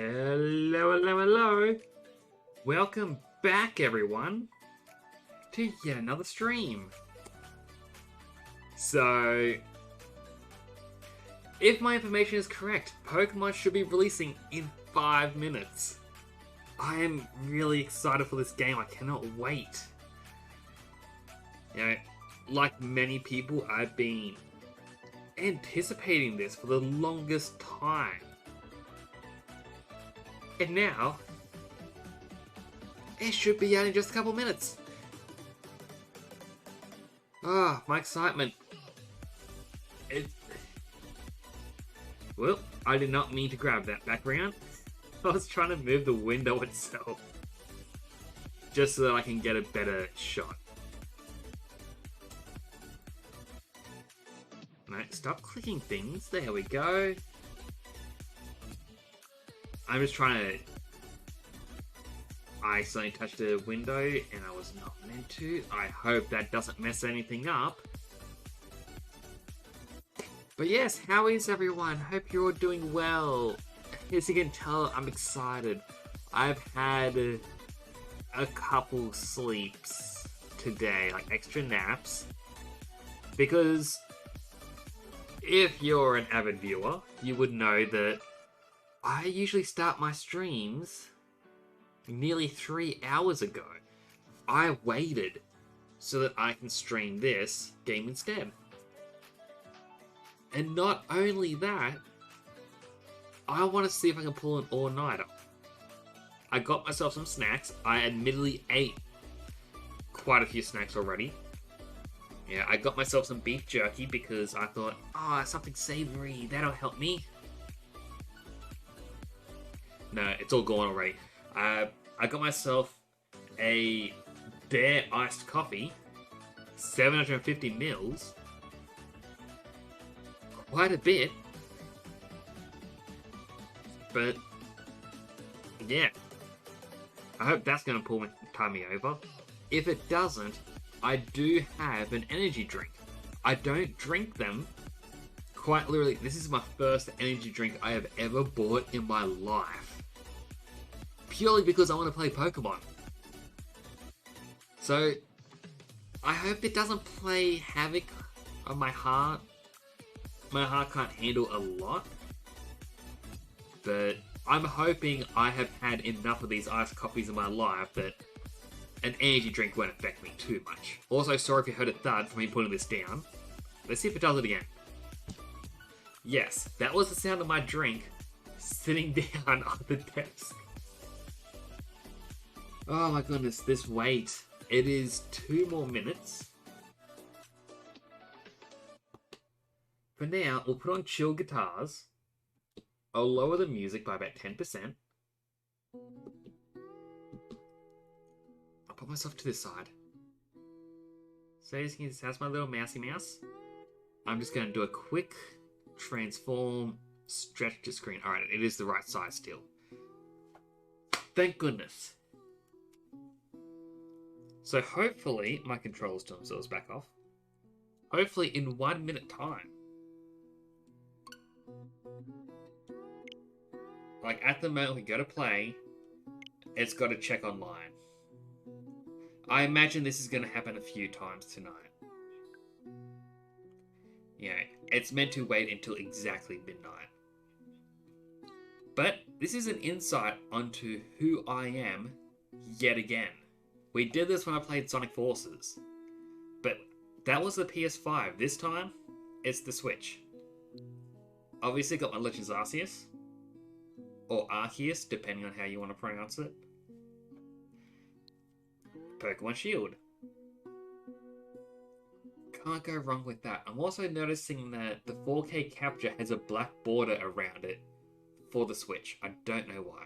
Hello, hello, hello. Welcome back, everyone, to yet another stream. So, if my information is correct, Pokemon should be releasing in 5 minutes. I am really excited for this game. I cannot wait. You know, like many people, I've been anticipating this for the longest time. And now, it should be out in just a couple minutes. Ah, my excitement. Well, I did not mean to grab that background. I was trying to move the window itself. Just so that I can get a better shot. No, stop clicking things. There we go. I'm just trying to... I accidentally touched the window and I was not meant to. I hope that doesn't mess anything up. But yes, how is everyone? Hope you're all doing well. As you can tell, I'm excited. I've had a couple sleeps today, like extra naps. Because if you're an avid viewer, you would know that I usually start my streams nearly 3 hours ago. I waited so that I can stream this game instead. And not only that, I want to see if I can pull an all-nighter. I got myself some snacks. I admittedly ate quite a few snacks already. Yeah, I got myself some beef jerky because I thought, something savory, that'll help me. No, it's all gone already. I got myself a Bear iced coffee, 750 mils, quite a bit, But yeah, I hope that's going to tie me over. If it doesn't, I do have an energy drink. I don't drink them. Quite literally, this is my first energy drink I have ever bought in my life. Purely because I want to play Pokemon. So, I hope it doesn't play havoc on my heart. My heart can't handle a lot. But I'm hoping I have had enough of these iced coffees in my life that an energy drink won't affect me too much. Also, sorry if you heard a thud from me putting this down. Let's see if it does it again. Yes, that was the sound of my drink sitting down on the desk. Oh my goodness, this wait. It is 2 more minutes. For now, we'll put on chill guitars. I'll lower the music by about 10%. I'll put myself to this side. So as you can see, that's my little mousy mouse. I'm just going to do a quick transform, stretch to screen. Alright, it is the right size still. Thank goodness. So hopefully my controllers turn themselves back off. Hopefully in 1 minute time. Like at the moment we go to play, it's got to check online. I imagine this is going to happen a few times tonight. Yeah, it's meant to wait until exactly midnight. But this is an insight onto who I am yet again. We did this when I played Sonic Forces. But that was the PS5. This time, it's the Switch. Obviously got my Legends Arceus. Or Arceus, depending on how you want to pronounce it. Pokemon Shield. Can't go wrong with that. I'm also noticing that the 4K capture has a black border around it for the Switch. I don't know why.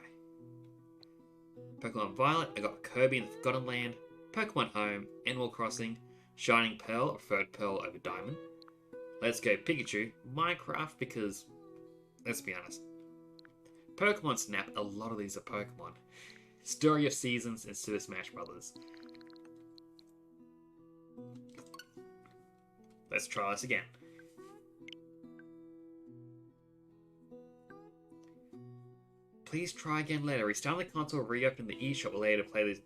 Pokemon Violet, I got Kirby in the Forgotten Land, Pokemon Home, Animal Crossing, Shining Pearl, I preferred Pearl over Diamond. Let's Go Pikachu, Minecraft because, let's be honest, Pokemon Snap, a lot of these are Pokemon. Story of Seasons and Super Smash Bros. Let's try this again. Please try again later. Restart the console, reopen the eShop later to play the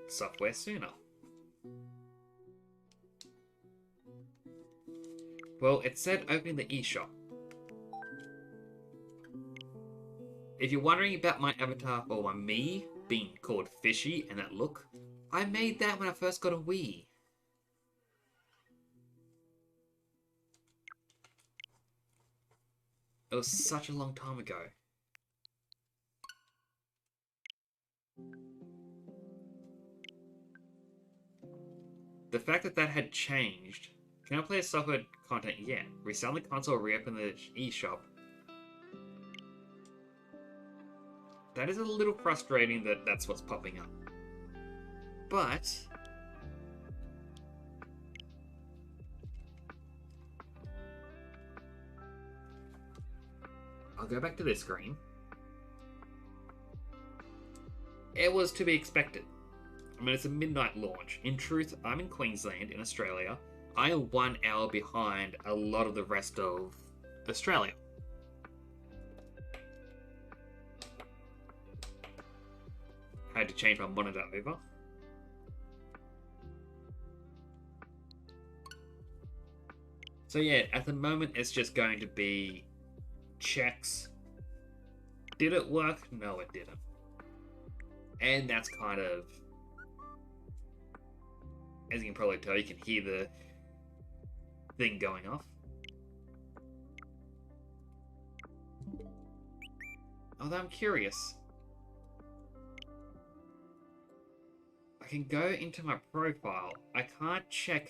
software sooner. Well, it said opening the eShop. If you're wondering about my avatar or my me being called Fishy and that look, I made that when I first got a Wii. It was such a long time ago. The fact that that had changed. Can I play software content yet? Restart the console, reopen the eShop. That is a little frustrating that that's what's popping up. But I'll go back to this screen. It was to be expected. I mean, it's a midnight launch. In truth, I'm in Queensland, in Australia. I am 1 hour behind a lot of the rest of Australia. Had to change my monitor over. So yeah, at the moment it's just going to be checks. Did it work? No, it didn't. And that's kind of, as you can probably tell, you can hear the thing going off. Although I'm curious. I can go into my profile. I can't check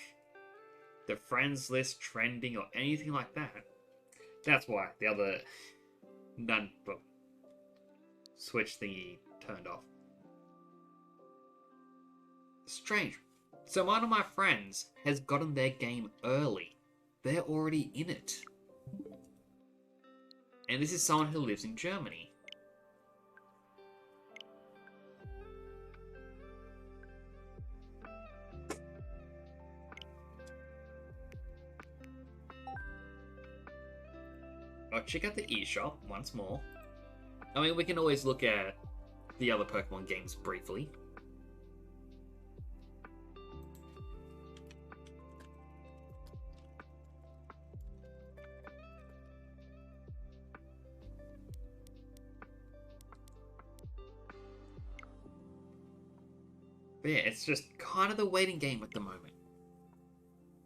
the friends list trending or anything like that. That's why the other switch thingy turned off. Strange. So one of my friends has gotten their game early. They're already in it. And this is someone who lives in Germany. I'll check out the eShop once more. I mean, we can always look at the other Pokemon games briefly. But yeah, it's just kind of the waiting game at the moment.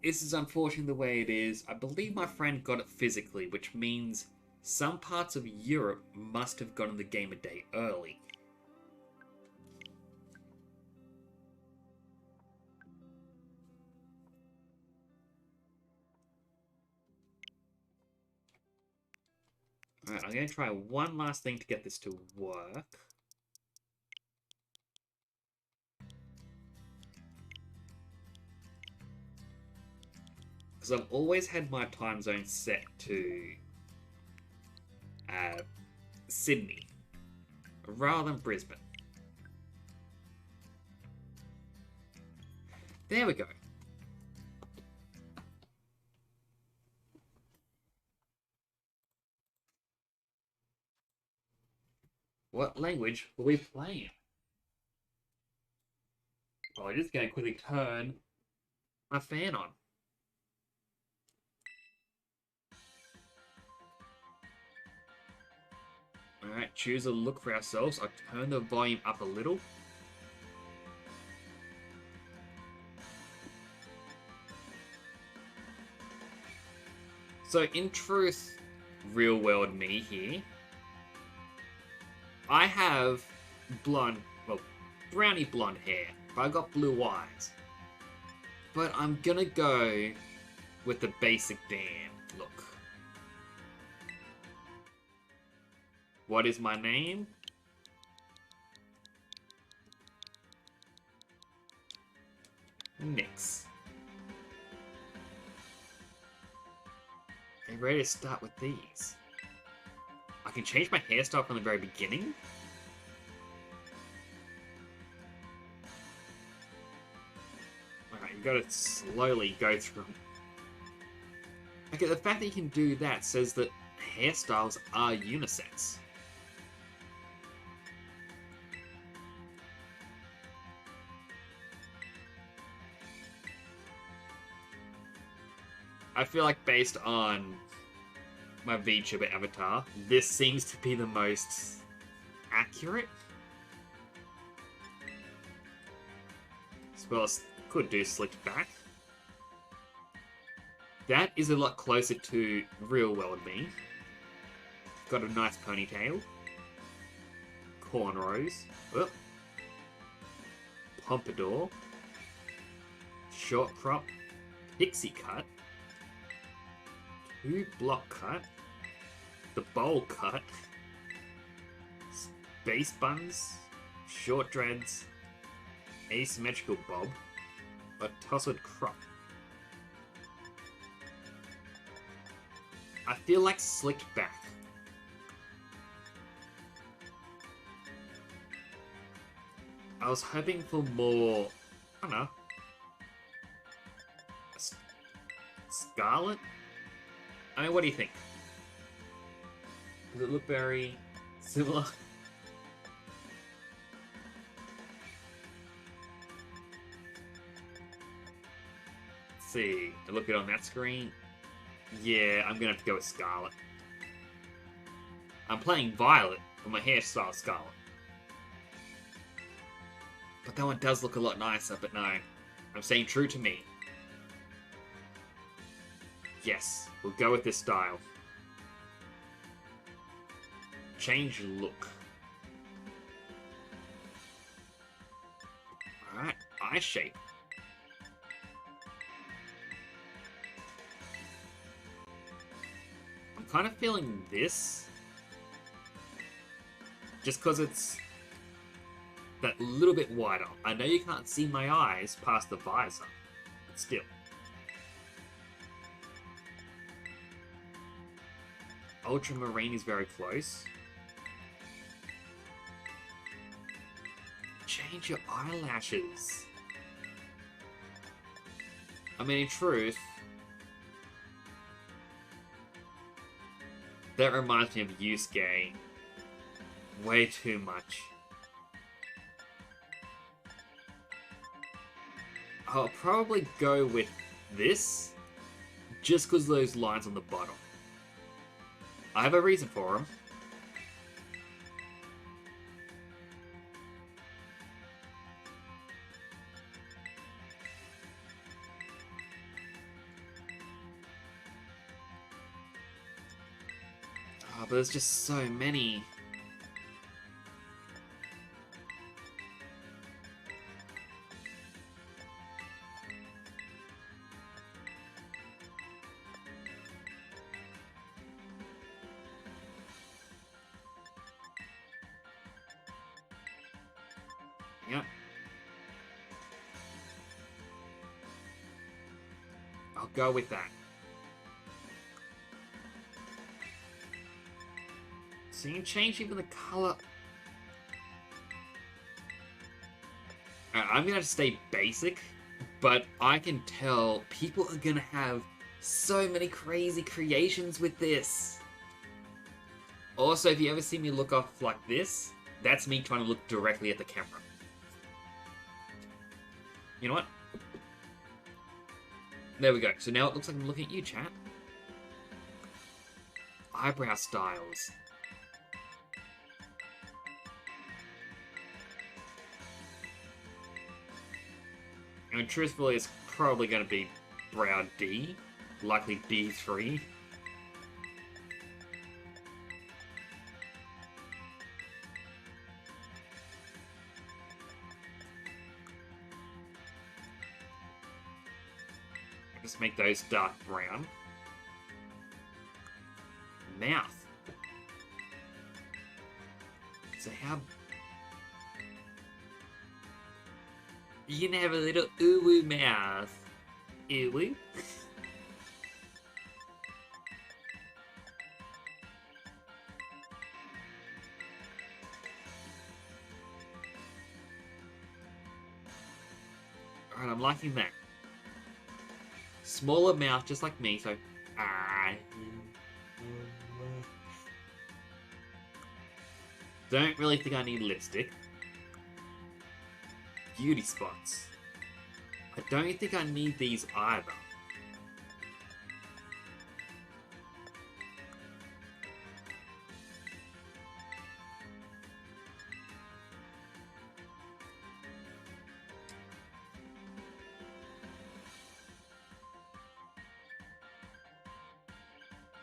This is unfortunately the way it is. I believe my friend got it physically, which means some parts of Europe must have gotten the game a day early. Alright, I'm going to try one last thing to get this to work. Because I've always had my time zone set to Sydney, rather than Brisbane. There we go. What language will we play in? Well, I'm just going to quickly turn my fan on. Alright, choose a look for ourselves. I'll turn the volume up a little. So, in truth, real world me here, I have brownie blonde hair, but I got blue eyes. But I'm gonna go with the basic Dan look. What is my name? Nyx. I'm ready to start with these. I can change my hairstyle from the very beginning? Alright, you gotta slowly go through. Okay, the fact that you can do that says that hairstyles are unisex. I feel like based on my VTuber avatar, this seems to be the most accurate. As well as could do slicked back. That is a lot closer to real world me. Got a nice ponytail. Cornrows. Oh. Pompadour. Short crop. Pixie cut. 2 block cut. The bowl cut. Space buns. Short dreads. Asymmetrical bob. A tousled crop. I feel like slicked back. I was hoping for more, I don't know, scarlet? I mean, what do you think? Does it look very similar? Let's see, to look at it on that screen. Yeah, I'm gonna have to go with Scarlet. I'm playing Violet, but my hairstyle is Scarlet. But that one does look a lot nicer, but no. I'm staying true to me. Yes, we'll go with this style. Change look. Alright, eye shape. I'm kind of feeling this. Just because it's that little bit wider. I know you can't see my eyes past the visor, but still. Ultramarine is very close. Change your eyelashes. I mean, in truth, That reminds me of Yusuke. Way too much. I'll probably go with this, just because those lines on the bottom. I have a reason for them. Oh, but there's just so many. Yep. I'll go with that. So you can change even the color. I'm gonna stay basic, but I can tell people are gonna have so many crazy creations with this. Also, if you ever see me look off like this, that's me trying to look directly at the camera. You know what? There we go. So now it looks like I'm looking at you, chat. Eyebrow styles. And truthfully, it's probably going to be brow D. Likely D3. Just make those dark brown. Mouth. So how... You can have a little uwu mouth. Uwu? Alright, I'm liking that. Smaller mouth, just like me, so... Don't really think I need lipstick. Beauty spots. I don't think I need these either.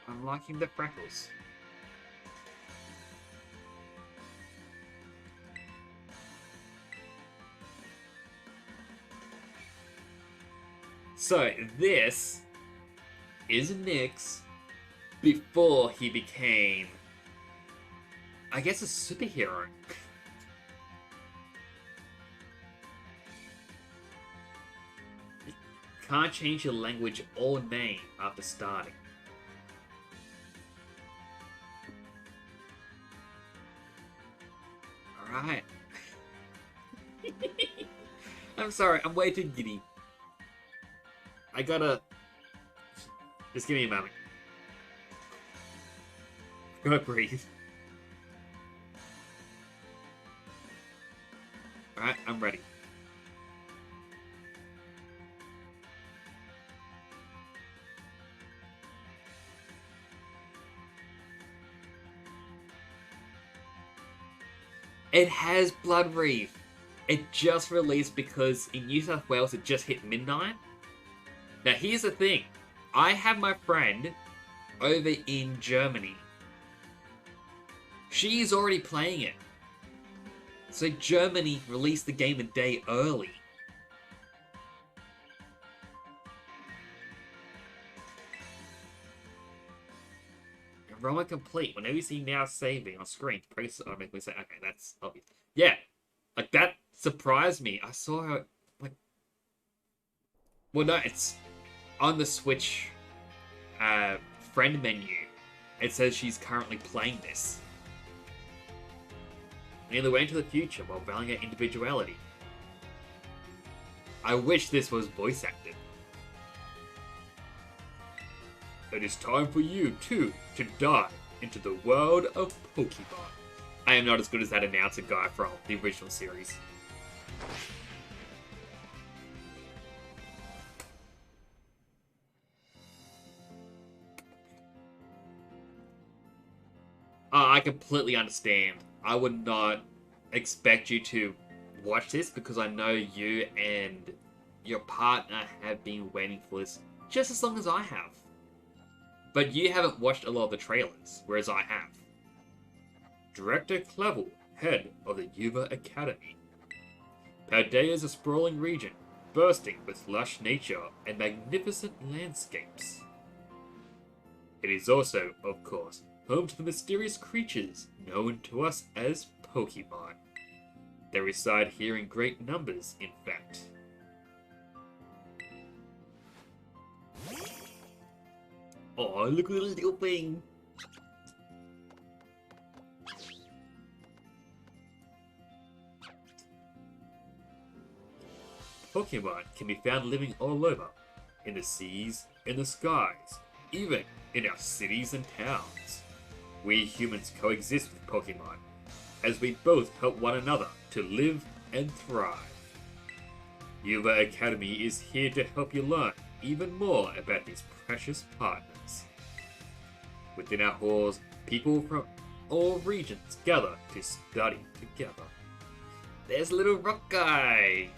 I'm liking the freckles. So, this is Nyx before he became, I guess, a superhero. You can't change your language or name after starting. Alright. I'm sorry, I'm way too giddy. I gotta... Just give me a moment. Gotta breathe. Alright, I'm ready. It has Blood Reef. It just released because in New South Wales it just hit midnight. Now here's the thing. I have my friend over in Germany. She's already playing it. So Germany released the game a day early. Enrollment complete. Whenever you see now saving on screen, press it automatically say, okay, that's obvious. Yeah. Like, that surprised me. I saw how, like... Well, no, it's on the Switch friend menu. It says she's currently playing this. Near the way into the future while valuing her individuality. I wish this was voice acted. It is time for you, too, to die into the world of Pokemon. I am not as good as that announcer guy from the original series. I completely understand. I would not expect you to watch this because I know you and your partner have been waiting for this just as long as I have. But you haven't watched a lot of the trailers, whereas I have. Director Clavel, head of the Yuva Academy. Paldea is a sprawling region, bursting with lush nature and magnificent landscapes. It is also, of course, home to the mysterious creatures known to us as Pokemon. They reside here in great numbers, in fact. Oh, look at the little thing! Pokemon can be found living all over, in the seas, in the skies, even in our cities and towns. We humans coexist with Pokemon, as we both help one another to live and thrive. Yuva Academy is here to help you learn even more about these precious partners. Within our halls, people from all regions gather to study together. There's little rock guy!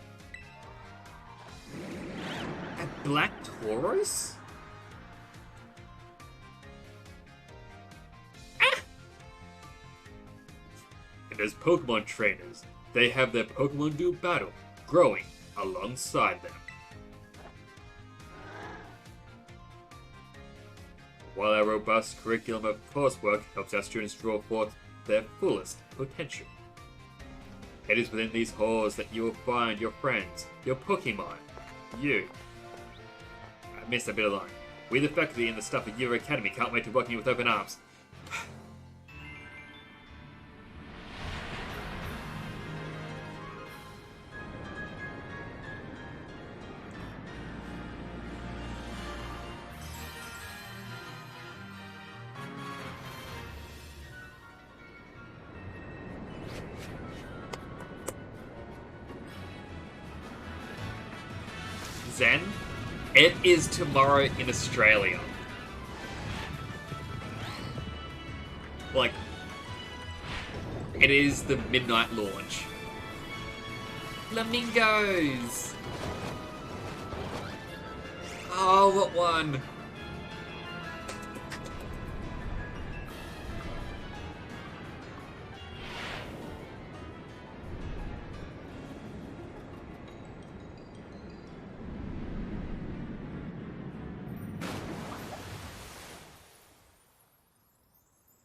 A black Tauros? Ah! And as Pokemon trainers, they have their Pokemon do battle, growing alongside them. While our robust curriculum of coursework helps our students draw forth their fullest potential. It is within these halls that you will find your friends, your Pokemon, you. I missed a bit of line. We the faculty and the staff of Yuva Academy can't wait to welcome you with open arms. Zen, it is tomorrow in Australia. Like, it is the midnight launch. Flamingos! Oh, what one?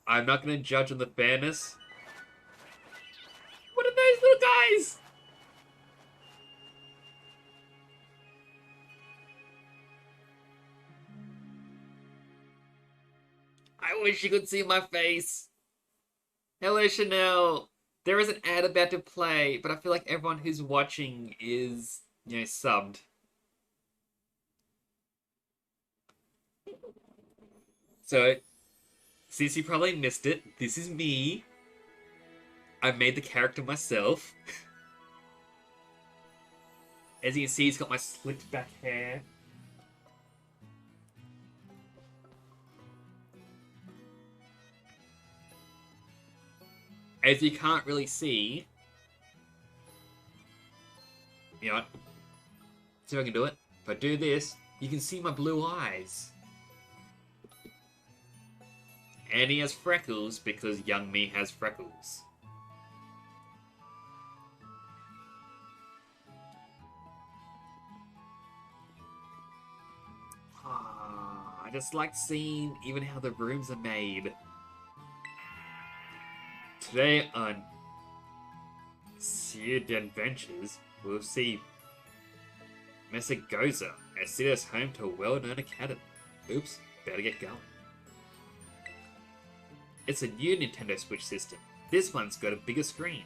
I'm not going to judge on the fairness. What are those little guys? I wish you could see my face. Hello, Chanel. There is an ad about to play, but I feel like everyone who's watching is, subbed. So, since you probably missed it, this is me. I made the character myself. As you can see, he's got my slicked back hair. As you can't really see... You know what? See if I can do it. If I do this, you can see my blue eyes. And he has freckles because young me has freckles. I just like seeing even how the rooms are made. Today on Seared Adventures, we'll see Mesagoza as City's home to a well-known academy. Oops, better get going. It's a new Nintendo Switch system. This one's got a bigger screen.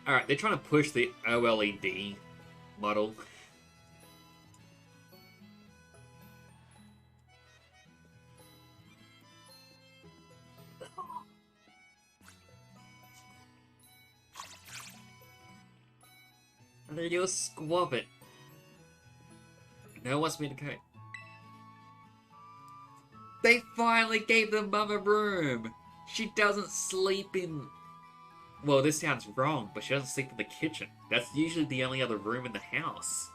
Alright, they're trying to push the OLED model. Little squabbit. No one wants me to go. They finally gave the mum a room! She doesn't sleep in... Well, this sounds wrong, but she doesn't sleep in the kitchen. That's usually the only other room in the house.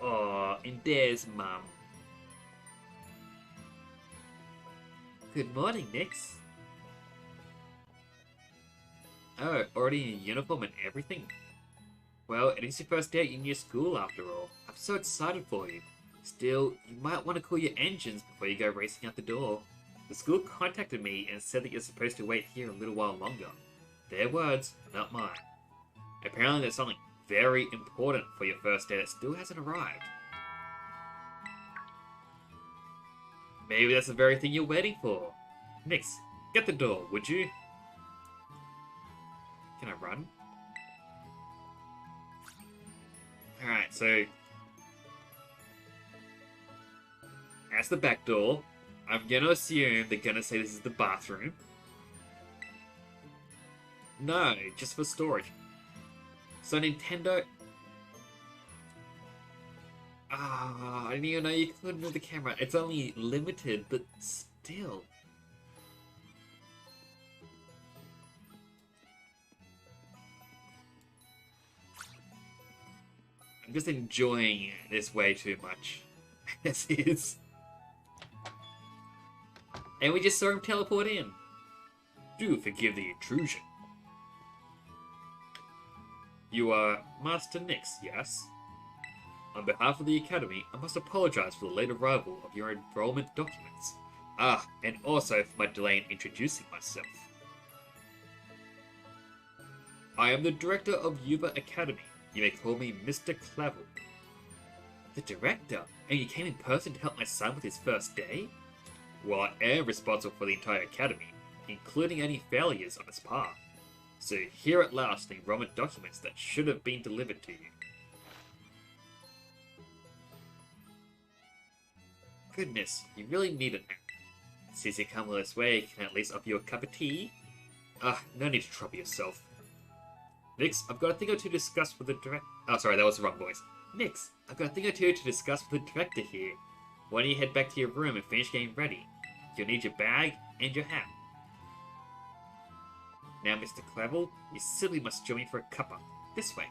Oh, and there's Mum. Good morning, Nix. Oh, already in uniform and everything? Well, it is your first day at your new school after all. I'm so excited for you. Still, you might want to cool your engines before you go racing out the door. The school contacted me and said that you're supposed to wait here a little while longer. Their words, not mine. Apparently there's something very important for your first day that still hasn't arrived. Maybe that's the very thing you're waiting for. Nix, get the door, would you? Can I run? Alright, so... that's the back door. I'm gonna assume they're gonna say this is the bathroom. No, just for storage. So Nintendo... I didn't even know you could move the camera. It's only limited, but still. I'm just enjoying this way too much. As is. And we just saw him teleport in. Do forgive the intrusion. You are Master Nix, yes? On behalf of the Academy, I must apologize for the late arrival of your enrollment documents. And also for my delay in introducing myself. I am the director of Yuba Academy. You may call me Mr. Clavel. The director? And you came in person to help my son with his first day? Well, I am responsible for the entire academy, including any failures on its path. So here at last the enrollment documents that should have been delivered to you. Goodness, you really need it now. Since you come all this way, can I at least offer you a cup of tea? No need to trouble yourself. Nix, I've got a thing or two to discuss with the director. Oh, sorry, that was the wrong voice. Nix, I've got a thing or two to discuss with the director here. Why don't you head back to your room and finish getting ready? You'll need your bag and your hat. Now, Mr. Clavel, you simply must join me for a cuppa. This way.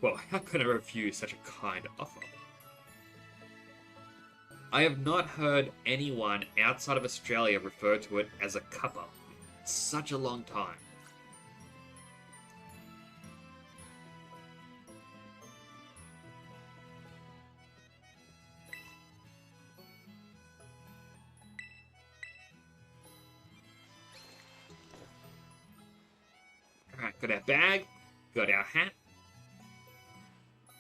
Well, how can I refuse such a kind offer? I have not heard anyone outside of Australia refer to it as a cuppa in such a long time. Alright, got our bag, got our hat,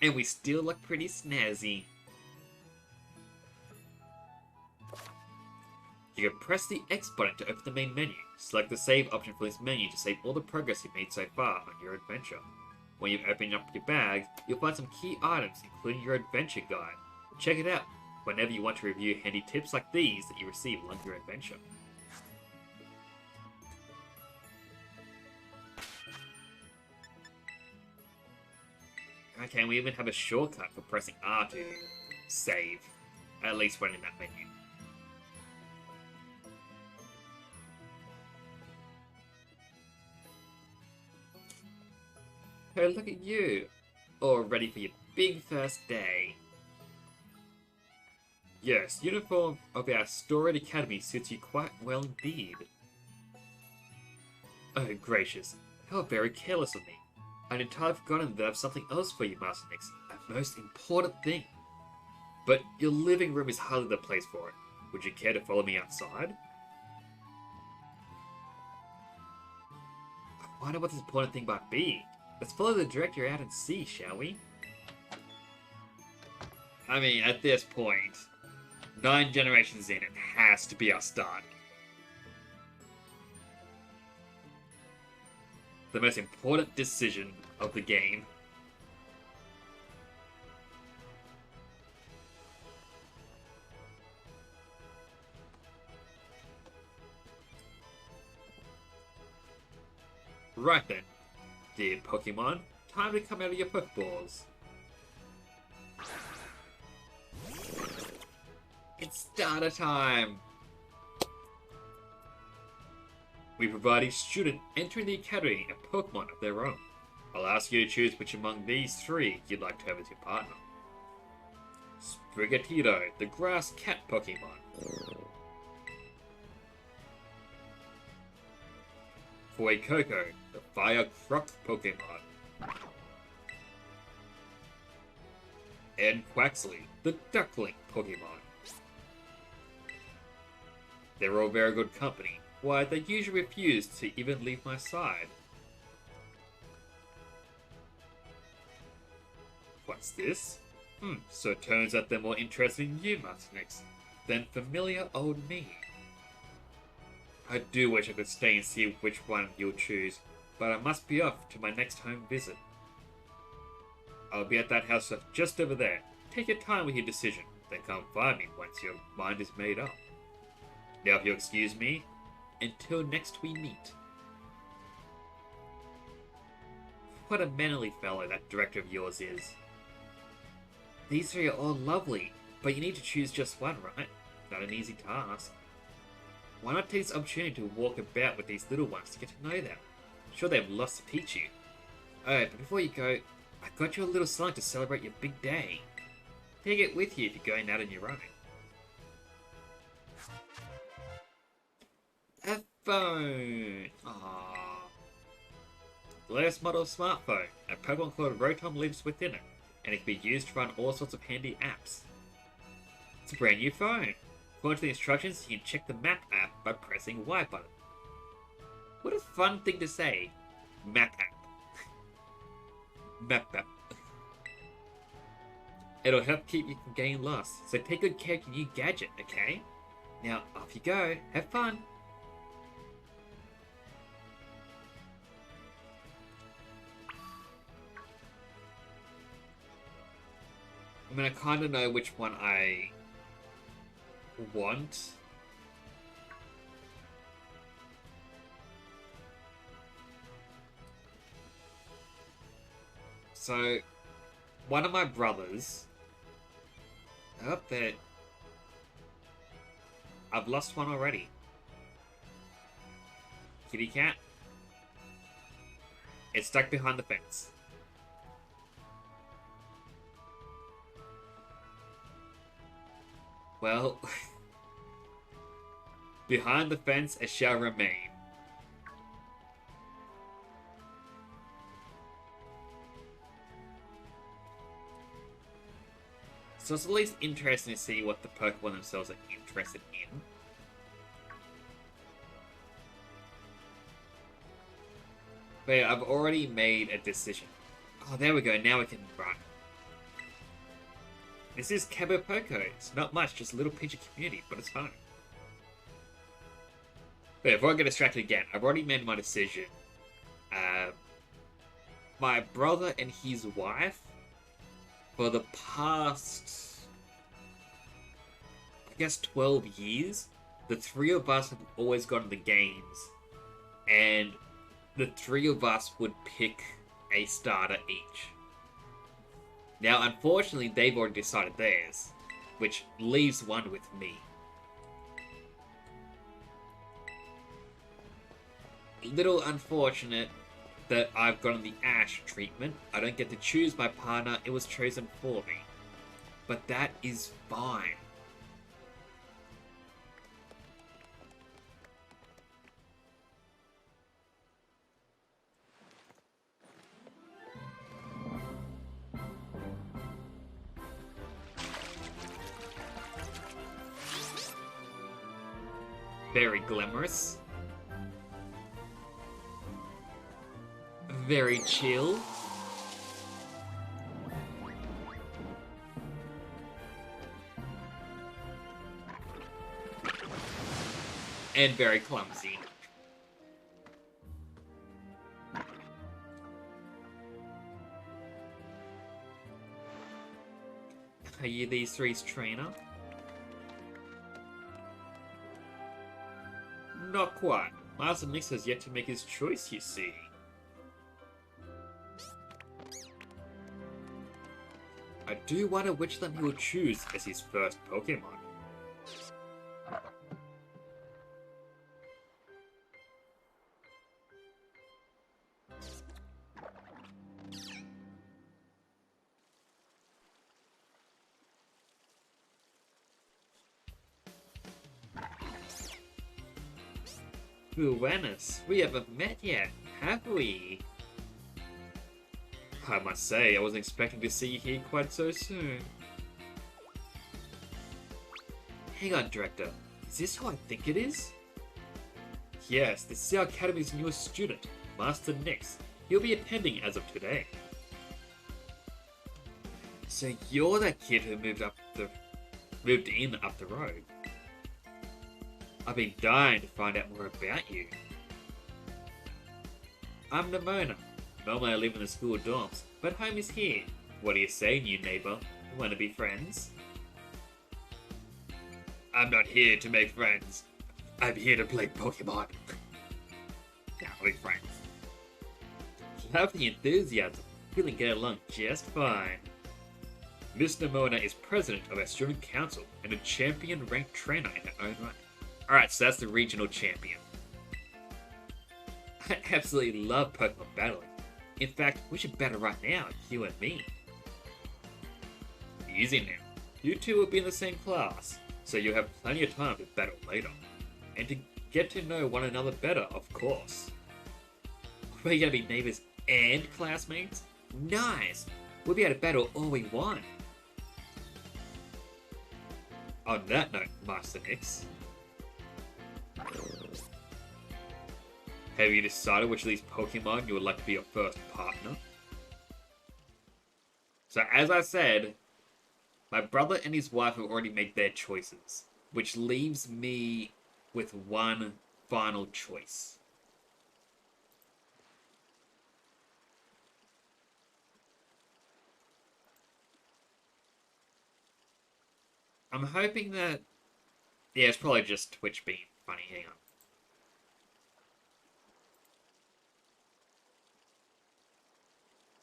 and we still look pretty snazzy. You can press the X button to open the main menu. Select the save option for this menu to save all the progress you've made so far on your adventure. When you've opened up your bag, you'll find some key items including your adventure guide. Check it out whenever you want to review handy tips like these that you receive along your adventure. Okay, and we even have a shortcut for pressing R to save, at least when in that menu. Oh, look at you, all ready for your big first day. Yes, uniform of our storied academy suits you quite well indeed. Oh, gracious, how very careless of me. I'd entirely forgotten that I have something else for you, Master Nix. A most important thing. But your living room is hardly the place for it. Would you care to follow me outside? I wonder what this important thing might be. Let's follow the director out and see, shall we? I mean, at this point, 9 generations in, it has to be our start. The most important decision of the game. Right then, dear Pokemon, time to come out of your Pokeballs. It's starter time! We provide each student entering the academy a Pokemon of their own. I'll ask you to choose which among these three you'd like to have as your partner. Sprigatito, the grass cat Pokemon. Fuecoco, the fire croc Pokemon. And Quaxley, the duckling Pokemon. They're all very good company. Why, they usually refuse to even leave my side. What's this? So it turns out they're more interested in you, Martinez, than familiar old me. I do wish I could stay and see which one you'll choose, but I must be off to my next home visit. I'll be at that house just over there. Take your time with your decision, then come find me once your mind is made up. Now if you'll excuse me, until next we meet. What a manly fellow that director of yours is. These three are all lovely, but you need to choose just one, right? Not an easy task. Why not take this opportunity to walk about with these little ones to get to know them? Sure, they've lost to Pichu. Oh, but before you go, I got you a little song to celebrate your big day. Take it with you if you're going out on your own. A phone! Aww. The latest model of smartphone. A Pokemon called Rotom lives within it, and it can be used to run all sorts of handy apps. It's a brand new phone. According to the instructions, you can check the map app by pressing Y button. What a fun thing to say. Map app. Map app. It'll help keep you from getting lost, so take good care of your new gadget, okay? Now, off you go. Have fun. I mean, I kind of know which one I want. So, one of my brothers... Oh, there... I've lost one already. Kitty cat. It's stuck behind the fence. Well, behind the fence it shall remain. So it's at least interesting to see what the Pokemon themselves are interested in. But yeah, I've already made a decision. Oh, there we go, now we can run. This is Kabopoko. It's not much, just a little pinch of community, but it's fun. But before I get distracted again, I've already made my decision. My brother and his wife, for the past, I guess, 12 years, the three of us have always gone to the games, and the three of us would pick a starter each. Now, unfortunately, they've already decided theirs, which leaves one with me. A little unfortunate that I've gotten the Ash treatment. I don't get to choose my partner, it was chosen for me. But that is fine. Very glamorous. Very chill. And very clumsy. Are you these three's trainer? Not quite. Master Mix has yet to make his choice, you see. Do you wonder which of them he will choose as his first Pokemon? Buenas, we haven't met yet, have we? I must say, I wasn't expecting to see you here quite so soon. Hang on, Director. Is this who I think it is? Yes, this is our Academy's newest student, Master Nyx. He'll be attending as of today. So you're that kid who moved in up the road. I've been dying to find out more about you. I'm Nemona. Normally I live in the school dorms, but home is here. What do you say, new neighbor? Want to be friends? I'm not here to make friends. I'm here to play Pokemon. Can't be friends. Love the enthusiasm. We'll get along just fine. Miss Nemona is president of our student council and a champion-ranked trainer in her own right. Alright, so that's the regional champion. I absolutely love Pokemon battling. In fact, we should battle right now, you and me. Easy now. You two will be in the same class, so you'll have plenty of time to battle later. And to get to know one another better, of course. We're gonna be neighbors and classmates? Nice! We'll be able to battle all we want. On that note, Master Nyx, have you decided which of these Pokemon you would like to be your first partner? So as I said, my brother and his wife have already made their choices, which leaves me with one final choice. I'm hoping that... Yeah, it's probably just Twitch being funny. Hang on.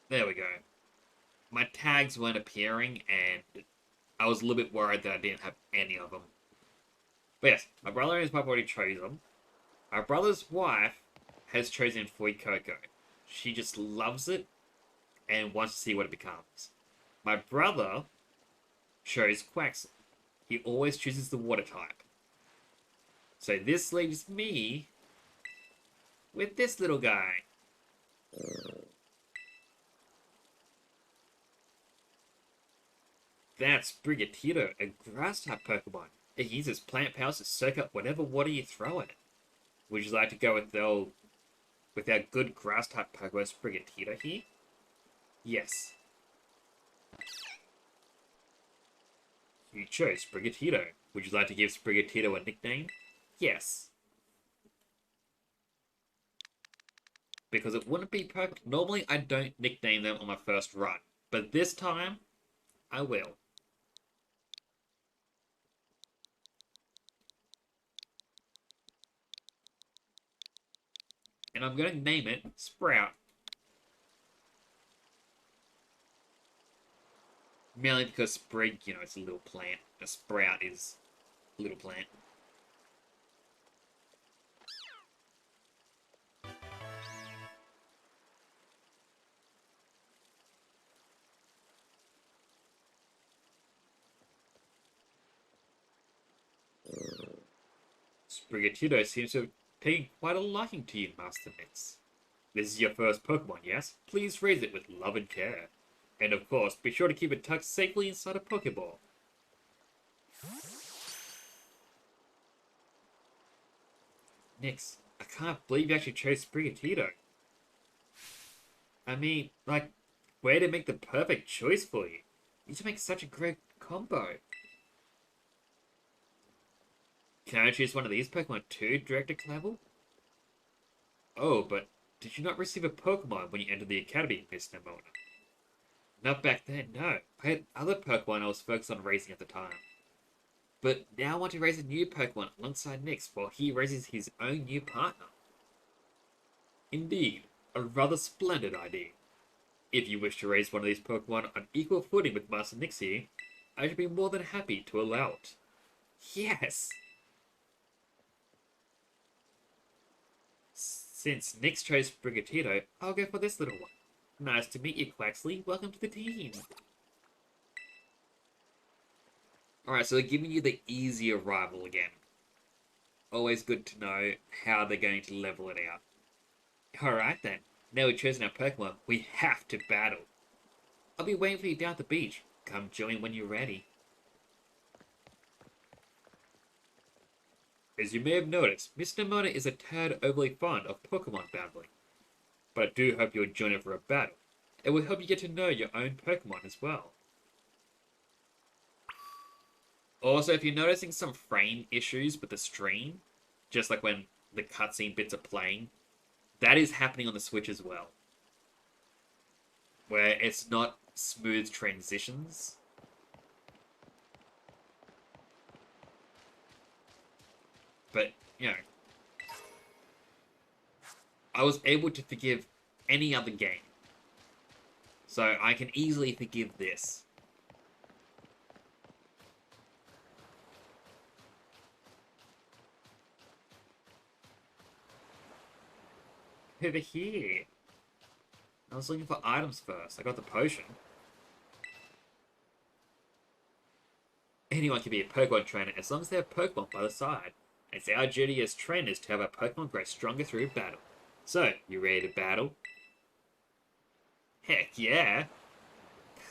There we go. My tags weren't appearing, and I was a little bit worried that I didn't have any of them. But yes, my brother and his wife already chose them. My brother's wife has chosen Fuecoco. She just loves it and wants to see what it becomes. My brother chose Quaxly. He always chooses the water type. So this leaves me with this little guy. That's Brigatito, a grass-type Pokemon. It uses plant powers to soak up whatever water you throw at it. Would you like to go with our good grass-type Pokemon Brigatito here? Yes. You chose Sprigatito. Would you like to give Sprigatito a nickname? Yes. Because it wouldn't be perfect. Normally I don't nickname them on my first run, but this time I will. And I'm going to name it Sprout. Merely because Sprig, you know, it's a little plant. A Sprout is a little plant. Sprigatito seems to have taken quite a liking to you, Master Nyx. This is your first Pokemon, yes? Please raise it with love and care. And of course, be sure to keep it tucked safely inside a Pokeball. Nyx, I can't believe you actually chose Sprigatito. I mean, like, way to make the perfect choice for you. You to make such a great combo. Can I choose one of these Pokemon too, Director Clavel? Oh, but did you not receive a Pokemon when you entered the Academy, Miss Nemona? Not back then, no. I had other Pokemon I was focused on raising at the time. But now I want to raise a new Pokemon alongside Nyx while he raises his own new partner. Indeed, a rather splendid idea. If you wish to raise one of these Pokemon on equal footing with Master Nix here, I should be more than happy to allow it. Yes! Since Nix chose Sprigatito, I'll go for this little one. Nice to meet you, Quaxly. Welcome to the team. Alright, so they're giving you the easier rival again. Always good to know how they're going to level it out. Alright then. Now we've chosen our Pokemon, we have to battle. I'll be waiting for you down at the beach. Come join when you're ready. As you may have noticed, Mr. Nemona is a tad overly fond of Pokemon battling. But I do hope you'll join him for a battle. It will help you get to know your own Pokemon as well. Also, if you're noticing some frame issues with the stream, just like when the cutscene bits are playing, that is happening on the Switch as well. Where it's not smooth transitions. But, you know, I was able to forgive any other game. So I can easily forgive this. Over here. I was looking for items first. I got the potion. Anyone can be a Pokemon trainer as long as they have Pokemon by the side. It's our duty as trainers to have our Pokemon grow stronger through battle. So, you ready to battle? Heck yeah!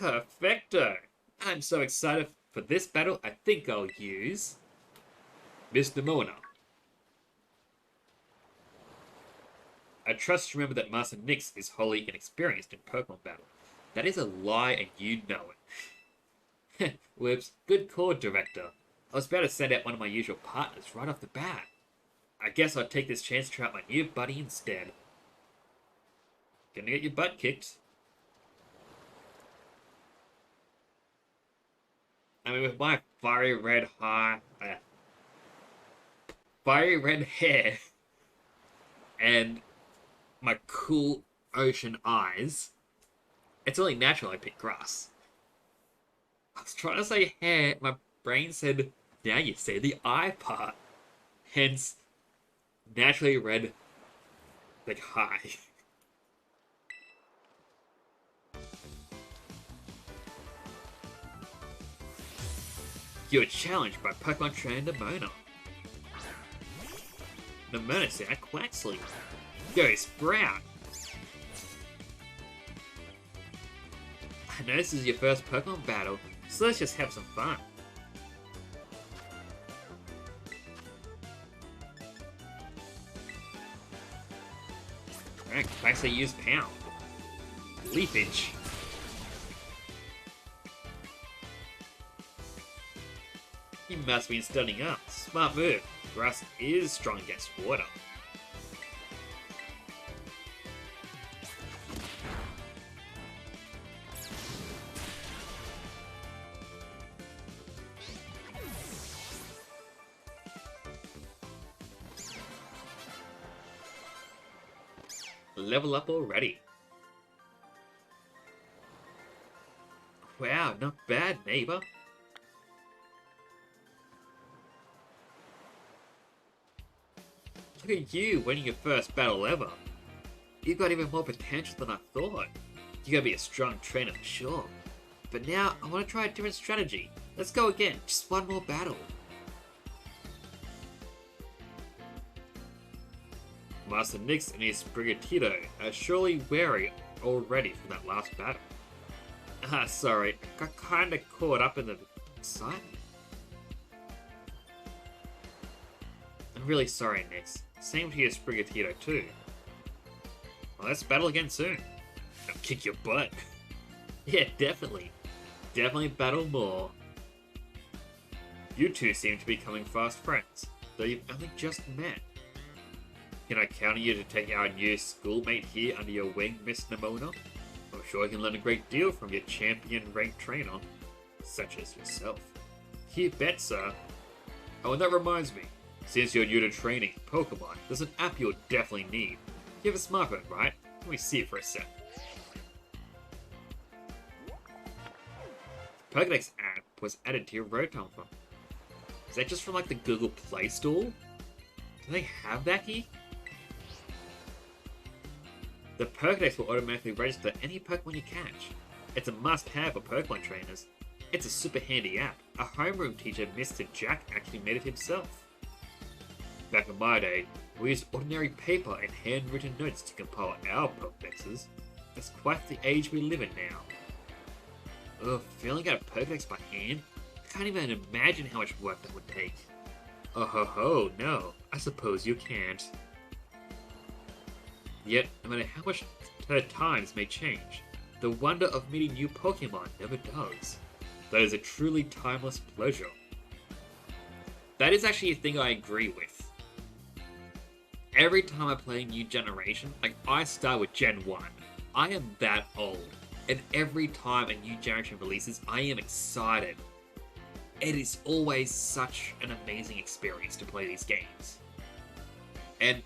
Perfecto! I'm so excited for this battle, I think I'll use Mr. Nemona. I trust to remember that Master Nix is wholly inexperienced in Pokemon battle. That is a lie and you know it. Whoops, good call, Director. I was about to send out one of my usual partners right off the bat. I guess I'll take this chance to try out my new buddy instead. Gonna get your butt kicked. I mean, with my fiery red hair, and my cool ocean eyes, it's only natural I pick grass. I was trying to say hair, my brain said, now you say the eye part. Hence, naturally red, like high. You were challenged by Pokemon trainer Nemona. Nemona said Quaxly. Go Sprout! I know this is your first Pokemon battle, so let's just have some fun. Alright, Quaxly use Pound. Leafage. You must be studying up. Smart move. Grass is strong against water. Level up already. Wow, not bad, neighbor. Look at you winning your first battle ever. You've got even more potential than I thought. You're gonna be a strong trainer for sure. But now, I want to try a different strategy. Let's go again, just one more battle. Master Nix and his Sprigatito are surely wary already from that last battle. Sorry, I got kinda caught up in the excitement. I'm really sorry, Nix. Same to your Sprigatito too. Well, let's battle again soon. I'll kick your butt. Yeah, definitely. Definitely battle more. You two seem to be becoming fast friends, though you've only just met. Can I count on you to take our new schoolmate here under your wing, Miss Nemona? I'm sure you can learn a great deal from your champion-ranked trainer, such as yourself. You bet, sir. Oh, and that reminds me. Since you're new to training Pokemon, there's an app you'll definitely need. You have a smartphone, right? Let me see it for a sec. Pokedex app was added to your Rotom phone. Is that just from like the Google Play Store? Do they have that here? The Pokedex will automatically register any Pokemon you catch. It's a must-have for Pokemon trainers. It's a super handy app. A homeroom teacher, Mr. Jack, actually made it himself. Back in my day, we used ordinary paper and handwritten notes to compile our Pokedexes. That's quite the age we live in now. Ugh, filling out a Pokedex by hand? I can't even imagine how much work that would take. Oh ho ho, no, I suppose you can't. Yet, no matter how much times may change, the wonder of meeting new Pokemon never does. That is a truly timeless pleasure. That is actually a thing I agree with. Every time I play a new generation, like I start with Gen 1, I am that old. And every time a new generation releases, I am excited. It is always such an amazing experience to play these games. And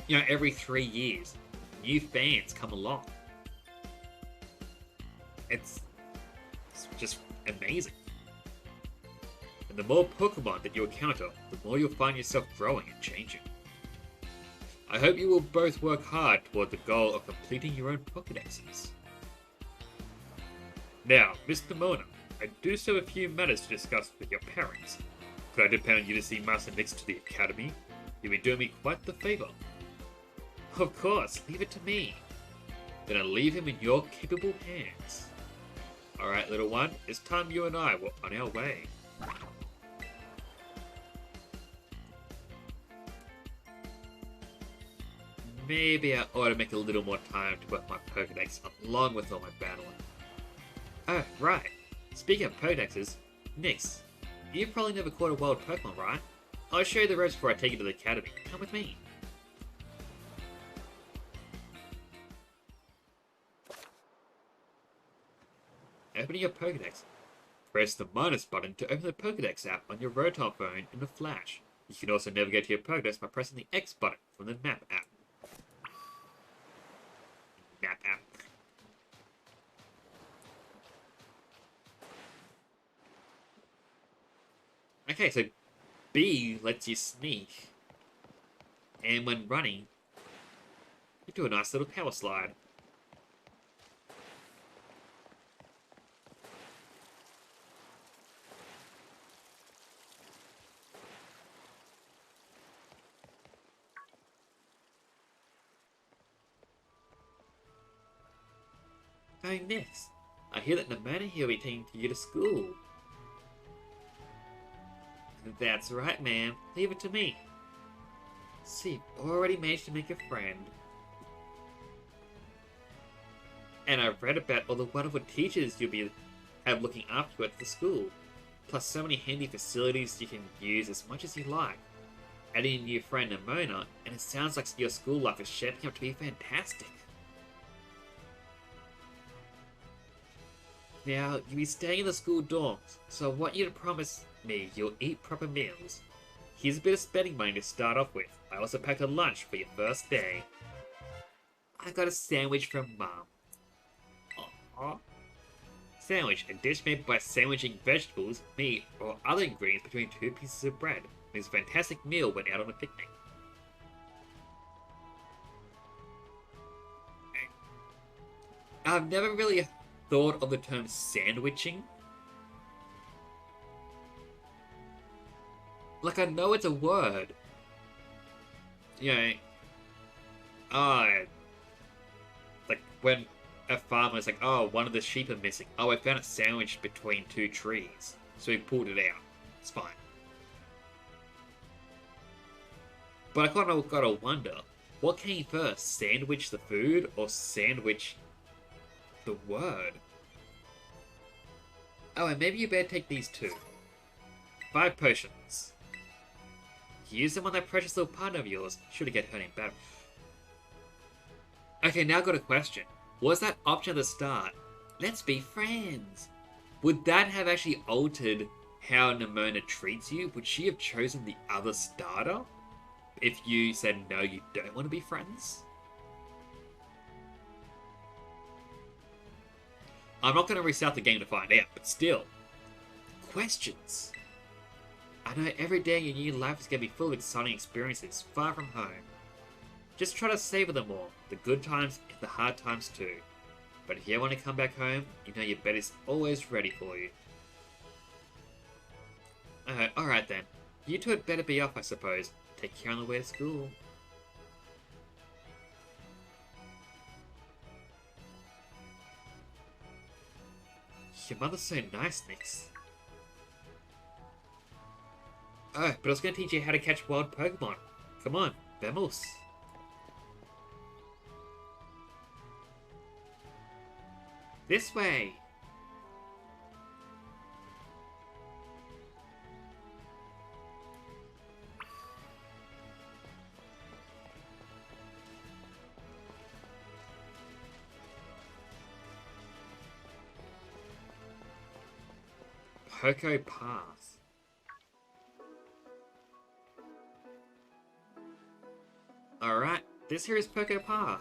you know, every 3 years, new fans come along. It's just amazing. And the more Pokemon that you encounter, the more you'll find yourself growing and changing. I hope you will both work hard toward the goal of completing your own Pokedexes. Now, Mr. Mona, I do still have a few matters to discuss with your parents. Could I depend on you to see Master Nix to the Academy? You'll be doing me quite the favor. Of course, leave it to me. Then I'll leave him in your capable hands. Alright, little one, it's time you and I were on our way. Maybe I ought to make a little more time to work my Pokedex along with all my battling. Oh, right. Speaking of Pokedexes, Nix, you've probably never caught a wild Pokemon, right? I'll show you the ropes before I take you to the Academy. Come with me. Opening your Pokedex. Press the minus button to open the Pokedex app on your Rotom phone in a flash. You can also navigate to your Pokedex by pressing the X button from the Map app. Map app. Okay, so B lets you sneak. And when running, you do a nice little power slide. Hey, Nix, I hear that Nemona here will be taking you to school. That's right, ma'am. Leave it to me. See, you've already managed to make a friend. And I've read about all the wonderful teachers you'll have looking after you at the school. Plus so many handy facilities you can use as much as you like. Adding a new friend Nemona, and it sounds like your school life is shaping up to be fantastic. Now, you'll be staying in the school dorms, so I want you to promise me you'll eat proper meals. Here's a bit of spending money to start off with. I also packed a lunch for your first day. I got a sandwich from Mom. Aww. Sandwich, a dish made by sandwiching vegetables, meat, or other ingredients between 2 pieces of bread. It's a fantastic meal when out on a picnic. I've never really thought of the term sandwiching. Like, I know it's a word. You know, like when a farmer's like, oh, one of the sheep are missing. Oh, I found it sandwiched between 2 trees. So he pulled it out. It's fine. But I kind of gotta wonder, what came first? Sandwich the food or sandwich the word? Oh, and maybe you better take these 2. 5 potions. Use them on that precious little partner of yours, should it get hurt in battle. Okay, now I've got a question. Was that option at the start? Let's be friends. Would that have actually altered how Nemona treats you? Would she have chosen the other starter? If you said no, you don't want to be friends? I'm not going to restart the game to find out, but still, questions. I know every day in your new life is going to be full of exciting experiences far from home. Just try to savor them all, the good times and the hard times too. But if you want to come back home, you know your bed is always ready for you. Alright then. You two had better be off, I suppose. Take care on the way to school. Your mother's so nice, Nix. Oh, but I was going to teach you how to catch wild Pokemon. Come on, vamos. This way. Poco Path. Alright, this here is Poco Path.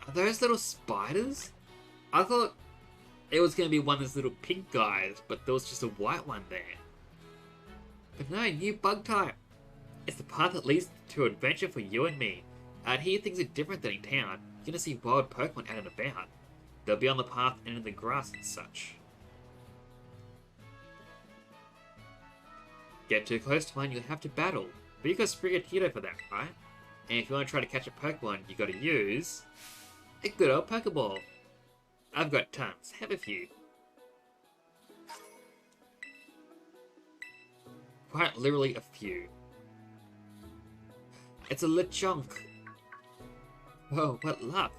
Are those little spiders? I thought it was going to be one of those little pink guys, but there was just a white one there. But no, new bug type. It's the path that leads to adventure for you and me. Out here things are different than in town. You're going to see wild Pokemon out and about. They'll be on the path and in the grass and such. Get too close to one, you'll have to battle. But you got Sprigatito for that, right? And if you want to try to catch a Pokemon, you got to use a good old Pokeball. I've got tons. Have a few. Quite literally a few. It's a Lechonk. Whoa, what luck.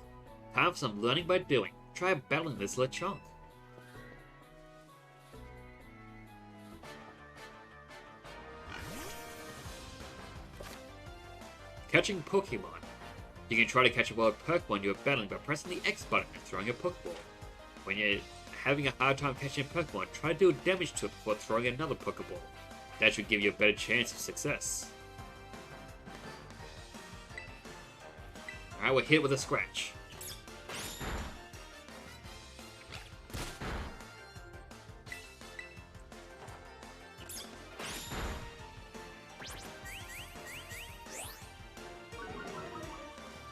Time for some learning by doing. Try battling this Lechonk. Catching Pokemon. You can try to catch a wild Pokemon you are battling by pressing the X button and throwing a Pokeball. When you're having a hard time catching a Pokemon, try to deal damage to it before throwing another Pokeball. That should give you a better chance of success. Alright, we're hit with a scratch.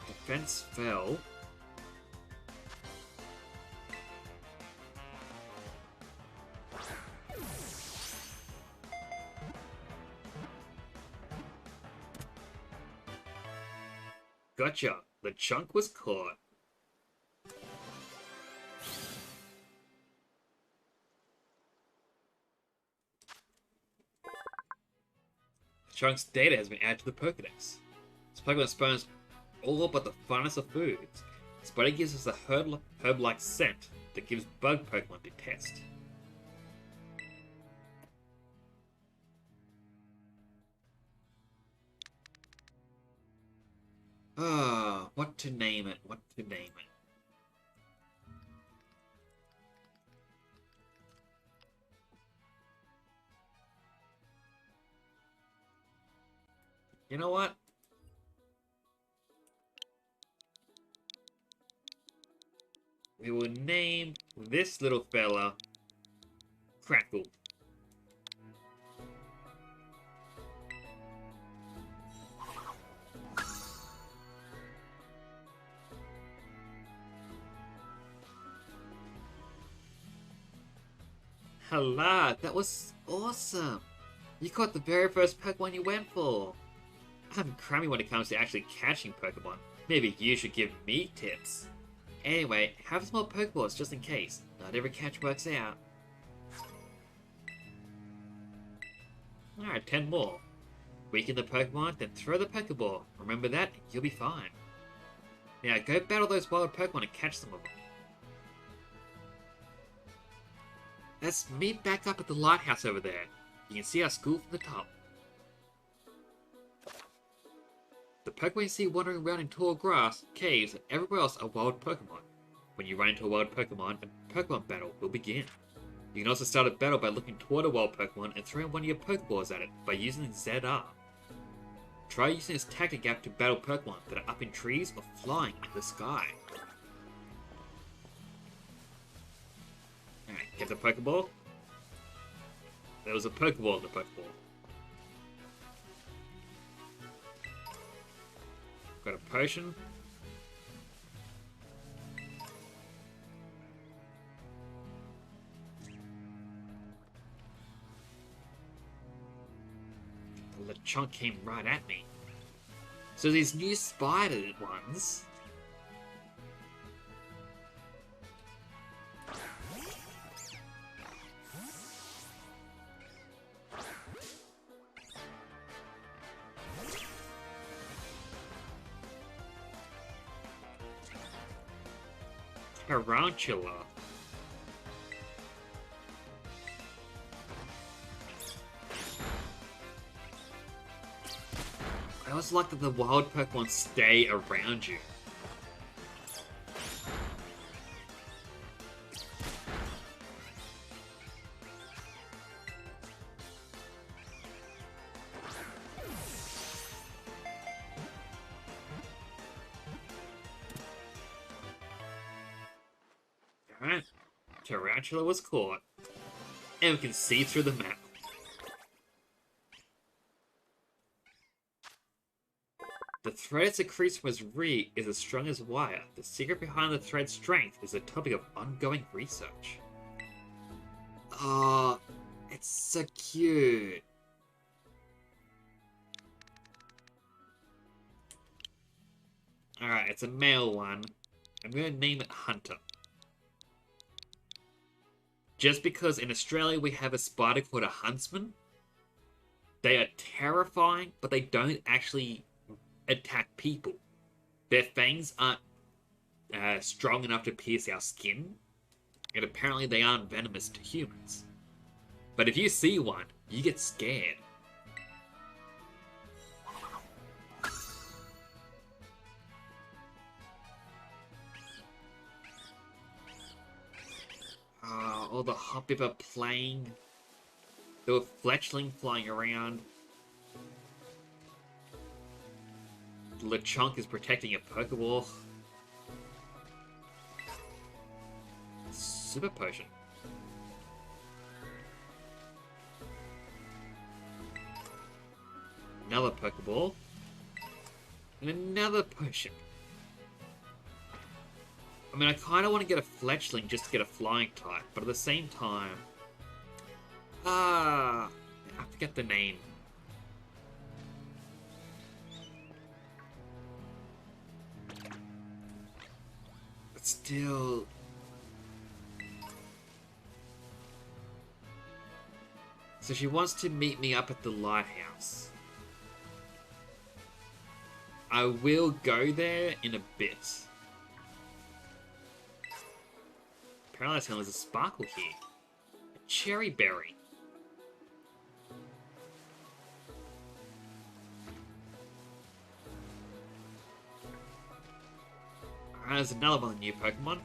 Defense fell. Gotcha. The chunk was caught. Chunk's data has been added to the Pokedex. This Pokemon spawns all but the finest of foods. This body gives us a herb-like scent that gives bug Pokemon to test. Ah, what to name it? What to name it? You know what? We will name this little fella Crackle. Hala, that was awesome! You caught the very first Pokemon you went for! I'm crummy when it comes to actually catching Pokemon. Maybe you should give me tips. Anyway, have some more Pokeballs just in case. Not every catch works out. Alright, 10 more. Weaken the Pokemon, then throw the Pokeball. Remember that, and you'll be fine. Now go battle those wild Pokemon and catch some of them. Let's meet back up at the lighthouse over there. You can see our school from the top. The Pokemon you see wandering around in tall grass, caves, and everywhere else are wild Pokemon. When you run into a wild Pokemon, a Pokemon battle will begin. You can also start a battle by looking toward a wild Pokemon and throwing one of your Pokeballs at it by using ZR. Try using this tactic app to battle Pokemon that are up in trees or flying in the sky. Alright, get the Pokeball. There was a Pokeball in the Pokeball. Got a potion. The Lechonk came right at me. So these new spider ones. Tarantula. I always like that the wild Pokemon stay around you. Alright, Tarantula was caught, and we can see through the map. The thread it secretes from its reed is as strong as wire. The secret behind the thread's strength is a topic of ongoing research. Oh, it's so cute. Alright, it's a male one. I'm gonna name it Hunter. Just because in Australia we have a spider called a huntsman. They are terrifying, but they don't actually attack people. Their fangs aren't strong enough to pierce our skin, and apparently they aren't venomous to humans. But if you see one, you get scared. All the Hoppiver playing. There were Fletchling flying around. Lechonk is protecting a Pokeball. Super Potion. Another Pokeball. And another Potion. I mean, I kind of want to get a Fletchling just to get a Flying type, but at the same time... I forget the name. But still... So she wants to meet me up at the lighthouse. I will go there in a bit. Apparently there's a Sparkle here. A Cherry Berry. Alright, there's another one of the new Pokemon.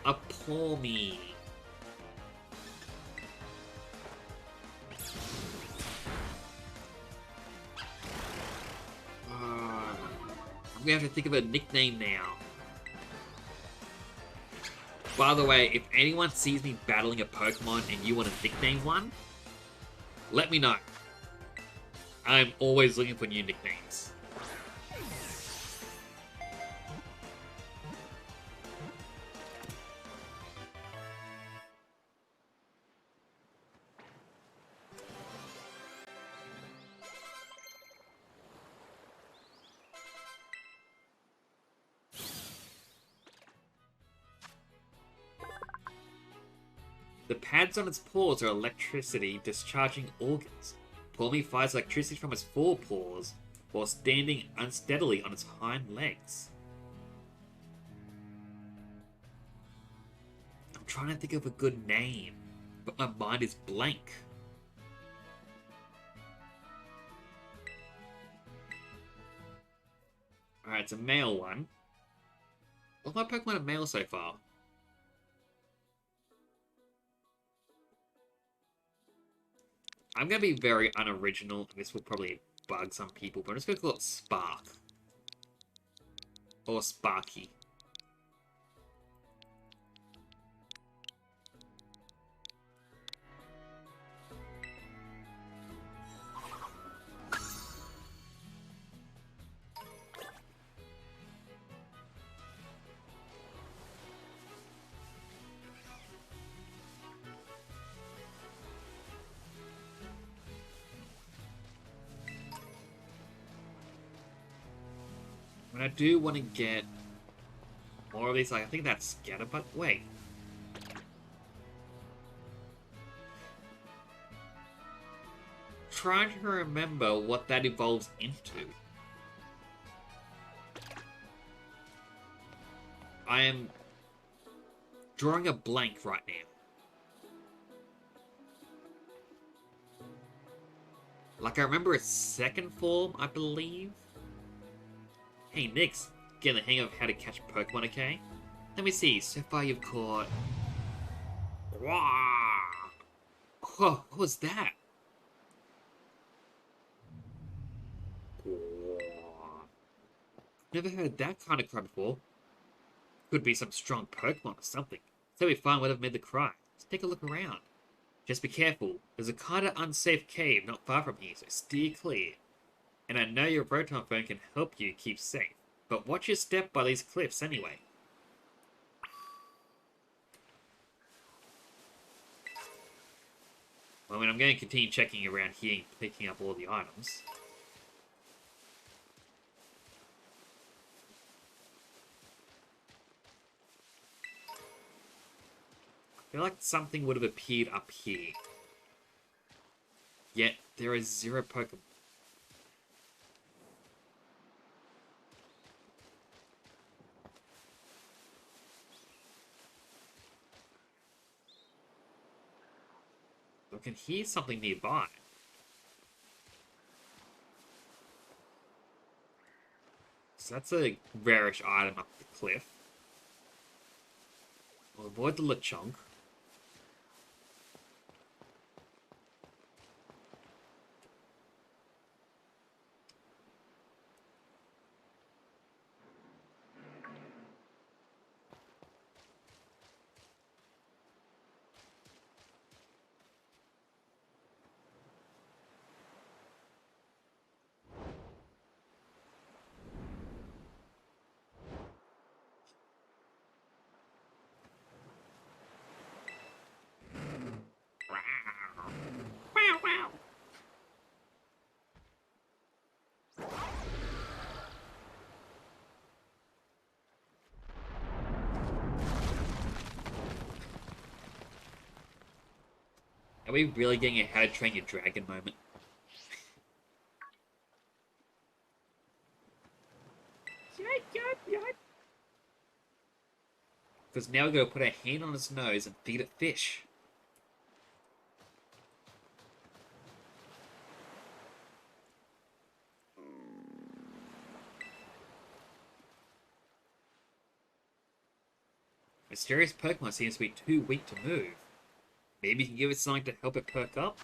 A Pawmi. We have to think of a nickname now. By the way, if anyone sees me battling a Pokemon and you want to nickname one, let me know. I'm always looking for new nicknames. The pads on its paws are electricity discharging organs. Pawmi fires electricity from its forepaws while standing unsteadily on its hind legs. I'm trying to think of a good name, but my mind is blank. Alright, it's a male one. All my Pokemon are male so far. I'm gonna be very unoriginal, and this will probably bug some people, but I'm just gonna call it Spark. Or Sparky. And I do want to get more of these, like, I think that's Scatterbug. Wait. Trying to remember what that evolves into. I am drawing a blank right now. Like, I remember its second form, I believe. Hey, Nix, getting the hang of how to catch Pokemon, okay? Let me see, so far you've caught... Wah! Whoa, what was that? Never heard that kind of cry before. Could be some strong Pokemon or something. So we find whatever made the cry. Let's take a look around. Just be careful. There's a kinda unsafe cave not far from here, so steer clear. And I know your Proton phone can help you keep safe. But watch your step by these cliffs anyway. Well, I mean, I'm going to continue checking around here and picking up all the items. I feel like something would have appeared up here. Yet, there is zero Pokemon. I can hear something nearby. So that's a rarish item up the cliff. I'll avoid the Lechonk. Wow, wow. Are we really getting a How to Train Your Dragon moment? Because now we're going to put our hand on its nose and feed it fish. Mysterious Pokemon seems to be too weak to move. Maybe you can give it something to help it perk up?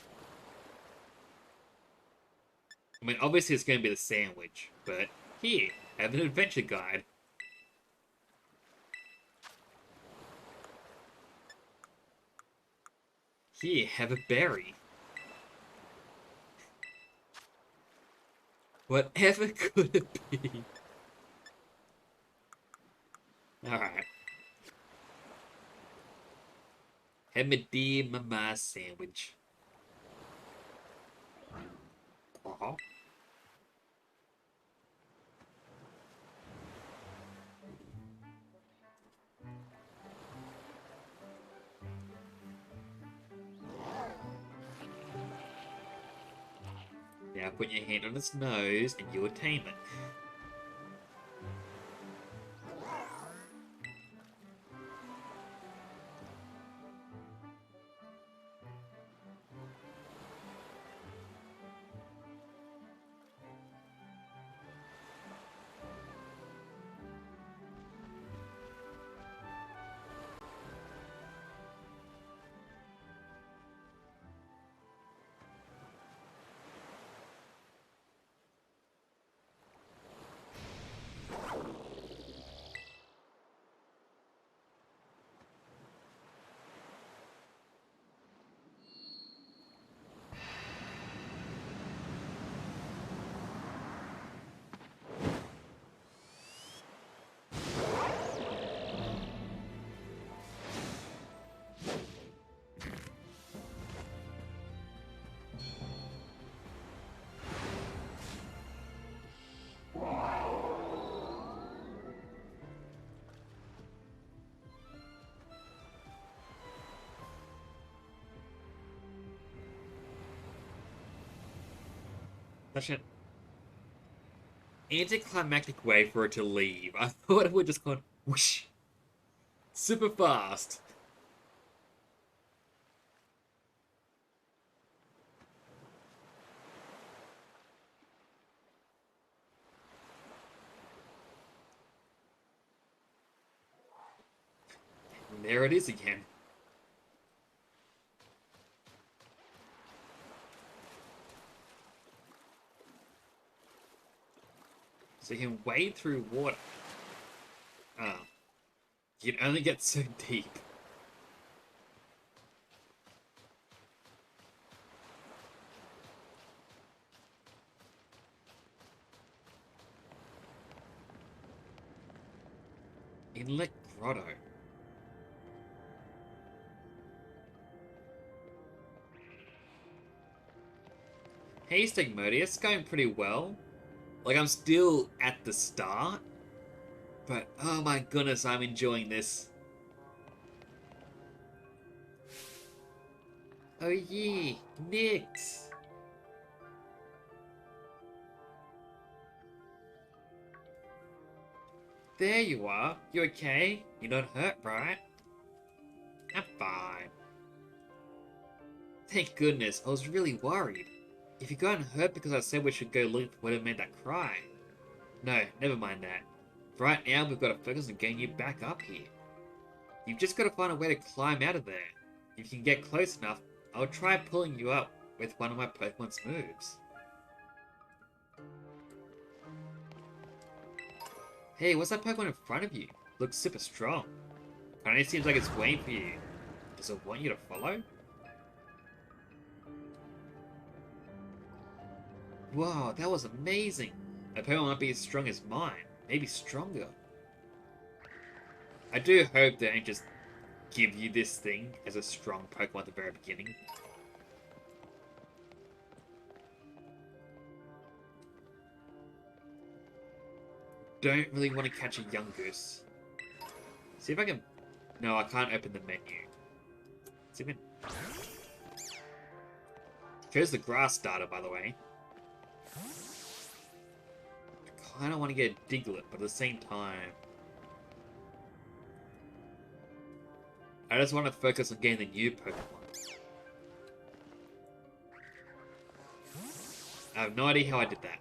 I mean, obviously it's going to be the sandwich, but here, have an adventure guide. Here, have a berry. Whatever could it be? Alright. Have me dear mama sandwich. Uh-huh. Now put your hand on its nose and you'll tame it. Such an anticlimactic way for it to leave. I thought it would just go whoosh, super fast. And there it is again. So you can wade through water. Oh. You can only get so deep. Inlet Grotto. Hey, Stigmodius, it's going pretty well. Like, I'm still at the start, but oh my goodness, I'm enjoying this. Oh yeah, Nyx! There you are. You okay? You're not hurt, right? I'm fine. Thank goodness, I was really worried. If you got hurt because I said we should go look for what made that cry. No, never mind that. For right now, we've got to focus on getting you back up here. You've just got to find a way to climb out of there. If you can get close enough, I'll try pulling you up with one of my Pokemon's moves. Hey, what's that Pokemon in front of you? Looks super strong. Kinda seems like it's waiting for you. Does it want you to follow? Wow, that was amazing. My Pokemon might be as strong as mine. Maybe stronger. I do hope they don't just give you this thing as a strong Pokemon at the very beginning. Don't really want to catch a Yungoos. See if I can... No, I can't open the menu. See if I can... Here's the grass starter, by the way. I kind of want to get a Diglett, but at the same time... I just want to focus on getting the new Pokemon. I have no idea how I did that.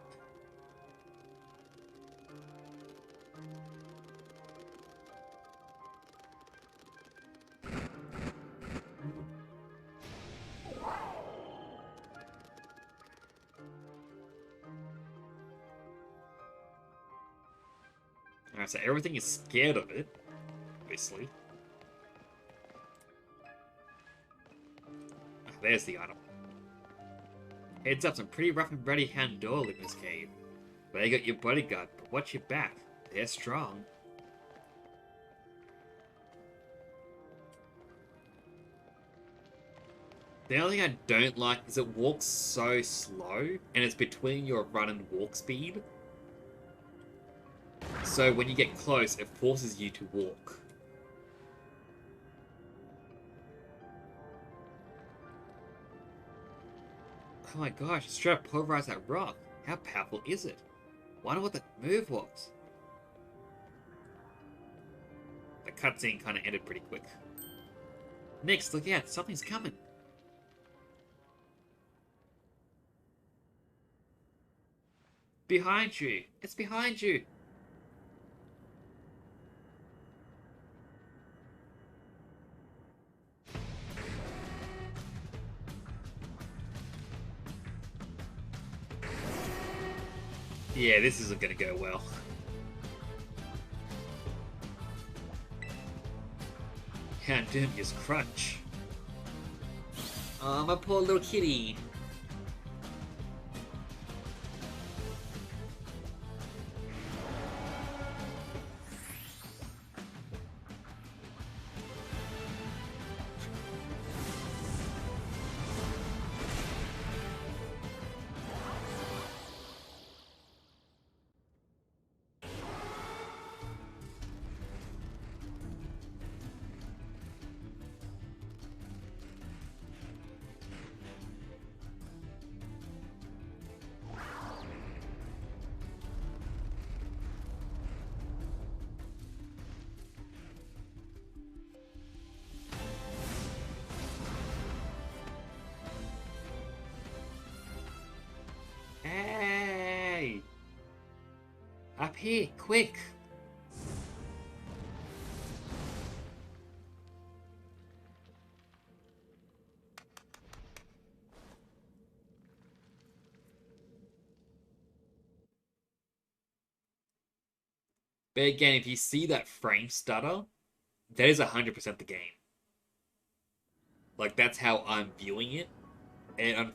Alright, so everything is scared of it, obviously. Oh, there's the item. Heads up, some pretty rough and ready Houndour live in this cave. But they got your bodyguard, but watch your back. They're strong. The only thing I don't like is it walks so slow, and it's between your run and walk speed. So when you get close, it forces you to walk. Oh my gosh, it straight up pulverized that rock. How powerful is it? Wonder what the move was. The cutscene kind of ended pretty quick. Next, look out, something's coming. Behind you! It's behind you! Yeah, this isn't gonna go well. Can't do his crunch. Oh, my poor little kitty. Up here, quick! But again, if you see that frame stutter, that is 100% the game. Like, that's how I'm viewing it. And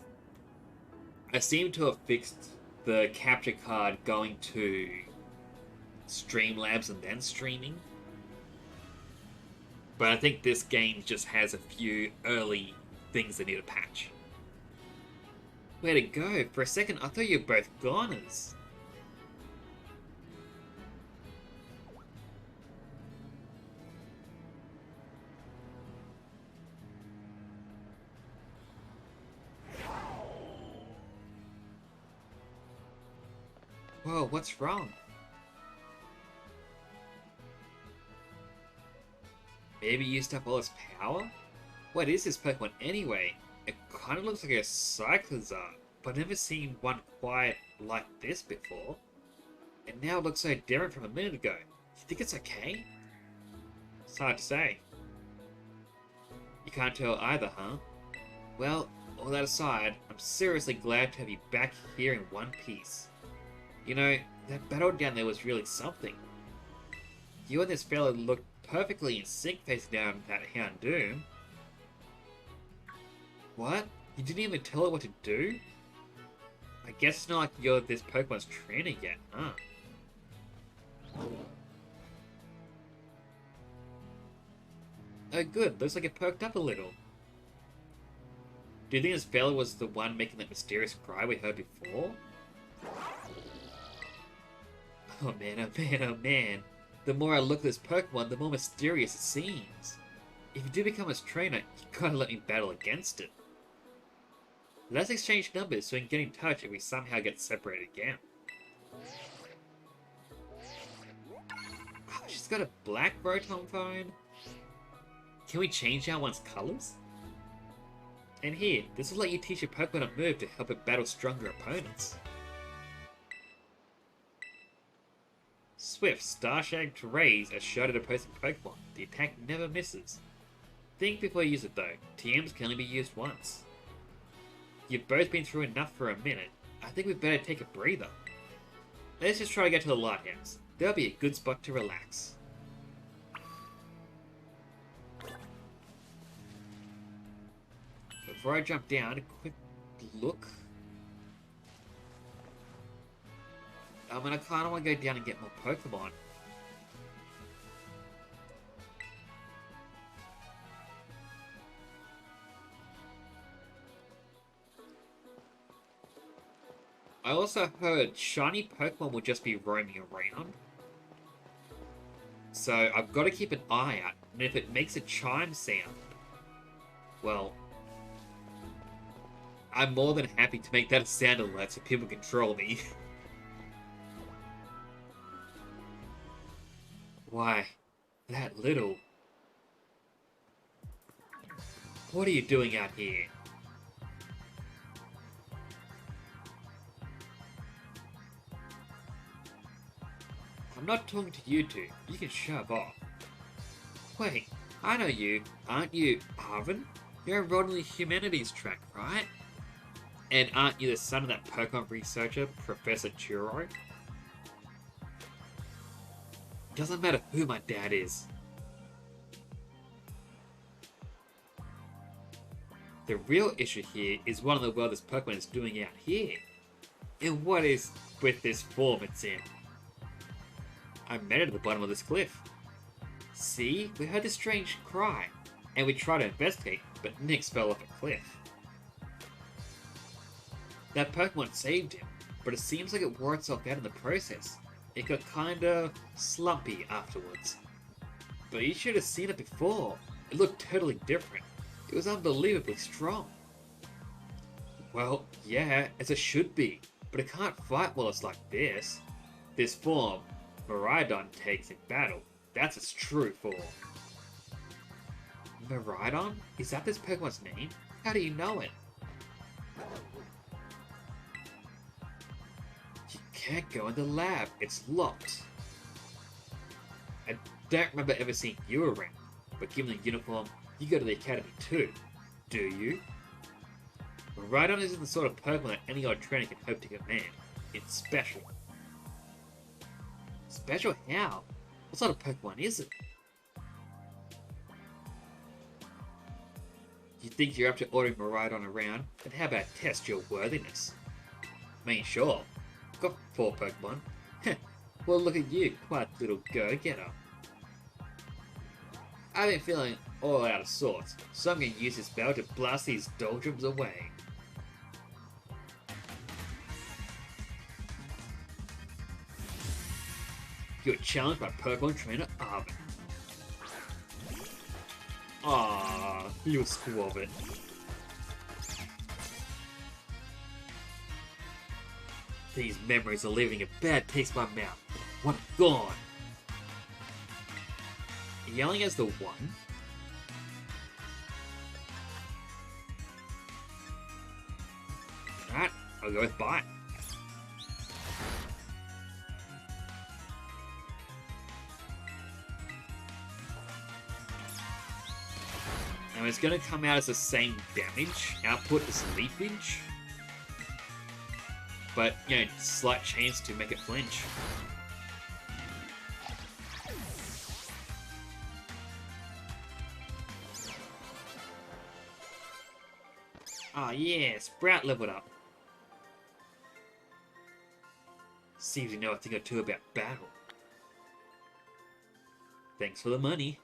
I seem to have fixed the capture card going to Streamlabs and then streaming. But I think this game just has a few early things that need a patch. Where'd it go? For a second, I thought you were both goners. Whoa, what's wrong? Maybe you used up all its power? What is this Pokemon anyway? It kind of looks like a Cyclizar, but I've never seen one quite like this before. And now it looks so different from a minute ago. You think it's okay? It's hard to say. You can't tell either, huh? Well, all that aside, I'm seriously glad to have you back here in one piece. You know, that battle down there was really something. You and this fellow looked perfectly in sync facing down that Houndoom. What? You didn't even tell it what to do? I guess it's not like you're this Pokemon's trainer yet, huh? Oh good, looks like it perked up a little. Do you think this fella was the one making that mysterious cry we heard before? Oh man, oh man, oh man. The more I look at this Pokemon, the more mysterious it seems. If you do become its trainer, you gotta let me battle against it. Let's exchange numbers so we can get in touch if we somehow get separated again. Oh, she's got a black Rotom phone. Can we change out one's colors? And here, this will let you teach your Pokemon a move to help it battle stronger opponents. Swift, star-shaped rays are shot at opposing Pokemon. The attack never misses. Think before you use it though. TMs can only be used once. You've both been through enough for a minute. I think we'd better take a breather. Let's just try to get to the lighthouse. That'll be a good spot to relax. Before I jump down, a quick look. I mean, I kind of want to go down and get more Pokemon. I also heard shiny Pokemon will just be roaming around. So I've got to keep an eye out, and if it makes a chime sound, well, I'm more than happy to make that a sound alert so people control me. Why, that little... What are you doing out here? I'm not talking to you two. You can shove off. Wait, I know you. Aren't you Arvin? You're enrolled in the humanities track, right? And aren't you the son of that Pokemon researcher, Professor Churro? Doesn't matter who my dad is. The real issue here is what in the world this Pokemon is doing out here. And what is with this form it's in. I met it at the bottom of this cliff. See, we heard this strange cry, and we tried to investigate, but Nyx fell off a cliff. That Pokemon saved him, but it seems like it wore itself out in the process. It got kinda slumpy afterwards. But you should have seen it before. It looked totally different. It was unbelievably strong. Well, yeah, as it should be, but it can't fight while it's like this. This form, Miraidon takes in battle. That's its true form. Miraidon? Is that this Pokemon's name? How do you know it? You can't go in the lab. It's locked. I don't remember ever seeing you around, but given the uniform, you go to the academy too, do you? Rhydon isn't the sort of Pokemon that any odd trainer can hope to command. It's special. Special how? What sort of Pokemon is it? You think you're up to ordering Miraidon around? Then how about test your worthiness? I mean, sure. Got 4 Pokemon. Well, look at you, quite a little go-getter. I've been feeling all out of sorts, so I'm going to use this bell to blast these doldrums away. You're challenged by Pokemon Trainer Arvin. Ah, you squab it. These memories are leaving a bad taste in my mouth. What gone? Yelling as the one? Alright, I'll go with Bite. Now it's going to come out as the same damage output as Leafage. But, you know, slight chance to make it flinch. Ah, yeah, Sprout leveled up. Seems you know a thing or two about battle. Thanks for the money.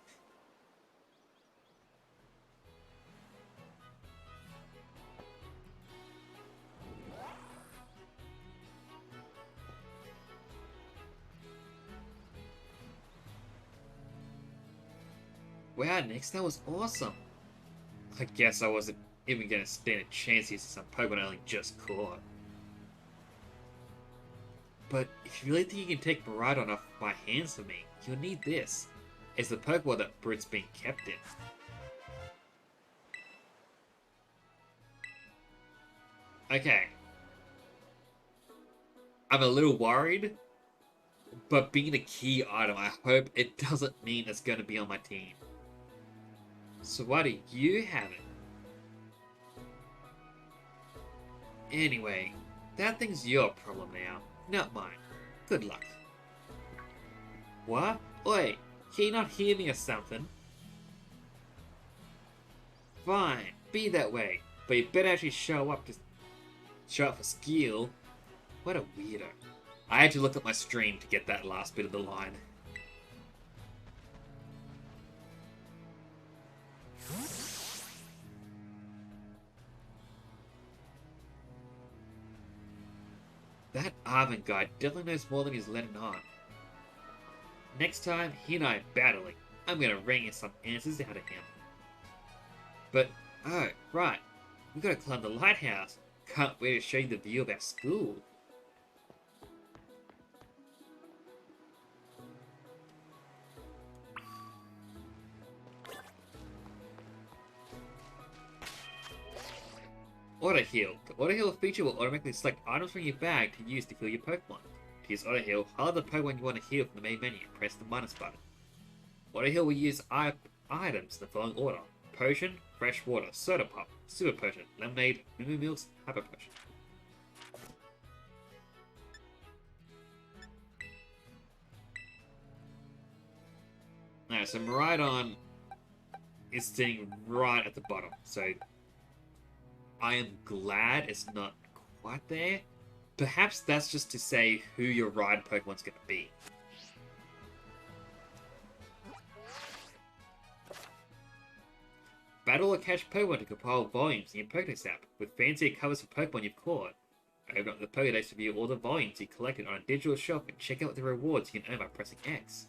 Wow, Nix, that was awesome. I guess I wasn't even going to stand a chance using some Pokemon I only just caught. But if you really think you can take Miraidon off my hands for me, you'll need this. It's the Pokemon that Brut's being kept in. Okay. I'm a little worried, but being a key item, I hope it doesn't mean it's going to be on my team. So why do you have it? Anyway, that thing's your problem now, not mine. Good luck. What? Oi, can you not hear me or something? Fine, be that way, but you better actually show up for skill. What a weirdo. I had to look at my stream to get that last bit of the line. That Arvin guy definitely knows more than he's letting on. Next time, he and I are battling, I'm gonna wring some answers out of him. But, oh, right, we gotta climb the lighthouse. Can't wait to show you the view of our school. Auto Heal. The Auto Heal feature will automatically select items from your bag to use to heal your Pokemon. To use Auto Heal, highlight the Pokemon you want to heal from the main menu and press the minus button. Auto Heal will use items in the following order: Potion, Fresh Water, Soda Pop, Super Potion, Lemonade, Moo Milks, Hyper Potion. Alright, so Miraidon is sitting right at the bottom, so I am glad it's not quite there. Perhaps that's just to say who your ride Pokemon's going to be. Battle or catch Pokemon to compile volumes in your Pokedex app, with fancier covers for Pokemon you've caught. Open up the Pokedex to view all the volumes you collected on a digital shelf and check out the rewards you can earn by pressing X.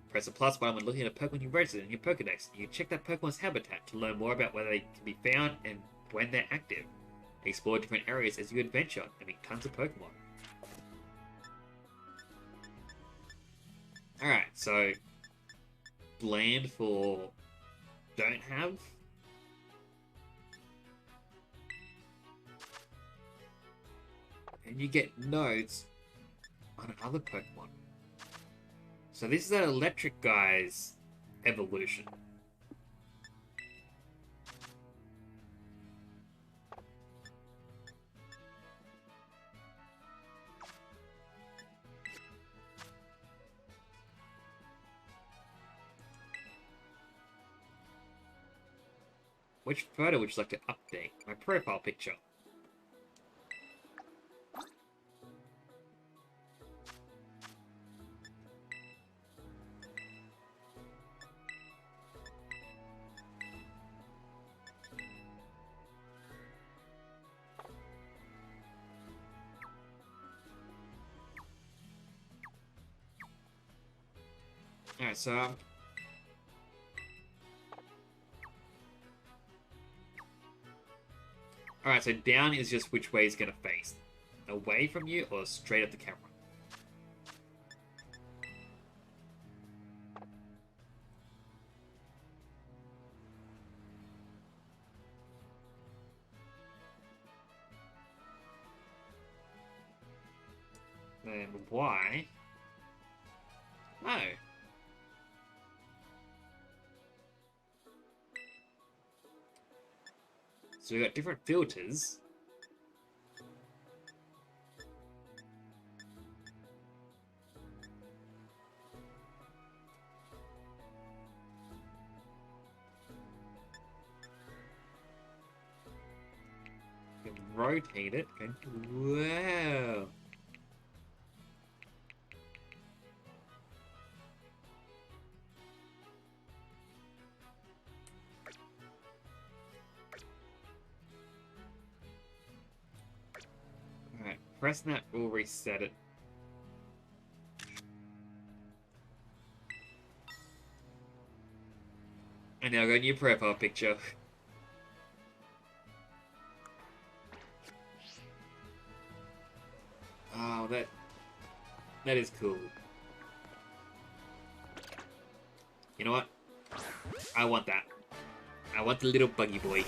Press the plus button when looking at a Pokemon you registered in your Pokedex, and you can check that Pokemon's habitat to learn more about whether they can be found and when they're active. Explore different areas as you adventure and meet tons of Pokemon. Alright, so bland for don't have. And you get nodes on another Pokemon. So this is that electric guy's evolution. Which photo would you like to update? My profile picture. Alright, so alright, so down is just which way he's gonna face. Away from you or straight at the camera? Then why? No. So we got different filters. You can rotate it. Okay. Wow. Alright, pressing that will reset it. And now I got a new profile picture. Oh, that is cool. You know what? I want that. I want the little buggy boy.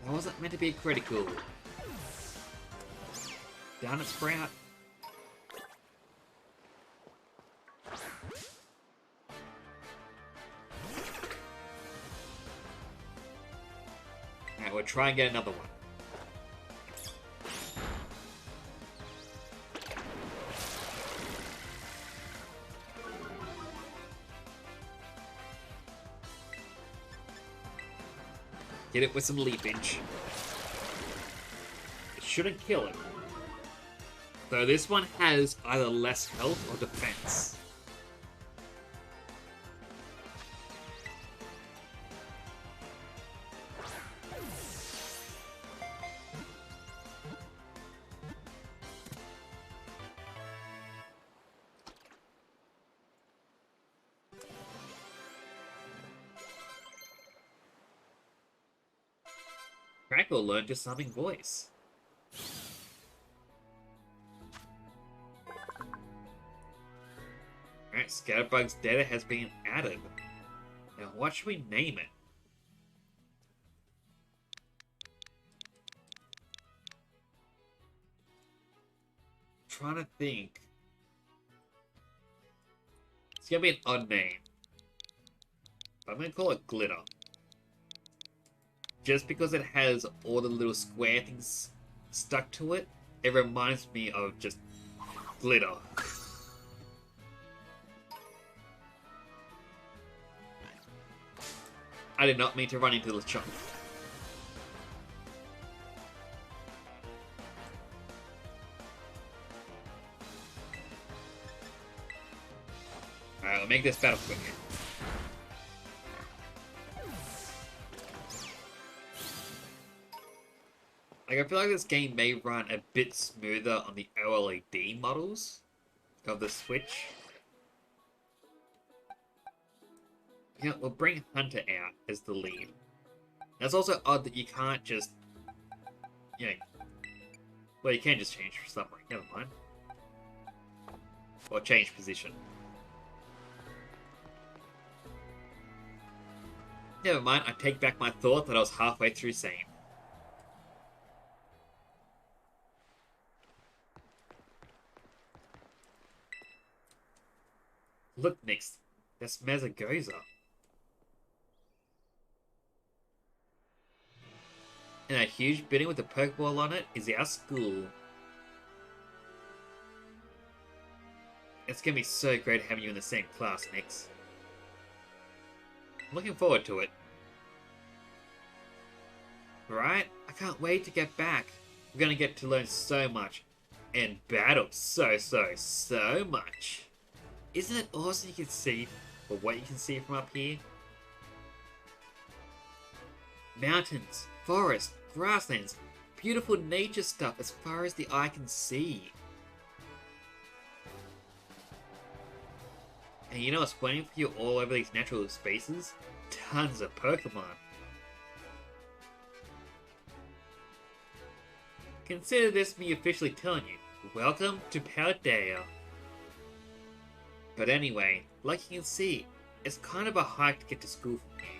That wasn't meant to be critical. Down at Sprout. Alright, we'll try and get another one. Hit it with some leafage. It shouldn't kill it. So this one has either less health or defense. Crackle learned a summing voice. Alright, Scatterbug's data has been added. Now, what should we name it? I'm trying to think. It's gonna be an odd name. But I'm gonna call it Glitter. Just because it has all the little square things stuck to it, it reminds me of just glitter. I did not mean to run into the chunk. Alright, we'll make this battle quick. Like, I feel like this game may run a bit smoother on the OLED models of the Switch. You know, we'll bring Hunter out as the lead. Now, it's also odd that you can't just, you know, Well, you can just change somewhere. Never mind. Or change position. Never mind, I take back my thought that I was halfway through saying. Look, Nix. That's Mezagoza. And a huge building with a Pokeball on it is our school. It's gonna be so great having you in the same class, Nix. I'm looking forward to it. Right? I can't wait to get back. We're gonna get to learn so much. And battle so much. Isn't it awesome you can see, or what you can see from up here? Mountains, forests, grasslands, beautiful nature stuff as far as the eye can see. And you know what's waiting for you all over these natural spaces? Tons of Pokemon. Consider this me officially telling you, welcome to Paldea. But anyway, like you can see, it's kind of a hike to get to school from here.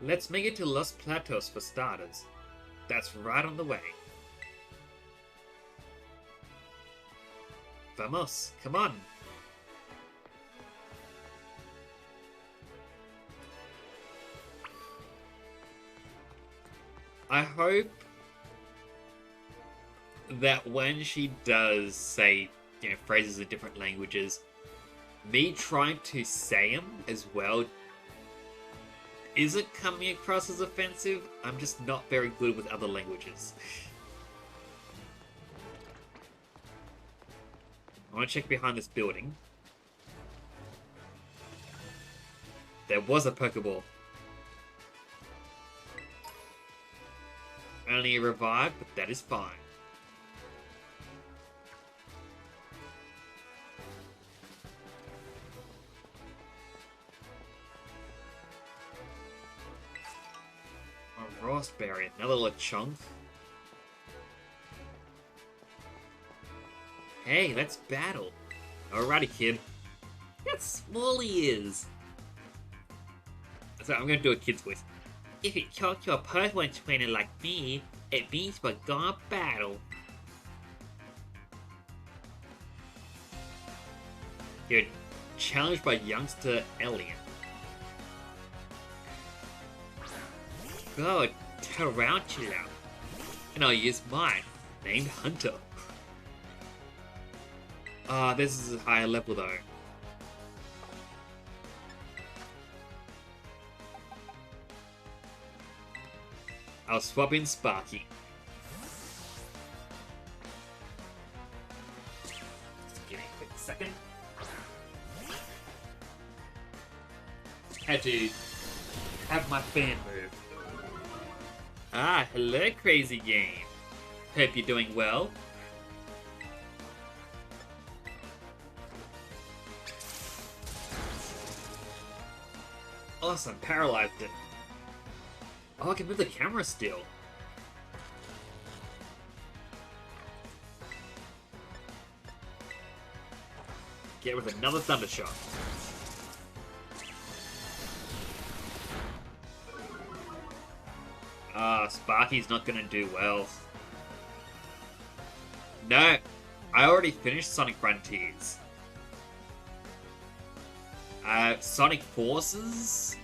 Let's make it to Los Platos for starters. That's right on the way. Vamos, come on. I hope that when she does say, phrases in different languages, me trying to say them as well isn't coming across as offensive. I'm just not very good with other languages. I want to check behind this building. There was a Pokeball. Only a revive, but that is fine. A Rossberry, another Lechonk. Hey, let's battle. Alrighty, kid. How small he is. So I'm gonna do a kid's voice. If you talk to a Pokemon trainer like me, it means we're gonna battle. You're challenged by youngster Elliot. Oh, Tarantula. And I'll use mine, named Hunter. This is a higher level though. I'll swap in Sparky. Just give me a quick second. Had to have my fan move. Ah, hello, Crazy Game. Hope you're doing well. Awesome, paralyzed it. Oh, I can move the camera still. Get with another Thunder Shot. Sparky's not gonna do well. No, I already finished Sonic Frontiers. Sonic Forces?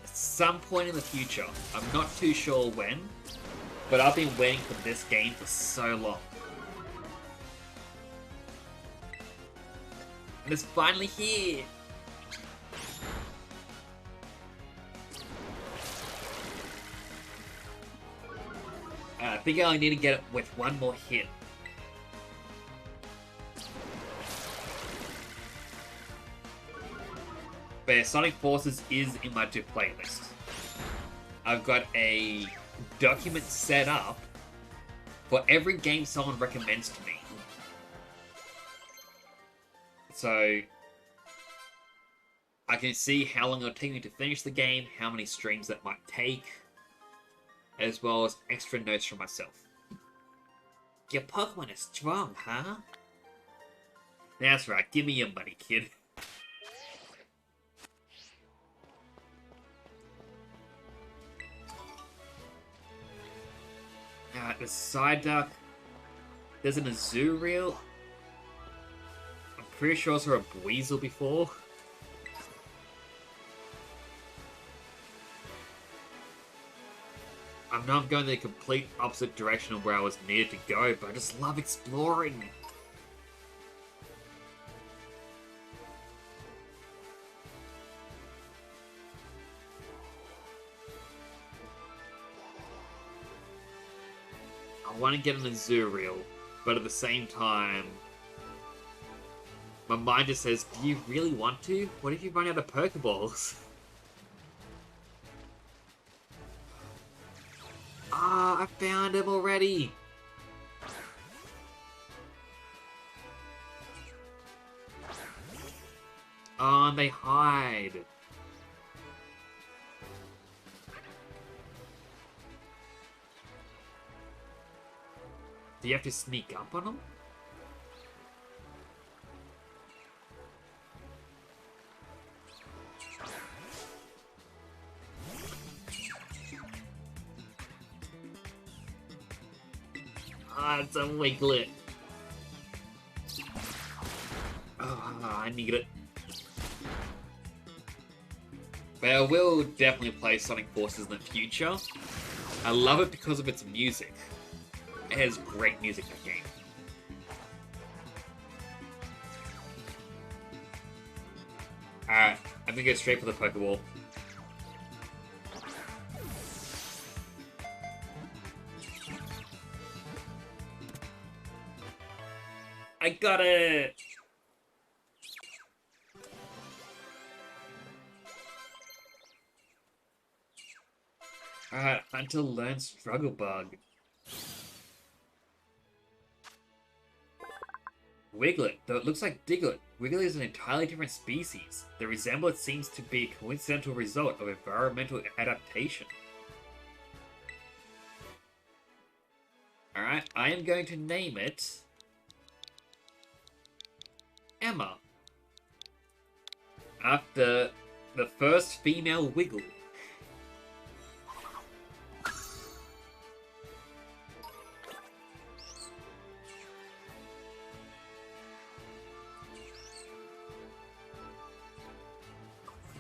At some point in the future. I'm not too sure when, but I've been waiting for this game for so long. And it's finally here! I think I only need to get it with one more hit. But yeah, Sonic Forces is in my to playlist. I've got a document set up for every game someone recommends to me. So I can see how long it'll take me to finish the game, how many streams that might take, as well as extra notes from myself. Your Pokemon is strong, huh? That's right, give me your money, kid. The Psyduck. There's an Azurill. I'm pretty sure I saw a Buizel before. I'm not going the complete opposite direction of where I was needed to go, but I just love exploring. I want to get an Azurill, but at the same time, my mind just says, do you really want to? What if you run out of Pokeballs? Ah, I found him already! Oh, and they hide. Do you have to sneak up on them? Ah, it's a Wiglet. Oh, I need it. But I will definitely play Sonic Forces in the future. I love it because of its music. It has great music in the game. Alright, I'm gonna go straight for the Pokeball. I got it! Alright, until learn Struggle Bug. Wiglet, though it looks like Diglett, Wiglet is an entirely different species. The resemblance seems to be a coincidental result of environmental adaptation. Alright, I am going to name it Emma, after the first female Wiggle.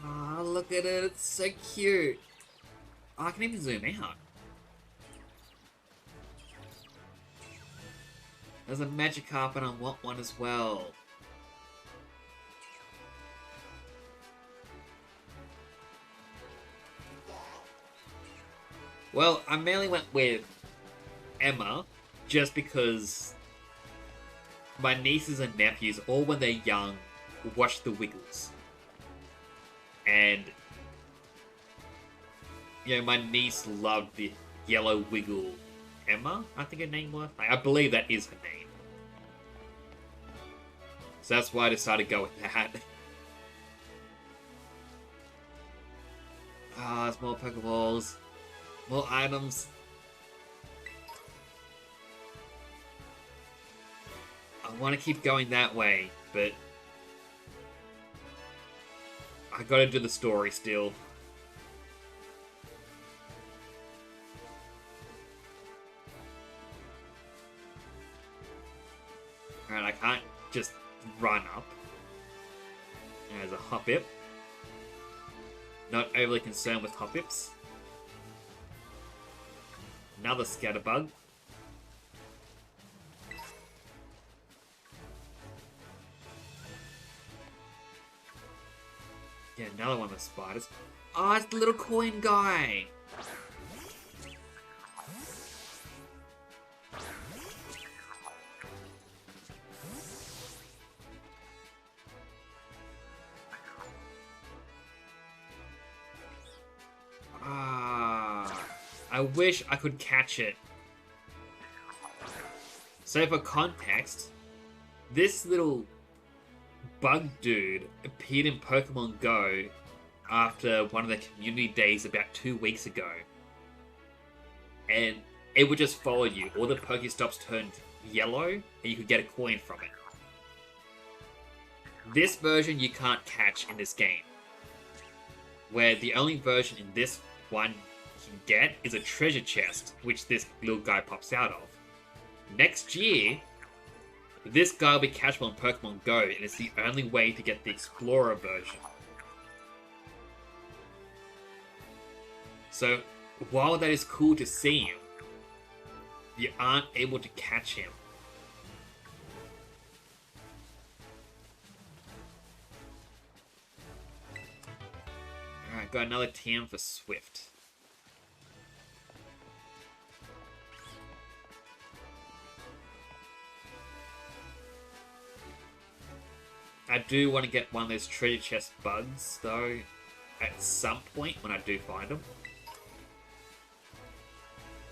Oh, look at it, it's so cute. Oh, I can even zoom out. There's a Magikarp and I want one as well. Well, I mainly went with Emma, just because my nieces and nephews, all when they're young, watch the Wiggles. And, you know, my niece loved the yellow Wiggle. Emma, I think her name was. I believe that is her name. So that's why I decided to go with that. Ah, there's more Pokeballs. More items. I want to keep going that way, but I gotta do the story still. Alright, I can't just run up. There's a Hoppip. Not overly concerned with Hoppips. Another Scatterbug. Yeah, another one of the spiders. Oh, it's the little coin guy! I wish I could catch it. So for context, this little bug dude appeared in Pokemon Go after one of the community days about 2 weeks ago. and it would just follow you. All the Pokestops turned yellow, and you could get a coin from it. This version you can't catch in this game, where the only version in this one you can get is a treasure chest, which this little guy pops out of. Next year, this guy will be catchable in Pokemon Go, and it's the only way to get the Explorer version. So, while that is cool to see him, you aren't able to catch him. Alright, got another TM for Swift. I do want to get one of those treasure chest bugs, though, at some point when I do find them.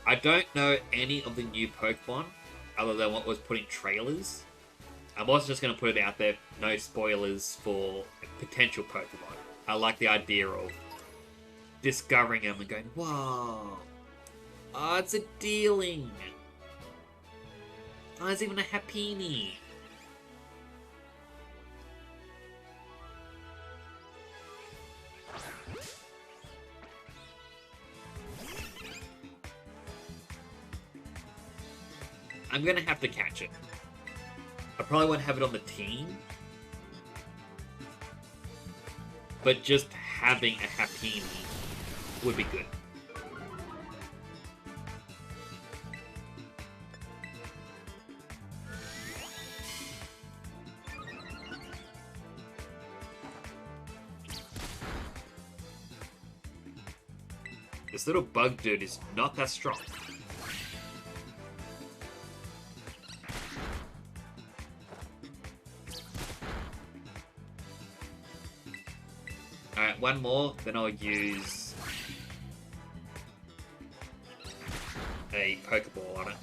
I don't know any of the new Pokemon, other than what was put in trailers. I'm also just going to put it out there, no spoilers for potential Pokemon. I like the idea of discovering them and going, whoa, oh, it's a Dealing. Oh, there's even a Happiny. I'm gonna have to catch it. I probably won't have it on the team, but just having a Happiny would be good. This little bug dude is not that strong. Alright, one more, then I'll use a Pokeball on it.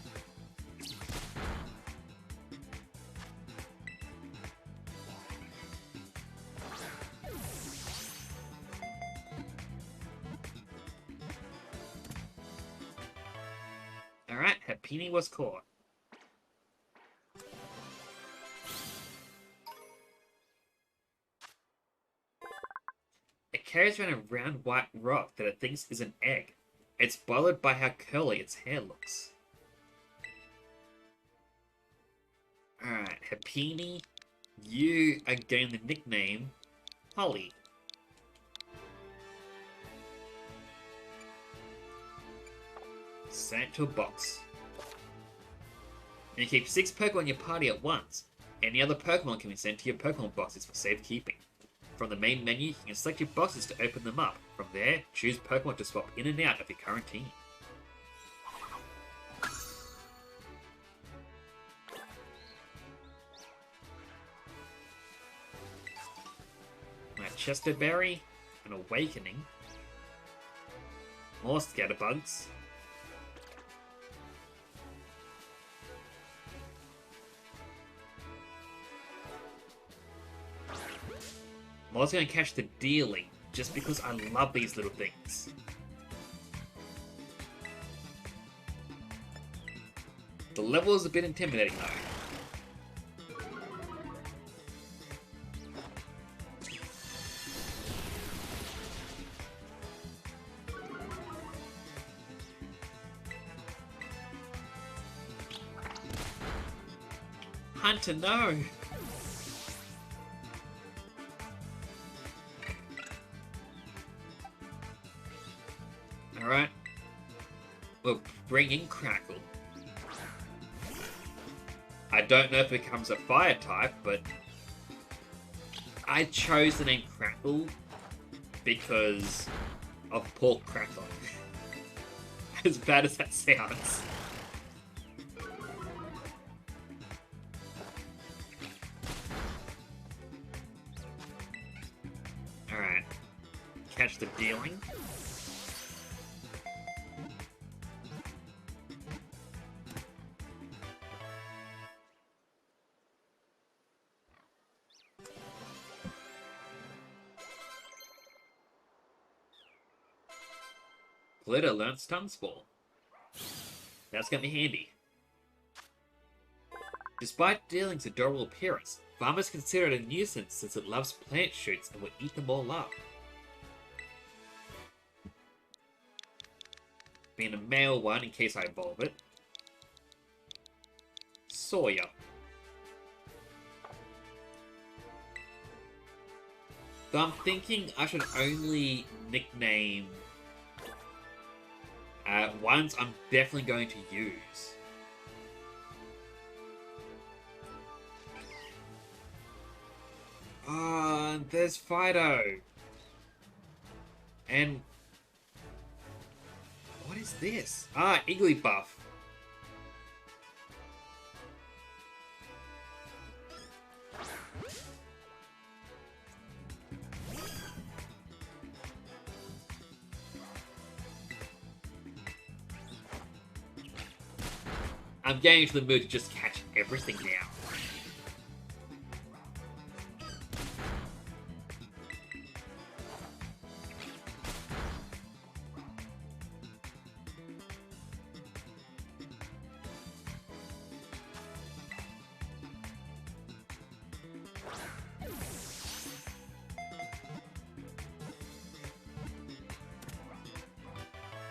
Alright, Happiny was caught. It carries around a round white rock that it thinks is an egg. It's bothered by how curly its hair looks. Alright, Happiny, you are getting the nickname Holly. Send it to a box. And you keep 6 Pokemon in your party at once. Any other Pokemon can be sent to your Pokemon boxes for safekeeping. From the main menu, you can select your boxes to open them up. From there, choose Pokemon to swap in and out of your current team. My Chester Berry, an Awakening, more Scatterbugs, I was going to catch the Dealing, just because I love these little things. The level is a bit intimidating though. Hunter, no! Alright. We'll bring in Crackle. I don't know if it becomes a fire type, but I chose the name Crackle because of Pork Crackle. As bad as that sounds. Alright. Catch the Dealing. Glitter learns Stun Spore. That's gonna be handy. Despite Dealing's adorable appearance, farmers consider it a nuisance since it loves plant shoots and will eat them all up. Being a male one in case I evolve it. Sawyer. Though I'm thinking I should only nickname ones I'm definitely going to use. There's Fido. And what is this? Igglybuff. I'm getting into the mood to just catch everything now.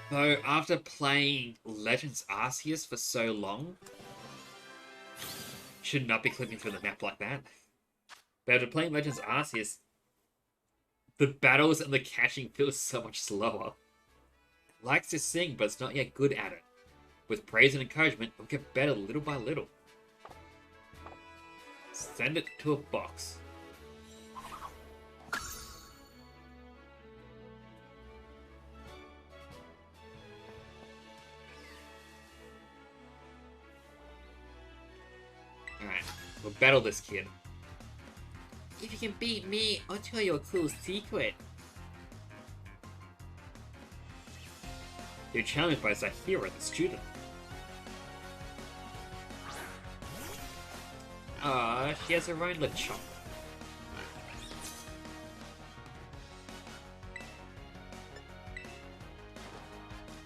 Though, after playing Legends Arceus for so long, should not be clicking through the map like that. But after playing Legends Arceus, the battles and the catching feels so much slower. Likes to sing, but it's not yet good at it. With praise and encouragement, it'll get better little by little. Send it to a box. Alright, we'll battle this kid. If you can beat me, I'll tell you a cool secret. You're challenged by Zahira, the student. She has her own Lechonk.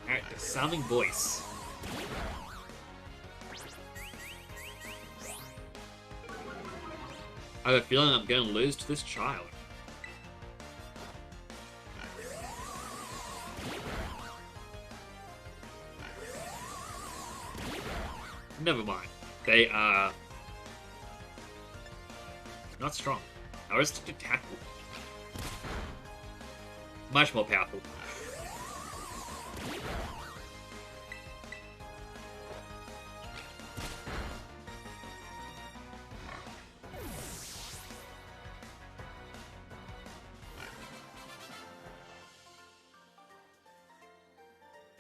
Alright, the sounding voice. I have a feeling I'm going to lose to this child. Never mind. They are not strong. I was to tackle. Much more powerful.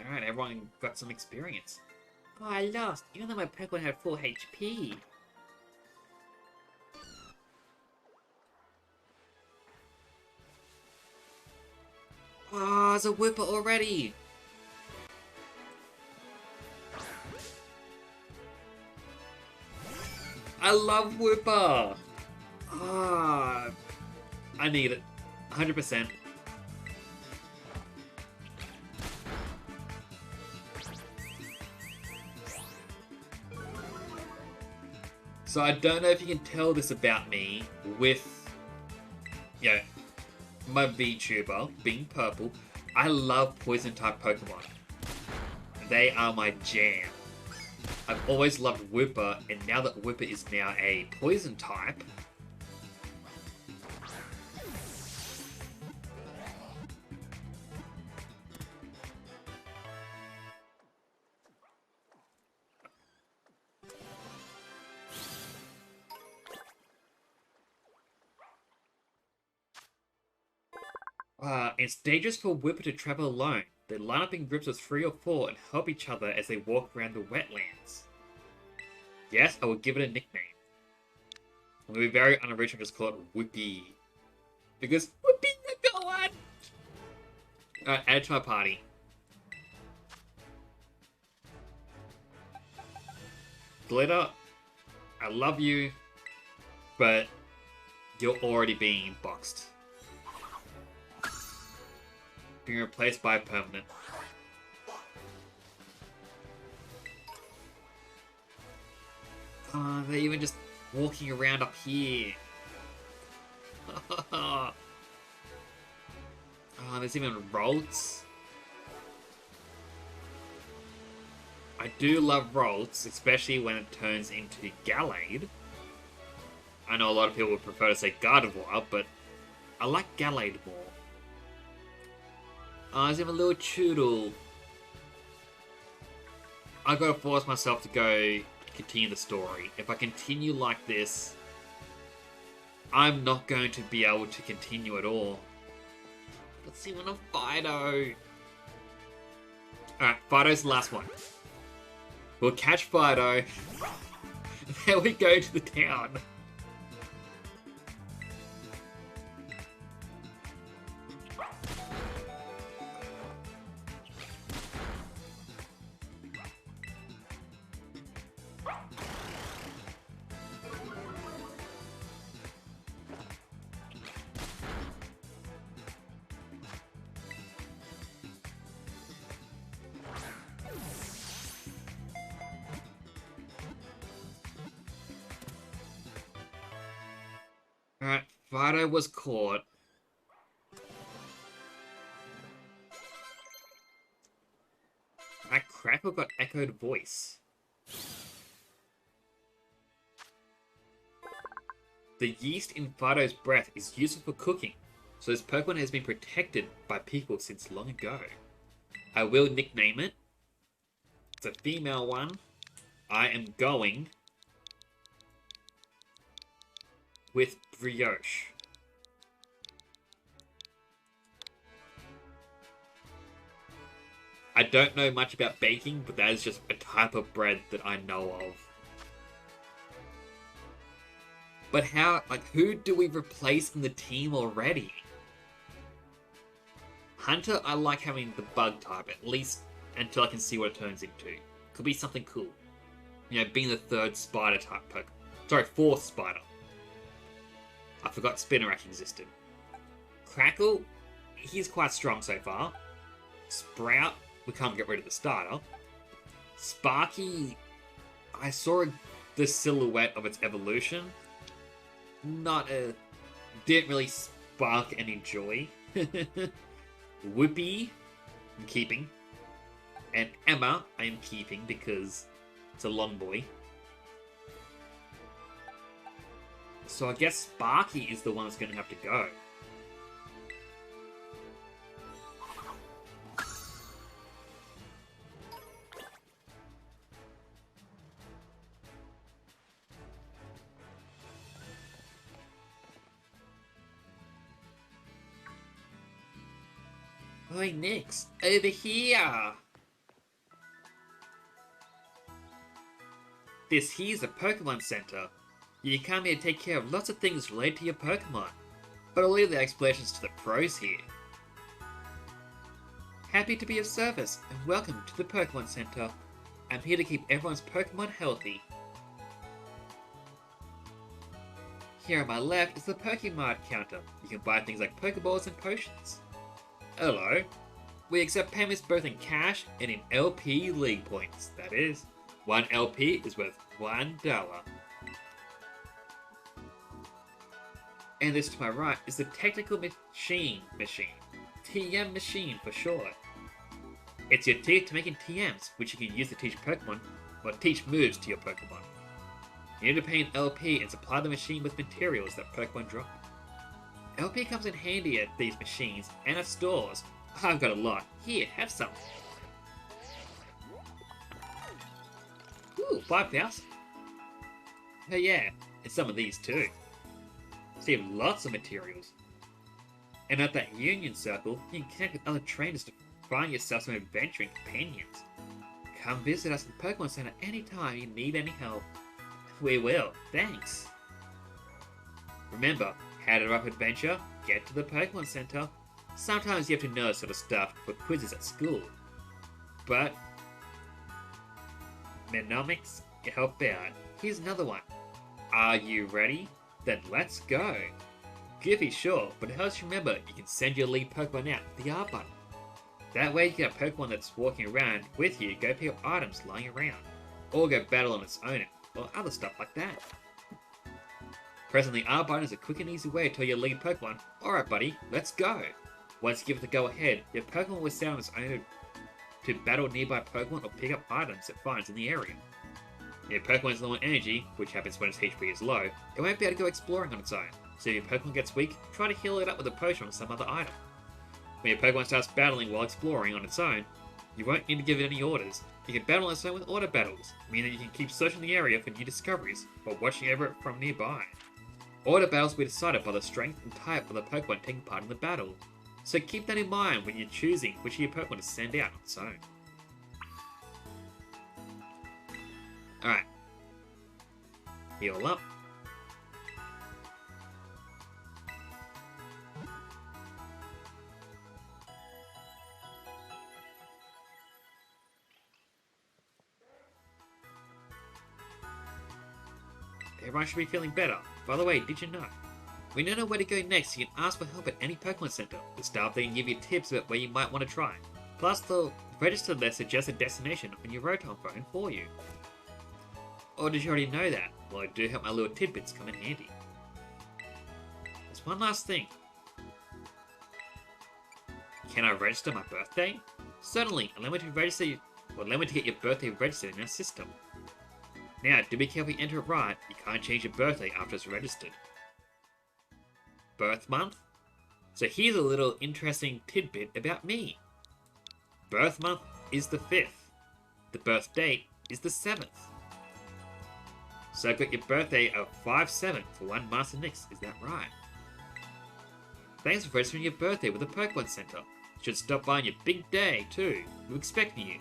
Alright, everyone got some experience. Oh, I lost, even though my Pokemon had full HP. Oh, there's a Whipper already! I love Whipper! Ah, I need it. 100%. So I don't know if you can tell this about me with, you know, my VTuber being purple. I love poison type Pokemon. They are my jam. I've always loved Whipper, and now that Whipper is now a poison type, it's dangerous for Whipper to travel alone. They line up in groups of 3 or 4 and help each other as they walk around the wetlands. Yes, I will give it a nickname. I'm going to be very unoriginal, just call it Whippy. Because Whippy the god! Alright, add it to my party. Glitter, I love you, but you're already being boxed. Being replaced by a permanent. They're even just walking around up here. Oh, there's even Ralts. I do love Ralts, especially when it turns into Gallade. I know a lot of people would prefer to say Gardevoir, but I like Gallade more. There's even a little Choodle. I gotta force myself to go continue the story. If I continue like this, I'm not going to be able to continue at all. Let's see when a Fido. Alright, Fido's the last one. We'll catch Fido. Then we go to the town. Alright, Fido was caught. Alright, Crackle got echoed voice. The yeast in Fido's breath is useful for cooking, so this Pokemon has been protected by people since long ago. I will nickname it. It's a female one. I am going with Brioche. I don't know much about baking, but that is just a type of bread that I know of. But how, like, who do we replace in the team already? Hunter, I like having the bug type, at least until I can see what it turns into. Could be something cool. You know, being the third spider type Pokemon. Sorry, fourth spider. I forgot Spinarak existed. Crackle, he's quite strong so far. Sprout, we can't get rid of the starter. Sparky, I saw the silhouette of its evolution. Didn't really spark any joy. Whoopi, I'm keeping. And Emma, I am keeping because it's a long boy. So I guess Sparky is the one that's going to have to go. Oi, Nix, over here! This here's a Pokemon Center. You come here to take care of lots of things related to your Pokemon, but I'll leave the explanations to the pros here. Happy to be of service, and welcome to the Pokemon Center. I'm here to keep everyone's Pokemon healthy. Here on my left is the Pokemon counter. You can buy things like Pokeballs and potions. Hello. We accept payments both in cash and in LP League points. That is, 1 LP is worth $1. And this to my right is the Technical Machine. TM Machine for short. It's your teeth to making TMs, which you can use to teach Pokemon, or teach moves to your Pokemon. You need to pay an LP and supply the machine with materials that Pokemon drop. LP comes in handy at these machines and at stores. I've got a lot. Here, have some. Ooh, 5,000. Oh yeah, and some of these too. So you have lots of materials. And at that Union Circle, you can connect with other trainers to find yourself some adventuring companions. Come visit us at the Pokemon Center anytime you need any help. We will, thanks. Remember, how to up adventure? Get to the Pokemon Center. Sometimes you have to know this sort of stuff for quizzes at school. But Menomics can help out. Here's another one. Are you ready? Then let's go. Goofy, sure, but it helps you remember you can send your lead Pokemon out with the R button. That way you get a Pokemon that's walking around with you go pick up items lying around. Or go battle on its own and or other stuff like that. Pressing the R button is a quick and easy way to tell your lead Pokemon, alright buddy, let's go! Once you give it the go ahead, your Pokemon will sound its own to battle nearby Pokemon or pick up items it finds in the area. If your Pokemon is low on energy, which happens when its HP is low, it won't be able to go exploring on its own, so if your Pokemon gets weak, try to heal it up with a potion or some other item. When your Pokemon starts battling while exploring on its own, you won't need to give it any orders. You can battle on its own with auto battles, meaning that you can keep searching the area for new discoveries while watching over it from nearby. Auto battles will be decided by the strength and type of the Pokemon taking part in the battle, so keep that in mind when you're choosing which of your Pokemon to send out on its own. Alright. Heal up. Everyone should be feeling better. By the way, did you know? When you don't know where to go next, you can ask for help at any Pokemon Center. The staff there can give you tips about where you might want to try. Plus, they'll register their suggested destination on your Rotom phone for you. Or did you already know that? Well, I do hope my little tidbits come in handy. There's one last thing. Can I register my birthday? Certainly, allow me to get your birthday registered in our system. Now, do be careful you enter it right, you can't change your birthday after it's registered. Birth month? So here's a little interesting tidbit about me. Birth month is the 5th. The birth date is the 7th. So I've got your birthday of 5/7 for one Master Nix, is that right? Thanks for registering your birthday with the Pokemon Center. Should stop by on your big day too. We're expecting you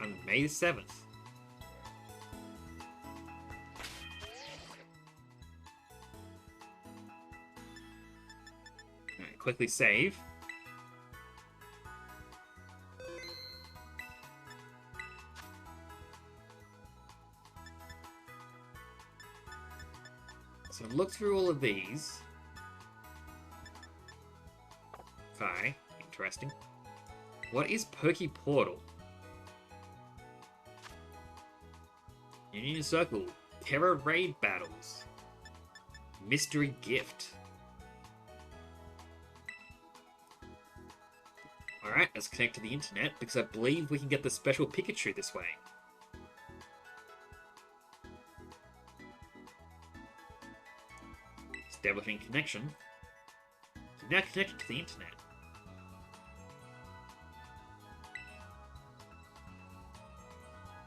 on May the 7th. Alright, quickly save. So look through all of these. Okay, interesting. What is Poke Portal? Union Circle. Terra Raid Battles. Mystery Gift. Alright, let's connect to the internet because I believe we can get the special Pikachu this way. Establishing connection. You're now connected to the internet.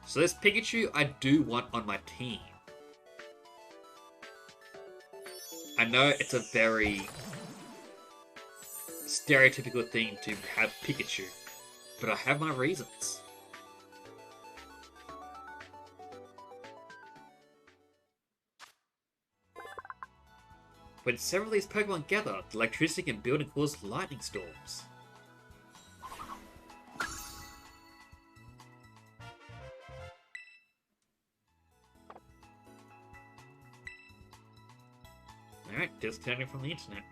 So this Pikachu I do want on my team. I know it's a very stereotypical thing to have Pikachu, but I have my reasons. When several of these Pokemon gather, the electricity can build and cause lightning storms. Alright, disconnecting from the internet.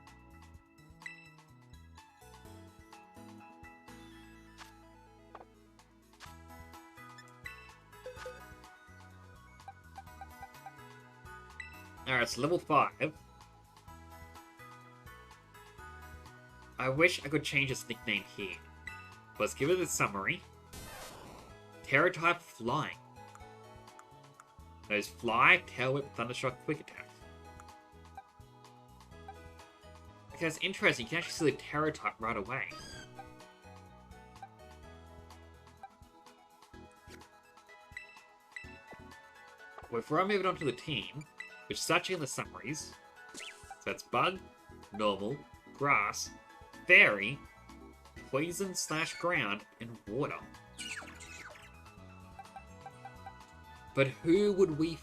Alright, it's level 5. I wish I could change its nickname here. Let's give it a summary. Terra-type Flying. Knows Fly, Tail Whip, Thundershock, Quick Attack. Okay, that's interesting. You can actually see the Terra-type right away. Well, before I move it on to the team, which is actually in the summaries, so that's Bug, Normal, Grass, Fairy, Poison/Ground, and Water. But who would we,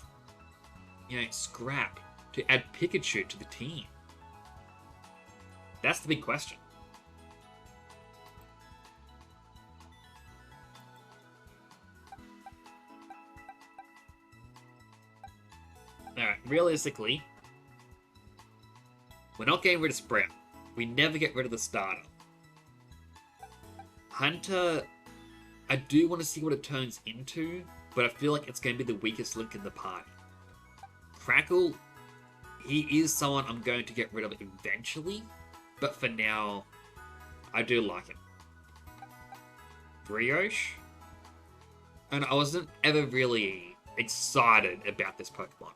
scrap to add Pikachu to the team? That's the big question. Alright, realistically, we're not getting rid of Sprout. We never get rid of the starter. Hunter, I do want to see what it turns into, but I feel like it's going to be the weakest link in the party. Crackle, he is someone I'm going to get rid of eventually, but for now, I do like him. Brioche, and I wasn't ever really excited about this Pokemon.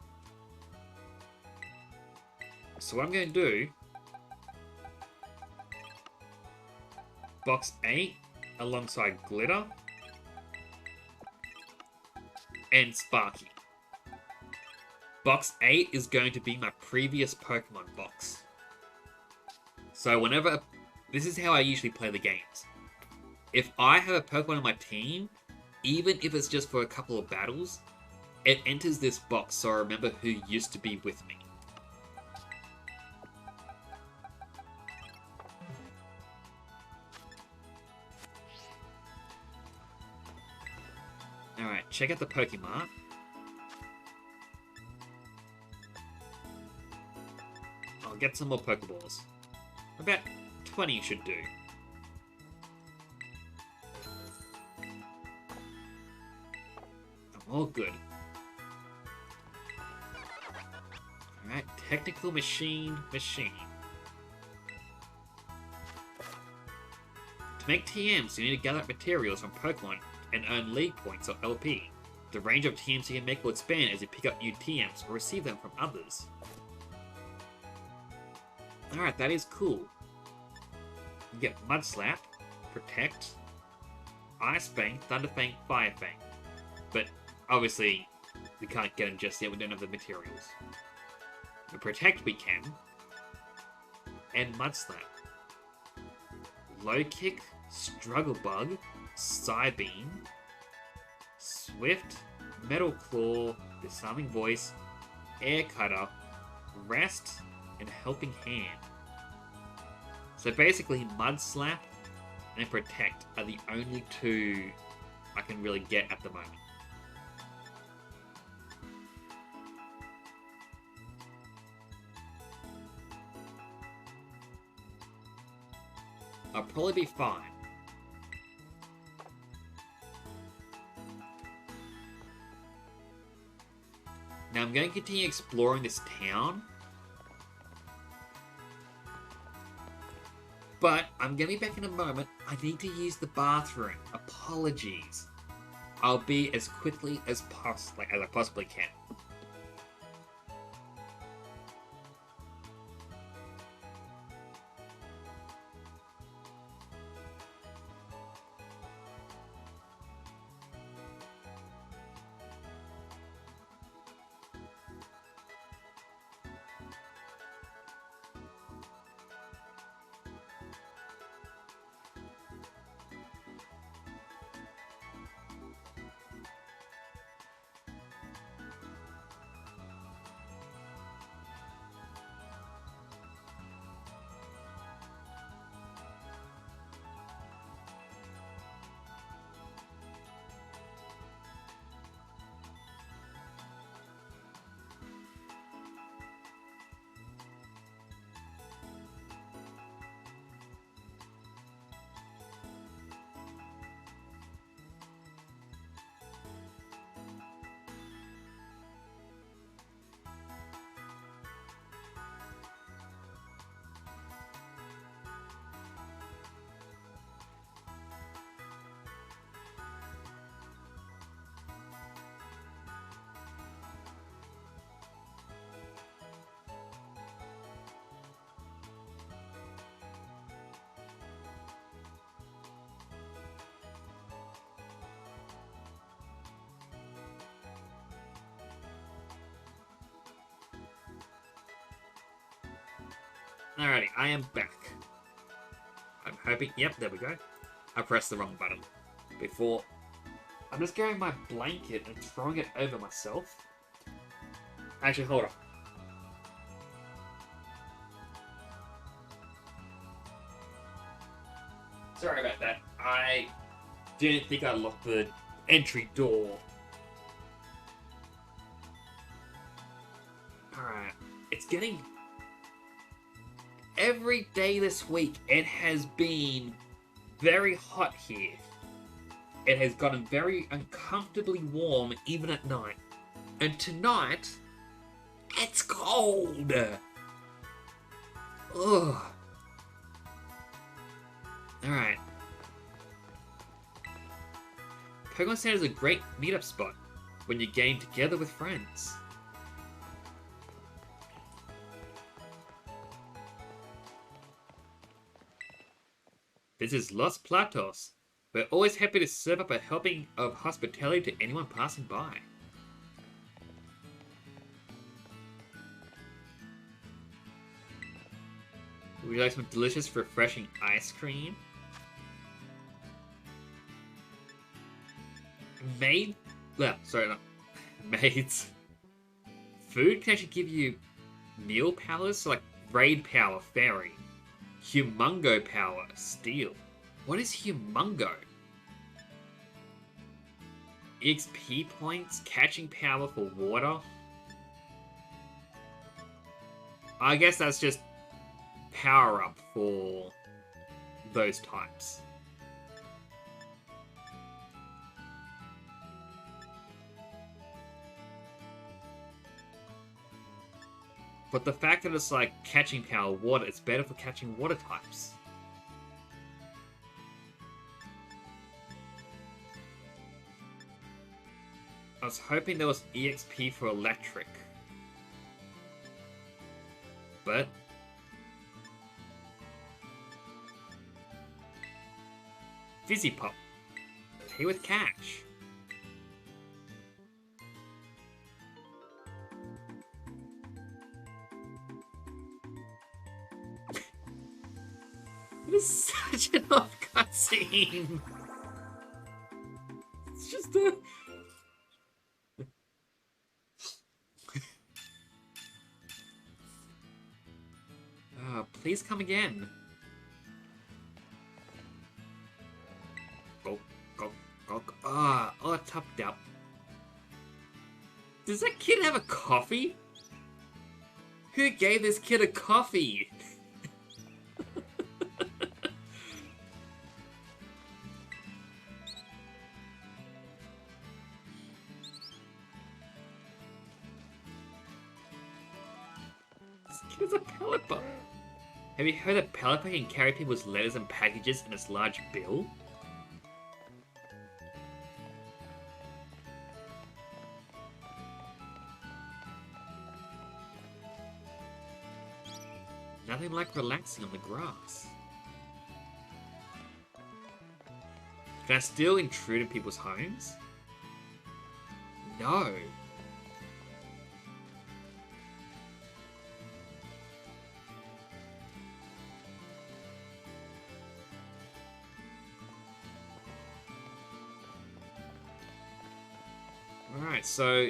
So what I'm going to do, box 8 alongside Glitter and Sparky. Box 8 is going to be my previous Pokemon box. So whenever... This is how I usually play the games. If I have a Pokemon on my team, even if it's just for a couple of battles, it enters this box so I remember who used to be with me. Alright, check out the Pokemon. I'll get some more Pokeballs. About 20 should do. I'm all good. Alright, Technical Machine. To make TMs, you need to gather up materials from Pokemon and earn League Points or LP. The range of TMs you can make will expand as you pick up new TMs or receive them from others. Alright, that is cool. You get Mud Slap, Protect, Ice Fang, Thunder Fang, Fire Fang. But obviously, we can't get them just yet, we don't have the materials. The Protect we can. And Mud Slap. Low Kick, Struggle Bug, Psybeam, Swift, Metal Claw, Disarming Voice, Air Cutter, Rest, and Helping Hand. So basically, Mud Slap and Protect are the only two I can really get at the moment. I'll probably be fine. Now I'm going to continue exploring this town. But I'm going to be back in a moment. I need to use the bathroom. Apologies. I'll be as quickly as I possibly can. Alrighty, I am back. I'm hoping... Yep, there we go. I pressed the wrong button. Before... I'm just grabbing my blanket and throwing it over myself. Actually, hold on. Sorry about that. I didn't think I locked the entry door. Alright. It's getting... Every day this week, it has been very hot here. It has gotten very uncomfortably warm, even at night. And tonight, It's cold! Ugh. Alright. Pokemon Center is a great meetup spot when you game together with friends. This is Los Platos. We're always happy to serve up a helping of hospitality to anyone passing by. Would you like some delicious, refreshing ice cream? Maids. Food can actually give you meal powers, so like raid power, fairy. Humongo power, steel. What is Humongo? XP points, catching power for water. I guess that's just power up for those types. But the fact that it's like catching power water, it's better for catching water types. I was hoping there was EXP for electric. But Fizzy Pop. Pay with cash. It is such an off cutscene. It's just a. Please come again. Go, go, go, go. Oh, topped up. Does that kid have a coffee? Who gave this kid a coffee? This kid is a pallet boy. Have you heard that Pallet Boy can carry people's letters and packages in its large bill? Nothing like relaxing on the grass. Can I still intrude in people's homes? No. Alright, so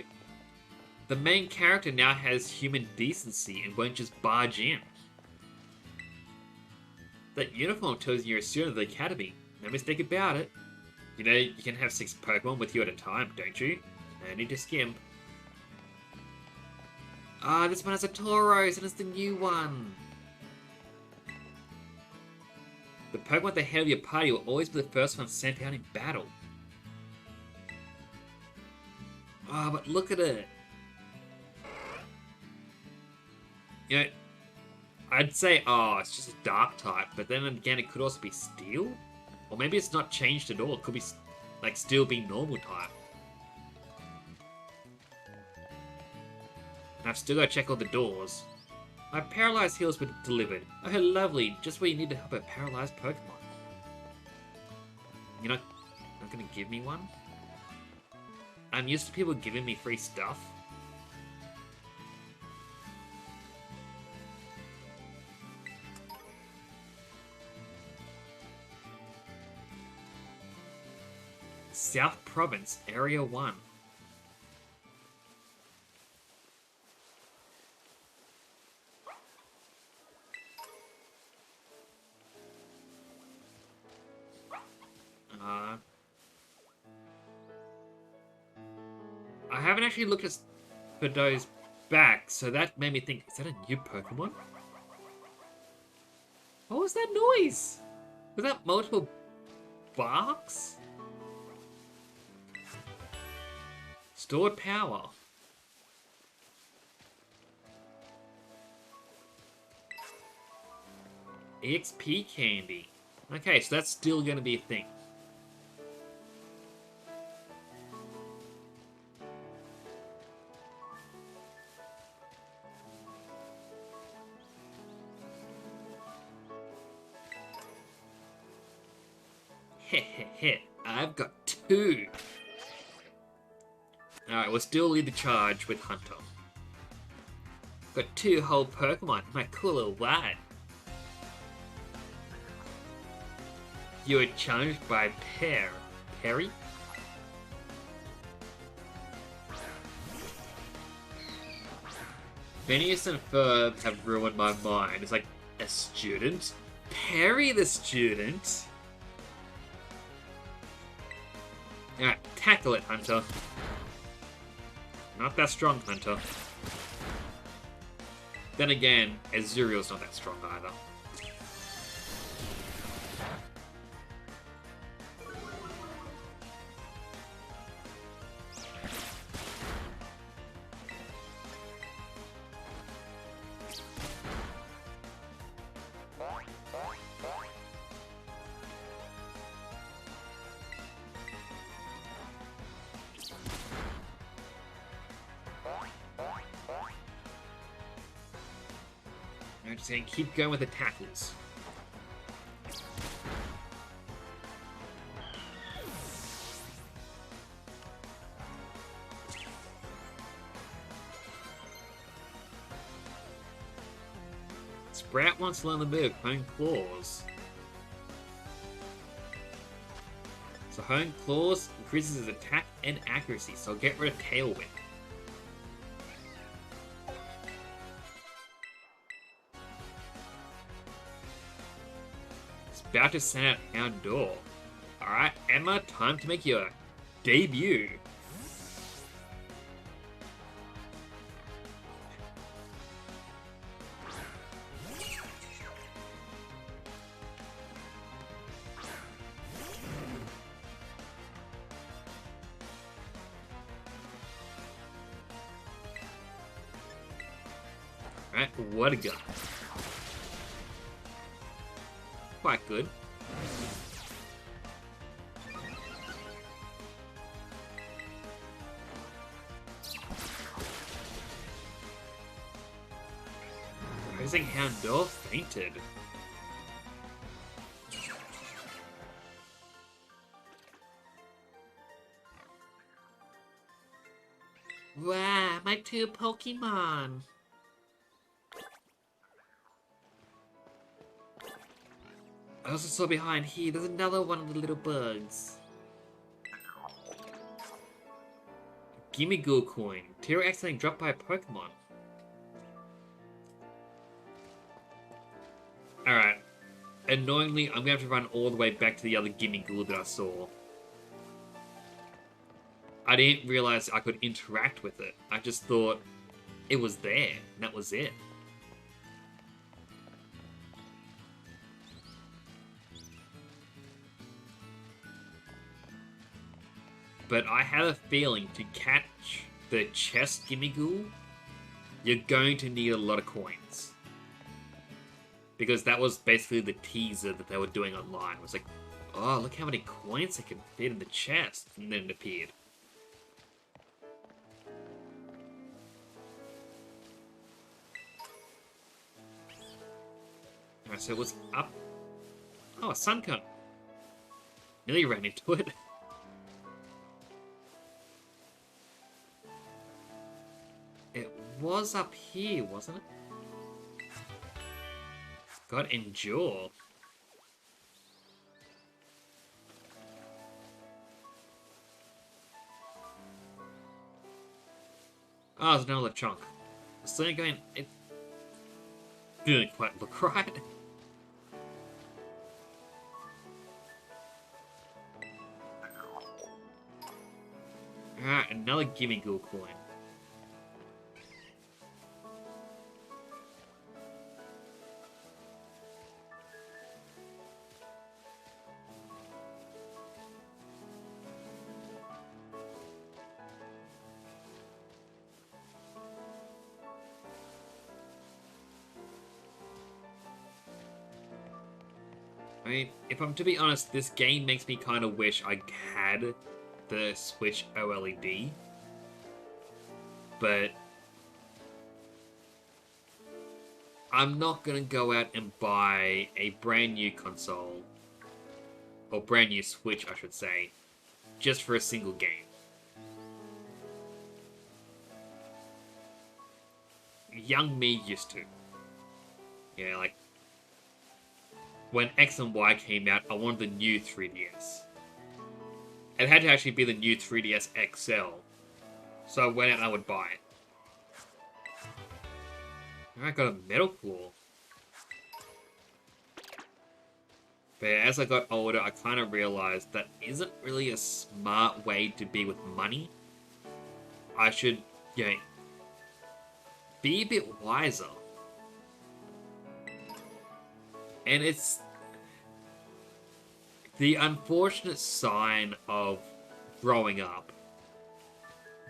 the main character now has human decency and won't just barge in. That uniform tells you you're a student of the academy. No mistake about it. You know, you can have 6 Pokemon with you at a time, don't you? No need to skimp. Ah, this one has a Tauros and it's the new one. The Pokemon at the head of your party will always be the first one sent out in battle. Ah, but look at it. You know, I'd say, oh, it's just a dark type, but then again, it could also be steel? Or maybe it's not changed at all. It could be, like, still be normal type. And I've still got to check all the doors. My paralyzed heals were delivered. Oh, lovely. Just where you need to help a paralyzed Pokemon. You're not going to give me one? I'm used to people giving me free stuff. South Province, Area 1. I haven't actually looked at Fido's back, so that made me think, is that a new Pokemon? What was that noise? Was that multiple barks? Stored power. EXP candy. Okay, so that's still gonna be a thing. Heh, I've got 2. Alright, we'll still lead the charge with Hunter. Got 2 whole Pokemon. Am I cool or what? You were challenged by Perry? Phineas and Ferb have ruined my mind. It's like, a student? Perry the student? Alright, tackle it, Hunter. Not that strong, Hunter. Then again, Azuriel's not that strong either. I'm just gonna keep going with the tackles. Sprout wants to learn the move, Hone Claws. So Hone Claws increases his attack and accuracy, so I'll get rid of Tailwind. About to send out Houndour. Alright, Emma, time to make your debut. Alright, what a gun. Quite good. Rising Houndour fainted. Wow, my 2 Pokemon! I also saw behind here, there's another one of the little bugs. Gimmighoul coin. Tiro accidentally dropped by a Pokemon. Alright. Annoyingly, I'm gonna have to run all the way back to the other Gimmighoul that I saw. I didn't realize I could interact with it. I just thought it was there, and that was it. But I have a feeling to catch the chest Gimmighoul, you're going to need a lot of coins. Because that was basically the teaser that they were doing online. It was like, oh, look how many coins they can fit in the chest. And then it appeared. Alright, so it was up. Oh, a Suncone. Nearly ran into it. It was up here, wasn't it? God, Endure. Oh, there's another chunk. So you're going. It didn't quite look right. Alright, another Gimmighoul coin. I mean, if I'm to be honest, this game makes me kind of wish I had the Switch OLED. But I'm not gonna go out and buy a brand new console, or brand new Switch, I should say, just for a single game. Young me used to. Yeah, like, when X and Y came out, I wanted the new 3DS. It had to actually be the new 3DS XL. So I went out and I would buy it. I got a metal claw. But as I got older, I kind of realized that isn't really a smart way to be with money. I should, be a bit wiser. And it's the unfortunate sign of growing up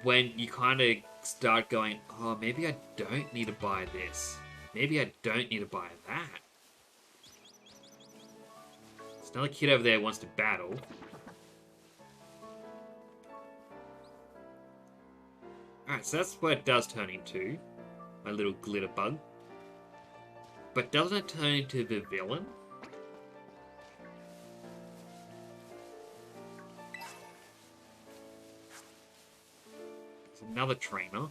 when you kind of start going, oh, maybe I don't need to buy this. Maybe I don't need to buy that. There's another kid over there who wants to battle. Alright, so that's what it does turn into. My little glitter bug. But doesn't it turn into the villain? There's another trainer.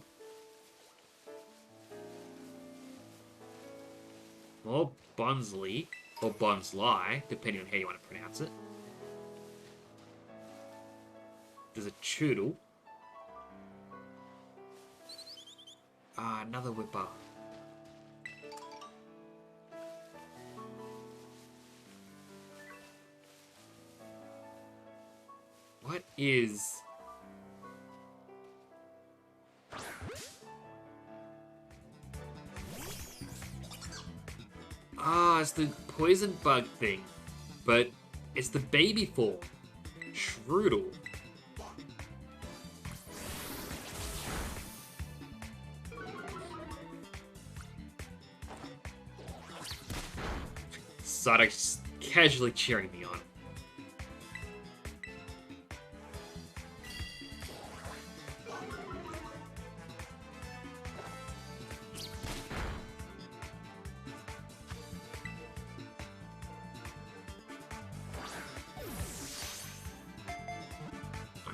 More Bonsley, or Bonsly, depending on how you want to pronounce it. There's a Choodle. Ah, another Whipper. What is... Ah, it's the poison bug thing. But it's the baby form. Shroodle. Psyduck's casually cheering me on.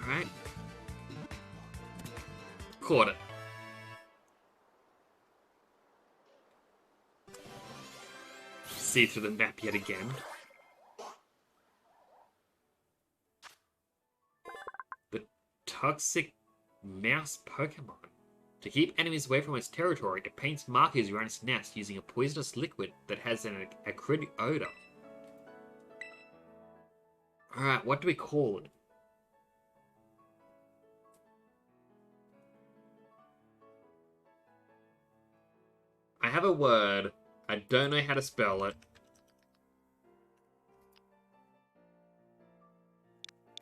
Alright. Caught it. See through the map yet again. The toxic mouse Pokemon. To keep enemies away from its territory, it paints markers around its nest using a poisonous liquid that has an acidic odor. Alright, what do we call it? I have a word. I don't know how to spell it.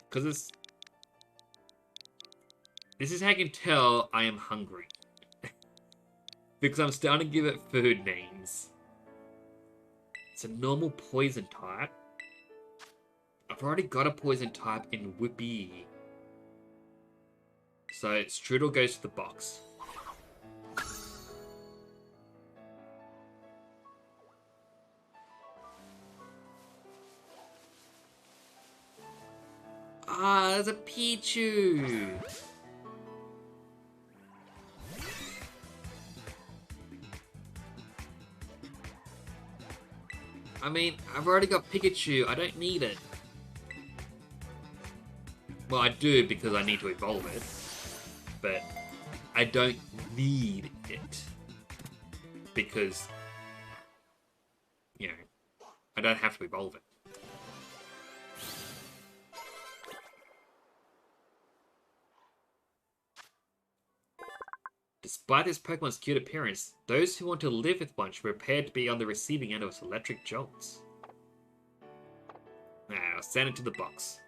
Because this is how I can tell I am hungry. Because I'm starting to give it food names. It's a normal poison type. I've already got a poison type in Whippy. So Strudel goes to the box. Ah, there's a Pichu! I mean, I've already got Pikachu, I don't need it. Well, I do because I need to evolve it. But I don't need it. Because, I don't have to evolve it. Despite this Pokemon's cute appearance, those who want to live with one should prepare to be on the receiving end of its electric jolts. Now, I'll send it to the box.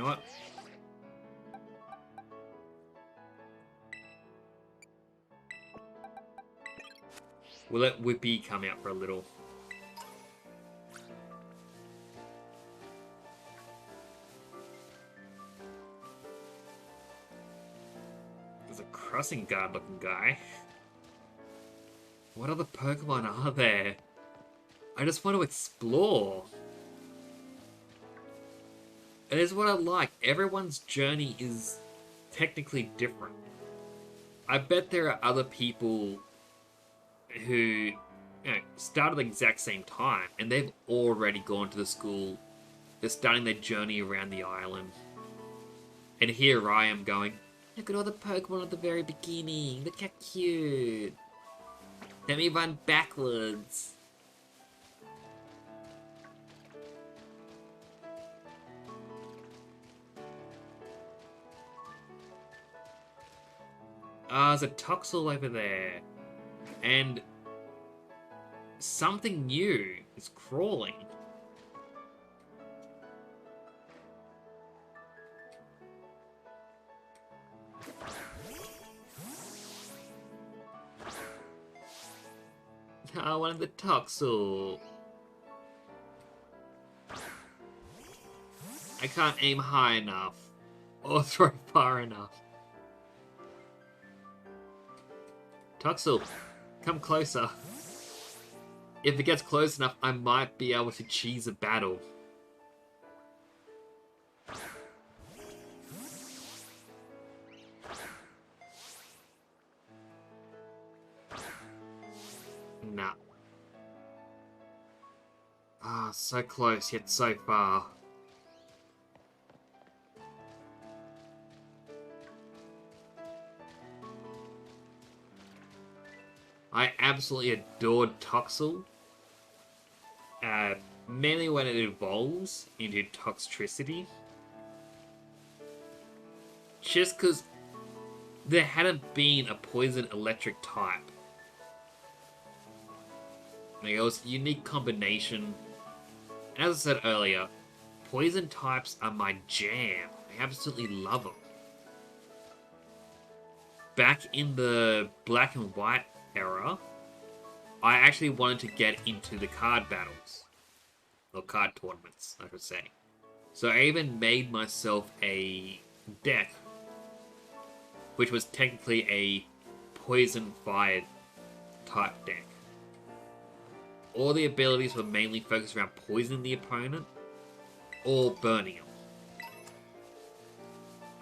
know what? We'll let Whippy come out for a little. There's a crossing guard looking guy. What other Pokemon are there? I just want to explore. It is what I like. Everyone's journey is technically different. I bet there are other people who started at the exact same time, and they've already gone to the school. They're starting their journey around the island. And here I am going, look at all the Pokemon at the very beginning. Look how cute. Let me run backwards. Ah, there's a Toxel over there. And something new is crawling. I wanted the Toxel. I can't aim high enough. Or throw far enough. Toxel, come closer. If it gets close enough, I might be able to cheese a battle. Nah. Ah, so close, yet so far. I absolutely adored Toxel. Mainly when it evolves into Toxtricity. Just because there hadn't been a poison electric type. Like, it was a unique combination. And as I said earlier, poison types are my jam. I absolutely love them. Back in the black and white era, I actually wanted to get into the card battles. Or card tournaments, I should say. So I even made myself a deck, which was technically a poison-fired type deck. All the abilities were mainly focused around poisoning the opponent or burning them.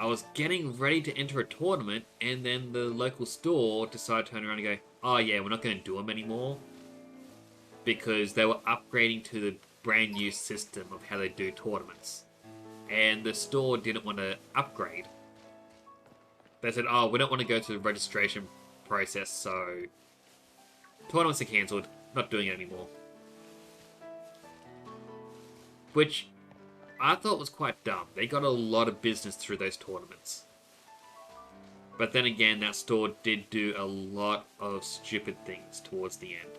I was getting ready to enter a tournament, and then the local store decided to turn around and go, oh yeah, we're not going to do them anymore. Because they were upgrading to the brand new system of how they do tournaments. And the store didn't want to upgrade. They said, oh, we don't want to go through the registration process, so tournaments are cancelled, not doing it anymore. Which I thought was quite dumb. They got a lot of business through those tournaments. But then again, that store did do a lot of stupid things towards the end.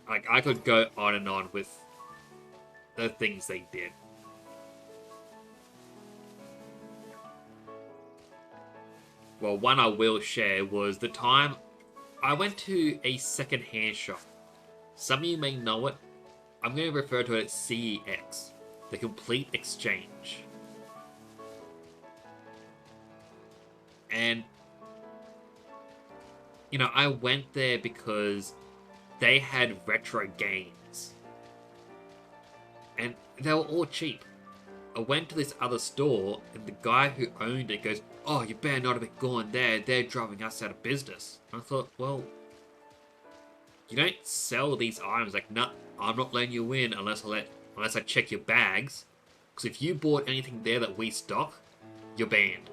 Like, I could go on and on with the things they did. Well, one I will share was the time I went to a second-hand shop. Some of you may know it. I'm going to refer to it as CEX, the Complete Exchange. And, you know, I went there because they had retro games. And they were all cheap. I went to this other store, and the guy who owned it goes, oh, you better not have been going there. They're driving us out of business. And I thought, well, you don't sell these items. Like, nah, I'm not letting you in unless I check your bags. Because if you bought anything there that we stock, you're banned.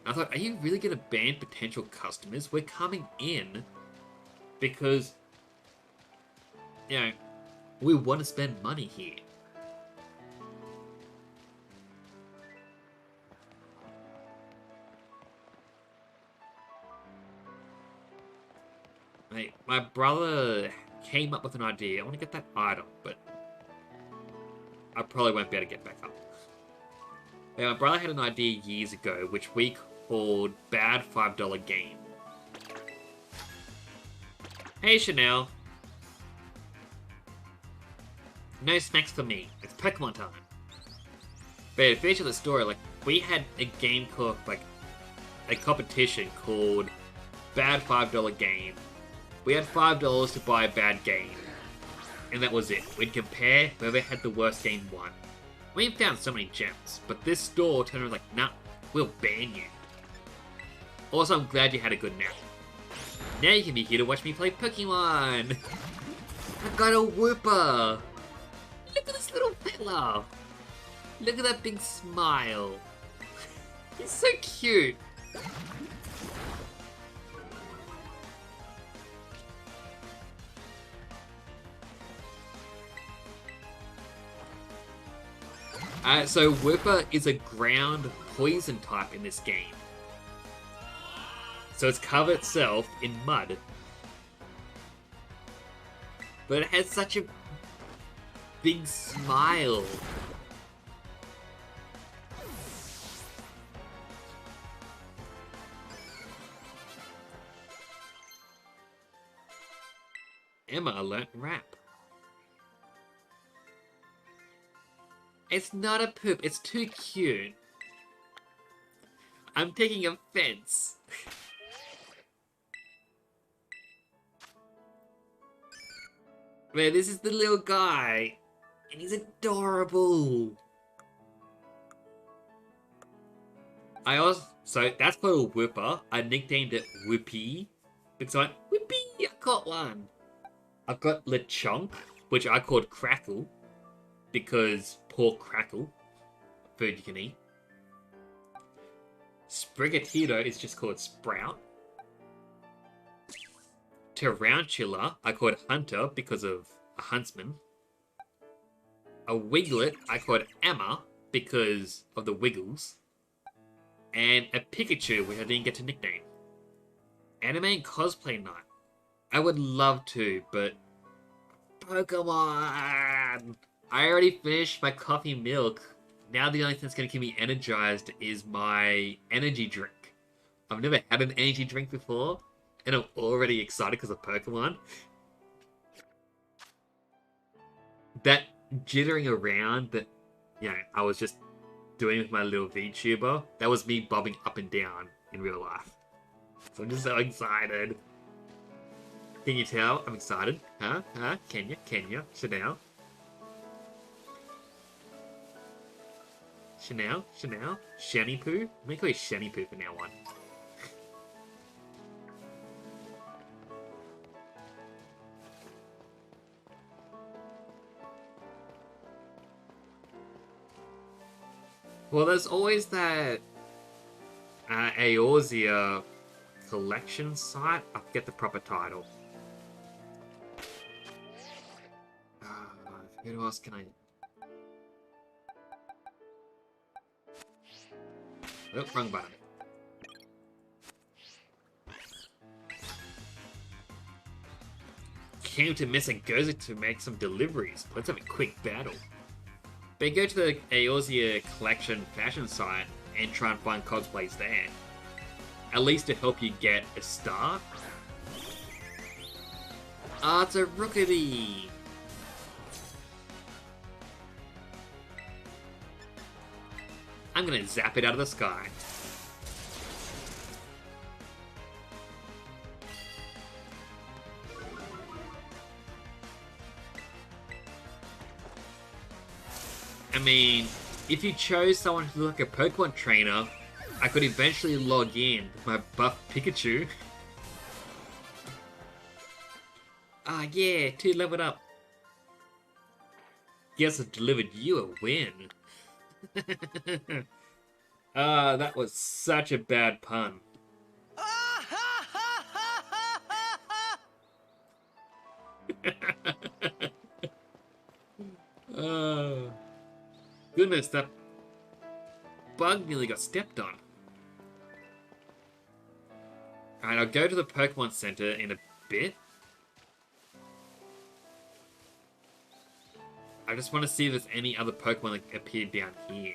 And I thought, are you really going to ban potential customers? We're coming in because, you know, we want to spend money here. My brother came up with an idea. I want to get that item, but I probably won't be able to get back up. Now, my brother had an idea years ago, which we called Bad $5 Game. Hey, Chanel. No snacks for me. It's Pokemon time. But to finish the story, like, we had a game called, like, a competition called Bad $5 Game. We had $5 to buy a bad game. And that was it. We'd compare, whoever had the worst game won. We found so many gems, but this store turned around like, nah, we'll ban you. Also, I'm glad you had a good nap. Now you can be here to watch me play Pokemon! I got a Wooper! Look at this little fella! Look at that big smile! He's so cute! So Wooper is a ground poison type in this game. So it's covered itself in mud. But it has such a big smile. Emma learnt rap. It's not a poop, it's too cute. I'm taking offense. Man, this is the little guy. And he's adorable. So that's called a Wooper. I nicknamed it Whoopie. Because I went, Whoopie, I got one. I've got Lechonk, which I called Crackle. Because poor Crackle. Food you can eat. Sprigatito is just called Sprout. Tarantula, I called Hunter because of a huntsman. A Wiglet, I called Emma because of the Wiggles. And a Pikachu, which I didn't get to nickname. Anime and cosplay night. I would love to, but Pokemon! I already finished my coffee milk. Now the only thing that's going to keep me energized is my energy drink. I've never had an energy drink before, and I'm already excited because of Pokemon. That jittering around that, I was just doing with my little VTuber, that was me bobbing up and down in real life. So I'm just so excited. Can you tell I'm excited? Huh? Kenya? Chanel? Shani Poo? I'm gonna call you Shani Poo from now on. Well, there's always that Eorzea collection site. I forget the proper title. Who else can I... Oh, wrong button. Came to Mesagoza to make some deliveries. Let's have a quick battle. But go to the Eorzea collection fashion site and try and find cosplays there. At least to help you get a star. Ah, it's a Rookity! I'm gonna zap it out of the sky. I mean, if you chose someone who looked like a Pokemon trainer, I could eventually log in with my buff Pikachu. Ah, yeah, 2 leveled up. Guess I delivered you a win. That was such a bad pun. Goodness, that bug nearly got stepped on. Alright, I'll go to the Pokemon Center in a bit. I just want to see if there's any other Pokemon that appeared down here.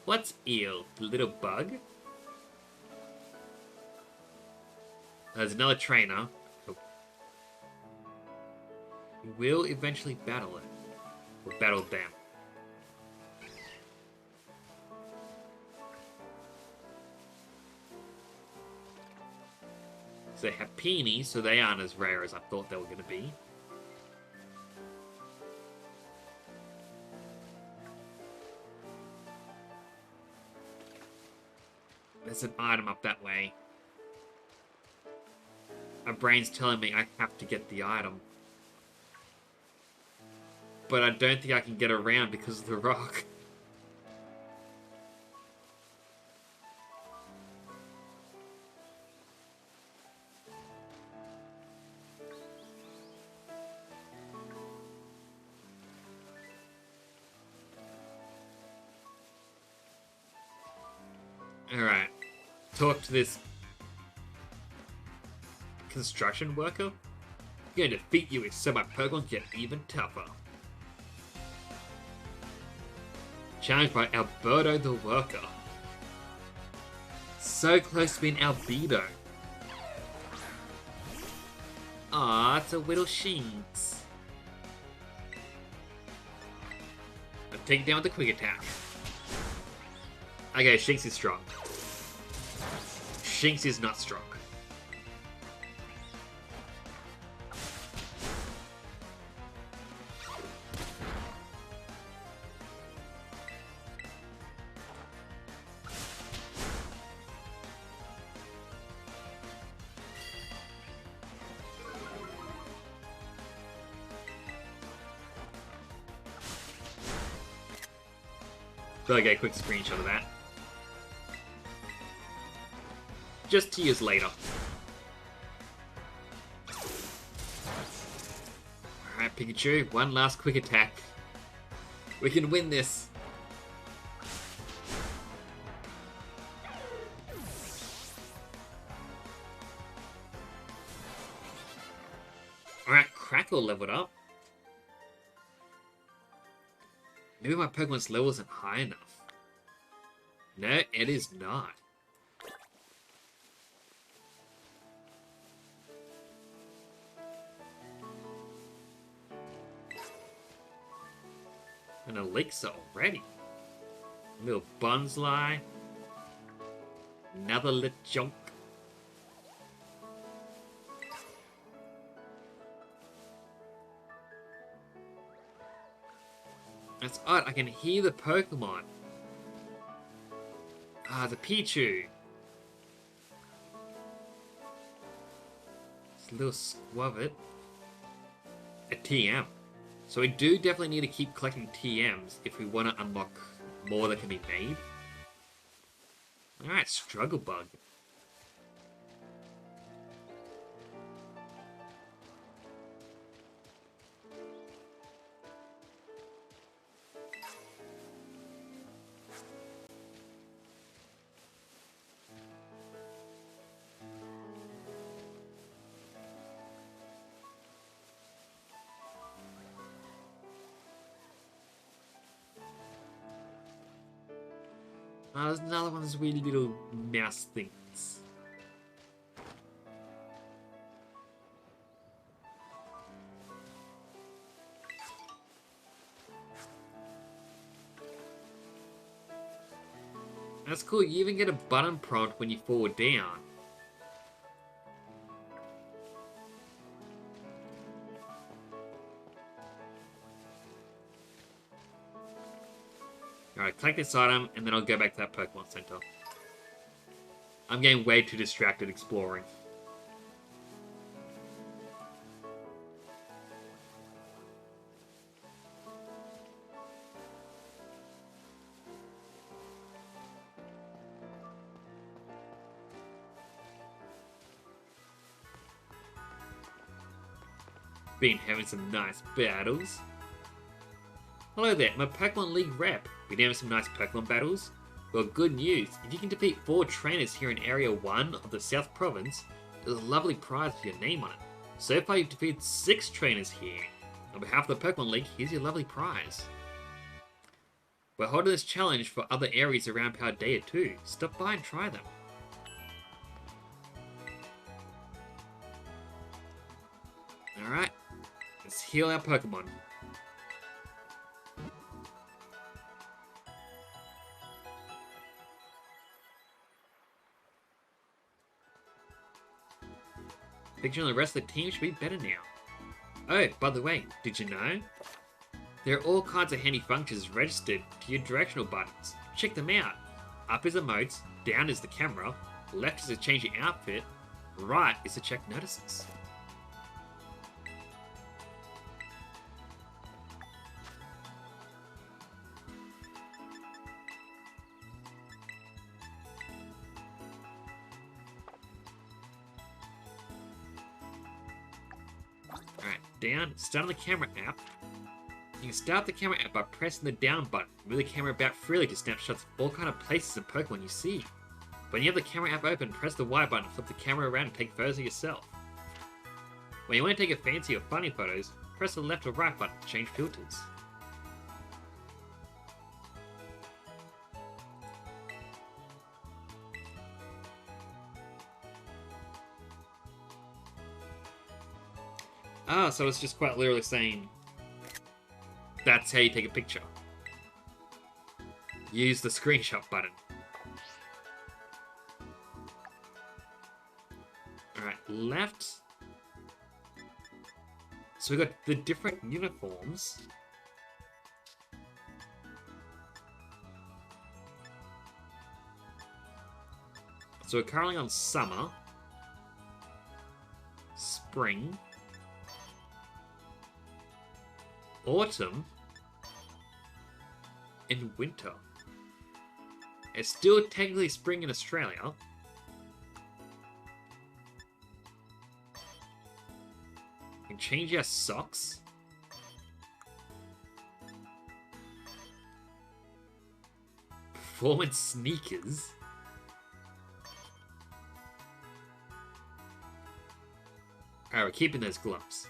What's Eel? The little bug? There's another trainer. Oh. We'll eventually battle it. Or battle them. So they have Peonies, so they aren't as rare as I thought they were going to be. There's an item up that way. My brain's telling me I have to get the item. But I don't think I can get around because of the rock. Alright. Talk to this construction worker. I'm going to defeat you so my Pokemon get even tougher. Challenged by Alberto the Worker. So close to being Albedo. Ah, it's a little Shinx. I'll take it down with a quick attack. Okay, Shinx is strong. Shinx is not strong. So I'll get a quick screenshot of that. Just to use later. Alright, Pikachu, one last quick attack. We can win this. Alright, Crackle leveled up. Maybe my Pokemon's level isn't high enough. No, it is not. An Elixir already. A little Bonsly. Another Lechonk. That's odd, I can hear the Pokemon. Ah, the Pichu. It's a little Squavit. A TM. So we do definitely need to keep collecting TMs if we want to unlock more that can be made. Alright, Struggle Bug. There's another one of those weird little mouse things. That's cool, you even get a button prompt when you fall down. Alright, collect this item, and then I'll go back to that Pokemon Center. I'm getting way too distracted exploring. Been having some nice battles. Hello there, I'm a Pokemon League rep. Been having some nice Pokemon battles. Well, good news. If you can defeat 4 trainers here in Area 1 of the South Province, there's a lovely prize with your name on it. So far you've defeated 6 trainers here. On behalf of the Pokemon League, here's your lovely prize. We're holding this challenge for other areas around Paldea too. Stop by and try them. Alright, let's heal our Pokemon. Picture on the rest of the team should be better now. Oh, by the way, did you know? There are all kinds of handy functions registered to your directional buttons. Check them out. Up is emotes, down is the camera, left is to change your outfit, right is to check notices. Alright, down, start on the camera app. You can start the camera app by pressing the down button. Move the camera about freely to snapshots of all kind of places and Pokemon you see. When you have the camera app open, press the Y button, flip the camera around and take photos of yourself. When you want to take a fancy or funny photos, press the left or right button to change filters. Ah, so it's just quite literally saying that's how you take a picture. Use the screenshot button. Alright, left. So we got the different uniforms. So we're currently on summer, spring, autumn, and winter. It's still technically spring in Australia. We can change our socks. Performance sneakers. Alright, we're keeping those gloves.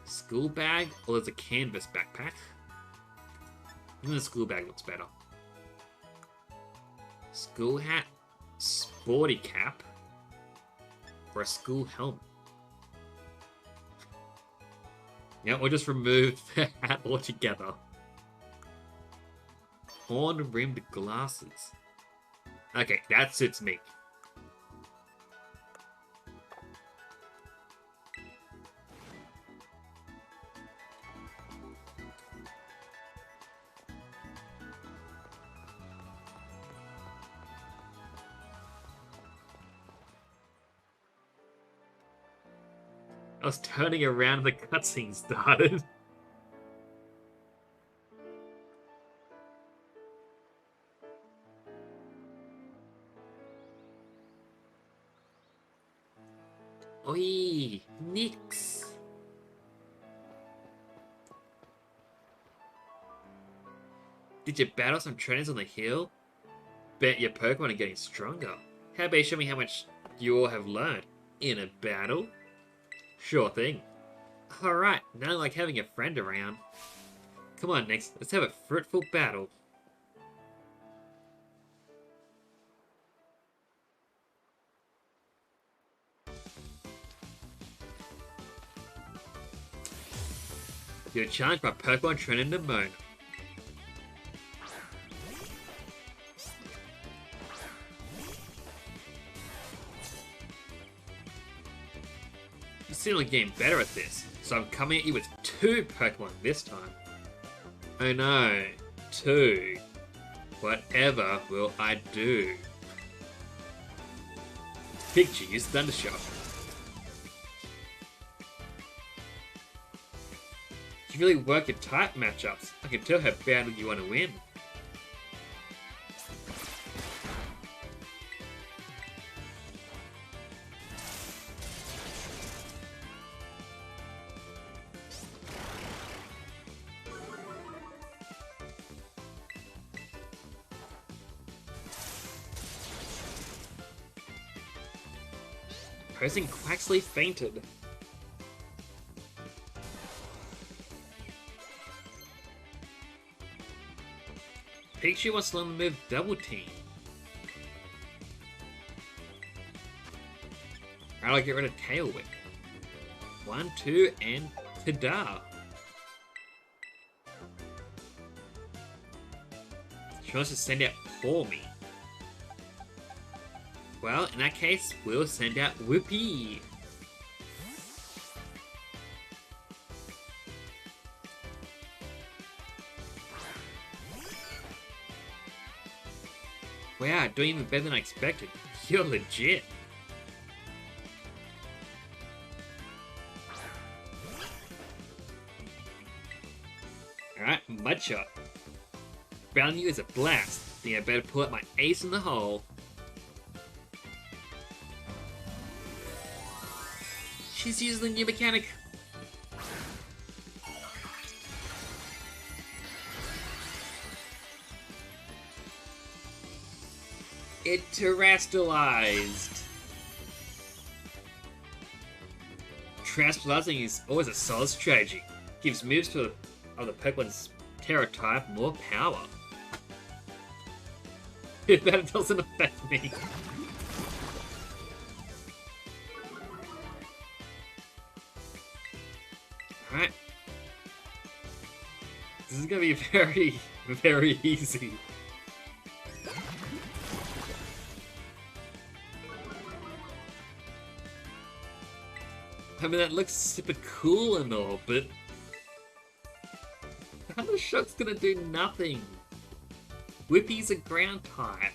School bag, or there's a canvas backpack. I think the school bag looks better. School hat, sporty cap, or a school helmet. Yeah, we'll just remove the hat altogether. Horn-rimmed glasses. Okay, that suits me. I was turning around and the cutscene started. Oi, nix. Did you battle some trainers on the hill? Bet your Pokemon are getting stronger. How about you show me how much you all have learned in a battle? Sure thing. Alright, now I like having a friend around. Come on, Nix, let's have a fruitful battle. You're challenged by Pokemon Trainer Nemona. You seem like getting better at this, so I'm coming at you with 2 Pokemon this time. Oh no, 2. Whatever will I do? Picture use Thundershock. You really work your type matchups. I can tell how badly you want to win. Posing Quaxley fainted. Pikachu wants to learn the move Double Team. Alright, I'll get rid of Tail Whip. 1, 2, and ta-da! She wants to send out Pour Me. Well, in that case, we'll send out Whoopee. Wow, doing even better than I expected. You're legit. Alright, Mudshot. Battling you is a blast. Think I better pull out my ace in the hole. She's using the new mechanic. It terrestrialized. Terrestrializing is always a solid strategy. Gives moves to other Pokemon's Terra type more power. That doesn't affect me. Alright. This is gonna be very, very easy. I mean, that looks super cool and all, but Thundershock's gonna do nothing. Whippy's a ground type.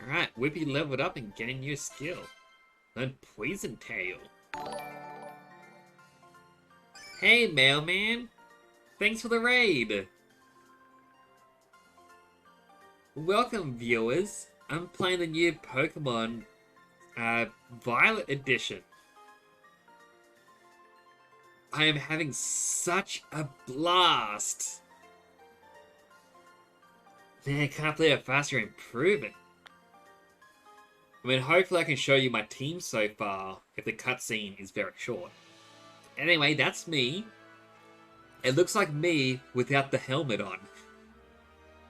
Alright, Whippy leveled up and getting new skill. Learn Poison Tail. Hey, Mailman! Thanks for the raid! Welcome, viewers! I'm playing the new Pokemon Violet Edition. I am having such a blast! Man, I can't believe how fast you're improving. I mean, hopefully I can show you my team so far if the cutscene is very short. Anyway, that's me. It looks like me without the helmet on.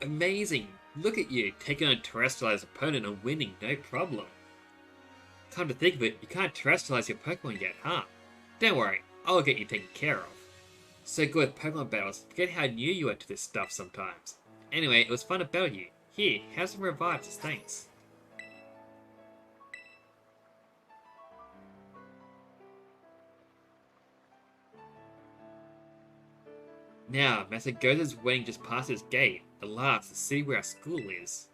Amazing. Look at you, taking on a terrestrialized opponent and winning, no problem. Come to think of it, you can't terrestrialize your Pokemon yet, huh? Don't worry, I'll get you taken care of. So good with Pokemon battles, forget how new you are to this stuff sometimes. Anyway, it was fun to battle you. Here, have some revives as thanks. Now, Masagoza's wedding just passed his gate. At last, the city where our school is.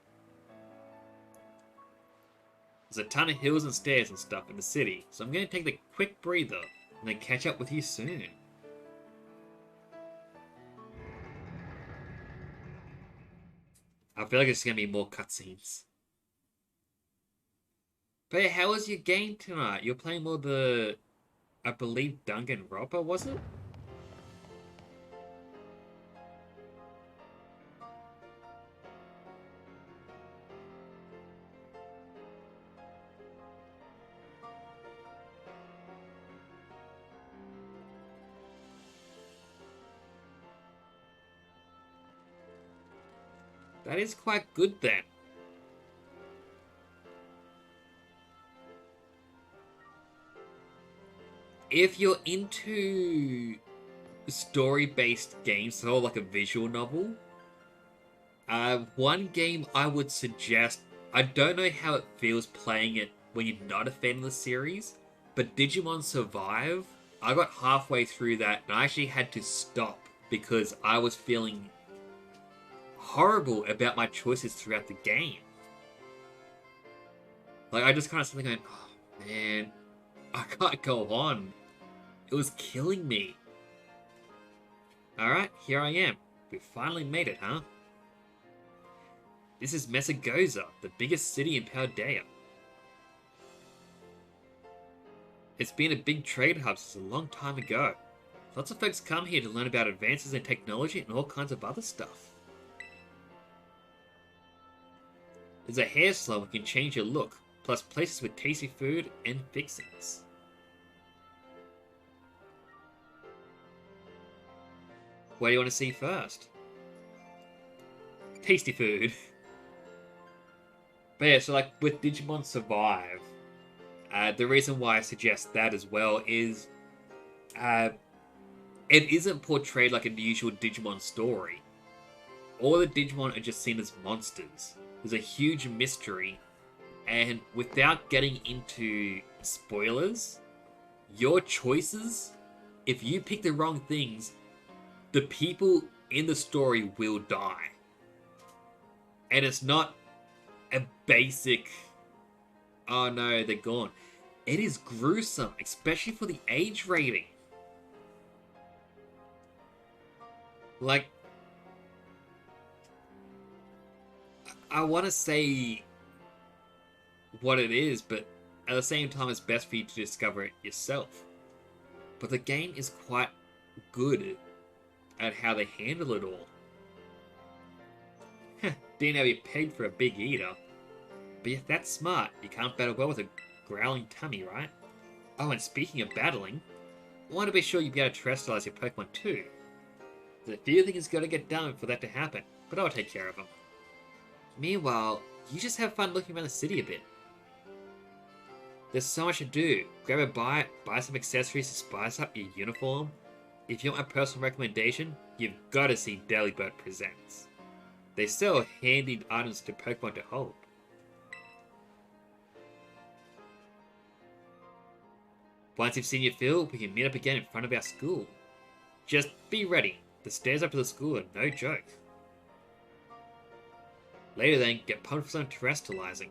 There's a ton of hills and stairs and stuff in the city, so I'm going to take the quick breather and then catch up with you soon. I feel like it's going to be more cutscenes. But hey, how was your game tonight? You're playing more the, I believe, Danganronpa, was it? That is quite good then. If you're into story-based games, so like a visual novel, one game I would suggest, I don't know how it feels playing it when you're not a fan of the series, but Digimon Survive, I got halfway through that and I actually had to stop because I was feeling horrible about my choices throughout the game. Like, I just kind of sitting going, oh man, I can't go on. It was killing me. Alright, here I am. We finally made it, huh? This is Mesagoza, the biggest city in Paldea. It's been a big trade hub since a long time ago. Lots of folks come here to learn about advances in technology and all kinds of other stuff. There's a hair salon where you can change your look, plus places with tasty food and fixings. What do you want to see first? Tasty food. But yeah, so like with Digimon Survive, the reason why I suggest that as well is it isn't portrayed like a usual Digimon story. All the Digimon are just seen as monsters. There's a huge mystery, and without getting into spoilers, your choices, if you pick the wrong things, the people in the story will die. And it's not a basic, oh no, they're gone. It is gruesome, especially for the age rating. Like, I want to say what it is, but at the same time, it's best for you to discover it yourself. But the game is quite good at how they handle it all. Didn't have you pegged for a big eater. But if that's smart, you can't battle well with a growling tummy, right? Oh, and speaking of battling, I want to be sure you be able to terrestrialize your Pokemon too. There's a few things got to get done for that to happen, but I'll take care of them. Meanwhile, you just have fun looking around the city a bit. There's so much to do. Grab a bite, buy some accessories to spice up your uniform. If you want my personal recommendation, you've got to see Delibird Presents. They sell handy items to Pokemon to hold. Once you've seen your fill, we can meet up again in front of our school. Just be ready. The stairs up to the school are no joke. Later then, get pumped for some terrestrializing.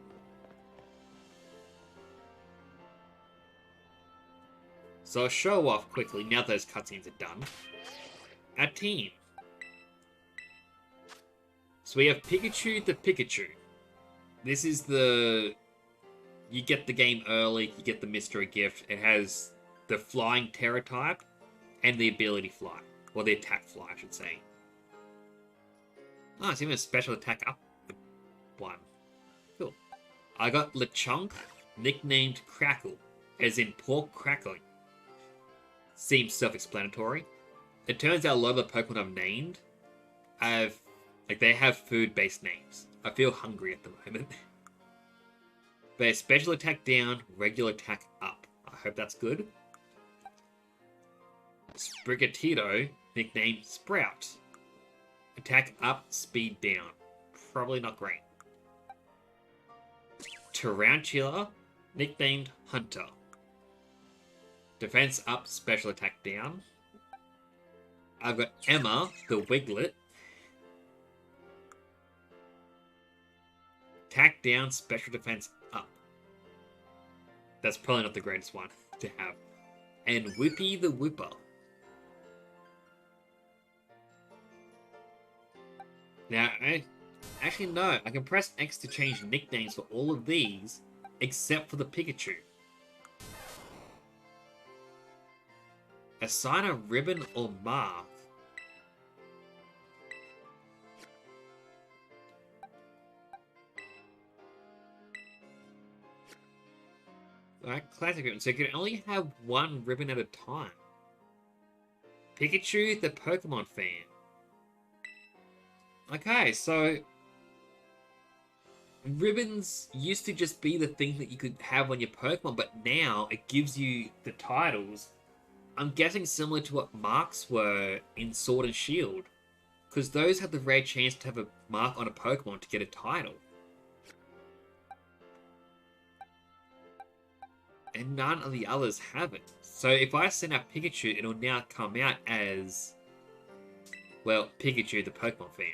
So I'll show off quickly, now those cutscenes are done. Our team. So we have Pikachu the Pikachu. This is the... You get the game early, you get the mystery gift. It has the flying Terra type and the ability fly. Or the attack fly, I should say. Oh, it's even a special attack up one. Cool. I got Lechonk, nicknamed Crackle, as in pork crackling. Seems self-explanatory. It turns out a lot of the Pokemon I've named they have food-based names. I feel hungry at the moment. But special attack down, regular attack up. I hope that's good. Sprigatito, nicknamed Sprout. Attack up, speed down. Probably not great. Tarantula, nicknamed Hunter. Defense up, special attack down. I've got Emma, the Wiglet. Attack down, special defense up. That's probably not the greatest one to have. And Whippy the Whipper. Now, actually no, I can press X to change nicknames for all of these, except for the Pikachu. Assign a ribbon or mark. Alright, classic ribbon. So you can only have one ribbon at a time. Pikachu, the Pokemon fan. Okay, so ribbons used to just be the thing that you could have on your Pokemon, but now it gives you the titles. I'm guessing similar to what marks were in Sword and Shield, because those had the rare chance to have a mark on a Pokemon to get a title. And none of the others have it. So if I send out Pikachu, it'll now come out as, well, Pikachu the Pokemon fan.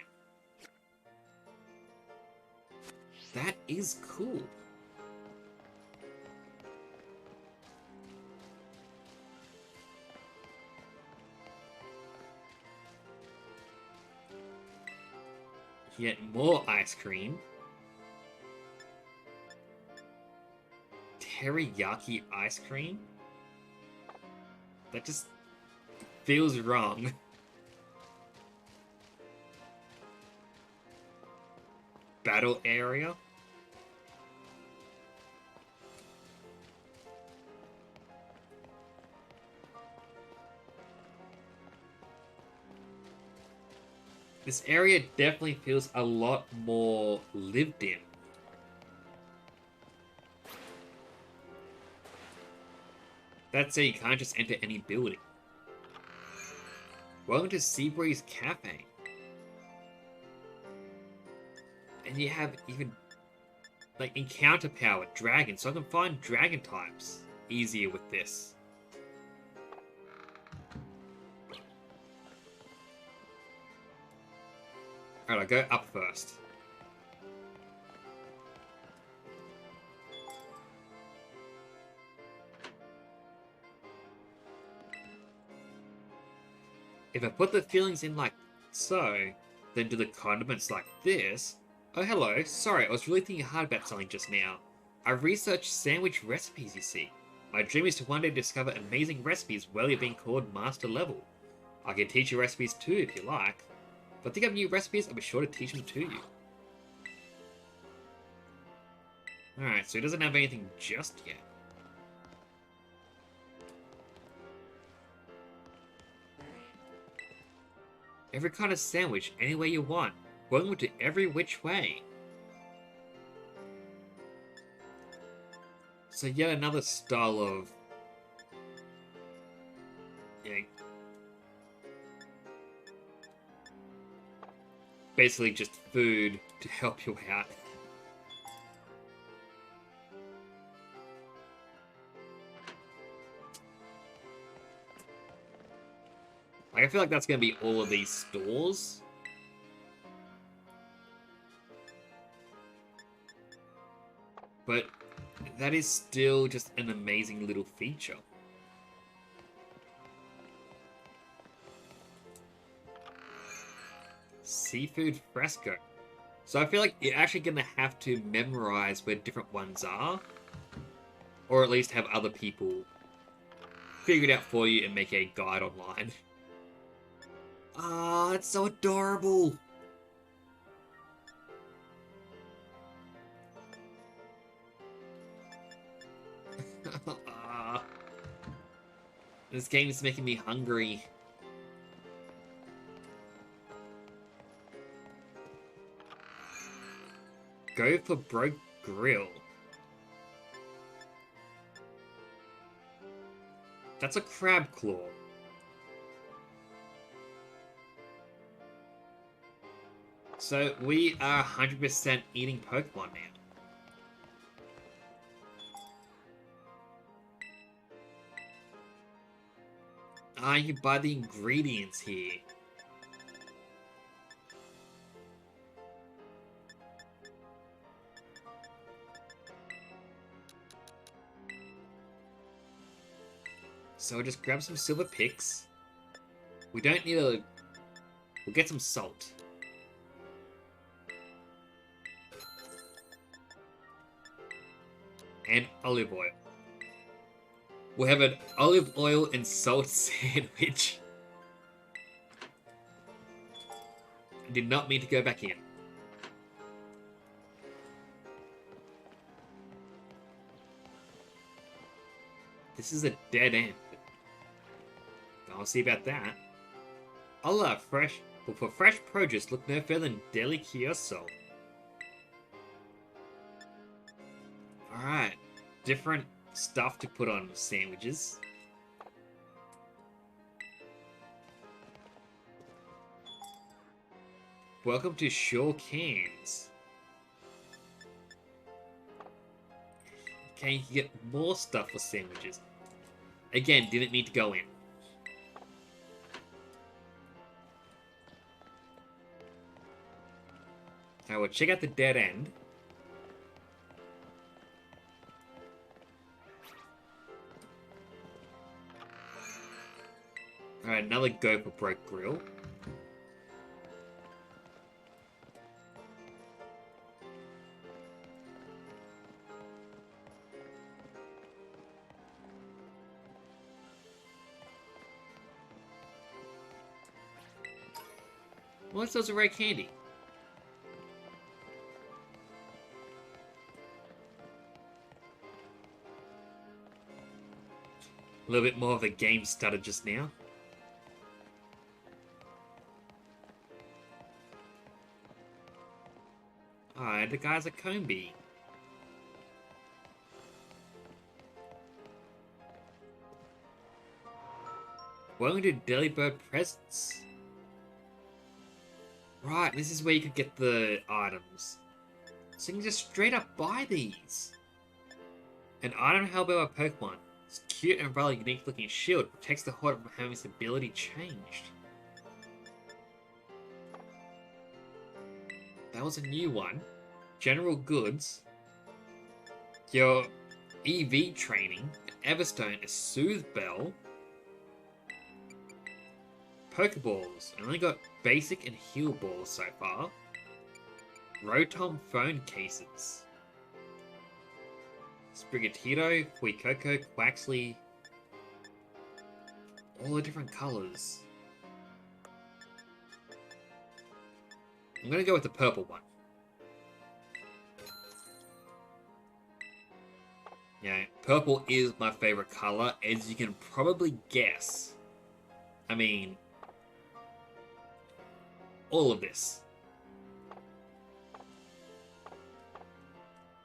That is cool. Yet more ice cream. Teriyaki ice cream? That just feels wrong. Battle area. This area definitely feels a lot more lived in. That said, you can't just enter any building. Welcome to Seabreeze Cafe. And you have even, like, encounter power, dragon, so I can find dragon types easier with this. Alright, I'll go up first. If I put the fillings in like so, then do the condiments like this. Oh, hello. Sorry, I was really thinking hard about something just now. I researched sandwich recipes, you see. My dream is to one day discover amazing recipes worthy of being called master level. I can teach you recipes too if you like. If I think of new recipes, I'll be sure to teach them to you. Alright, so he doesn't have anything just yet. Every kind of sandwich, any way you want. Welcome to every which way. So yet another style of... yeah, basically just food to help you out. Like, I feel like that's going to be all of these stores. But that is still just an amazing little feature. Seafood fresco. So I feel like you're actually going to have to memorize where different ones are. Or at least have other people figure it out for you and make a guide online. Ah, it's so adorable. This game is making me hungry. Go for Broke Grill. That's a crab claw. So we are 100% eating Pokemon now. Ah, you can buy the ingredients here. So we'll just grab some silver picks. We don't need a... We'll get some salt. And olive oil. We'll have an olive oil and salt sandwich. I did not mean to go back in. This is a dead end. I'll see about that. Hola, fresh. Well, for fresh produce, look no further than Delicioso. Alright. Different stuff to put on sandwiches. Welcome to Shaw Cans. Okay, you can get more stuff for sandwiches. Again, didn't need to go in. Alright, well, check out the dead end. Alright, another go for Broke Grill. What's those rare candy? A little bit more of a game started just now. Alright, the guy's a Combi. Welcome to Delibird Presents. Right, this is where you could get the items. So you can just straight up buy these. An item held by a Pokemon. It's cute and rather unique looking shield. Protects the holder from having its ability changed. That was a new one. General goods. Your EV training. An Everstone. A Soothe Bell. Pokeballs. I only got basic and heal balls so far. Rotom phone cases. Sprigatito, Fuecoco, Quaxley. All the different colours. I'm gonna go with the purple one. Yeah, purple is my favourite colour, as you can probably guess. I mean, all of this.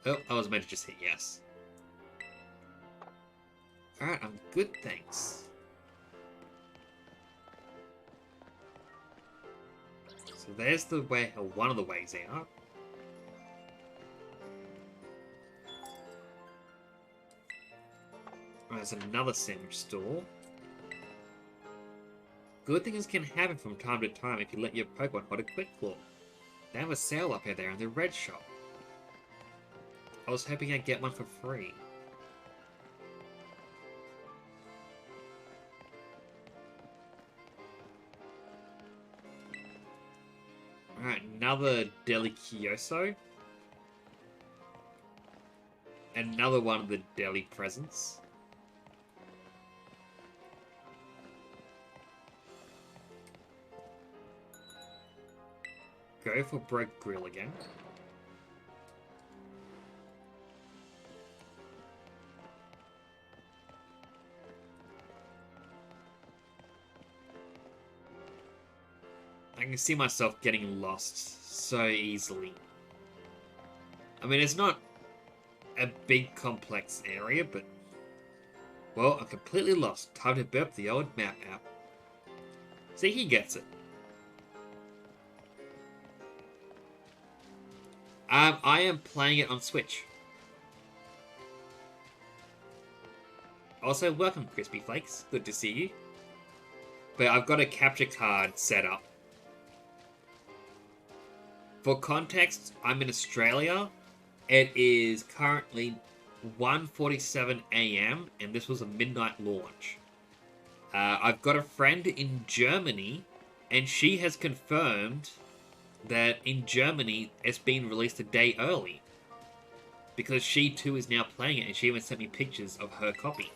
Oh, I was meant to just hit yes. Alright, I'm good, thanks. So there's the way, one of the ways out. There's another sandwich store. Good things can happen from time to time if you let your Pokemon hold a Quick Claw. They have a sale up here there in the red shop. I was hoping I'd get one for free. Alright, another Delicioso. Another one of the deli presents. Go for Broke Grill again. I can see myself getting lost so easily. I mean, it's not a big complex area, but... Well, I'm completely lost. Time to burp the old map app. See, he gets it. I am playing it on Switch. Also, welcome, Crispy Flakes. Good to see you. But I've got a capture card set up. For context, I'm in Australia. It is currently 1:47 AM, and this was a midnight launch. I've got a friend in Germany, and she has confirmed that in Germany it's been released a day early. Because she too is now playing it, and she even sent me pictures of her copy.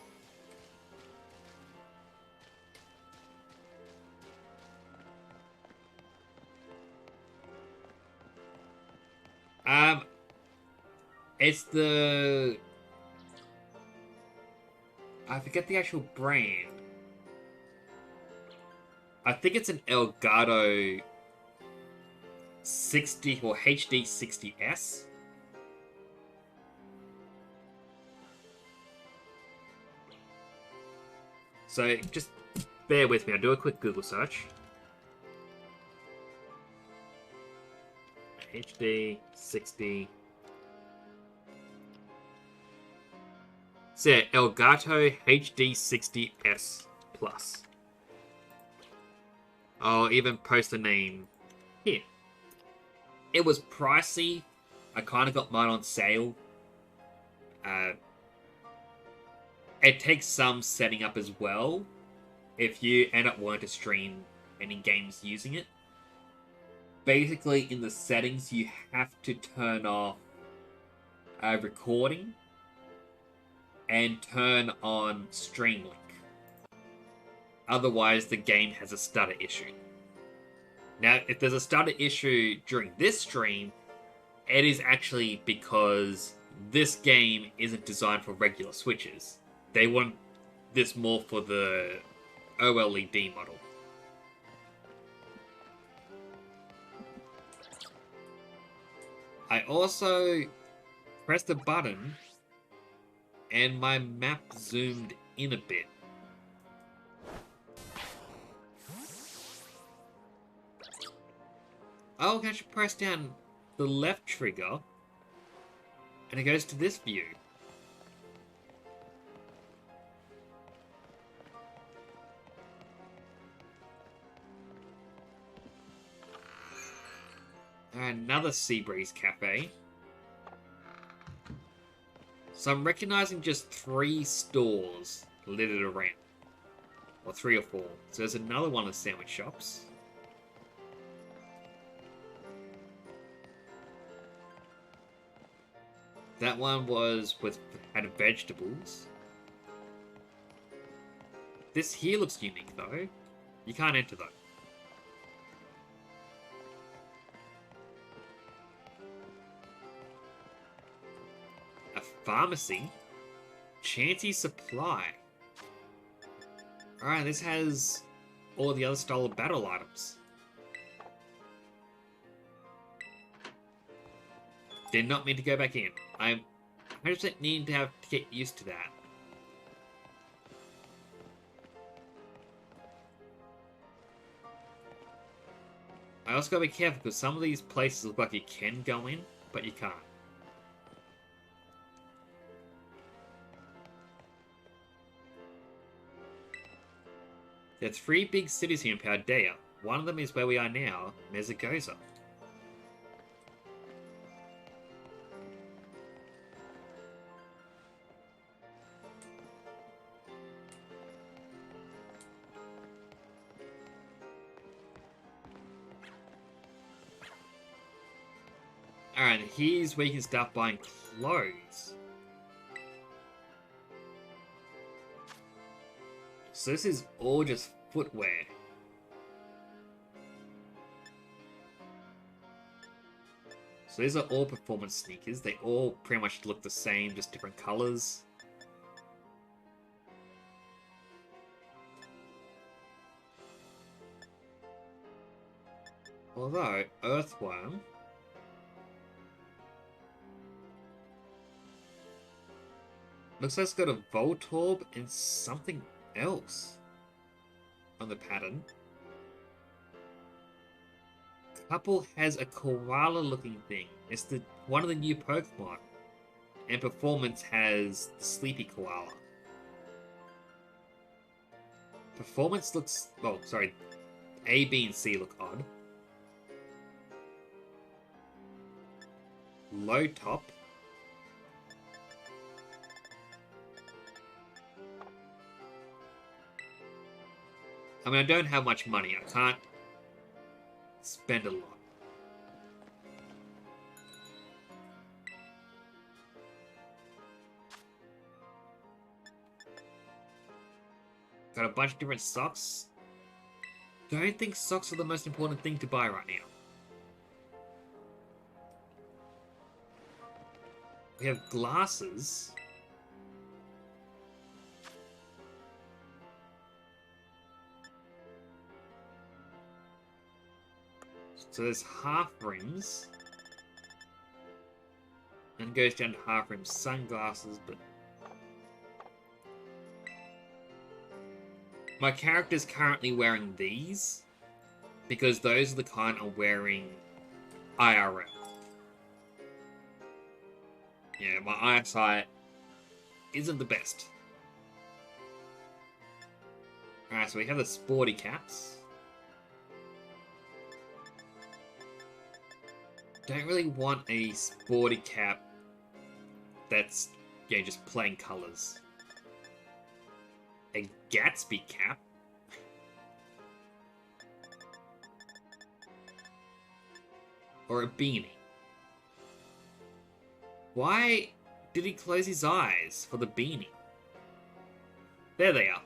It's the... I forget the actual brand. I think it's an Elgato 60 or HD 60S. So just bear with me. I'll do a quick Google search. HD 60. So yeah, Elgato HD 60S Plus. I'll even post the name here. It was pricey. I kind of got mine on sale. It takes some setting up as well if you end up wanting to stream any games using it. Basically, in the settings, you have to turn off recording and turn on Streamlink. Otherwise, the game has a stutter issue. Now, if there's a stutter issue during this stream, it is actually because this game isn't designed for regular Switches. They want this more for the OLED model. I also pressed a button and my map zoomed in a bit. Oh, I should press down the left trigger and it goes to this view. Another Seabreeze Cafe. So I'm recognizing just 3 stores littered around. Or 3 or 4. So there's another one of the sandwich shops. That one had vegetables. This here looks unique though. You can't enter though. A pharmacy? Chancy Supply. Alright, this has all the other style of battle items. Did not mean to go back in. I'm 100% needing to get used to that. I also gotta be careful because some of these places look like you can go in, but you can't. There are 3 big cities here in Paldea. One of them is where we are now, Mesagoza. Alright, here's where you can start buying clothes. So this is all just footwear. So these are all performance sneakers. They all pretty much look the same, just different colors. Although, Earthworm... looks like it's got a Voltorb and something else on the pattern. Couple has a koala looking thing. It's one of the new Pokemon. And Performance has the Sleepy Koala. Performance looks... oh, sorry. A, B, and C look odd. Low top. I mean, I don't have much money. I can't spend a lot. Got a bunch of different socks. Don't think socks are the most important thing to buy right now. We have glasses. So there's half rims. And goes down to half rims. Sunglasses, but... my character's currently wearing these. Because those are the kind I'm wearing IRL. Yeah, my eyesight isn't the best. Alright, so we have the sporty caps. Don't really want a sporty cap that's, yeah, just plain colours. A Gatsby cap. Or a beanie. Why did he close his eyes for the beanie? There they are.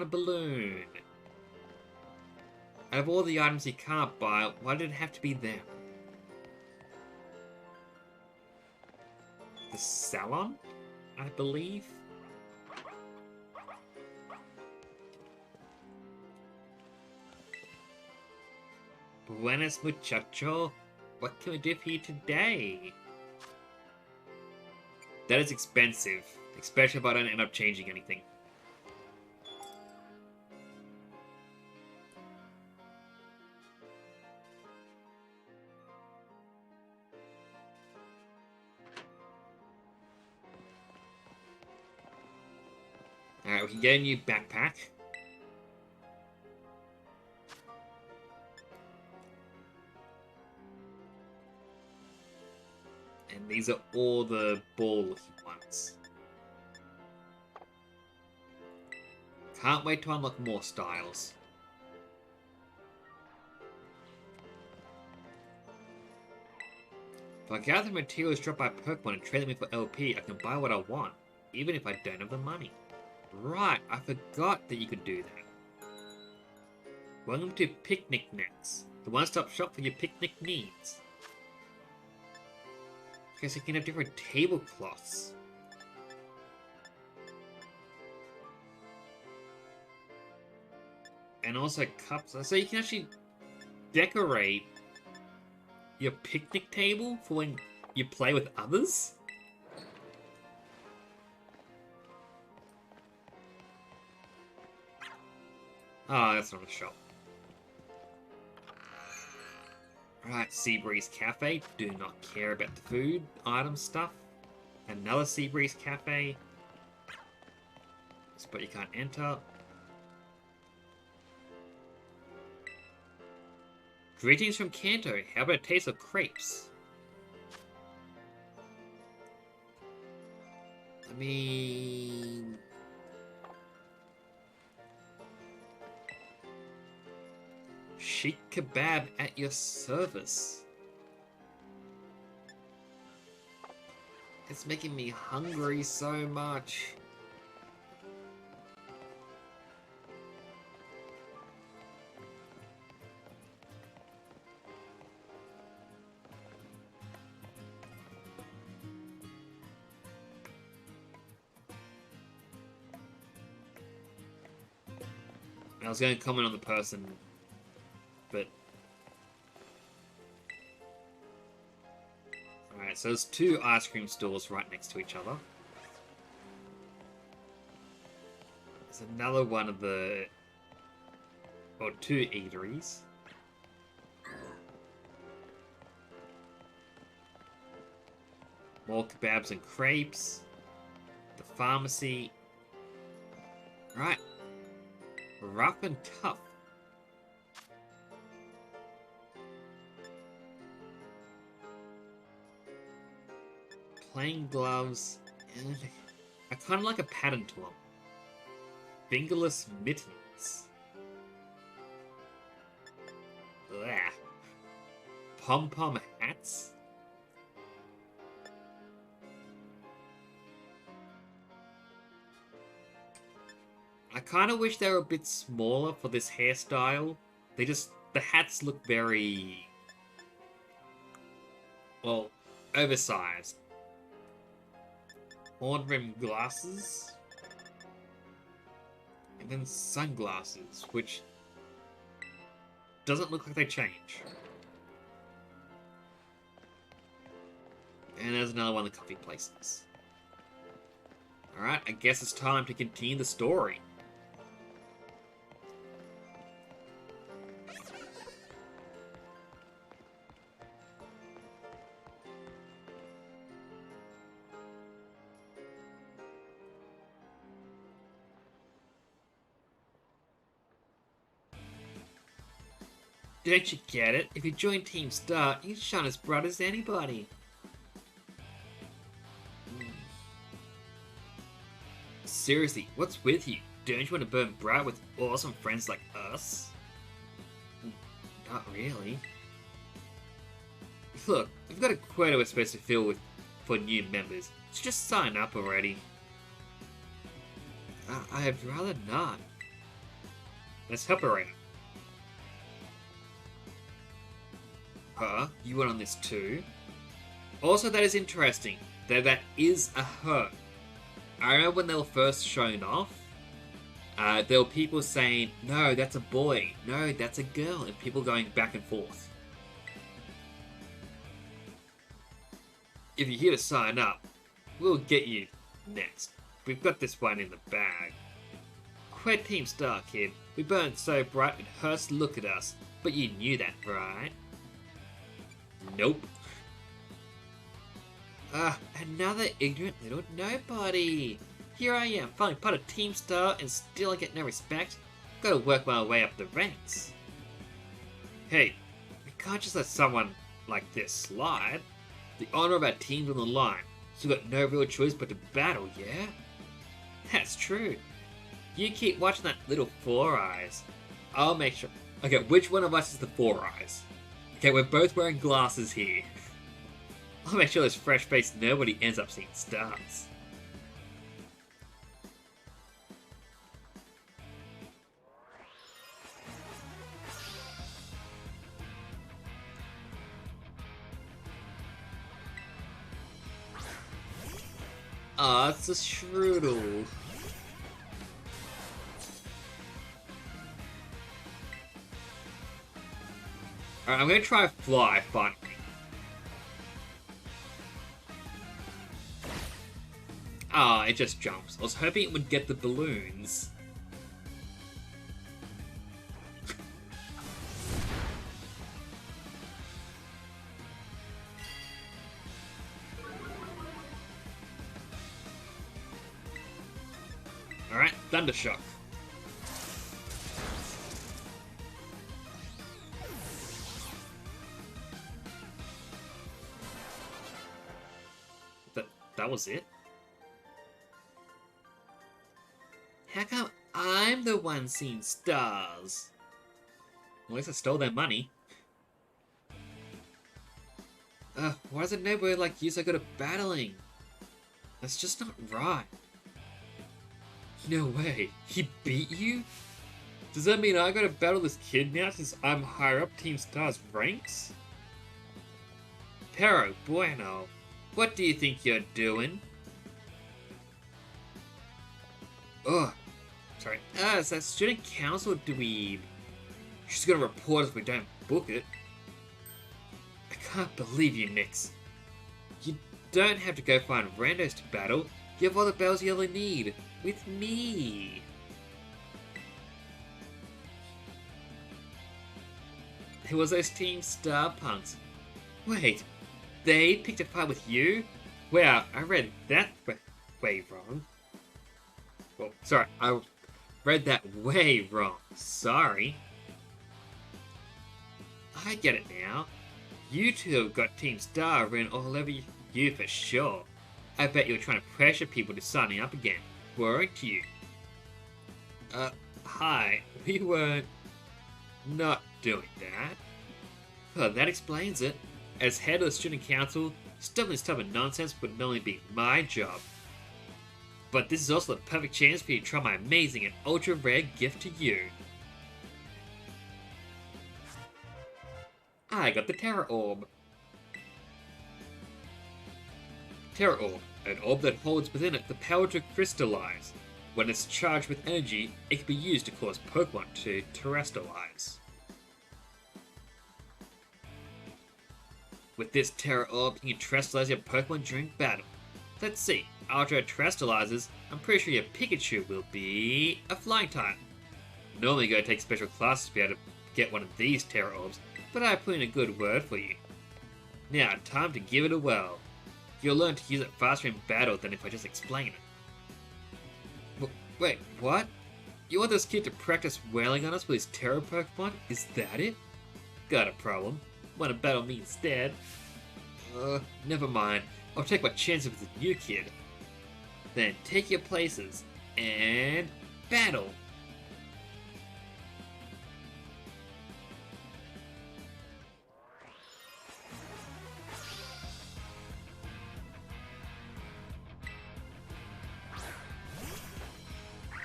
a balloon. Out of all the items you can't buy, why did it have to be them? The salon, I believe? Buenos muchacho, what can we do for you today? That is expensive, especially if I don't end up changing anything. Alright, we can get a new backpack. And these are all the ball-looking ones. Can't wait to unlock more styles. If I gather materials dropped by Pokemon and trade them in for LP, I can buy what I want, even if I don't have the money. Right, I forgot that you could do that. Welcome to Picnic Necks, the one-stop shop for your picnic needs. Guess you can have different tablecloths. And also cups, so you can actually decorate your picnic table for when you play with others? Oh, that's not a shop. Right, Seabreeze Cafe. Do not care about the food item stuff. Another Seabreeze Cafe. But you can't enter. Greetings from Kanto. How about a taste of crepes? I mean... Sheikh Kebab at your service. It's making me hungry so much. I was going to comment on the person, but... Alright, so there's two ice cream stores right next to each other. There's another one of the... or two eateries. More kebabs and crepes. The pharmacy. Right. Rough and tough. Plain gloves. And I kind of like a pattern to them. Fingerless mittens. Blah. Pom-pom hats. I kind of wish they were a bit smaller for this hairstyle. The hats look very, well, oversized. Horn-rimmed glasses. And then sunglasses, which doesn't look like they change. And there's another one of the coffee places. Alright, I guess it's time to continue the story. Don't you get it? If you join Team Star, you can shine as bright as anybody. Seriously, what's with you? Don't you want to burn bright with awesome friends like us? Not really. Look, we've got a quota we're supposed to fill with for new members, so just sign up already. I'd rather not. Let's help her out. Her? You went on this too? Also, that is interesting. That is a her. I remember when they were first shown off, there were people saying, no, that's a boy. No, that's a girl. And people going back and forth. If you're here to sign up, we'll get you next. We've got this one in the bag. We're Team Star, kid. We burned so bright it hurts to look at us. But you knew that, right? Nope. Another ignorant little nobody. Here I am, finally part of Team Star, and still I get no respect. Gotta work my way up the ranks. Hey, we can't just let someone like this slide. The honor of our team's on the line, so we've got no real choice but to battle, yeah? That's true. You keep watching that little Four Eyes. I'll make sure. Okay, which one of us is the Four Eyes? Okay, we're both wearing glasses here. I'll make sure this fresh-faced nobody ends up seeing stars. Ah, it's a Strudel. Alright, I'm gonna try Fly, finally. Ah, it just jumps. I was hoping it would get the balloons. Alright, Thundershock. That was it? How come I'm the one seeing stars? At least I stole their money. Why is a nobody like you so good at battling? That's just not right. No way, he beat you? Does that mean I gotta battle this kid now since I'm higher up Team Star's ranks? Pero bueno, what do you think you're doing? Ugh. Sorry. It's that student council dweeb. She's gonna report us if we don't book it. I can't believe you, Nix. You don't have to go find randos to battle. You have all the battles you ever need. With me. It was those Team Star punks. Wait, they picked a fight with you? Wow, I read that way wrong. Well, sorry, I read that way wrong. Sorry. I get it now. You two have got Team Star written all over you for sure. I bet you were trying to pressure people to signing up again, weren't you? Hi. We weren't not doing that. Well, that explains it. As head of the student council, stopping this type of nonsense would not only be my job, but this is also the perfect chance for you to try my amazing and ultra rare gift to you. I got the Terra Orb. Terra Orb, an orb that holds within it the power to crystallize. When it's charged with energy, it can be used to cause Pokemon to terrestrialize. With this Terra Orb, you can terrestrialize your Pokemon during battle. Let's see, after it terrestrializes, I'm pretty sure your Pikachu will be a flying type. Normally you gotta take special classes to be able to get one of these Terra Orbs, but I put in a good word for you. Now, time to give it a whirl. You'll learn to use it faster in battle than if I just explain it. Wait, what? You want this kid to practice wailing on us with his Terra Pokemon? Is that it? Got a problem. Want to battle me instead? Never mind. I'll take my chances with the new kid. Then take your places and battle.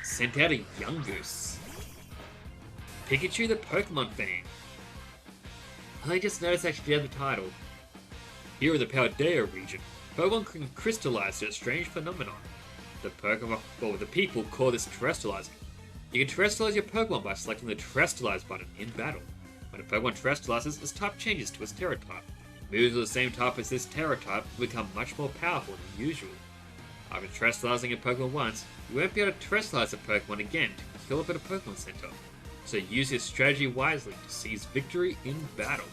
Sent out a Yungoos. Pikachu the Pokemon fan. I just noticed actually the other title. Here in the Paldea region, Pokemon can crystallize to a strange phenomenon. The people call this terrestrializing. You can terrestrialize your Pokemon by selecting the terrestrialize button in battle. When a Pokemon terrestrializes, its type changes to its Terra type. Moves of the same type as this Terra type will become much more powerful than usual. After terrestrializing a Pokemon once, you won't be able to terrestrialize a Pokemon again to kill it at a Pokemon Center. So use your strategy wisely to seize victory in battle.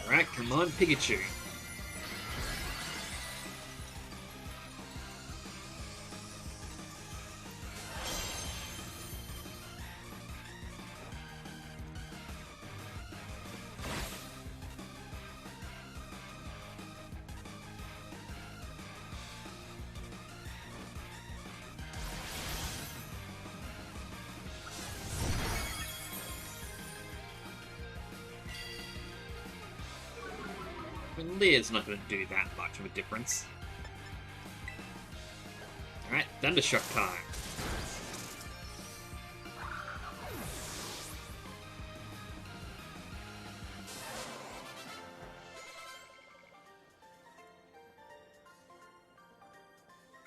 Alright, come on, Pikachu. I mean, Leer's not going to do that much of a difference. Alright, Thundershock time.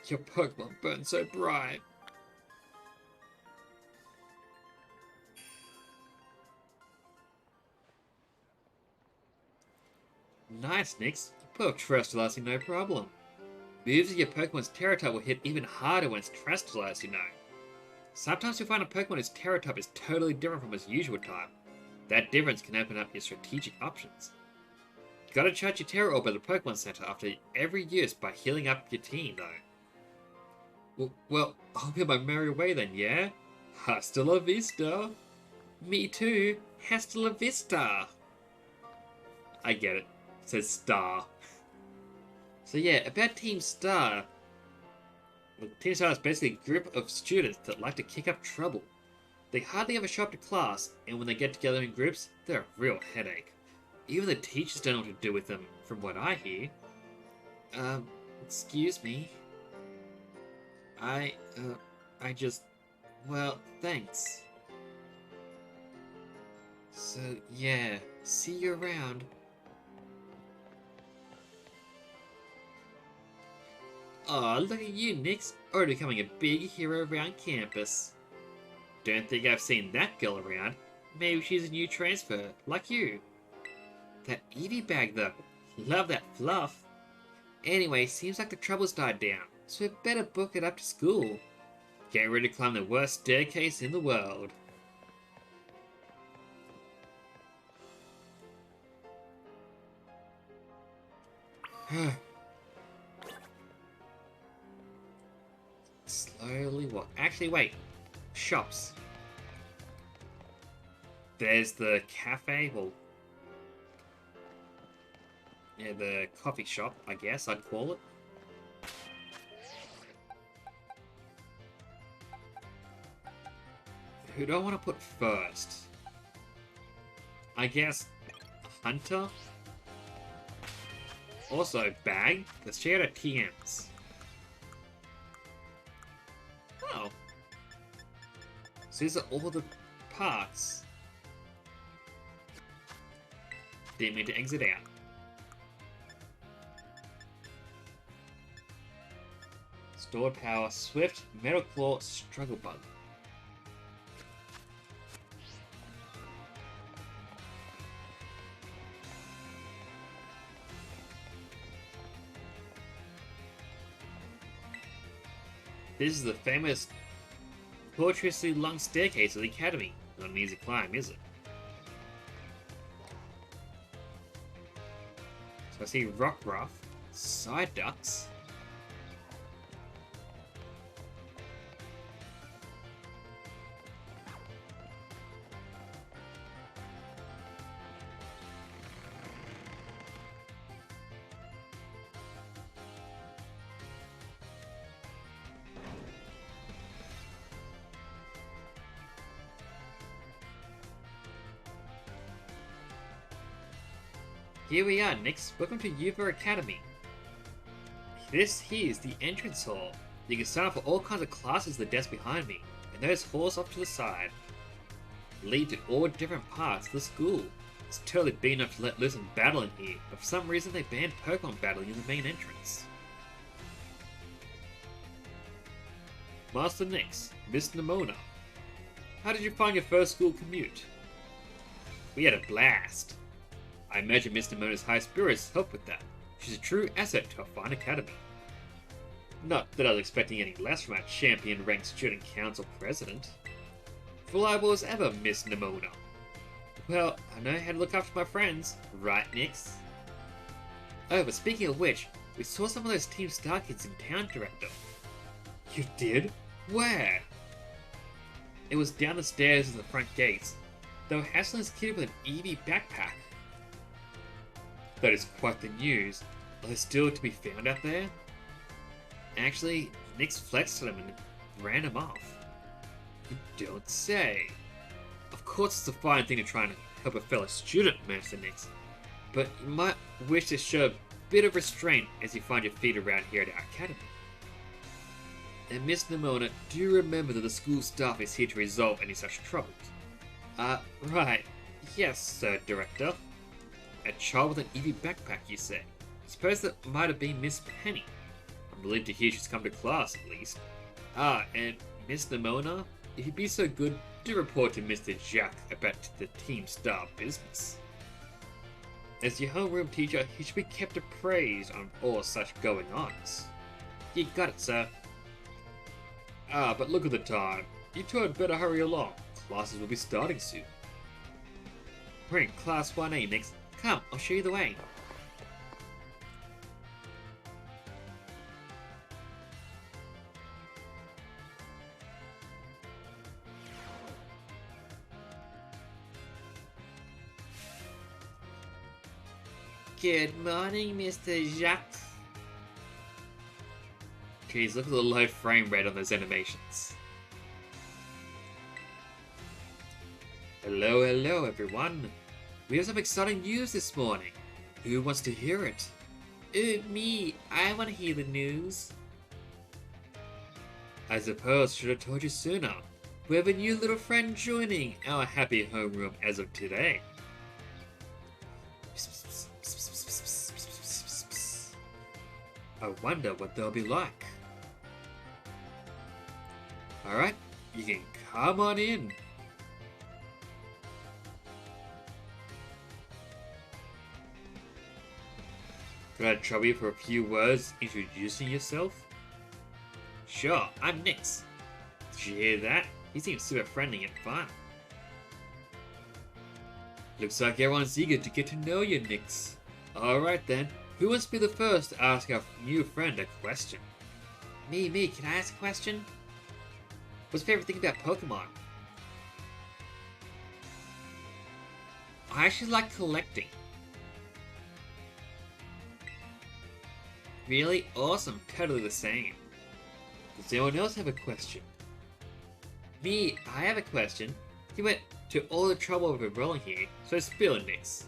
Your Pokemon burn so bright. Nice, Nyx. You pull off terrestrializing no problem. Moves of your Pokemon's Terra type will hit even harder when it's terrestrialized, you know. Sometimes you'll find a Pokemon whose Terra type is totally different from its usual type. That difference can open up your strategic options. You gotta charge your Terra Orb at the Pokemon Center after every use by healing up your team, though. Well, I'll be on my merry way then, yeah? Hasta la vista! Me too! Hasta la vista! I get it. It says Star. So yeah, about Team Star. Well, Team Star is basically a group of students that like to kick up trouble. They hardly ever show up to class, and when they get together in groups, they're a real headache. Even the teachers don't know what to do with them, from what I hear. Excuse me? I just... Well, thanks. So, yeah, see you around. Aw, look at you, Nyx, already becoming a big hero around campus. Don't think I've seen that girl around. Maybe she's a new transfer, like you. That Eevee bag, though. Love that fluff. Anyway, seems like the trouble's died down, so we'd better book it up to school. Get ready to climb the worst staircase in the world. Slowly walk. Actually, wait. Shops. There's the cafe. Well, yeah, the coffee shop, I guess I'd call it. Who do I want to put first? I guess Hunter? Also, Bag. Let's check out our TMs. Oh. So these are all the parts. Didn't mean to exit out. Stored power, Swift, Metal Claw, Struggle Bug. This is the famous tortuously long staircase of the Academy. Not an easy climb, is it? So I see Rockruff, Psyducks. Here we are, Nix. Welcome to Yuva Academy. This here is the entrance hall. You can sign up for all kinds of classes at the desk behind me, and those halls off to the side lead to all different parts of the school. It's totally big enough to let loose and battle in here, but for some reason they banned Pokemon battling in the main entrance. Master Nix, Miss Nemona. How did you find your first school commute? We had a blast. I imagine Miss Nemona's high spirits helped with that. She's a true asset to our fine academy. Not that I was expecting any less from our champion-ranked student council president. Reliable as ever, Miss Nemona. Well, I know how to look after my friends, right, Nix? Oh, but speaking of which, we saw some of those Team Star kids in town, Director. You did? Where? It was down the stairs of the front gates. They were hassling this kid with an Eevee backpack. That is quite the news. Are they still to be found out there? Actually, Nix flexed on him and ran him off. You don't say. Of course it's a fine thing to try and help a fellow student, Master Nix, but you might wish to show a bit of restraint as you find your feet around here at our academy. And Miss Nemona, do remember that the school staff is here to resolve any such troubles. Right. Yes, Sir Director. A child with an Eevee backpack, you say? Suppose that might have been Miss Penny. I'm relieved to hear she's come to class, at least. And Miss Nemona, if you'd be so good, do report to Mr. Jacques about the Team Star business. As your homeroom teacher, he should be kept appraised on all such going-ons. You got it, sir. But look at the time. You two had better hurry along. Classes will be starting soon. We're in Class 1A next. Come, I'll show you the way. Good morning, Mr. Jacques. Jeez, look at the low frame rate on those animations. Hello, hello, everyone. We have some exciting news this morning. Who wants to hear it? Me. I want to hear the news. I suppose I should have told you sooner. We have a new little friend joining our happy homeroom as of today. I wonder what they'll be like. Alright, you can come on in. Could I trouble you for a few words introducing yourself? Sure, I'm Nix. Did you hear that? He seems super friendly and fun. Looks like everyone's eager to get to know you, Nix. Alright then, who wants to be the first to ask our new friend a question? Me, can I ask a question? What's your favorite thing about Pokemon? I actually like collecting. Really? Awesome, totally the same. Does anyone else have a question? Me, I have a question. You went to all the trouble of enrolling here, so spill it, Nix.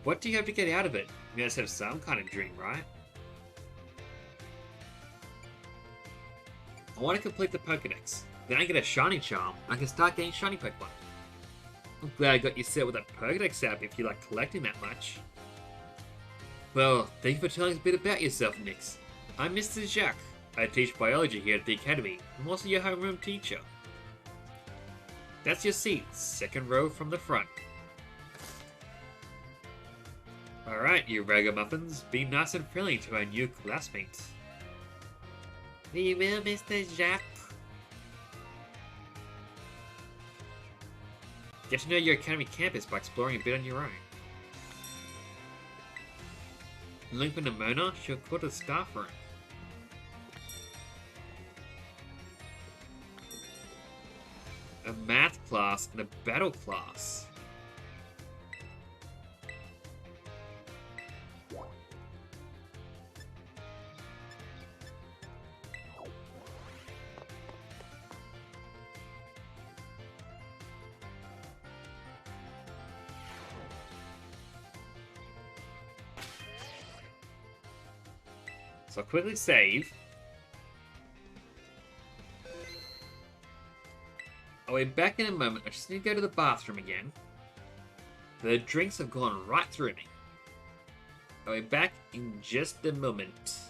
What do you have to get out of it? You must have some kind of dream, right? I want to complete the Pokedex. Then I get a shiny charm, and I can start getting shiny Pokemon. I'm glad I got you set with that Pokedex app if you like collecting that much. Well, thank you for telling us a bit about yourself, Nix. I'm Mr. Jacques. I teach biology here at the Academy. I'm also your homeroom teacher. That's your seat, second row from the front. Alright, you ragamuffins, be nice and friendly to our new classmates. We will, Mr. Jacques. Get to know your Academy campus by exploring a bit on your own. Link with Nemona, she'll go to the staff room. A math class and a battle class. So I'll quickly save. I'll be back in a moment. I just need to go to the bathroom again. The drinks have gone right through me. I'll be back in just a moment.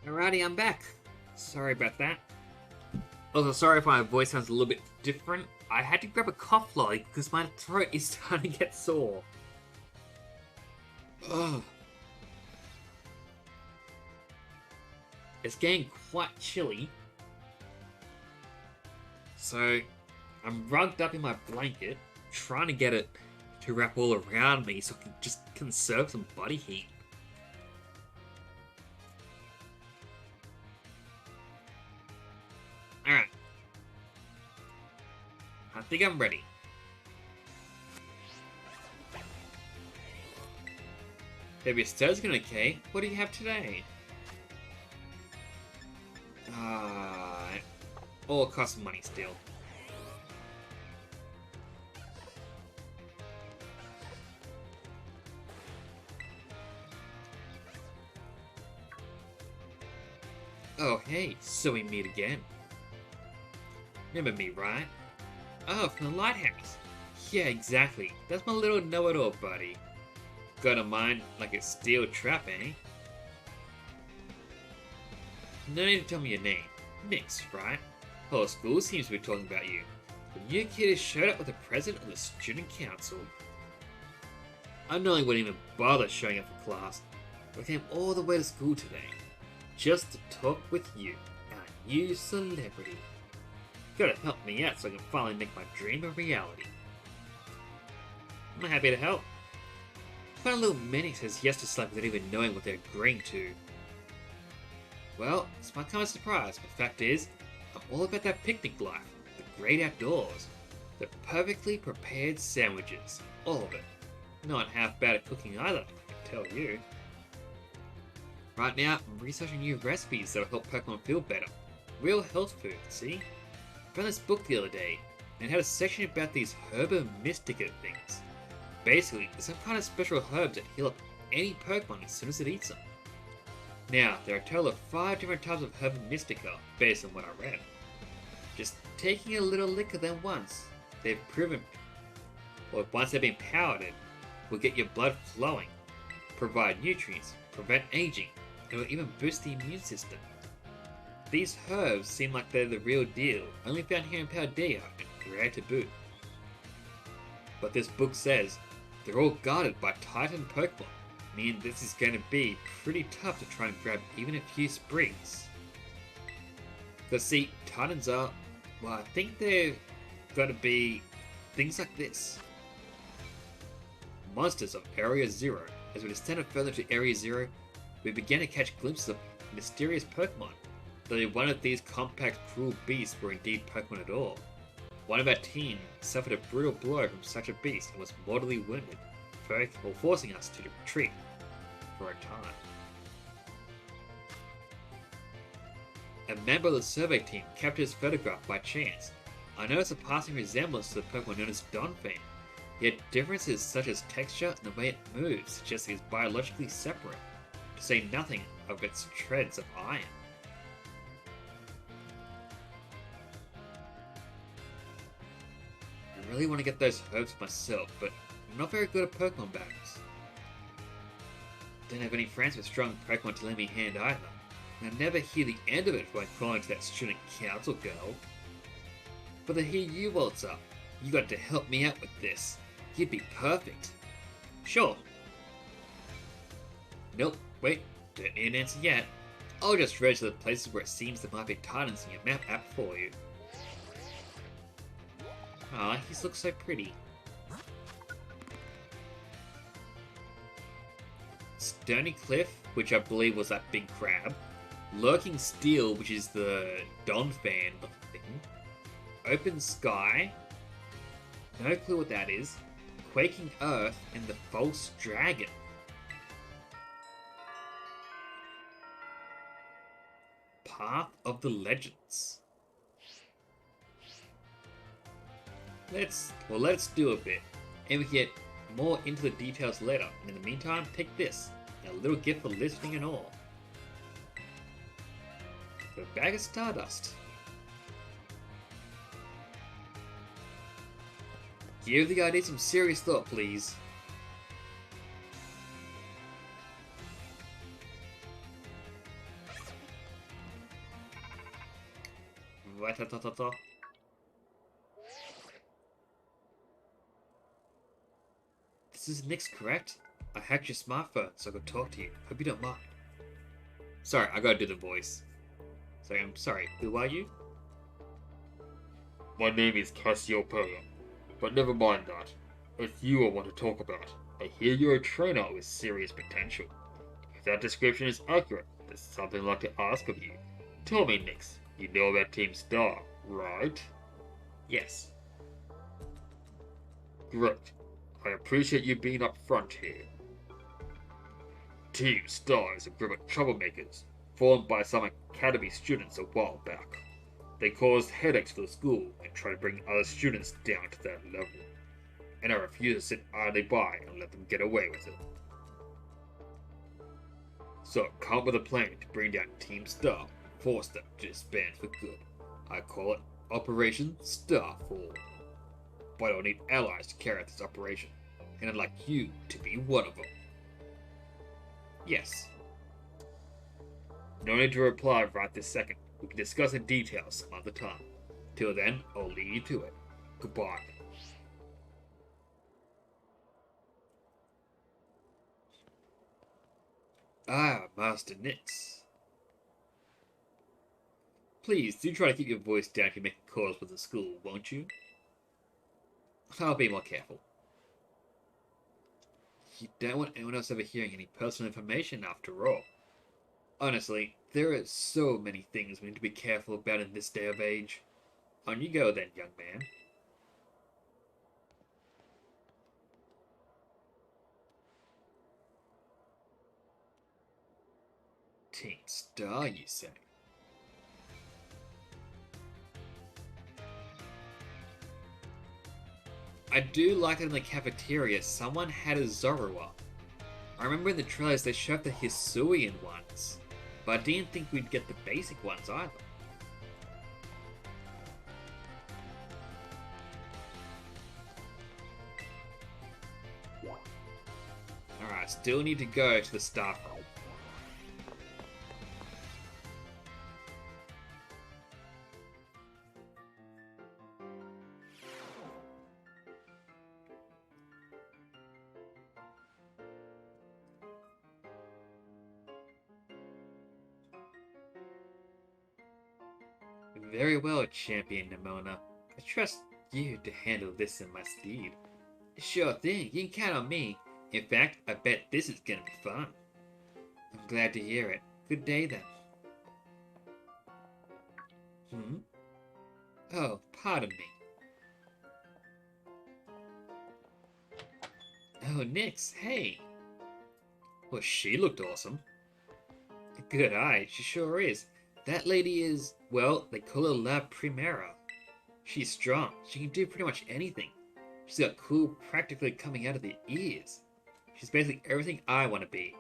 Alrighty, I'm back. Sorry about that. Also, sorry if my voice sounds a little bit different. I had to grab a cough lolly because my throat is starting to get sore. Ugh. It's getting quite chilly. So, I'm rugged up in my blanket, trying to get it to wrap all around me so I can just conserve some body heat. Alright. I think I'm ready. Baby Esther's going okay. What do you have today? All costs money still. Oh hey, so we meet again. Remember me, right? Oh, from the lighthouse. Yeah, exactly. That's my little know-it-all buddy. Got a mind like a steel trap, eh? No need to tell me your name. Nix, right? Whole school seems to be talking about you. The new kid has showed up with the president of the student council. I normally wouldn't even bother showing up for class, but I came all the way to school today, just to talk with you, our new celebrity. Gotta help me out so I can finally make my dream a reality. I'm happy to help. But a little Minnie says yes to stuff without even knowing what they're agreeing to. Well, it's my kind of surprise, but the fact is, I'm all about that picnic life, the great outdoors, the perfectly prepared sandwiches, all of it. Not half bad at cooking either, I can tell you. Right now, I'm researching new recipes that'll help Pokemon feel better. Real health food, see? I found this book the other day, and it had a section about these Herba Mystica things. Basically, it's some kind of special herbs that heal up any Pokemon as soon as it eats them. Now, there are a total of 5 different types of Herba Mystica, based on what I read. Just taking a little lick of them once, they've proven, or once they've been powdered, will get your blood flowing, provide nutrients, prevent aging, and will even boost the immune system. These herbs seem like they're the real deal, only found here in Paldea, and rare to boot. But this book says, they're all guarded by Titan Pokemon, meaning this is going to be pretty tough to try and grab even a few sprigs. Because see, Titans are, well, I think they're going to be things like this. Monsters of Area Zero. As we descended further to Area Zero, we began to catch glimpses of mysterious Pokemon. Though one of these compact, cruel beasts were indeed Pokemon at all. One of our team suffered a brutal blow from such a beast and was mortally wounded, forcing us to retreat for a time. A member of the survey team captured his photograph by chance. I noticed a passing resemblance to the Pokemon known as Donphan, yet differences such as texture and the way it moves suggest it is biologically separate, to say nothing of its treads of iron. I really want to get those herbs myself, but I'm not very good at Pokemon battles. Don't have any friends with strong Pokemon to lend me a hand either, and I never hear the end of it when calling to that student council girl. But I hear you waltz up. You got to help me out with this. You'd be perfect. Sure. Nope, wait, don't need an answer yet. I'll just register the places where it seems there might be titans in your map app for you. Ah, he looks so pretty. Stony Cliff, which I believe was that big crab. Lurking Steel, which is the Donphan thing. Open Sky. No clue what that is. Quaking Earth and the False Dragon. Path of the Legends. Let's do a bit, and we can get more into the details later. And in the meantime, take this, and a little gift for listening and all. A bag of Stardust. Give the idea some serious thought, please. Ra-ta-ta-ta-ta. This is Nix, correct? I hacked your smartphone so I could talk to you. Hope you don't mind. Sorry, I gotta do the voice. So I'm sorry, who are you? My name is Cassiopeia, but never mind that. It's you I want to talk about. I hear you're a trainer with serious potential. If that description is accurate, there's something I'd like to ask of you. Tell me, Nix, you know about Team Star, right? Yes. Great. I appreciate you being upfront here. Team Star is a group of troublemakers formed by some academy students a while back. They caused headaches for the school and tried to bring other students down to that level. And I refuse to sit idly by and let them get away with it. So I come up with a plan to bring down Team Star and force them to disband for good. I call it Operation Starfall. But I'll need allies to carry out this operation, and I'd like you to be one of them. Yes. No need to reply right this second. We can discuss in detail some other time. Till then, I'll leave you to it. Goodbye. Ah, Master Nix. Please, do try to keep your voice down if you make calls with the school, won't you? I'll be more careful. You don't want anyone else overhearing any personal information after all. Honestly, there are so many things we need to be careful about in this day of age. On you go then, young man. Team Star, you say? I do like that in the cafeteria someone had a Zorua. I remember in the trailers they showed the Hisuian ones, but I didn't think we'd get the basic ones either. Alright, still need to go to the staff room. Very well, Champion Nemona. I trust you to handle this in my stead. Sure thing, you can count on me. In fact, I bet this is gonna be fun. I'm glad to hear it. Good day then. Hmm? Oh, pardon me. Oh, Nyx, hey. Well, she looked awesome. Good eye, she sure is. That lady is, well, they call her La Primera. She's strong. She can do pretty much anything. She's got cool practically coming out of the ears. She's basically everything I want to be.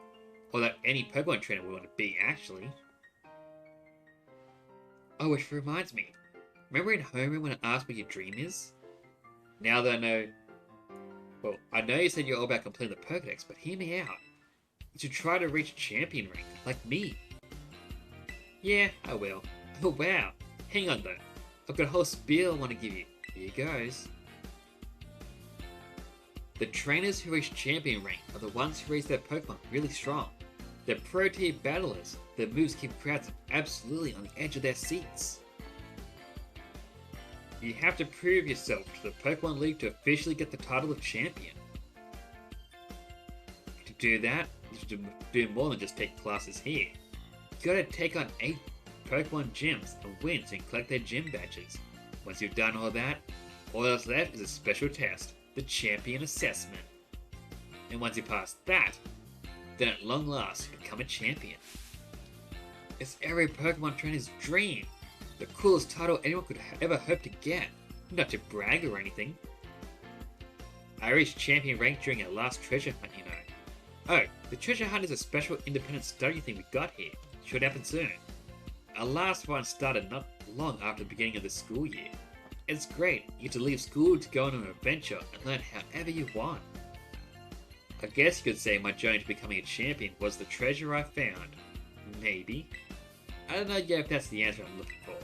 Or that any Pokemon trainer would want to be, actually. Oh, which reminds me. Remember in Homeroom when I asked what your dream is? Now that I know... Well, I know you said you're all about completing the Pokedex, but hear me out. You should try to reach champion rank, like me. Yeah, I will. Oh wow. Hang on though. I've got a whole spiel I want to give you. Here goes. The trainers who reach champion rank are the ones who raise their Pokemon really strong. They're pro-tier battlers. Their moves keep crowds absolutely on the edge of their seats. You have to prove yourself to the Pokemon League to officially get the title of champion. To do that, you should do more than just take classes here. You gotta take on 8 Pokemon gyms and win and collect their gym badges. Once you've done all that, all that's left is a special test, the Champion Assessment. And once you pass that, then at long last you become a champion. It's every Pokemon trainer's dream. The coolest title anyone could ever hope to get. Not to brag or anything. I reached champion rank during our last treasure hunt, you know. Oh, the treasure hunt is a special independent study thing we got here. Should happen soon. Our last one started not long after the beginning of the school year. It's great, you get to leave school to go on an adventure and learn however you want. I guess you could say my journey to becoming a champion was the treasure I found. Maybe. I don't know yet if that's the answer I'm looking for.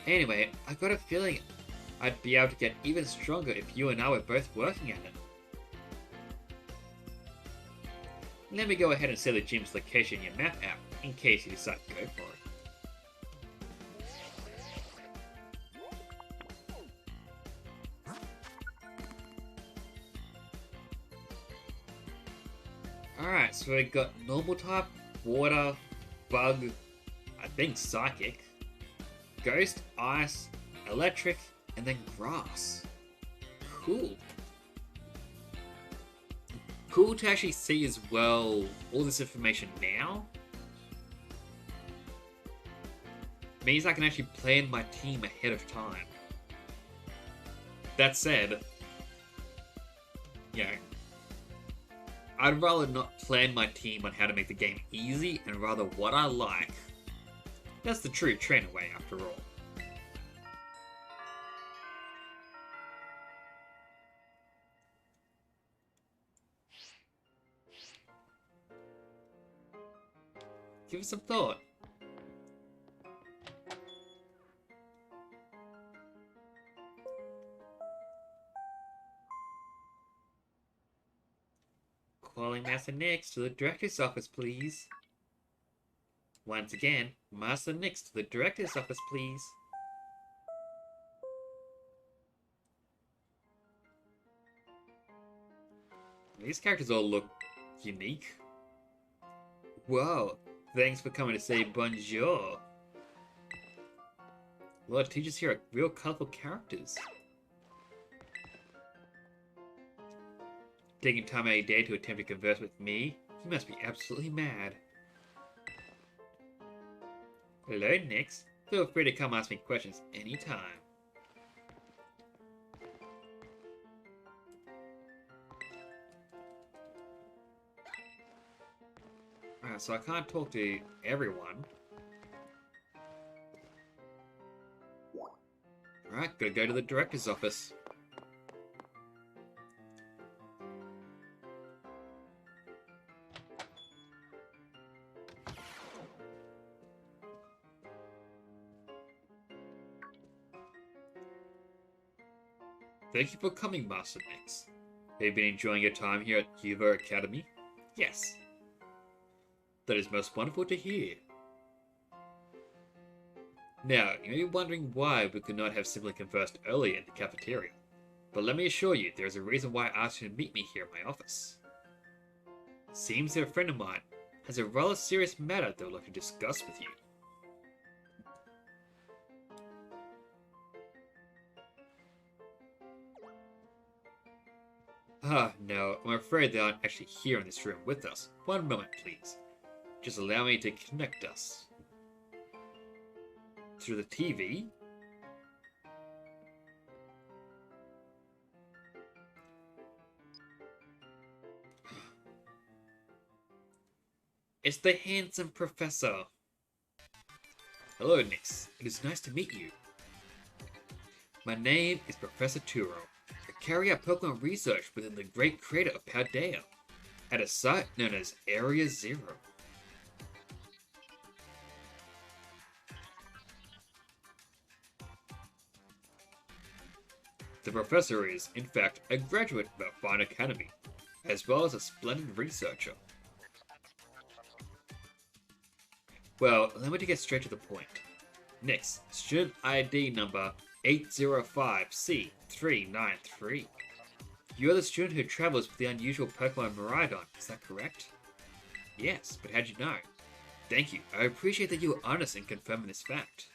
Anyway, I got a feeling I'd be able to get even stronger if you and I were both working at it. Let me go ahead and set the gym's location in your map app, in case you decide to go for it. Alright, so we got normal type, water, bug, I think psychic, ghost, ice, electric, and then grass. Cool. Cool to actually see as well all this information now. Means I can actually plan my team ahead of time. That said, you know, I'd rather not plan my team on how to make the game easy and rather what I like. That's the true trainer way after all. Give it some thought. Calling Master Nyx to the Director's office, please. Once again, Master Nyx to the Director's office, please. These characters all look unique. Whoa, thanks for coming to say bonjour. A lot of teachers here are real colourful characters. Taking time out of your day to attempt to converse with me? You must be absolutely mad. Hello, Nyx. Feel free to come ask me questions anytime. Alright, so I can't talk to everyone. Alright, gotta go to the director's office. Thank you for coming, Master Nyx. Have you been enjoying your time here at Unova Academy? Yes. That is most wonderful to hear. Now, you may be wondering why we could not have simply conversed earlier in the cafeteria. But let me assure you, there is a reason why I asked you to meet me here in my office. Seems that a friend of mine, has a rather serious matter they would like to discuss with you. Ah, no, I'm afraid they aren't actually here in this room with us. One moment, please. Just allow me to connect us. Through the TV? It's the handsome professor. Hello, Nix. It is nice to meet you. My name is Professor Turo. I carry out Pokemon research within the great crater of Paldea, at a site known as Area Zero. The professor is, in fact, a graduate of our fine academy, as well as a splendid researcher. Well, let me get straight to the point. Next, student ID number 805C393. You're the student who travels with the unusual Pokemon Miraidon, is that correct? Yes, but how'd you know? Thank you, I appreciate that you were honest in confirming this fact.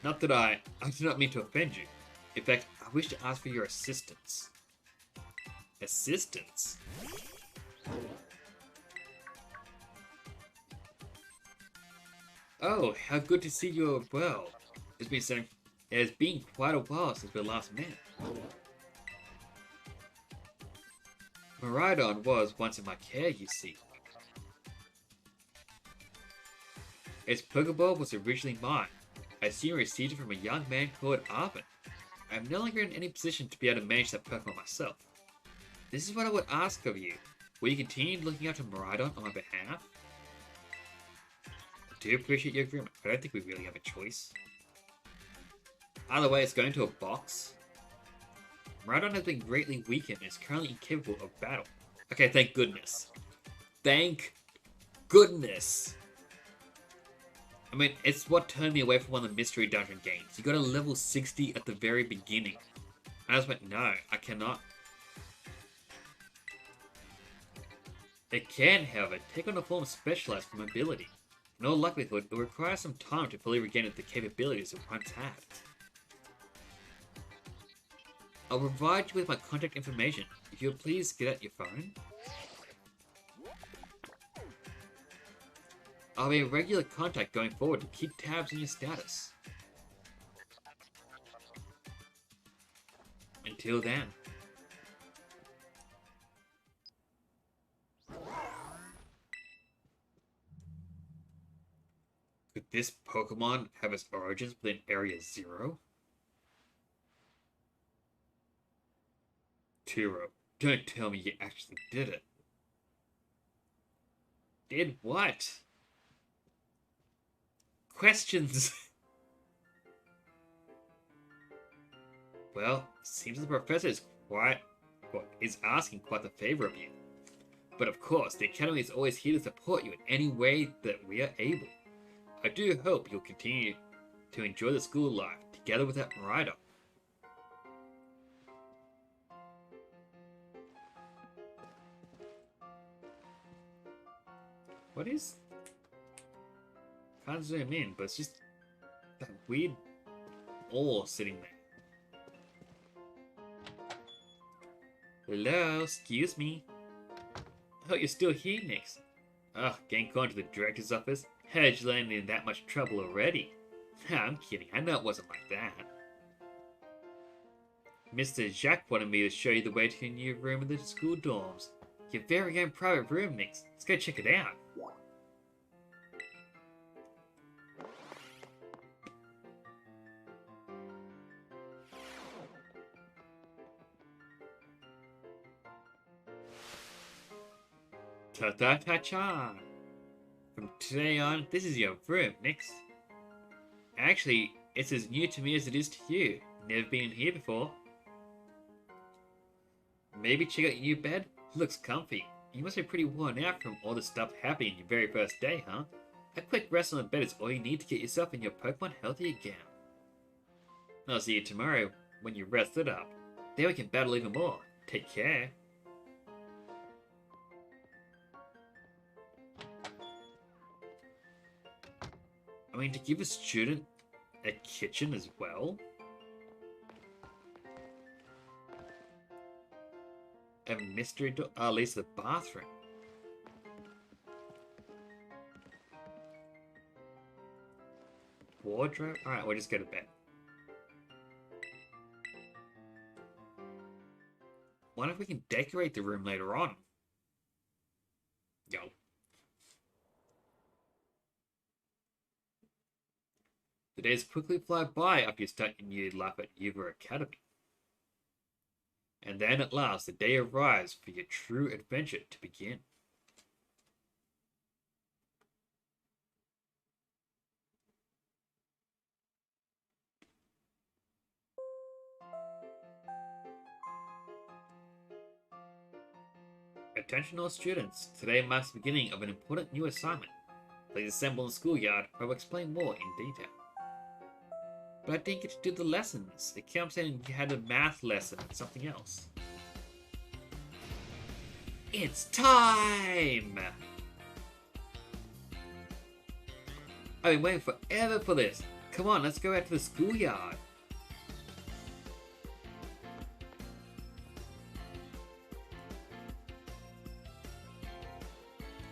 Not that I do not mean to offend you. In fact, I wish to ask for your assistance. Assistance? Oh, how good to see you are well. It has been quite a while since we last met. Miraidon was once in my care, you see. Its Pokeball was originally mine. I soon received it from a young man called Arvin. I am no longer in any position to be able to manage that Pokemon myself. This is what I would ask of you. Will you continue looking after Miraidon on my behalf? I do appreciate your agreement, but I don't think we really have a choice. Either way, it's going to a box. Miraidon has been greatly weakened and is currently incapable of battle. Okay, thank goodness. Thank goodness! I mean, it's what turned me away from one of the Mystery Dungeon games. You got a level 60 at the very beginning. And I just went, no, I cannot. It can, however, take on a form specialized for mobility. In all likelihood, it will require some time to fully regain the capabilities it once had. I'll provide you with my contact information. If you'll please get out your phone. I'll be in regular contact going forward to keep tabs on your status. Until then. Could this Pokemon have its origins within Area Zero? Turo, don't tell me you actually did it. Did what? Questions! Well, seems the professor is asking quite the favor of you. But of course, the Academy is always here to support you in any way that we are able. I do hope you'll continue to enjoy the school life together with that Miraidon. What is... Can't zoom in, but it's just that weird ore sitting there. Hello, excuse me. Oh, you're still here, Nix. Oh, getting gone to the director's office? Heard you landed in that much trouble already. I'm kidding, I know it wasn't like that. Mr. Jacques wanted me to show you the way to your new room in the school dorms. Your very own private room, Nix. Let's go check it out. Ta-ta-ta-cha! From today on, this is your room, Nix. Actually, it's as new to me as it is to you. Never been in here before. Maybe check out your new bed? Looks comfy. You must be pretty worn out from all the stuff happening your very first day, huh? A quick rest on the bed is all you need to get yourself and your Pokemon healthy again. I'll see you tomorrow when you rested up. Then we can battle even more. Take care. mean, to give a student a kitchen as well? A mystery door? Oh, at least the bathroom. Wardrobe? Alright, we'll just go to bed. Wonder if we can decorate the room later on. Yo. The days quickly fly by after you start your new life at Yuva Academy. And then at last the day arrives for your true adventure to begin. Attention all students, today marks the beginning of an important new assignment. Please assemble in the schoolyard where I will explain more in detail. But I didn't get to do the lessons. It kept saying you had a math lesson and something else. It's time! I've been waiting forever for this. Come on, let's go out to the schoolyard.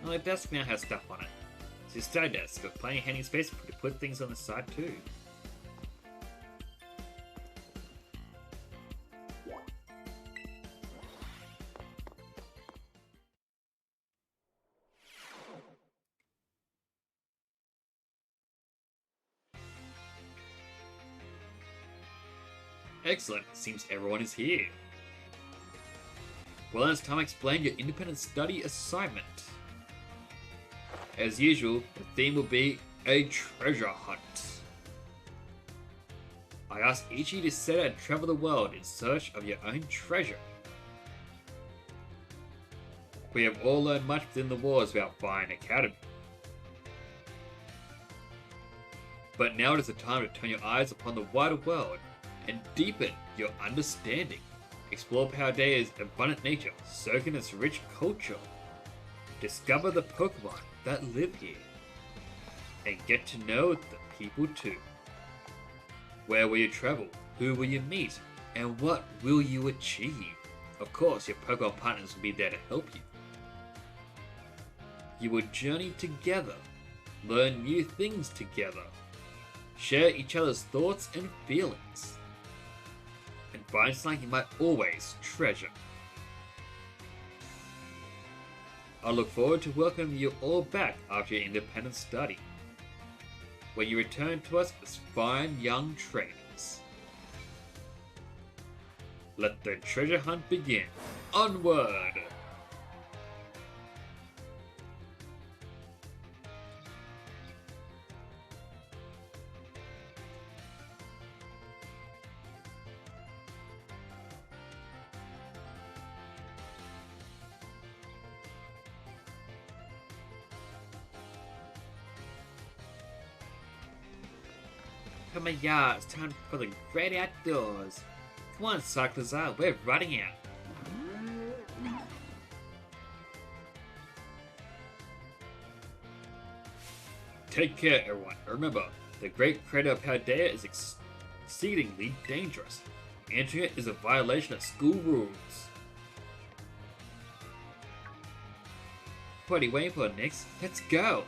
Well, the desk now has stuff on it. It's your study desk, with plenty of handy space to put things on the side too. Excellent, seems everyone is here. Well, then it's time to explain your independent study assignment. As usual, the theme will be a treasure hunt. I ask each of you to set out and travel the world in search of your own treasure. We have all learned much within the walls of our fine academy. But now it is the time to turn your eyes upon the wider world and deepen your understanding. Explore Paldea's abundant nature, soak in its rich culture. Discover the Pokemon that live here. And get to know the people too. Where will you travel? Who will you meet? And what will you achieve? Of course, your Pokemon partners will be there to help you. You will journey together, learn new things together, share each other's thoughts and feelings, and find something you might always treasure. I look forward to welcoming you all back after your independent study, when you return to us as fine young trainers. Let the treasure hunt begin. Onward! Come on, yeah, it's time for the great outdoors. Come on, Cyclizar, we're running out. Take care, everyone. Remember, the great crater of Paldea is exceedingly dangerous. Entering it is a violation of school rules. What are you waiting for, Nix? Let's go!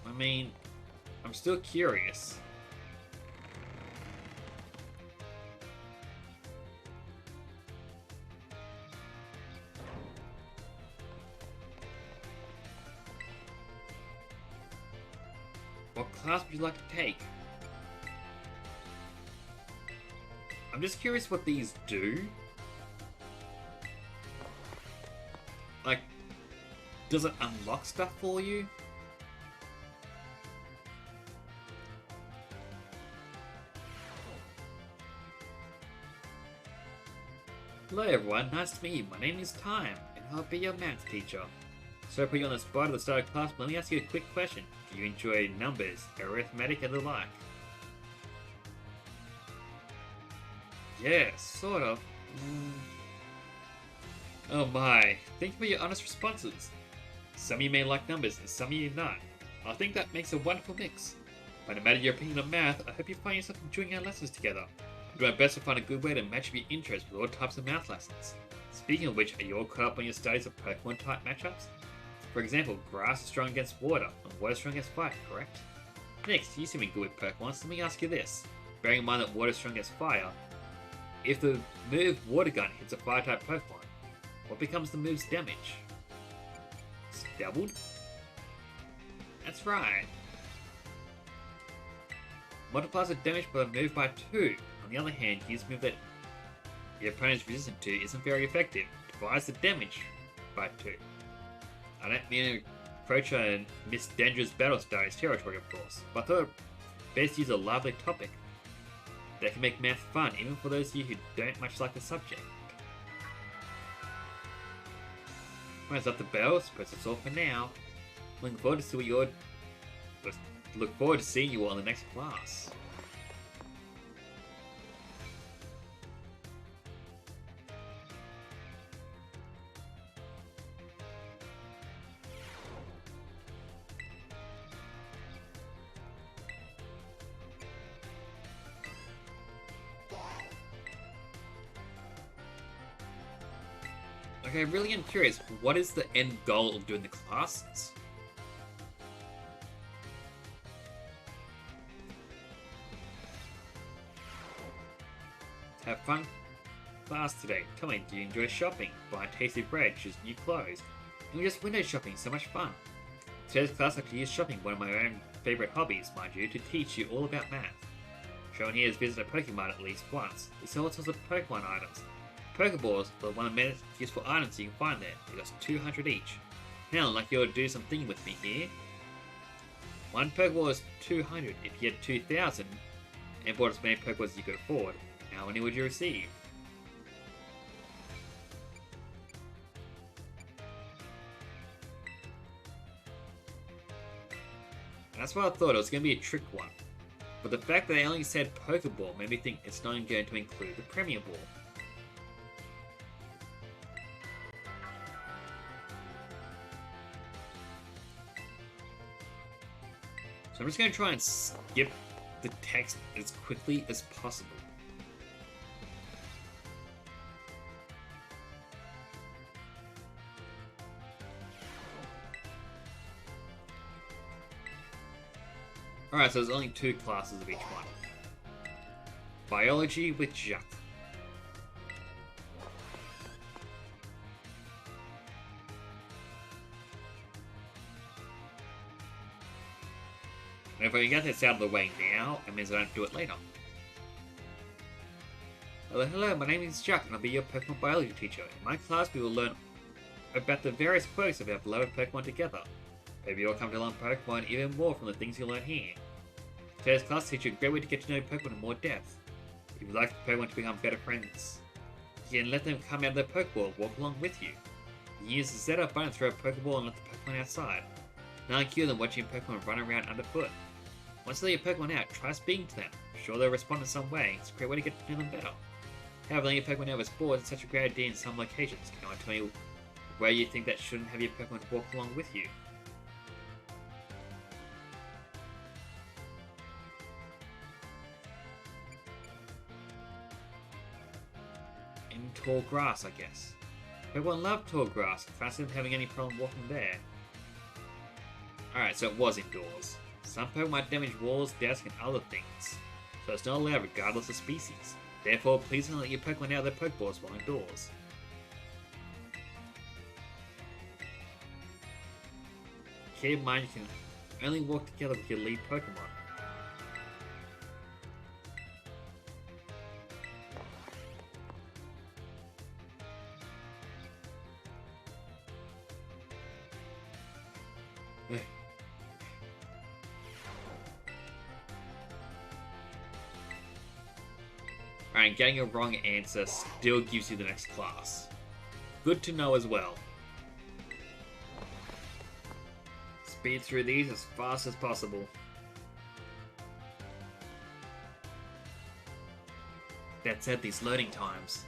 I mean, I'm still curious. What class would you like to take? I'm just curious what these do. Like, does it unlock stuff for you? Hello everyone, nice to meet you. My name is Time, and I'll be your maths teacher. So I put you on the spot at the start of class, but let me ask you a quick question. Do you enjoy numbers, arithmetic, and the like? Yeah, sort of. Oh my, thank you for your honest responses. Some of you may like numbers and some of you not. I think that makes a wonderful mix. But no matter your opinion on math, I hope you find yourself enjoying our lessons together. I'll do my best to find a good way to match up your interest with all types of math lessons. Speaking of which, are you all caught up on your studies of Pokemon type matchups? For example, grass is strong against water, and water is strong against fire, correct? Next, you seem to be good with Pokemon, so let me ask you this. Bearing in mind that water is strong against fire, if the move Water Gun hits a fire type Pokemon, what becomes the move's damage? It's doubled? That's right. Multiplies the damage by the move by 2. On the other hand, use a move that your opponent's resistant to isn't very effective. Divides the damage by 2. I don't mean to approach a Miss Dangerous Battle Styles territory, of course, but I thought best to use a lively topic that can make math fun, even for those of you who don't much like the subject. Well, that's up the bell. Suppose that's all for now. Looking forward to see what you're. Look forward to seeing you all in the next class. Okay, I really am curious, what is the end goal of doing the classes? Have fun class today. Tell me, do you enjoy shopping? Buy tasty bread, choose new clothes, and just window shopping, so much fun. Today's class I could use shopping, one of my own favourite hobbies, mind you, to teach you all about math. Shown here is visit a Pokemon at least once. They sell all sorts of Pokemon items. Pokeballs are one of the most useful items you can find there. They cost 200 each. Now, like you'll do some thinking with me here. One Pokeball is 200. If you had 2,000 and bought as many Pokeballs as you could afford, how many would you receive? And that's what I thought, it was going to be a trick one. But the fact that they only said Pokeball made me think it's not going to include the Premier Ball. So I'm just going to try and skip the text as quickly as possible. Alright, so there's only 2 classes of each one. Biology with Jacques. And if I can get this out of the way now, it means I don't do it later. Hello, my name is Jack and I'll be your Pokemon Biology teacher. In my class we will learn about the various quirks of our beloved Pokemon together. Maybe you'll come to learn Pokemon even more from the things you learn here. Today's class teaches you a great way to get to know Pokemon in more depth. If you'd like the Pokemon to become better friends, you can let them come out of their Pokeball and walk along with you. You can use the Z button to throw a Pokeball and let the Pokemon outside. Now cue them watching Pokemon run around underfoot. Once they let your Pokemon out, try speaking to them. I'm sure they'll respond in some way. It's a great way to get to know them better. However, letting your Pokemon out with spores is such a great idea in some locations. Can I tell you where you think that shouldn't have your Pokemon walk along with you? In tall grass, I guess. Pokemon love tall grass. Fancy them having any problem walking there. Alright, so it was indoors. Some Pokemon might damage walls, desks, and other things, so it's not allowed regardless of species. Therefore, please don't let your Pokemon out of their Pokeballs while indoors. Keep in mind you can only walk together with your lead Pokemon. Alright, getting a wrong answer still gives you the next class. Good to know as well. Speed through these as fast as possible. That said, these loading times.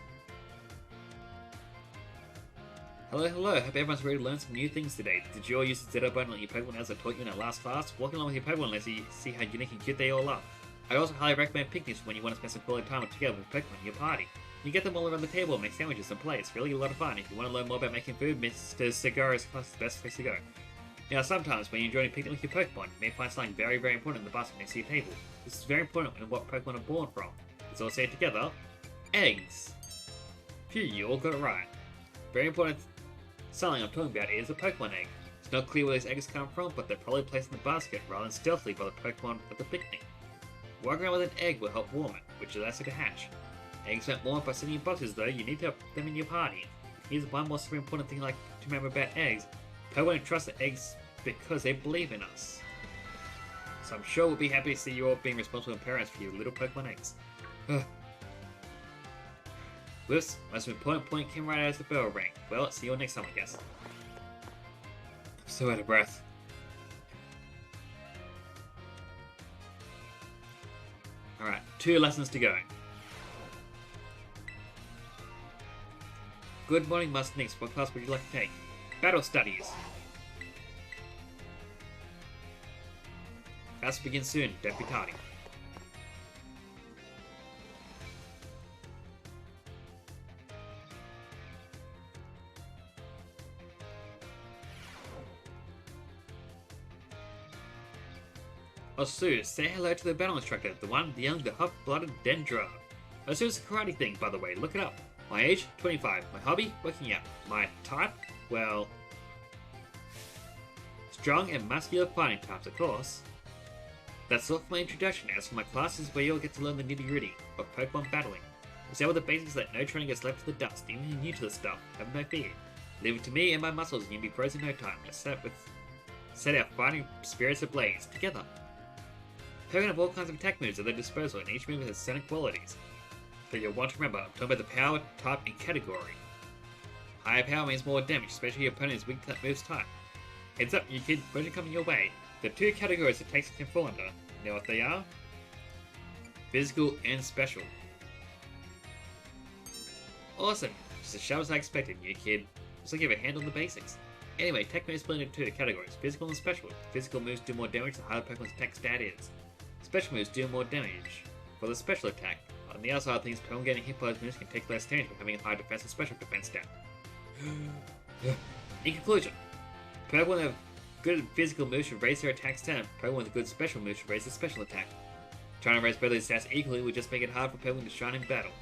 Hello, hope everyone's ready to learn some new things today. Did you all use the Zeta button like your Pokemon as I taught you in our last class? Walk along with your Pokemon lets you see how unique and cute they all are. I also highly recommend picnics when you want to spend some quality time together with Pokemon in your party. You get them all around the table and make sandwiches and play. It's really a lot of fun. If you want to learn more about making food, Mr. Cigarro's class is the best place to go. Now, sometimes when you're enjoying a picnic with your Pokemon, you may find something very, very important in the basket next to your table. This is very important in what Pokemon are born from. Let's all say it together. Eggs. Phew, you all got it right. Very important something I'm talking about is a Pokemon egg. It's not clear where these eggs come from, but they're probably placed in the basket rather than stealthily by the Pokemon at the picnic. Walking around with an egg will help warm it, which allows it to hatch. Eggs won't warm by sitting in boxes though, you need to have them in your party. Here's one more super important thing like to remember about eggs. Pokemon won't trust the eggs because they believe in us. So I'm sure we'll be happy to see you all being responsible parents for your little Pokemon eggs. Whoops, most important point came right as the bell rang. Well, see you all next time, I guess. I'm so out of breath. Alright, 2 lessons to go. Good morning, Master Nix. What class would you like to take? Battle Studies. Class will begin soon, don't be tardy. Osu, say hello to the battle instructor, the one, the young, the hot-blooded Dendra. Osu's a karate thing, by the way, look it up. My age, 25. My hobby, working out. My type, well... strong and muscular fighting types, of course. That's all for my introduction. As for my classes, where you'll get to learn the nitty-gritty of Pokemon battling. We'll start with the basics that no training gets left to the dust, even if you're new to the stuff. Have no fear. Leave it to me and my muscles, and you'll be pros in no time. Let's set our fighting spirits ablaze, together. Pokemon have all kinds of attack moves at their disposal, and each move has certain qualities. But you'll want to remember, I'm talking about the power, type, and category. Higher power means more damage, especially if your opponent's weak to that move's type. Heads up, you kid, version coming your way. There are 2 categories attacks can fall under. You know what they are? Physical and special. Awesome! Just as sharp as I expected, you kid. Looks like you have a handle on the basics. Anyway, attack moves split into 2 categories, physical and special. Physical moves do more damage the higher the Pokemon's attack stat is. Special moves do more damage. For the special attack, on the other side of things, Pokemon getting hit by those moves can take less damage by having a higher defense and special defense stat. In conclusion, Pokemon that have good physical moves should raise their attack stat, Pokemon with good special moves should raise their special attack. Trying to raise both these stats equally would just make it hard for Pokemon to shine in battle.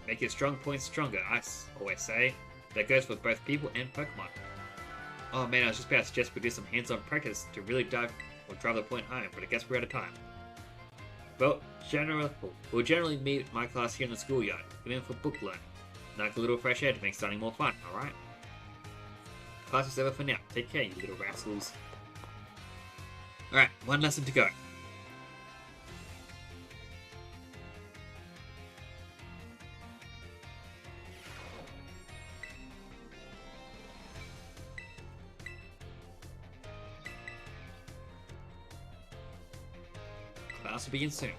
Make your strong points stronger, I always say. That goes for both people and Pokemon. Oh man, I was just about to suggest we do some hands-on practice to really drive the point home, but I guess we're out of time. Well, we'll generally meet my class here in the schoolyard, even for book learning. Like a little fresh air to make studying more fun, alright? Class is over for now. Take care, you little rascals. Alright, 1 lesson to go. Class will begin soon.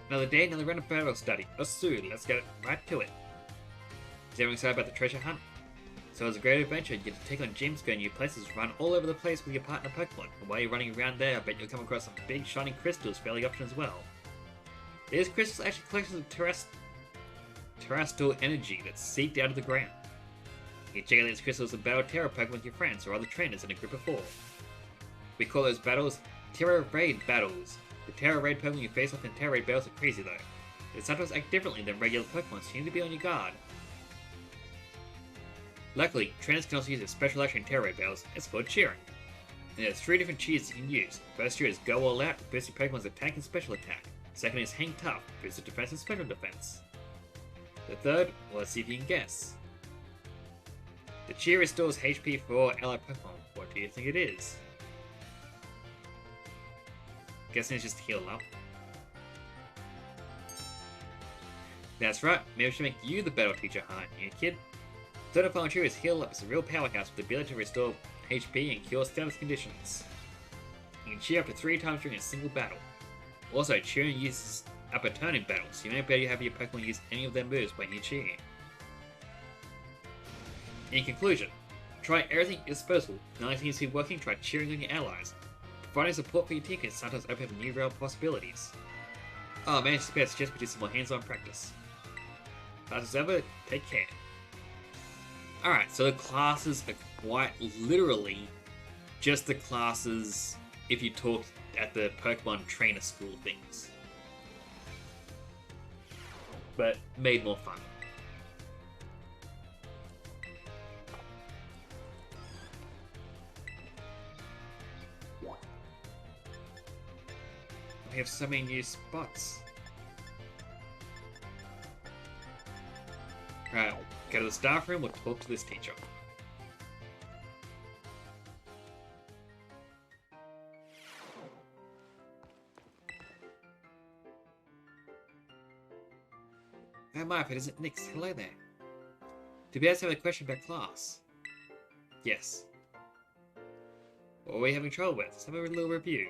Another day, another round of battle study. Osu, let's get right to it. Is everyone excited about the treasure hunt? So it's a great adventure. You get to take on gyms, go new places, run all over the place with your partner Pokemon. And while you're running around there, I bet you'll come across some big shining crystals fairly often as well. These crystals are actually collections of terrestrial energy that seeped out of the ground. You can check out these crystals and battle Terra Pokemon with your friends or other trainers in a group of 4. We call those battles Terra Raid battles. The Terra Raid Pokemon you face off in Terra Raid battles are crazy though. They sometimes act differently than regular Pokemon, so you need to be on your guard. Luckily, trainers can also use a special action in Terra Raid battles. It's called cheering. And there's 3 different cheers you can use. First cheer is Go All Out, boost your Pokemon's attack and special attack. Second is Hang Tough, boost your defense and special defense. The third, well, let's see if you can guess. The cheer restores HP for allied Pokemon. What do you think it is? Guessing it's just heal up. That's right, maybe we should make you the battle teacher, aren't you, kid? Third and final cheer is Heal Up. It's a real powerhouse with the ability to restore HP and cure status conditions. You can cheer up to 3 times during a single battle. Also, cheering uses up a turn in battle, so you may better have your Pokemon use any of their moves when you cheer. In conclusion, try everything at your disposal. Now that seems to be working, try cheering on your allies. Providing support for your team can sometimes open up new realm possibilities. Oh man, it's best suggest we do some more hands-on practice. As ever, take care. Alright, so the classes are quite literally just the classes if you talk at the Pokemon trainer school things. But made more fun. We have so many new spots. Right, go to the staff room, we'll talk to this teacher. Oh my, if it isn't Nix, hello there. Do you guys have a question about class? Yes. What are we having trouble with? Let's have a little review.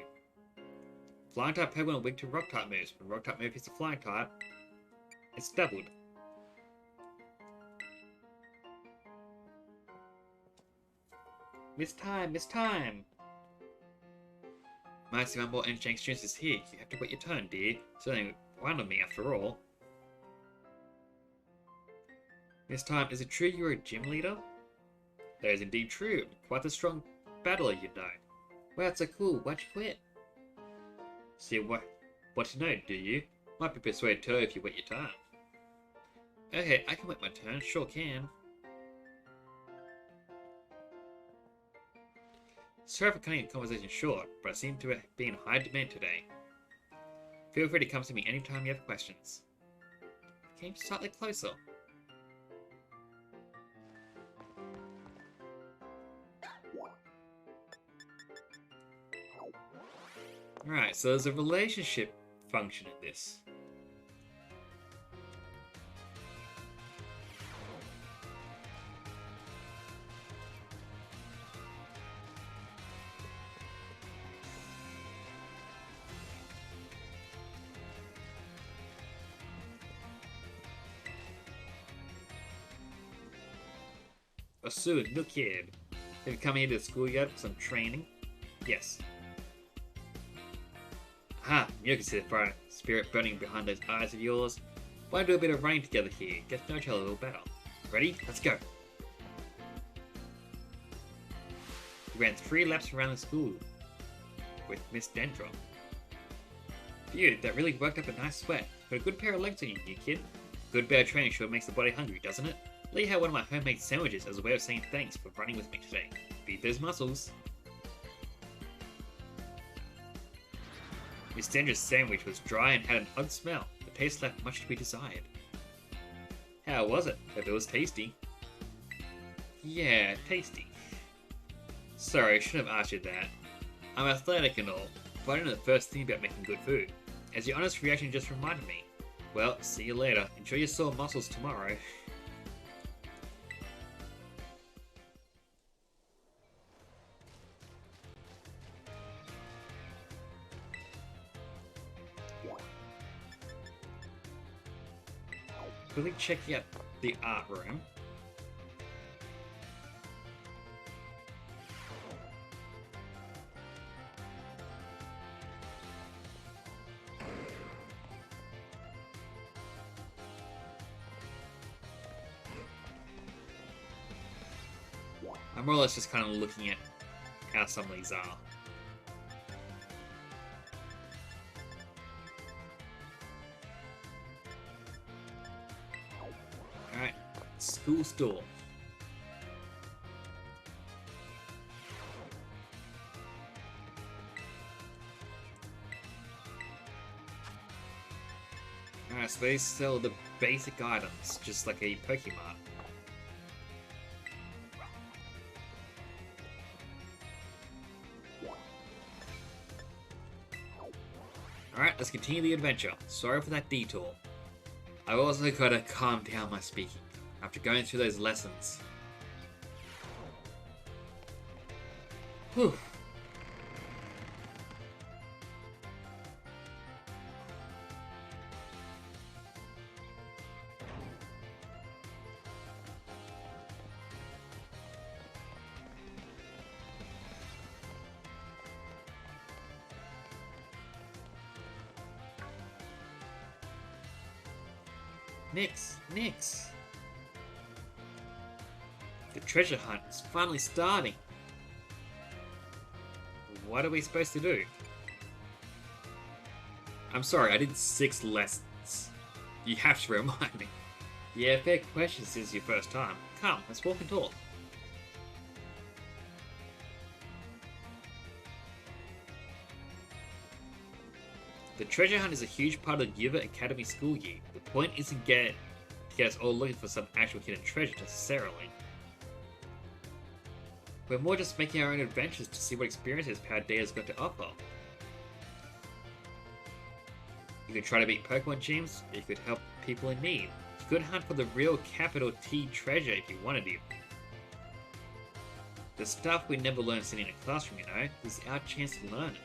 Flying type Pokemon are weak to Rock type moves. When Rock type move hits a Flying type, it's doubled. Miss Time, Miss Time! Might see one more N-Shank students is here. You have to wait your turn, dear. It's only one of me after all. Miss Time, is it true you're a gym leader? That is indeed true. Quite a strong battler, you know. Wow, that's so cool. Why'd you quit? See what to know, do you? Might be persuaded to if you wait your turn. Okay, I can wait my turn. Sure can. Sorry for cutting the conversation short, but I seem to be in high demand today. Feel free to come to me anytime you have questions. Came slightly closer. Right, so there's a relationship function in this. Asu, new kid. Have you come here to school yet for some training? Yes. Aha, you can see the fire spirit burning behind those eyes of yours. Why do a bit of running together here? Get to know each other a little better. Ready? Let's go. We ran 3 laps around the school with Miss Dendron. Phew, that really worked up a nice sweat. Got a good pair of legs on you, new kid. Good bear training sure makes the body hungry, doesn't it? Lee had one of my homemade sandwiches as a way of saying thanks for running with me today. Feed those muscles. Miss Dendra's sandwich was dry and had an odd smell. The taste left much to be desired. How was it? Hope it was tasty. Yeah, tasty. Sorry, I shouldn't have asked you that. I'm athletic and all, but I don't know the first thing about making good food. As your honest reaction just reminded me. Well, see you later. Enjoy your sore muscles tomorrow. Quickly checking out the art room. I'm more or less just kind of looking at how some of these are. Alright, school store. Alright, so they sell the basic items, just like a Pokemon. Alright, let's continue the adventure. Sorry for that detour. I've also got to calm down my speaking after going through those lessons. Whew. Nix. The treasure hunt is finally starting. What are we supposed to do? I'm sorry, I did 6 lessons. You have to remind me. Yeah, fair question since your first time. Come, let's walk and talk. The treasure hunt is a huge part of the Yuva Academy school year. The point isn't to get us all looking for some actual hidden treasure necessarily. We're more just making our own adventures to see what experiences Paldea's got to offer. You could try to beat Pokemon gyms, or you could help people in need. You could hunt for the real capital T treasure if you wanted to. The stuff we never learn sitting in a classroom, you know, is our chance to learn it.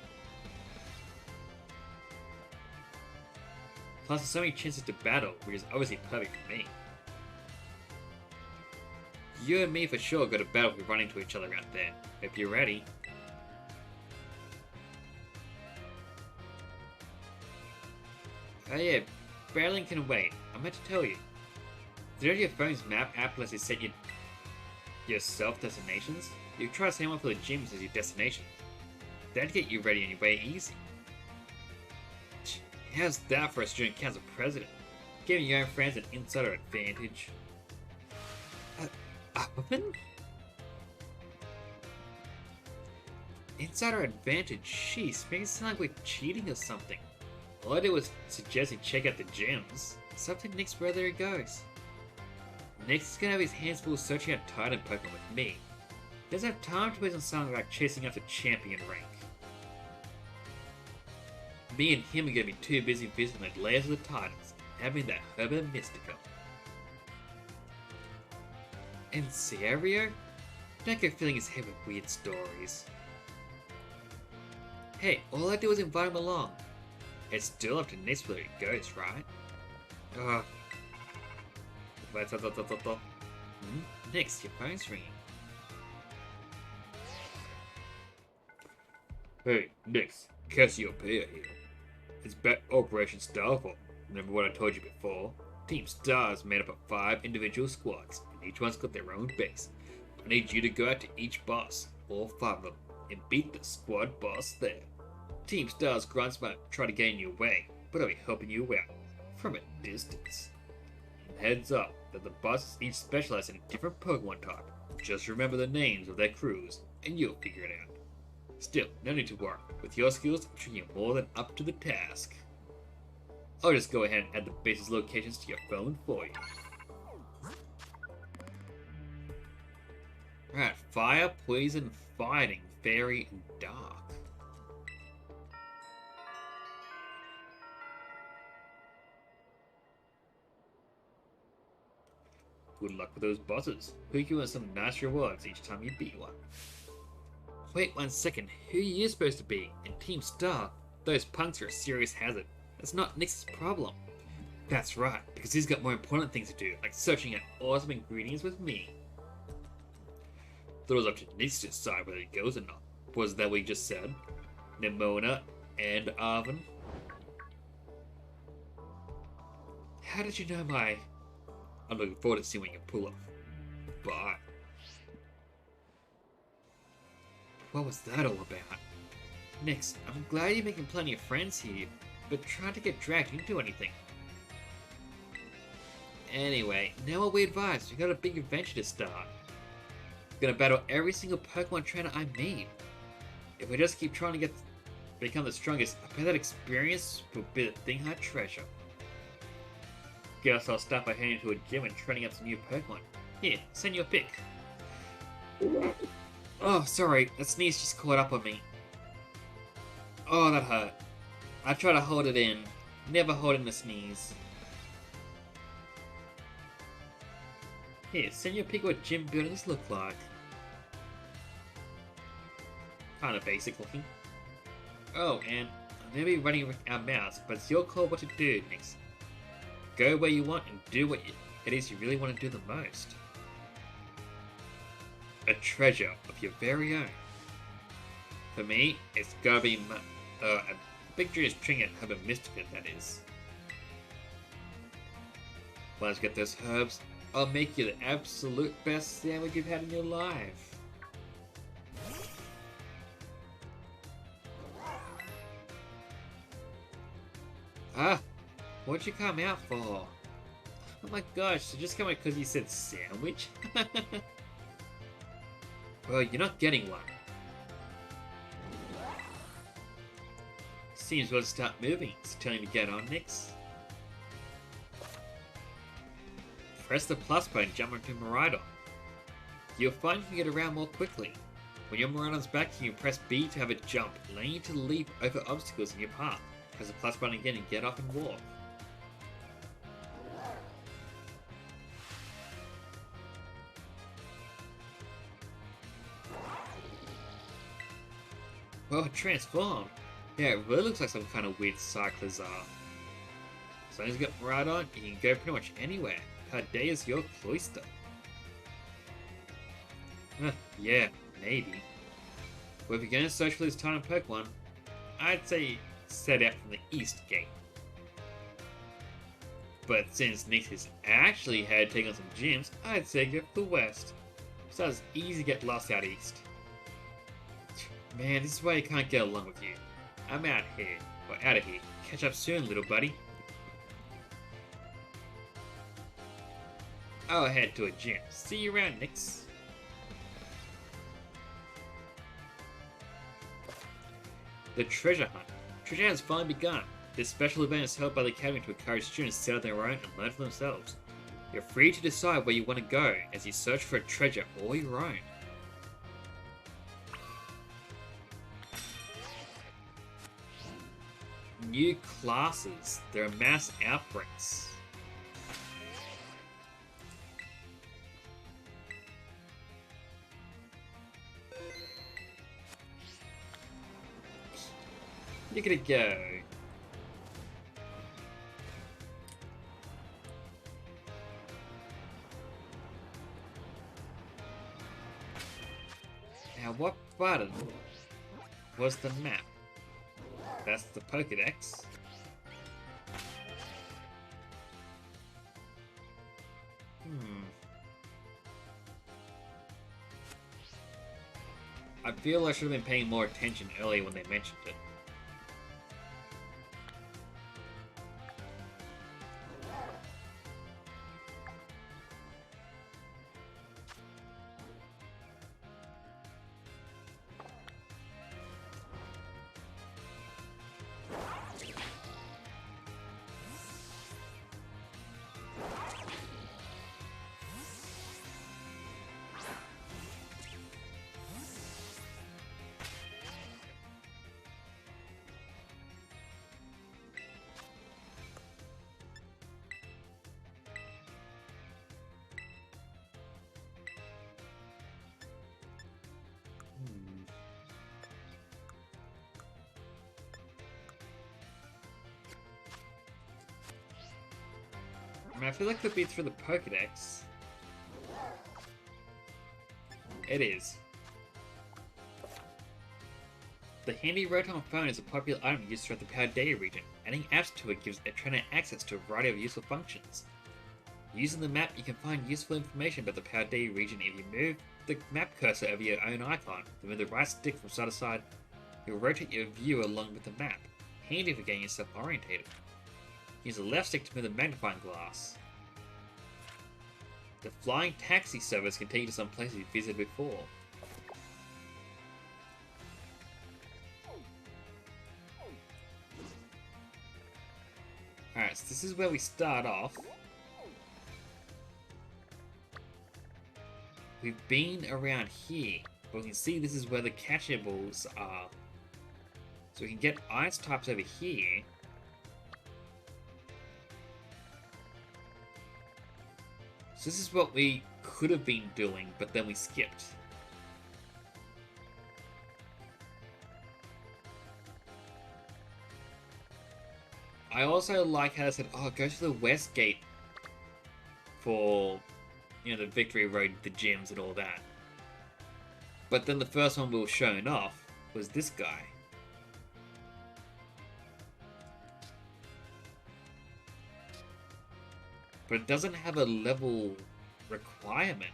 Plus, there's so many chances to battle, which is obviously perfect for me. You and me for sure got a battle if we run into each other out there. Hope you're ready. Oh yeah, battling can wait. I meant to tell you. Did your phone's map app lets you set your self-destinations? You can try to sign one for the gyms as your destination. That'd get you ready anyway, easy. How's that for a student council president? Giving your own friends an insider advantage. Oven? Insider advantage? Jeez, makes it sound like we're cheating or something. All I did was suggest you check out the gyms. It's up to Nix whether he goes. Nix is gonna have his hands full searching out Titan Pokemon with me. He doesn't have time to waste on something like chasing after champion rank. Me and him are gonna be too busy visiting the layers of the Titans, having that Herba Mystica. And Serio? Don't go filling his head with weird stories. Hey, all I do is invite him along. It's still up to Nix where he goes, right? Nix, your phone's ringing. Hey, Nix, Cassiopeia here. It's Operation Starfall. Remember what I told you before? Team Star is made up of 5 individual squads, and each one's got their own base. I need you to go out to each boss, all 5 of them, and beat the squad boss there. Team Star's grunts might try to get in your way, but I'll be helping you out, from a distance. And heads up that the bosses each specialize in a different Pokemon type. Just remember the names of their crews, and you'll figure it out. Still, no need to worry. With your skills, I'm sure you're more than up to the task. I'll just go ahead and add the base's locations to your phone for you. Right, fire, poison, fighting, fairy, and dark. Good luck with those bosses. Hook you on some nice rewards each time you beat one. Wait 1 second, who are you supposed to be? In Team Star, those punks are a serious hazard. That's not Nix's problem. That's right, because he's got more important things to do, like searching out awesome ingredients with me. Thought it was up to Nix to decide whether he goes or not. Was that what he just said? Nemona and Arven? How did you know my... I'm looking forward to seeing what you can pull off. Bye. What was that all about? Nix, I'm glad you're making plenty of friends here, but try to get dragged into anything. Anyway, now what we advise, we got a big adventure to start. We're gonna battle every single Pokemon trainer I meet. If we just keep trying to become the strongest, I bet that experience will be the thing I treasure. Guess I'll start by heading to a gym and training up some new Pokemon. Here, send you a pic. Oh, sorry, that sneeze just caught up on me. Oh, that hurt. I try to hold it in. Never hold in a sneeze. Here, send you a pic of what gym buildings look like. kind of basic looking. Oh, and I may be running our mouths, but it's your call what to do, Nix. Go where you want and do what it is you really want to do the most. A treasure of your very own. For me, it's gotta be a big Judas Trinket Herb Mystica, that is. Let's get those herbs. I'll make you the absolute best sandwich you've had in your life. Ah, what'd you come out for? Oh my gosh, so just come out because you said sandwich? Well, you're not getting one. Seems we'll start moving. It's telling me to get on, Nix. Press the plus button and jump onto Miraidon. You'll find you can get around more quickly. When your Miraidon's back, you can press B to have it jump, allowing you to leap over obstacles in your path. Press the plus button again and get off and walk. Well, it transformed. Yeah, it really looks like some kind of weird Cyclizar. As long as you got Miraidon, you can go pretty much anywhere. Paldea's your cloister. Yeah, maybe. Well, if you're going to search for this tiny Pokemon, I'd say set out from the east gate. But since Nix has actually had taken on some gyms, I'd say go for the west. Besides, it's easy to get lost out east. Man, this is why I can't get along with you. I'm out here. Or out of here. Catch up soon, little buddy. I'll head to a gym. See you around, Nix. The Treasure Hunt. Treasure Hunt has finally begun. This special event is held by the Academy to encourage students to set out their own and learn for themselves. You're free to decide where you want to go as you search for a treasure all your own. New classes. There are mass outbreaks. You're gonna go. Now, what button was the map? That's the Pokédex. I feel I should have been paying more attention earlier when they mentioned it. I feel like it could be through the Pokédex. It is. The handy Rotom phone is a popular item used throughout the Paldea region. Adding apps to it gives a trainer access to a variety of useful functions. Using the map, you can find useful information about the Paldea region if you move the map cursor over your own icon. Then with the right stick from side to side, you'll rotate your view along with the map. Handy for getting yourself orientated. Use the left stick to move the magnifying glass. The flying taxi service can take you to some places you've visited before. Alright, so this is where we start off. We've been around here, but we can see this is where the catchables are. So we can get ice types over here. So this is what we could have been doing, but then we skipped. I also like how they said, oh, go to the West Gate for, you know, the Victory Road, the gyms and all that. But then the first one we were shown off was this guy. But it doesn't have a level requirement.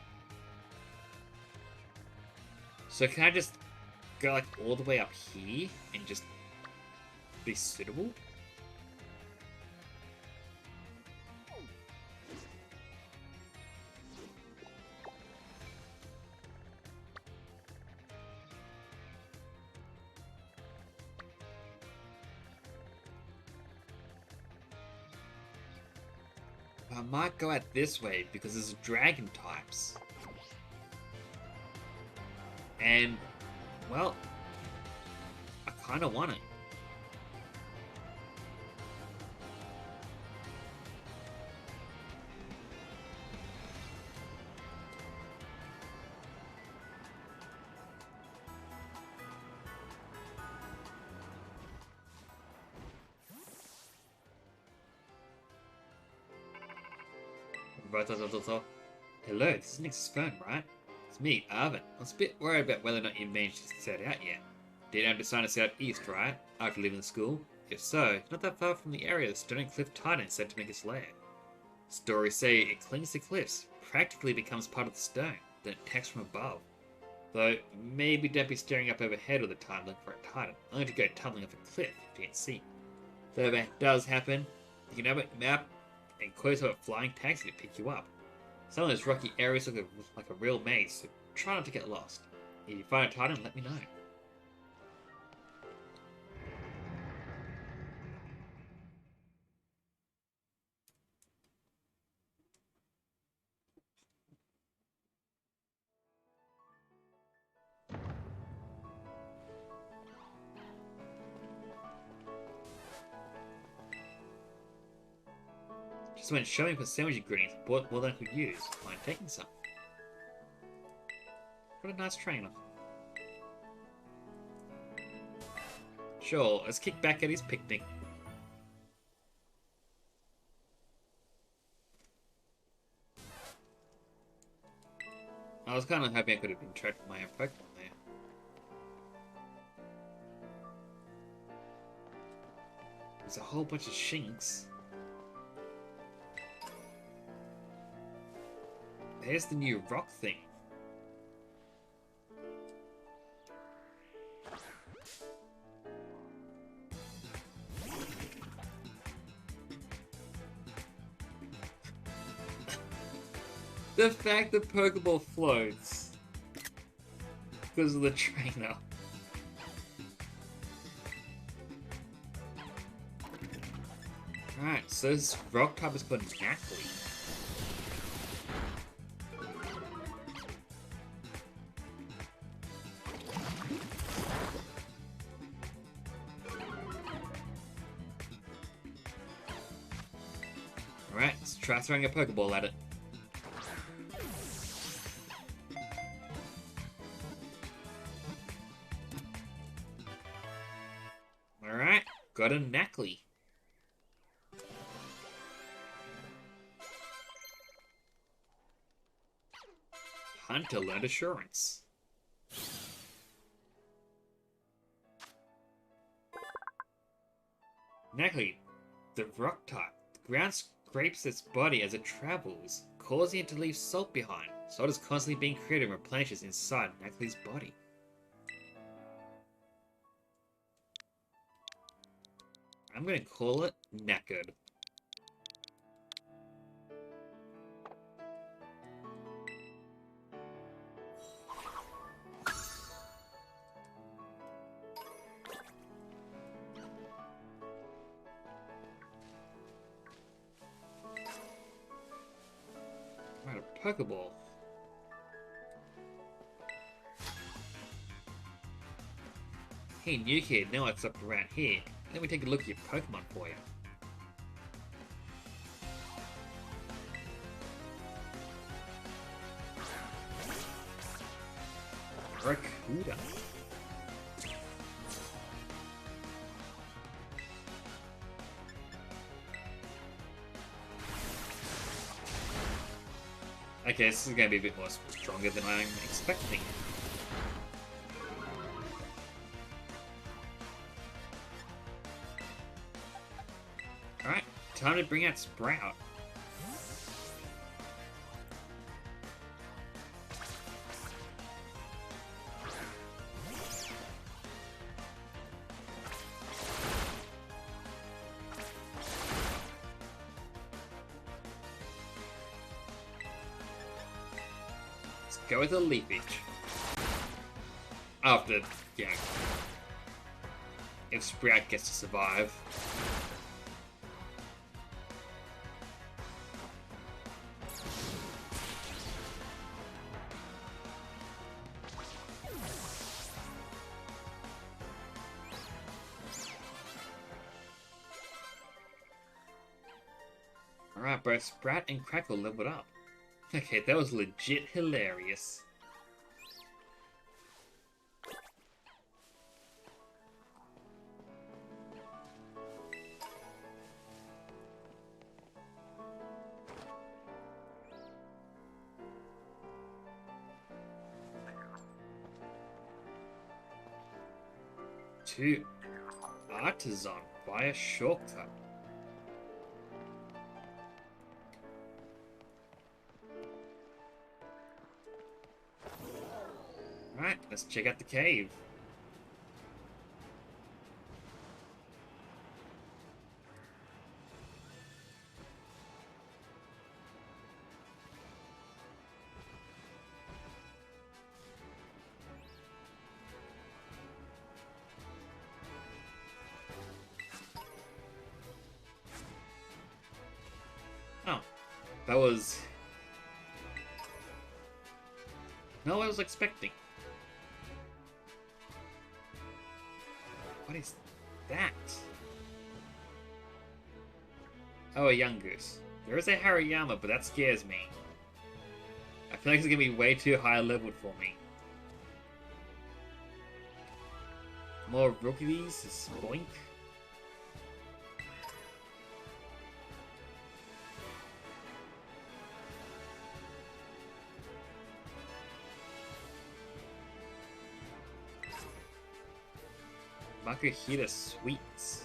So can I just go like all the way up here and just be suitable? I might go out this way because there's dragon types. And, well, I kind of want it. Hello, this is Nick's phone, right? It's me, Arvin. I was a bit worried about whether or not you managed to set out yet. Did you decide to set out east, right? After leaving the school? If so, not that far from the area the Stone Cliff Titan said to make its lair. Stories say it clings to cliffs, practically becomes part of the stone, then attacks from above. Though, maybe don't be staring up overhead all the time looking for a Titan, only to go tumbling off a cliff if you can't see. Though if that does happen, you can open a map and close up a flying taxi to pick you up. Some of those rocky areas look like a real maze, so try not to get lost. If you find a Titan, let me know. Just went shopping for sandwich ingredients, bought more than I could use. Mind taking some? What a nice trainer. Sure, let's kick back at his picnic. I was kind of hoping I could have been tracked with my own Pokemon there. There's a whole bunch of Shinx. There's the new rock thing. The fact that Pokeball floats because of the trainer. Alright, so this rock type is called Nacli. Alright, let's try throwing a Pokeball at it. Alright, got a Nacli. Hunter learned Assurance. Nacli, the rock type. The ground scrapes its body as it travels, causing it to leave salt behind. Salt is constantly being created and replenishes inside Nacli's body. I'm gonna call it Knackered. Right, a Pokeball. Hey, new kid, now it's up around here. Let me take a look at your Pokemon for you. Rakuda. Okay, this is going to be a bit more stronger than I'm expecting. Alright, time to bring out Sprout. Let's go with a Leafage. After, you know, if Sprout gets to survive. Alright, both Sprout and Crackle leveled up. Okay, that was legit hilarious. To Artisan via shortcut. Alright, let's check out the cave. Oh, that was not what I was expecting. What is that? Oh, a Yungoos. There is a Hariyama, but that scares me. I feel like it's gonna be way too high leveled for me. More rookies, Spoink. Makuhita Sweets.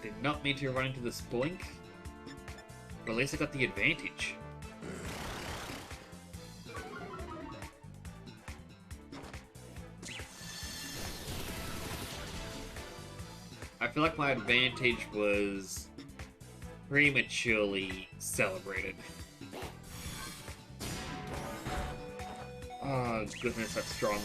Did not mean to run into the Spoink, but at least I got the advantage. I feel like my advantage was prematurely celebrated. Oh goodness, that's strong.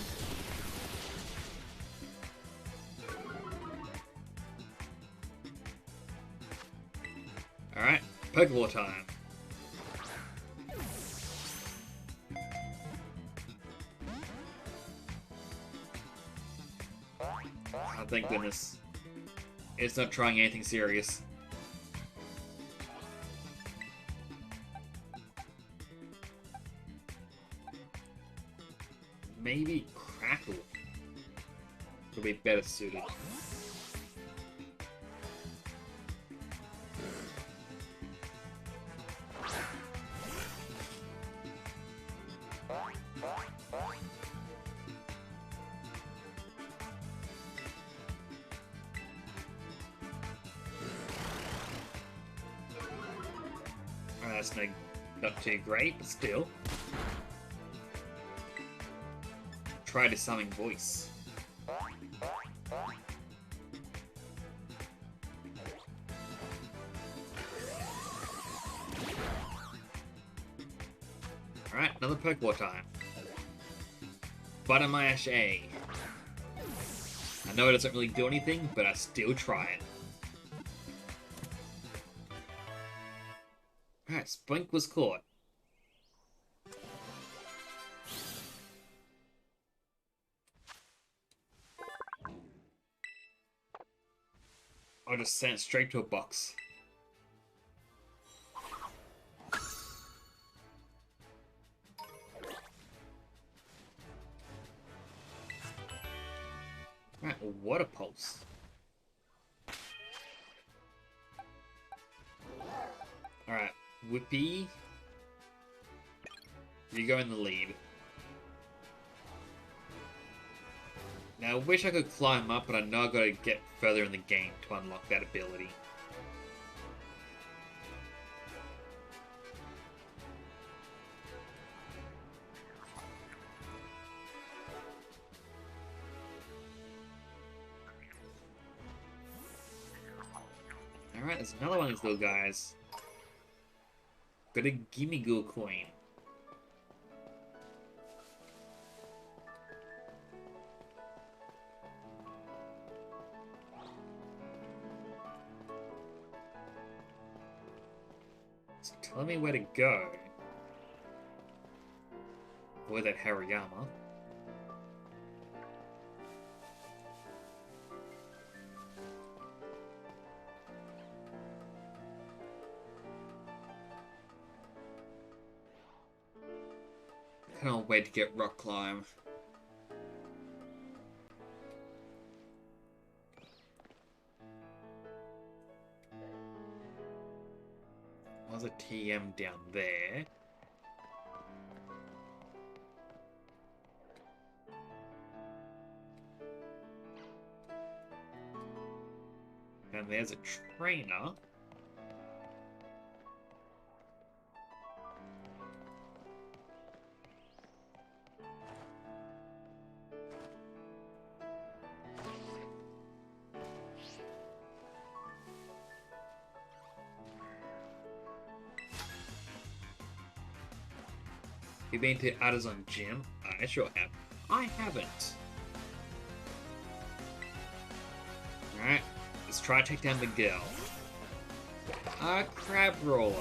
Alright, Pokeball time. Oh, thank goodness. It's not trying anything serious. Maybe Crackle would be better suited. That's not too great, but still. Try to summon voice. Alright, another Pokeball time. Buttermash A. I know it doesn't really do anything, but I still try it. Alright, Spoink was caught. I'll just send it straight to a box. Right, Water Pulse. Whippy, you go in the lead. Now, I wish I could climb up, but I know I've got to get further in the game to unlock that ability. Alright, there's another one of these little guys. Got a Gimme Ghoul coin. It's telling me where to go. Avoid that Hariyama. Can't wait to get rock climb. There's a TM down there. And there's a trainer. You been to Artisan Gym? I sure have. I haven't. Alright, let's try to take down the girl. Crab Roller.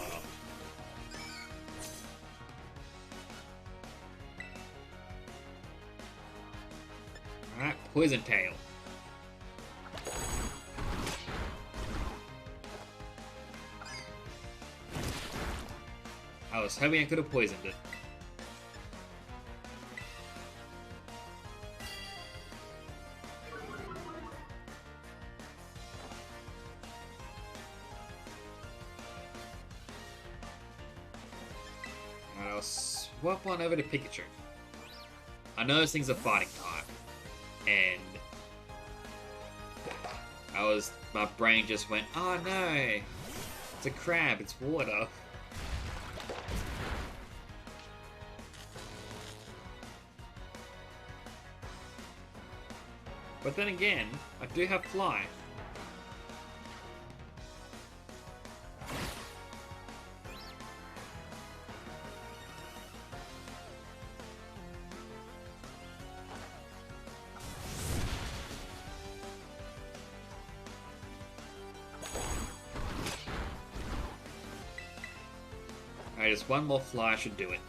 Alright, Poison Tail. I was hoping I could have poisoned it. I'll swap on over to Pikachu. I know those things are fighting type, and my brain just went, oh no, it's a crab, it's water. But then again, I do have Fly. Alright, just one more Fly should do it.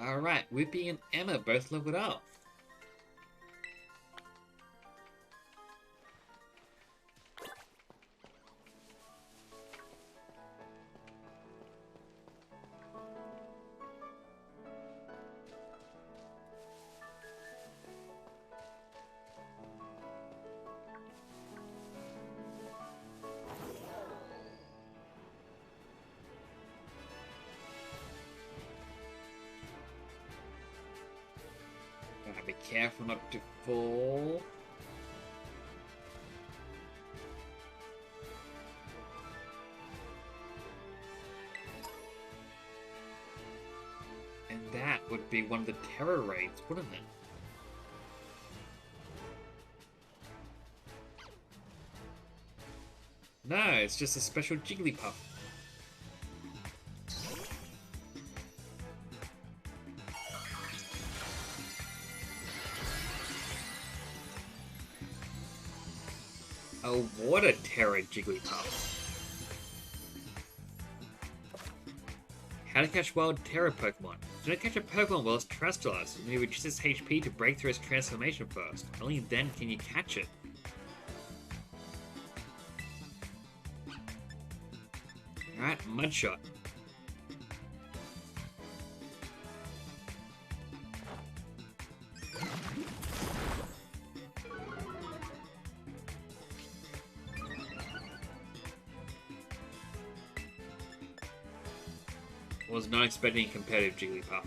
Alright, Whippy and Emma both leveled up. Gotta be careful not to fall. And that would be one of the terror raids, wouldn't it? No, it's just a special Jigglypuff. Oh, what a terror Jigglypuff. How to catch wild terror Pokemon. Do not catch a Pokemon while it's terrestrialized. You need to reduce its HP to break through its transformation first. Only then can you catch it. Alright, Mudshot. Was not expecting competitive Jigglypuff.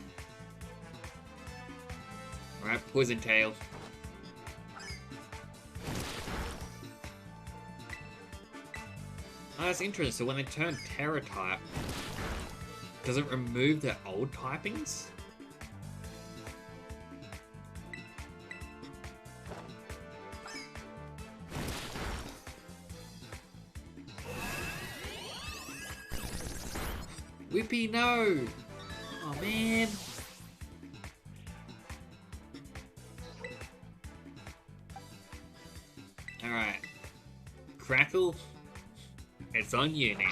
Alright, Poison Tail. Oh, that's interesting. So when they turn Terra type, does it remove their old typings? Whippy, no! Oh man! Alright. Crackle, it's on you now.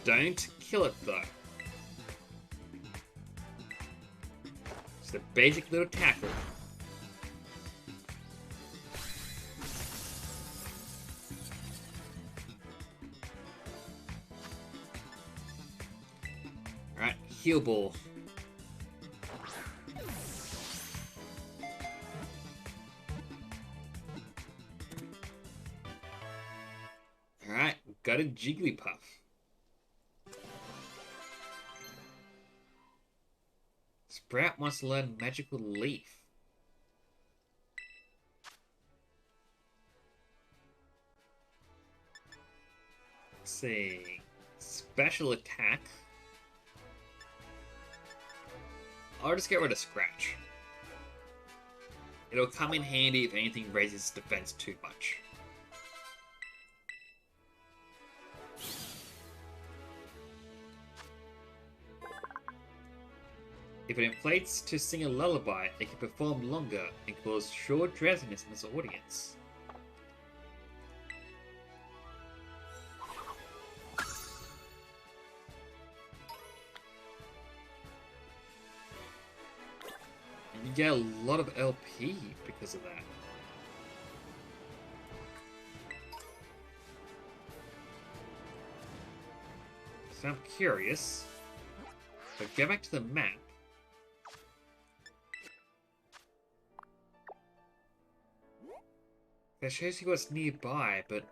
Don't kill it though. Just a basic little tackle. Alright, Heal Ball. Alright, got a Jigglypuff. Sprout wants to learn Magical Leaf. Let's see. Special attack. I'll just get rid of Scratch. It'll come in handy if anything raises its defense too much. If it inflates to sing a lullaby, it can perform longer and cause short drowsiness in its audience. And you get a lot of LP because of that. So I'm curious. But go back to the map. That shows you what's nearby, but...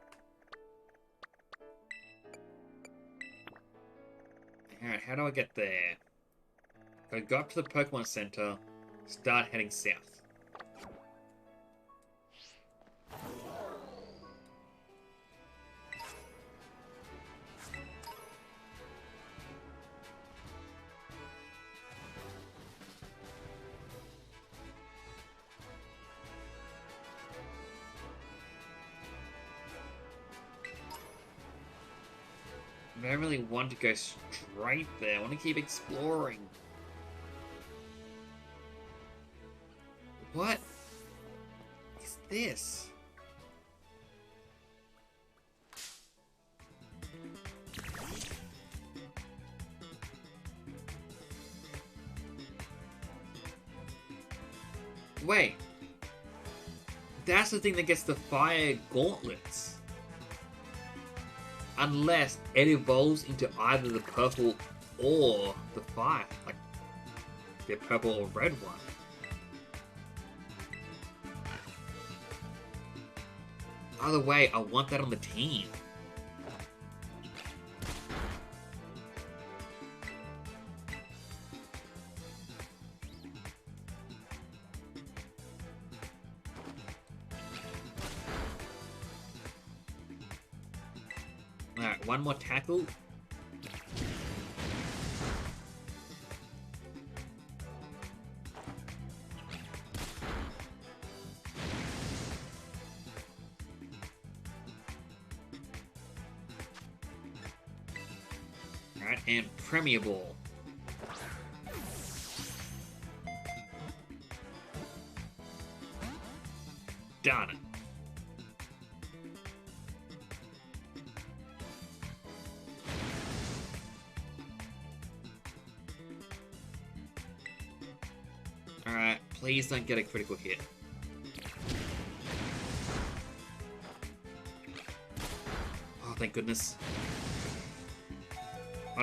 Alright, how do I get there? If I go up to the Pokemon Center, start heading south. I don't really want to go straight there. I want to keep exploring. What is this? Wait. That's the thing that gets the fire gauntlets. Unless it evolves into either the purple or the fire, like the purple or red one. Either way, I want that on the team. Alright, one more tackle. Alright, and Premier Ball. Darn it. Alright, please don't get a critical hit. Oh, thank goodness.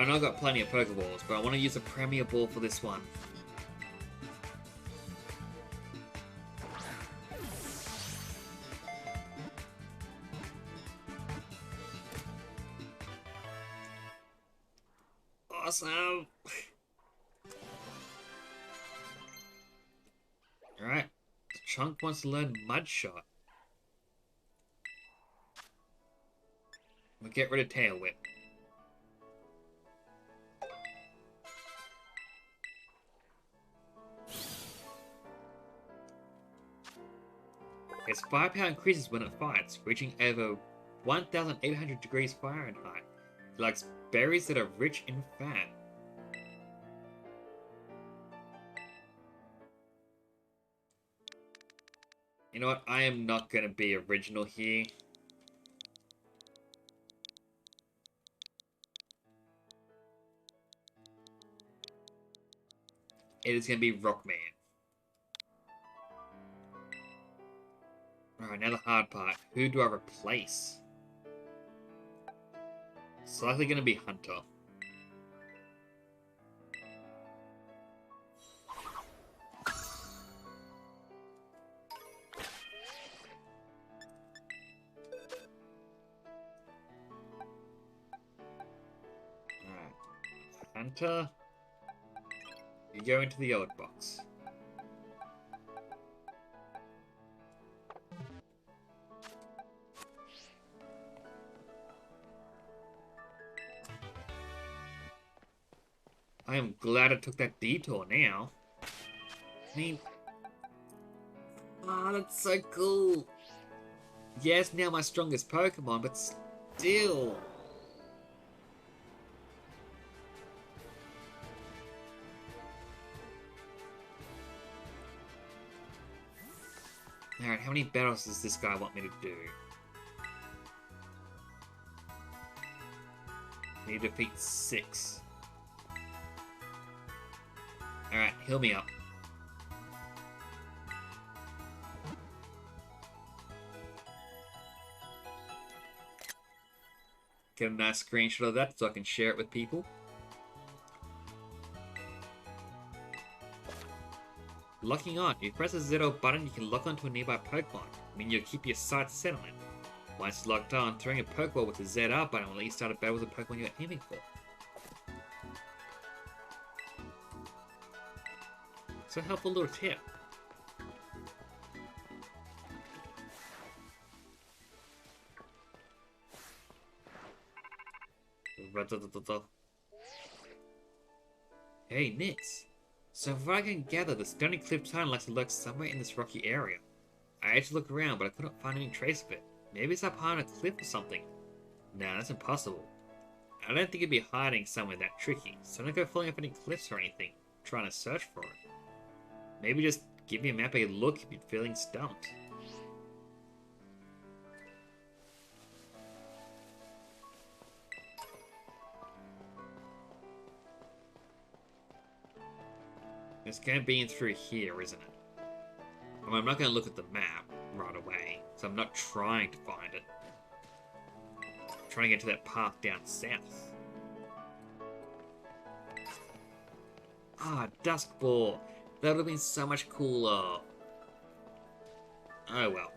I know I've got plenty of Pokeballs, but I want to use a Premier Ball for this one. Awesome! Alright, Chunk wants to learn Mud Shot. We'll get rid of Tail Whip. Its firepower increases when it fights, reaching over 1,800 degrees Fahrenheit. It likes berries that are rich in fat. You know what? I am not going to be original here. It is going to be Rockman. Alright, now the hard part. Who do I replace? It's likely going to be Hunter. Alright. Hunter, you go into the old box. I am glad I took that detour now. I mean... Oh, that's so cool. Yes, now my strongest Pokemon, but still... Alright, how many battles does this guy want me to do? I need to defeat 6. Alright, heal me up. Get a nice screenshot of that so I can share it with people. Locking on. If you press the ZL button, you can lock onto a nearby Pokemon, meaning you'll keep your sights set on it. Once it's locked on, throwing a Pokeball with the ZR button will let you start a battle with the Pokemon you're aiming for. It's a helpful little tip. Hey, Nix. So far I can gather, the Stony Cliff Titan likes to lurk somewhere in this rocky area. I had to look around, but I couldn't find any trace of it. Maybe it's up high on a cliff or something. Nah, that's impossible. I don't think it'd be hiding somewhere that tricky, so don't go falling off any cliffs or anything, trying to search for it. Maybe just give your map a look if you're feeling stumped. It's going to be in through here, isn't it? I mean, I'm not going to look at the map right away, so I'm not trying to find it. I'm trying to get to that path down south. Ah, Dusk Ball. That would have been so much cooler. Oh well.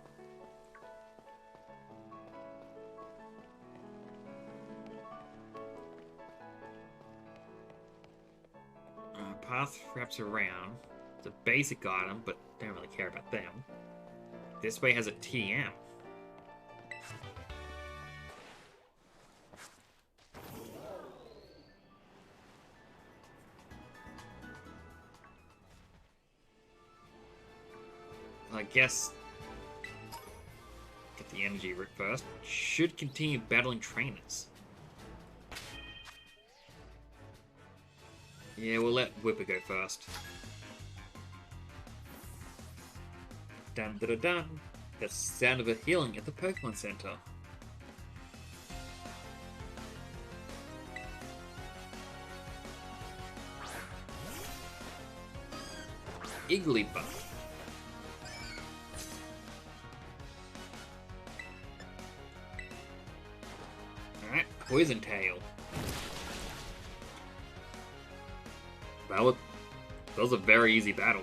Path wraps around. It's a basic item, but don't really care about them. This way has a TM. I guess get the energy route first. Should continue battling trainers. Yeah, we'll let Whipper go first. Dun dun dun dun. The sound of a healing at the Pokemon Center. Igglybuff. Alright, Poison Tail. that was a very easy battle.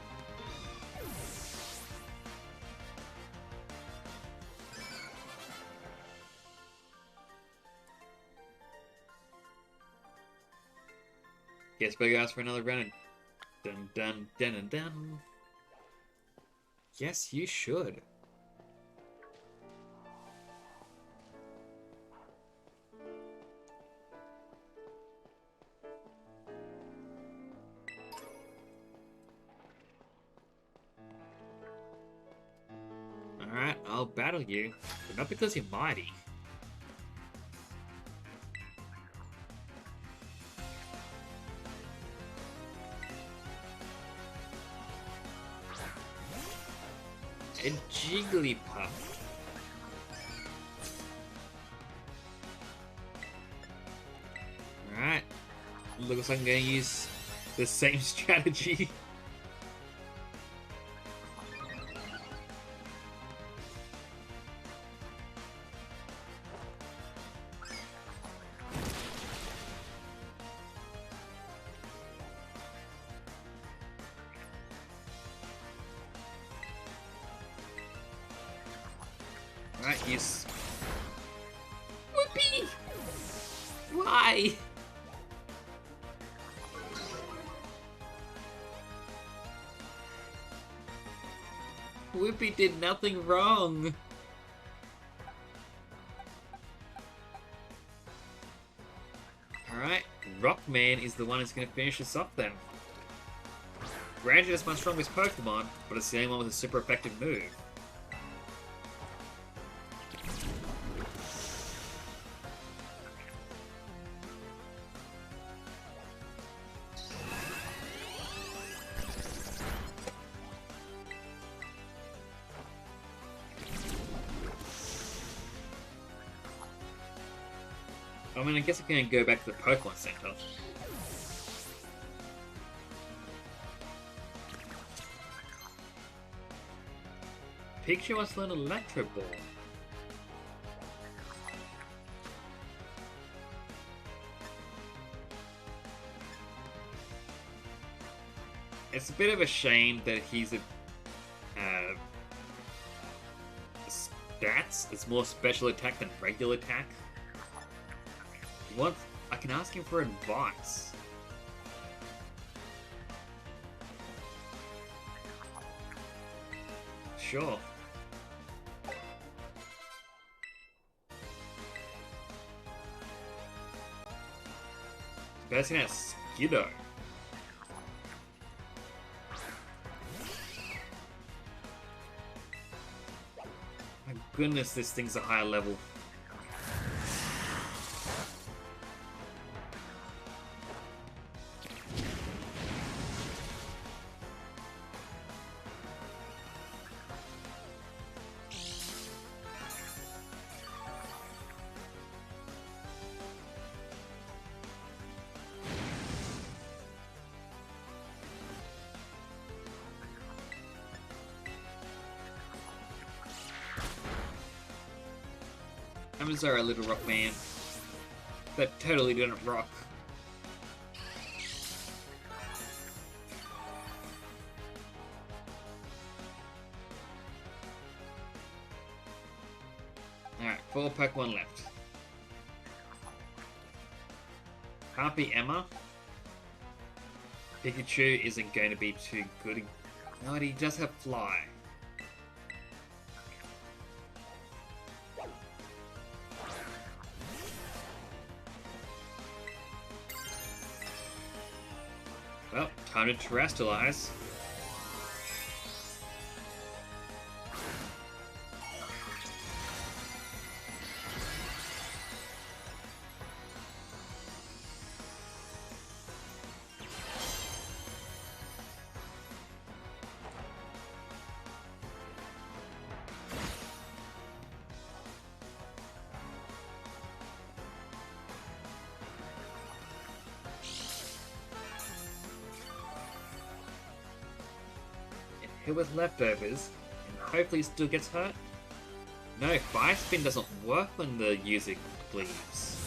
Guess better ask for another round. Dun dun dun dun dun. Yes, you should. Alright, I'll battle you, but not because you're mighty. And Jigglypuff. Alright. Looks like I'm gonna use the same strategy. Alright, use. Whoopee! Why? Whoopi did nothing wrong. Alright, Rockman is the one who's going to finish this off then. Granted, it's my strongest Pokemon, but it's the only one with a super effective move. I mean, I guess I can go back to the Pokemon Center. Pikachu wants to learn Electro Ball. It's a bit of a shame that he's a stats. It's more special attack than regular attack. What? I can ask him for advice. Sure. Person has Skiddo. My goodness, this thing's a higher level. I'm sorry, Little Rock Man. That totally didn't rock. Alright, 4 Pokemon left. Harpy Emma. Pikachu isn't going to be too good. No, he does have Fly. Well, time to terrestrialize. Hit with leftovers, and hopefully still gets hurt. No, Fire Spin doesn't work when the user bleeds.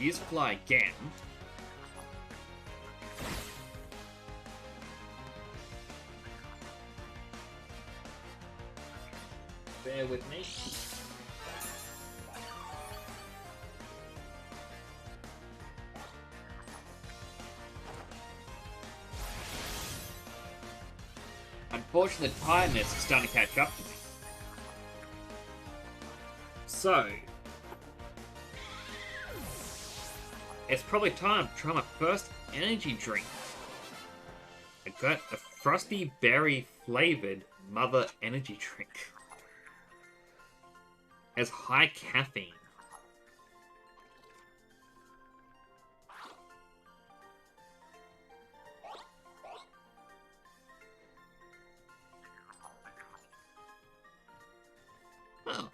use Fly again. Bear with me. Unfortunately, the tiredness is starting to catch up to me. So, it's probably time to try my first energy drink. I got a frosty berry flavored Mother energy drink. It has high caffeine. Oh,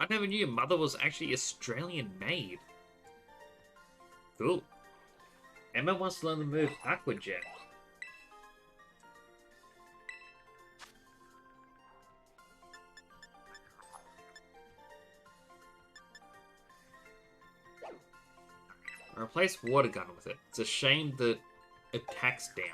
I never knew Mother was actually Australian made. Cool. Emma wants to learn the move Aqua Jet. I replaced Water Gun with it. It's a shame that attacks down.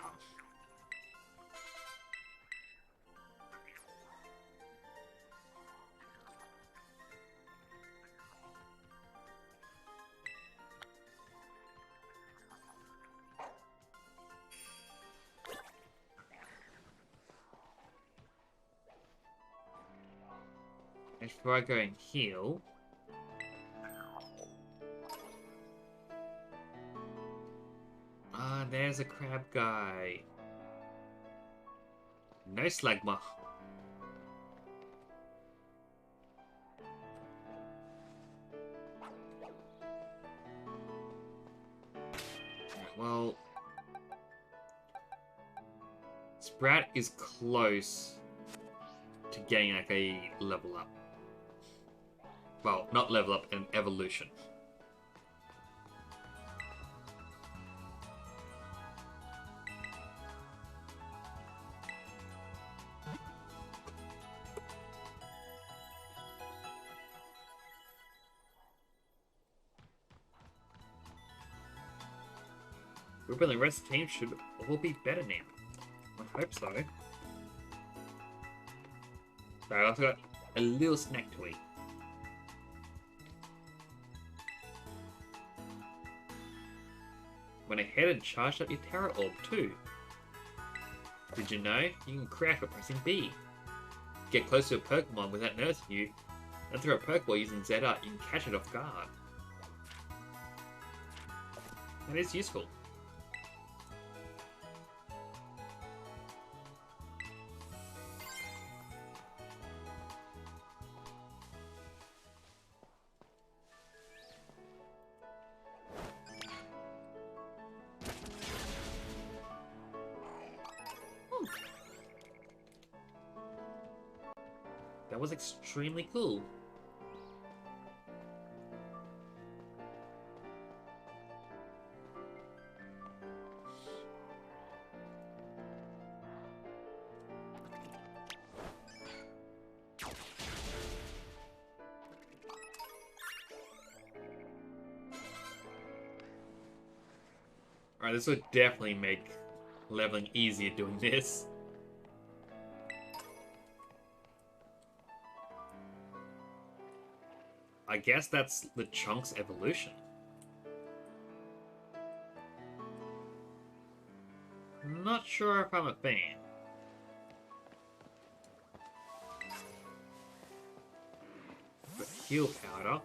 And before I go and heal, there's a crab guy. No Slagma. Well, Sprat is close to getting like a level up. Well, not level up, an evolution. Ruben and the rest of the team should all be better now. I hope so. So I also got a little snack to eat. Went ahead and charged up your Terra Orb too. Did you know you can crash by pressing B? Get close to a Pokemon without noticing you, and throw a Pokeball using ZR, you can catch it off guard. That is useful. That was extremely cool. Alright, this would definitely make leveling easier doing this. I guess that's the Chunks evolution. Not sure if I'm a fan. But heal powder.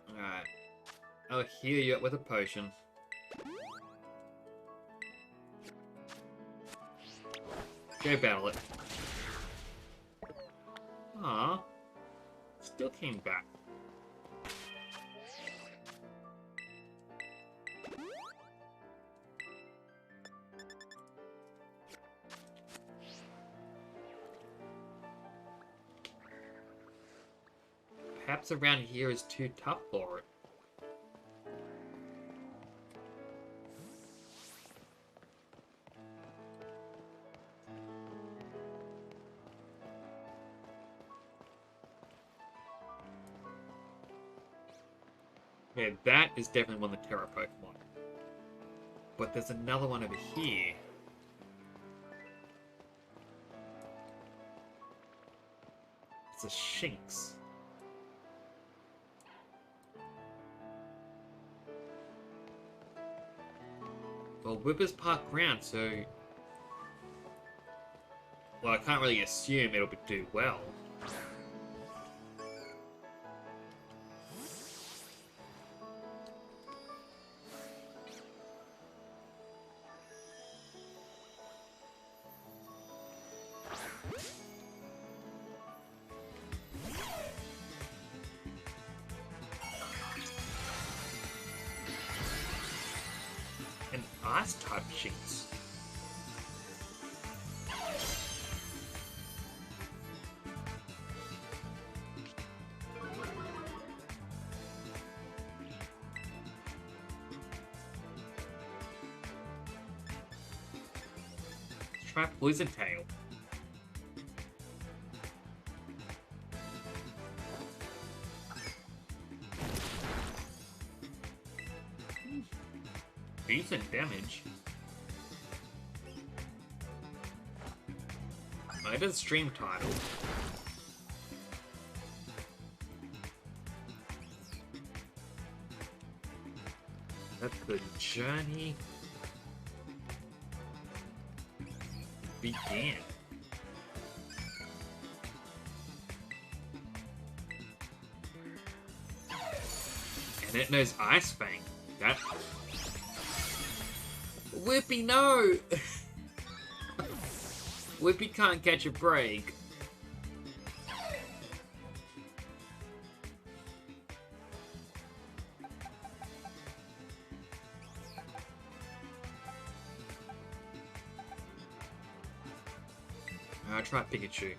Alright. I'll heal you up with a potion. Go battle it. Aw. Still came back. perhaps around here is too tough for it. Yeah, that is definitely one of the Terra Pokemon. But there's another one over here. It's a Shinx. Well, Whippers Park ground, so... Well, I can't really assume it'll do well. An Ice-type Shinx. Let's try Poison Tail. Decent damage. I did stream title. Let the journey begin. And it knows Ice Fang. That. Whippy, no! Whippy can't catch a break. I'll try Pikachu.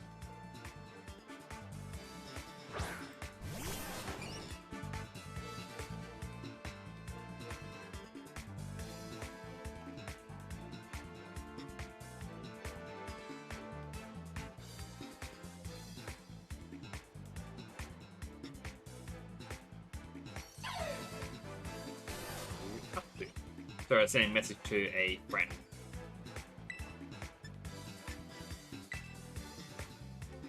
So I sent a message to a friend.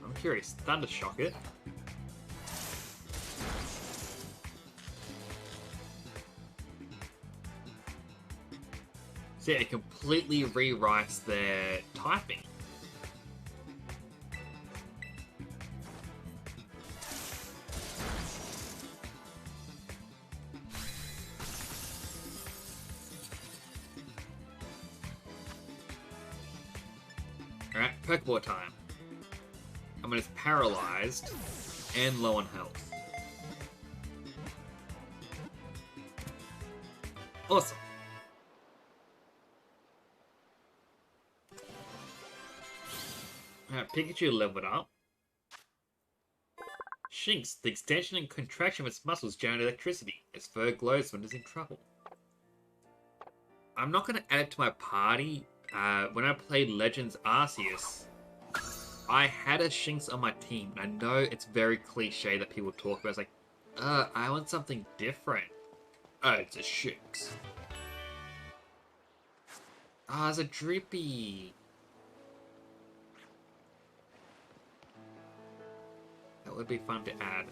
I'm curious, Thundershock it. See, it completely rewrites their typing. Alright, Pokeball time. I'm just paralyzed and low on health. Awesome. Alright, Pikachu leveled up. Shinx, the extension and contraction of its muscles generate electricity. Its fur glows when it's in trouble. I'm not going to add it to my party. When I played Legends Arceus, I had a Shinx on my team. I know it's very cliche that people talk about. It's like, I want something different. Oh, it's a Shinx. Ah, it's a Drippy. That would be fun to add.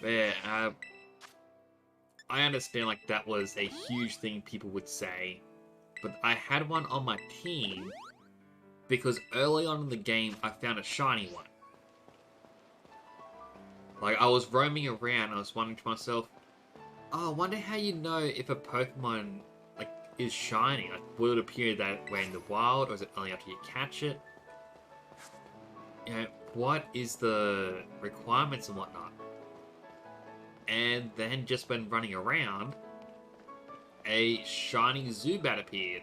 But yeah, I understand like that was a huge thing people would say, but I had one on my team because early on in the game I found a shiny one. Like I was roaming around, I was wondering to myself, oh, I wonder how you know if a Pokemon like is shiny. Like, will it appear that way in the wild, or is it only after you catch it? You know, what is the requirements and whatnot? And then just when running around, a shiny Zubat appeared.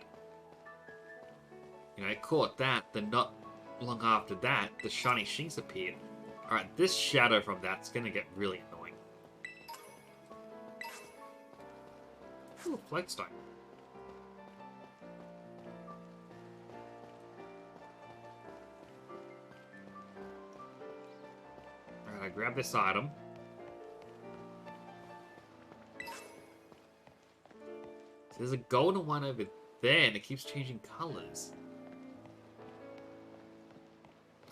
You know, caught that, then not long after that, the shiny Shinx appeared. Alright, this shadow from that's gonna get really annoying. Ooh, Floatstone. Alright, I grab this item. So there's a golden one over there, and it keeps changing colors.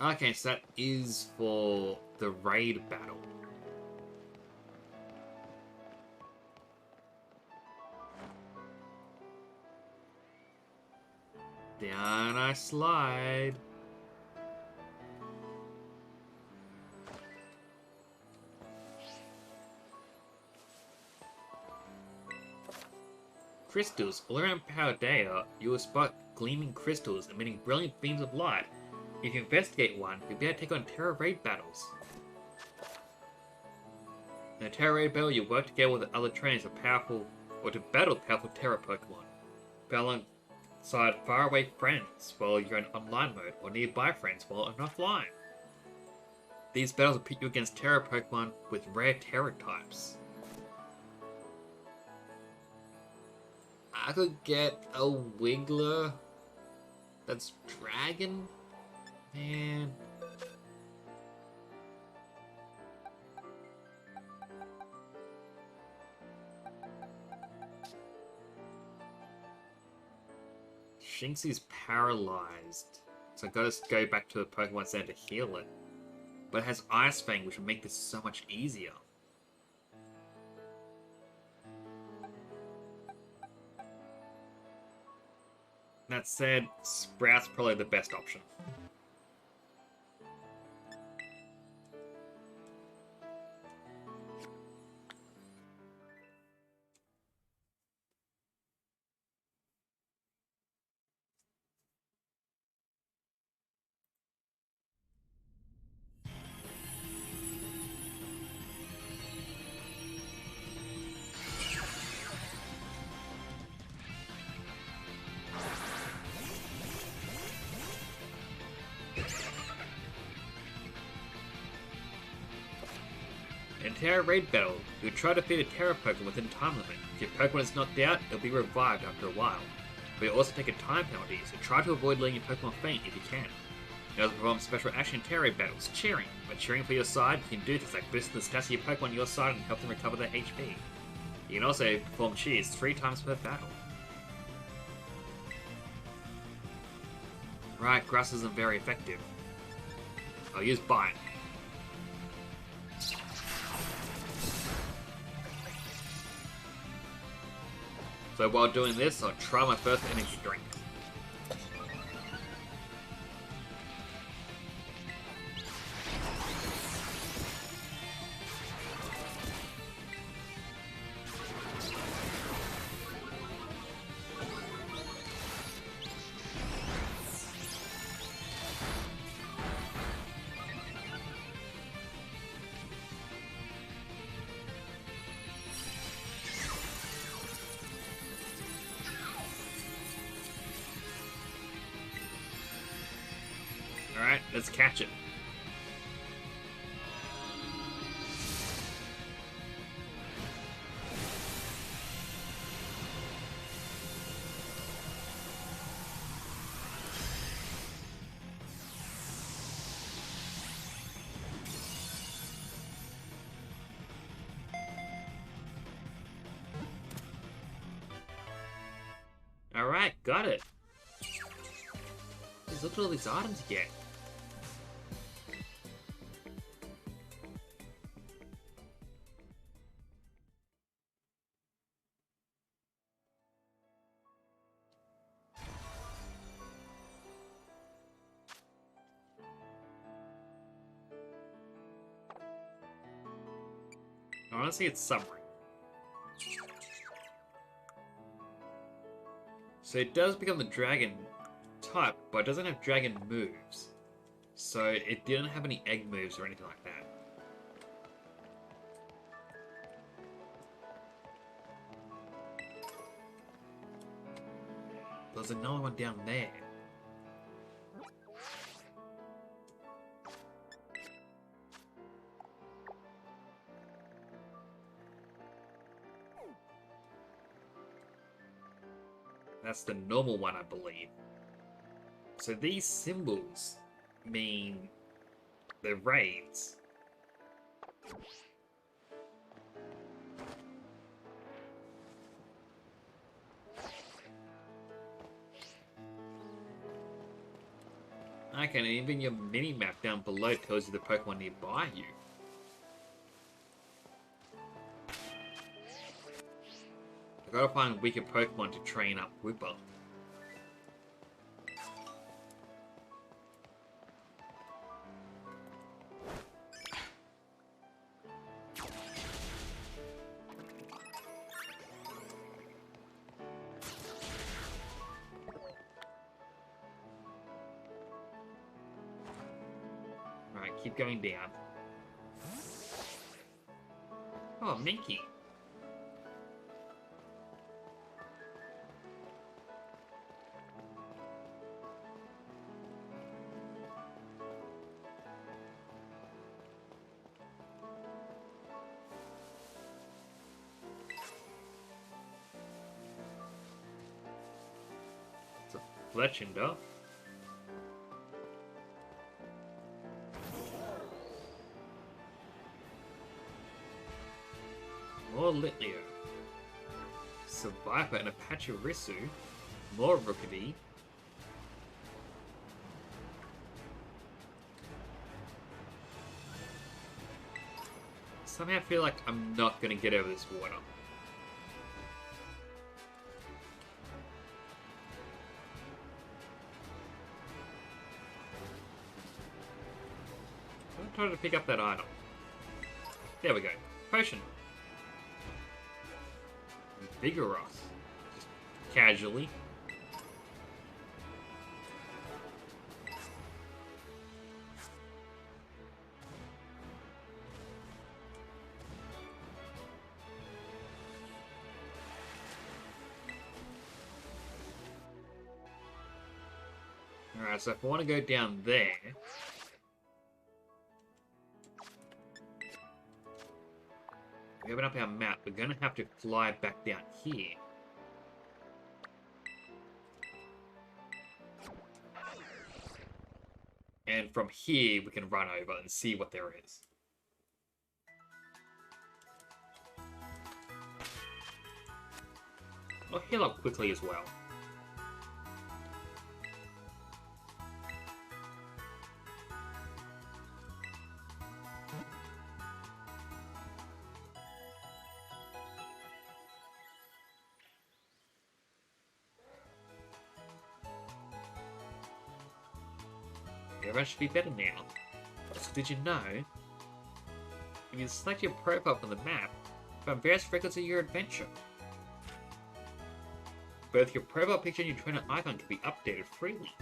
Okay, so that is for the raid battle. Down I slide. Crystals. All around Paldea, you will spot gleaming crystals emitting brilliant beams of light. If you investigate one, you'll be able to take on Terra Raid battles. In a Terra Raid battle, you work together with the other trainers of powerful, or to battle powerful Terra Pokemon. Battle alongside faraway friends while you're in online mode, or nearby friends while you're offline. These battles will pit you against Terra Pokemon with rare Terra types. I could get a Wiggler that's Dragon? Man. Shinx is paralyzed, so I gotta go back to the Pokemon Center to heal it. But it has Ice Fang, which would make this so much easier. That said, Sprout's probably the best option. In Terra Raid Battle, you try to defeat a Terra Pokemon within time limit. If your Pokemon is knocked out, it'll be revived after a while. But you also take a time penalty, so try to avoid letting your Pokemon faint if you can. You also perform special action in Terra Raid Battles, Cheering. By cheering for your side, you can do things like boosting the stats of your Pokemon on your side and help them recover their HP. You can also perform cheers 3 times per battle. Right, Grass isn't very effective. I'll use Bite. So while doing this, I'll try my first energy drink. Alright, let's catch it. Alright, got it. Just look at all these items you get. Honestly, it's summary. So it does become the dragon type, but it doesn't have dragon moves. So it didn't have any egg moves or anything like that. There's another one down there. That's the normal one, I believe. So these symbols mean the raids. Okay, and even your mini-map down below tells you the Pokemon nearby you. I gotta find weaker Pokemon to train up Wooper. Right, keep going down. Oh, Minky. It's a Fletchinder. More Litleo. Survivor and a Pachirisu. More Rookity. Somehow I feel like I'm not gonna get over this water. I'm trying to pick up that item. There we go. Potion. Vigoroth. Just casually. Alright, so if I want to go down there... we open up our map, we're going to have to fly back down here. And from here, we can run over and see what there is. I'll heal up quickly as well. Everyone should be better now. So did you know, if you select your profile from the map, find various records of your adventure. Both your profile picture and your trainer icon can be updated freely.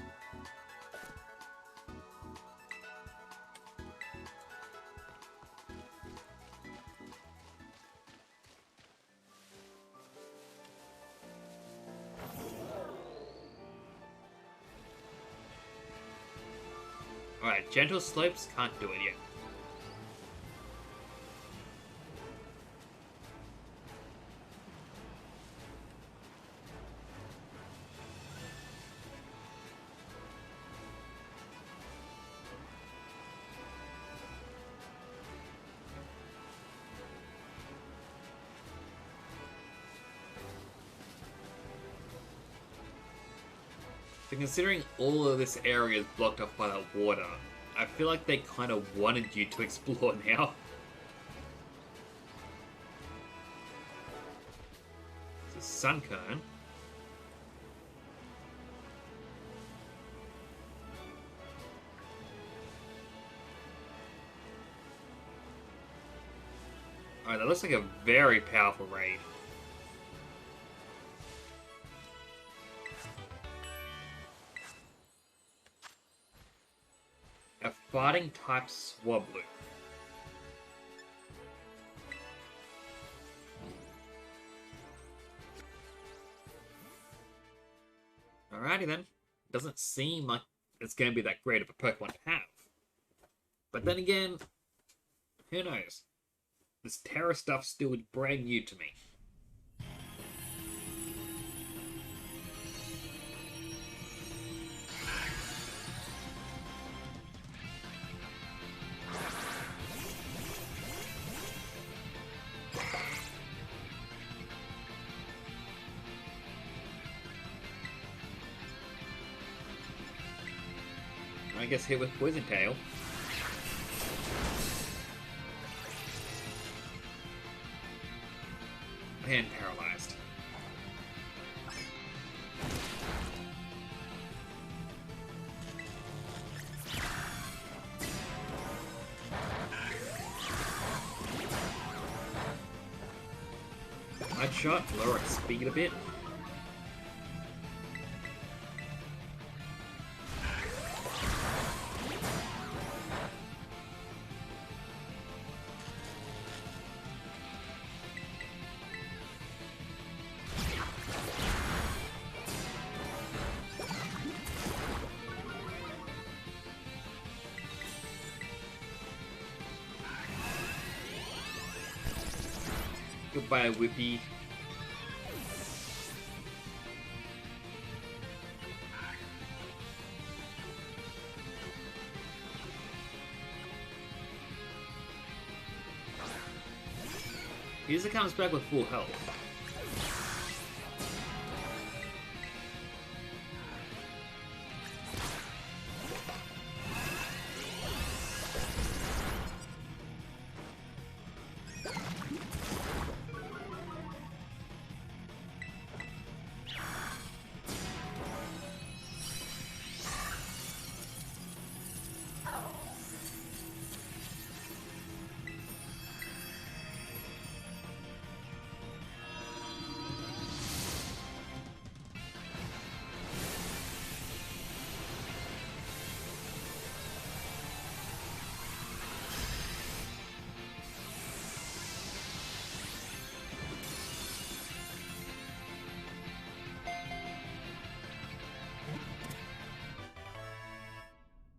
Alright, gentle slopes can't do it yet. So considering all of this area is blocked off by that water, I feel like they kind of wanted you to explore now. It's a Sunkern. Alright, that looks like a very powerful raid. A fighting type Swablu. Alrighty then. Doesn't seem like it's going to be that great of a Pokemon to have. But then again, who knows? This Terra stuff still is brand new to me. I guess hit with Poison Tail. And paralyzed. Light shot, lower its speed a bit. Goodbye, Whippy. He usually comes back with full health.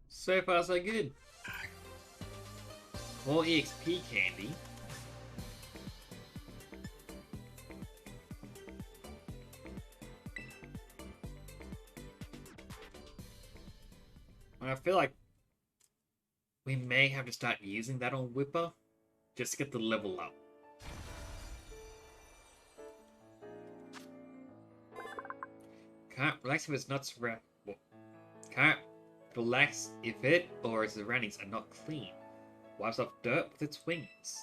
So far, so good. More EXP candy. And I feel like we may have to start using that on Whipper just to get the level up. Can't relax if it's not surrounded. Can't relax if it or its surroundings are not clean. Wipes off dirt with its wings.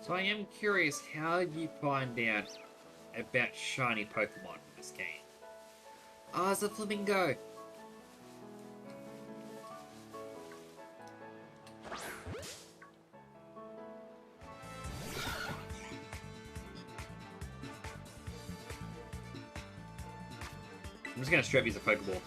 So I am curious how you find out about shiny Pokemon in this game. Ah, it's a flamingo! I'm just gonna straight use a Pokeball.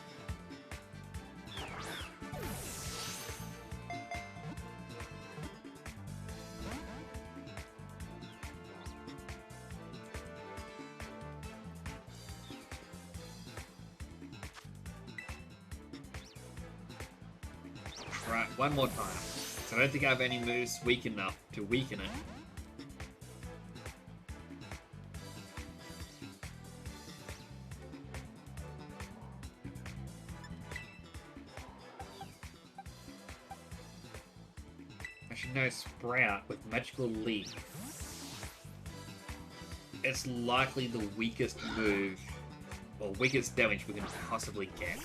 Right, one more time. So I don't think I have any moves weak enough to weaken it. Actually, no, Sprout with Magical Leap. It's likely the weakest move, or weakest damage we can possibly get.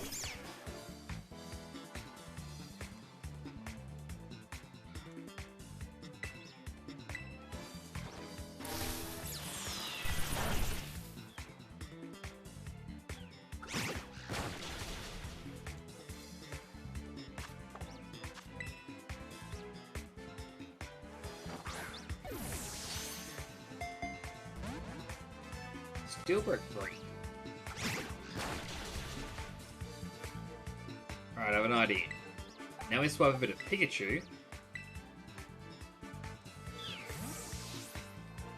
Steelbird free. Alright, I have an idea. Now we swap a bit of Pikachu.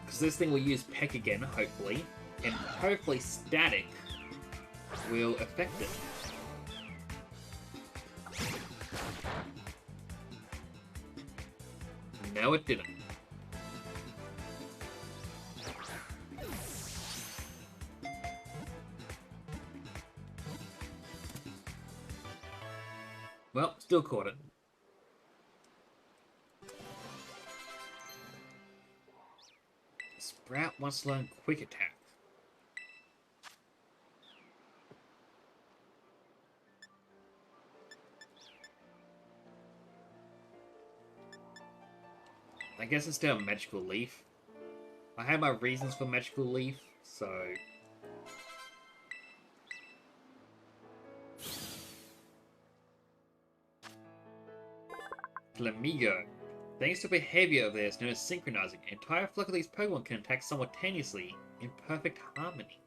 Because this thing will use Peck again, hopefully. And hopefully Static will affect it. No, it didn't. Well, still caught it. Sprout wants to learn Quick Attack. I guess instead of Magical Leaf. I had my reasons for Magical Leaf, so... Flamigo. Thanks to behavior of theirs known as synchronizing, an entire flock of these Pokemon can attack simultaneously in perfect harmony.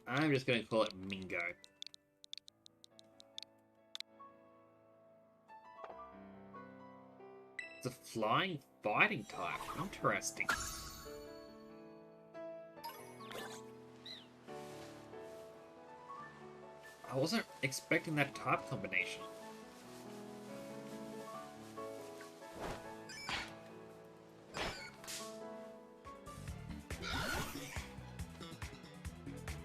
I'm just going to call it Mingo. It's a flying fighting type. Interesting. I wasn't expecting that type combination.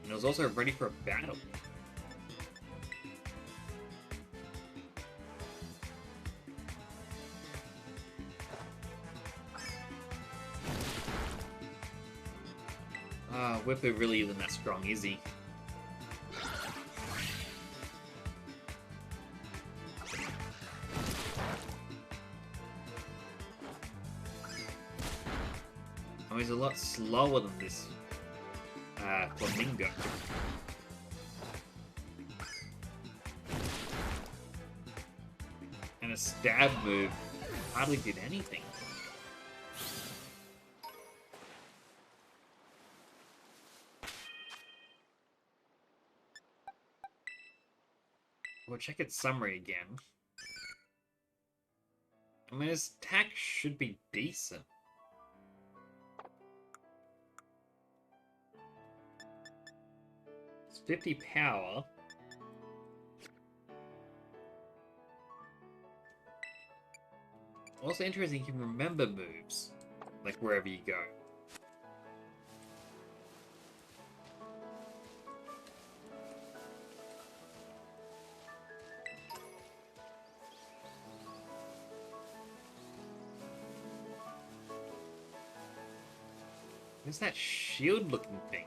And it was also ready for a battle. Whipper really isn't that strong, is he? Oh, he's a lot slower than this Flamingo. And a stab move hardly did anything. We'll check its summary again. I mean, his attack should be decent. It's 50 power. Also interesting, you can remember moves, like wherever you go. What's that shield-looking thing?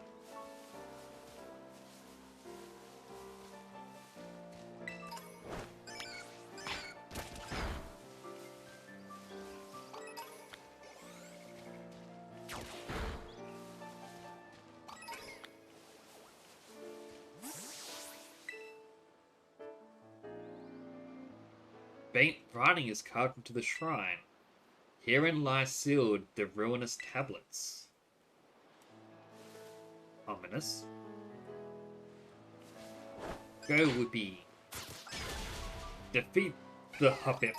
Faint writing is carved into the shrine. Herein lie sealed the ruinous tablets. Ominous. Go, Whoopi. Defeat the Hoppip.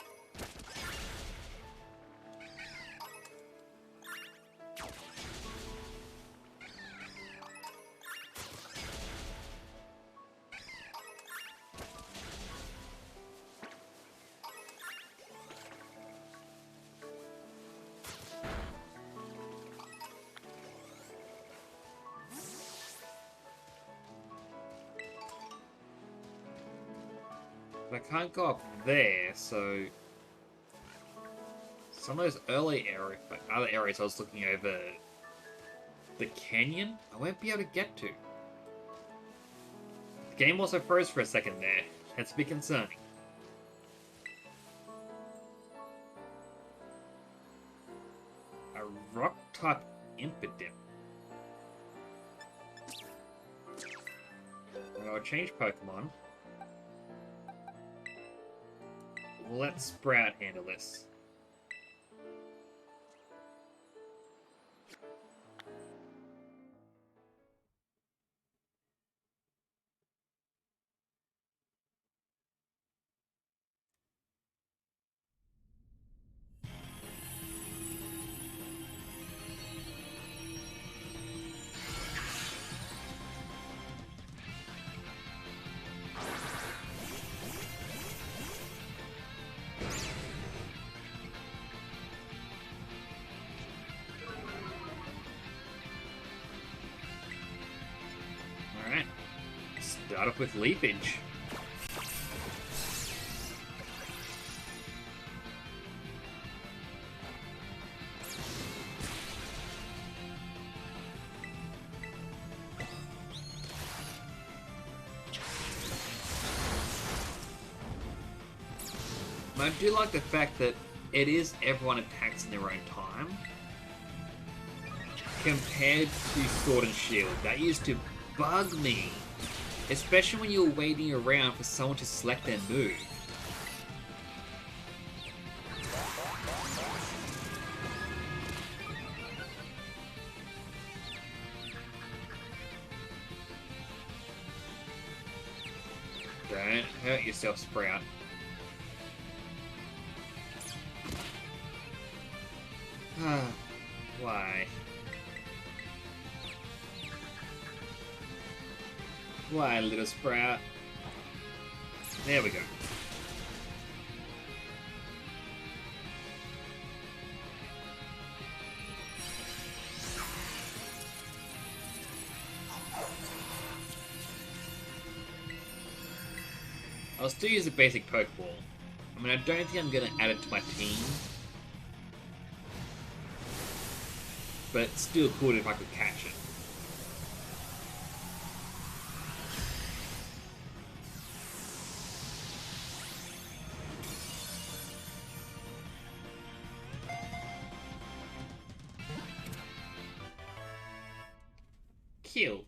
But I can't go up there, so some of those early other areas I was looking over the canyon, I won't be able to get to. The game also froze for a second there. That's a bit concerning. A rock type Impidimp. I'll change Pokemon. Let Sprout handle this. Start off with Leafage. I do like the fact that it is everyone attacks in their own time. Compared to Sword and Shield, that used to bug me. Especially when you're waiting around for someone to select their move. Don't hurt yourself, Sprout. Why? Why, little Sprout? There we go. I'll still use the basic Pokeball. I mean, I don't think I'm going to add it to my team. But it's still cool if I could catch it. Kill.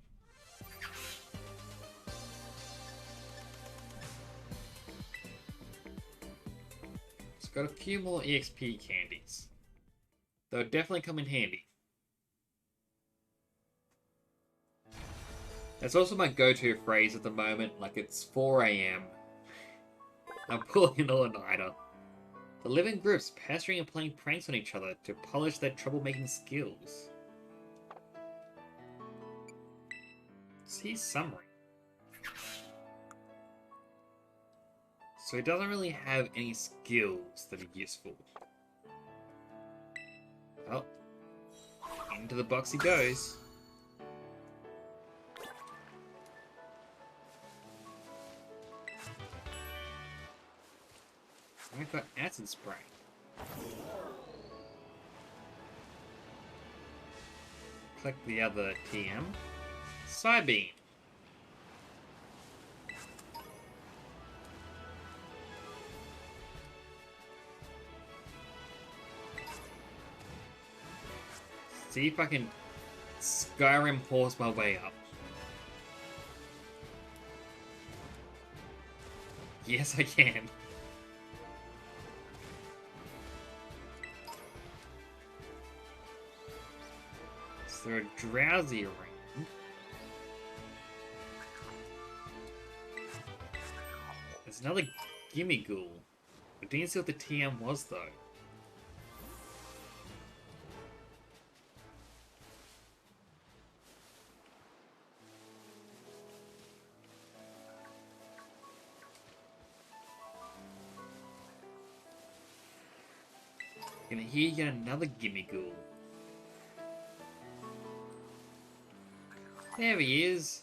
It's got a few more EXP candies. They'll definitely come in handy. That's also my go-to phrase at the moment, like it's 4 AM. I'm pulling an all-nighter. They live in groups, pestering and playing pranks on each other to polish their troublemaking skills. See summary. So he doesn't really have any skills that are useful. Well, into the box he goes. I've got Acid Spray. Click the other TM. Psybeam. See if I can Skyrim horse my way up. Yes, I can. Is there a Drowsy around? There's another Gimme Ghoul. I didn't see what the TM was though. And here you get another Gimme Ghoul. There he is.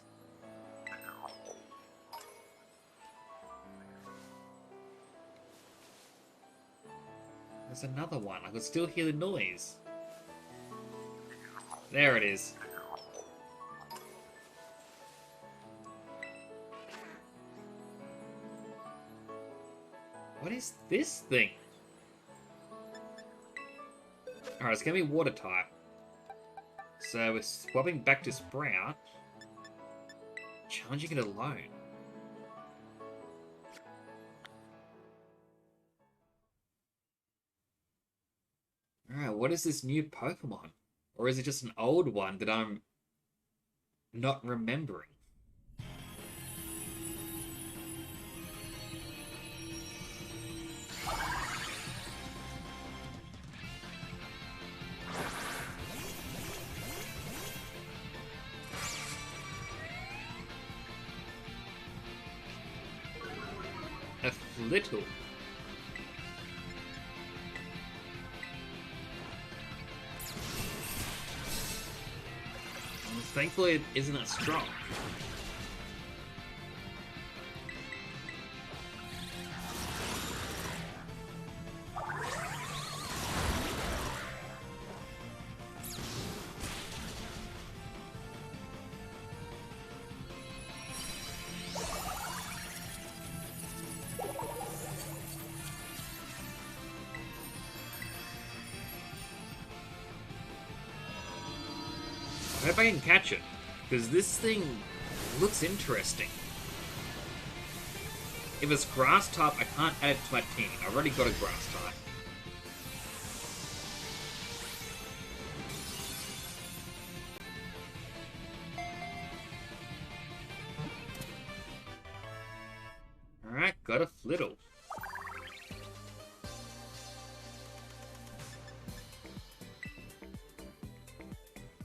There's another one. I could still hear the noise. There it is. What is this thing? Alright, it's gonna be water type. So we're swapping back to Sprout. Challenging it alone. Alright, what is this new Pokemon? Or is it just an old one that I'm not remembering? A Flittle. Thankfully, it isn't that strong. hope I can catch it, because this thing looks interesting. If it's grass type, I can't add it to my team. I've already got a grass type. Alright, got a Flittle.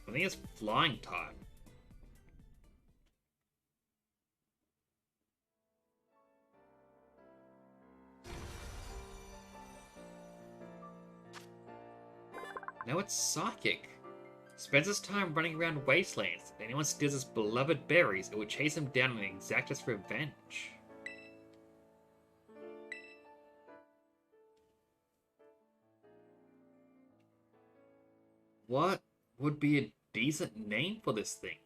I think it's flying type. Now it's psychic. Spends his time running around wastelands. If anyone steals his beloved berries, it will chase him down and exact his revenge. What would be a decent name for this thing?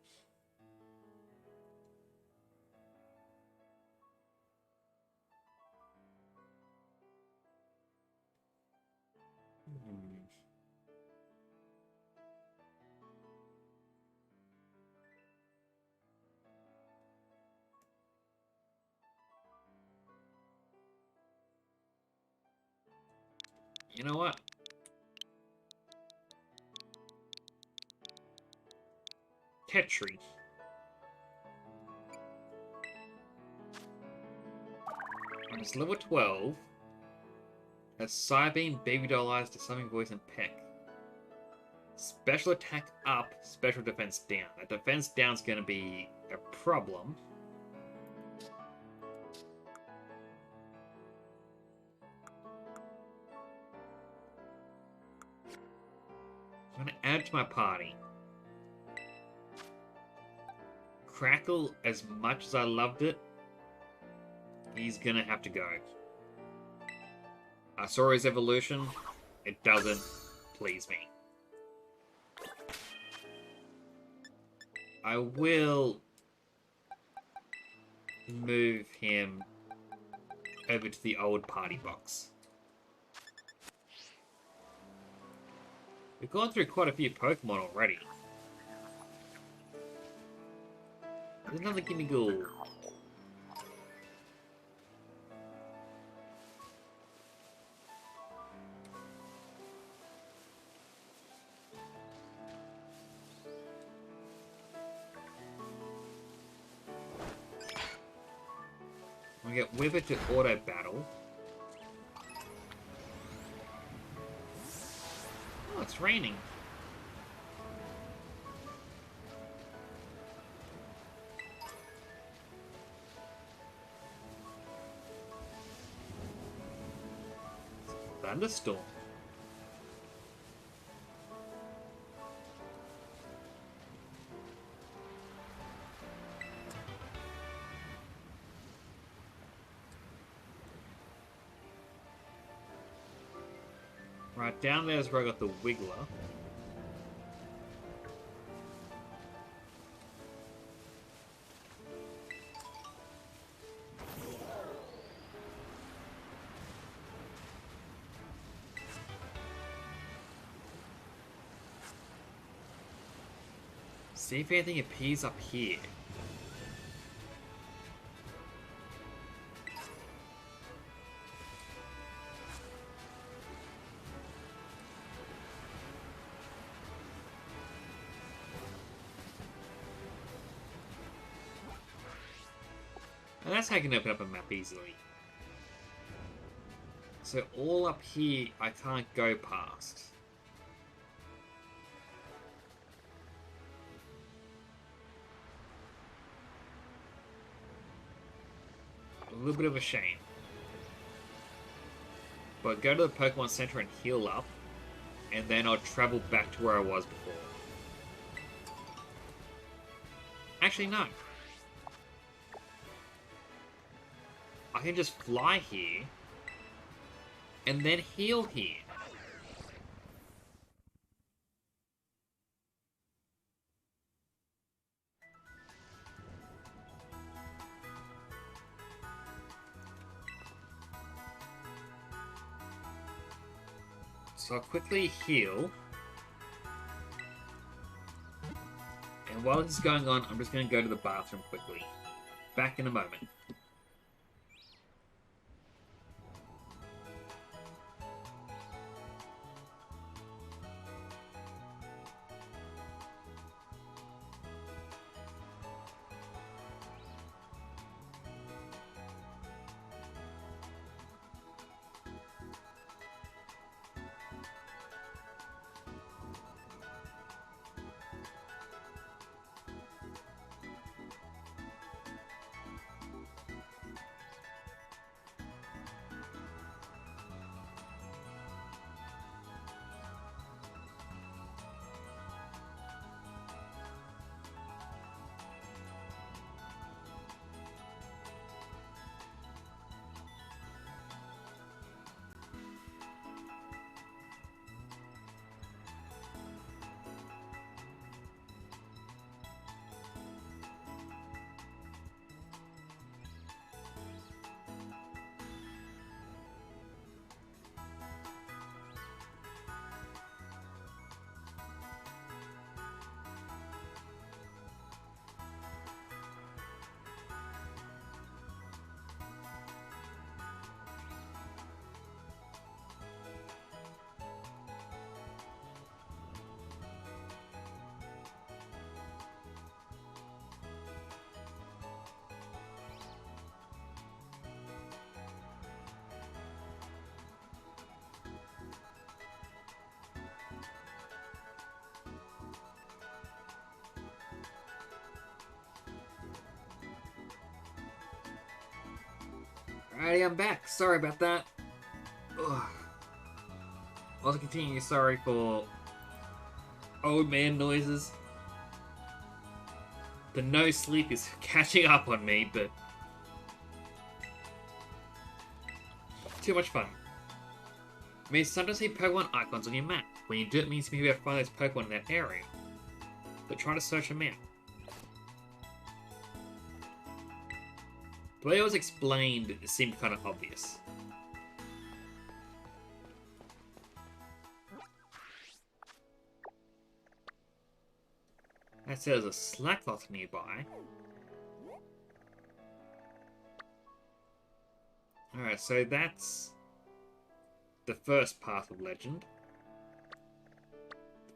You know what? Tetri. And it's level 12. Has Psybeam, Baby Doll Eyes, Disarming Voice, and Peck. Special attack up, special defense down. That defense down's gonna be a problem. I'm gonna add to my party. Crackle, as much as I loved it, he's gonna have to go. I saw his evolution. It doesn't please me. I will move him over to the old party box. We've gone through quite a few Pokemon already. There's another Gimmighoul. We get Wither to auto battle. Oh, it's raining. Thunderstorm. Right, down there is where I got the Wiggler. See if anything appears up here. And that's how I can open up a map easily. So all up here I can't go past. A little bit of a shame. But go to the Pokemon Center and heal up, and then I'll travel back to where I was before. Actually, no. I can just fly here, and then heal here. So I'll quickly heal. And while this is going on, I'm just going to go to the bathroom quickly. Back in a moment. Alrighty, I'm back. Sorry about that. Ugh. Also continue sorry for old man noises. The no sleep is catching up on me, but too much fun. I mean, sometimes see Pokemon icons on your map. When you do it, means maybe I find those Pokemon in that area. But try to search them out. The way it was explained seemed kind of obvious. That says a Slackloth nearby. Alright, so that's the first Path of Legend,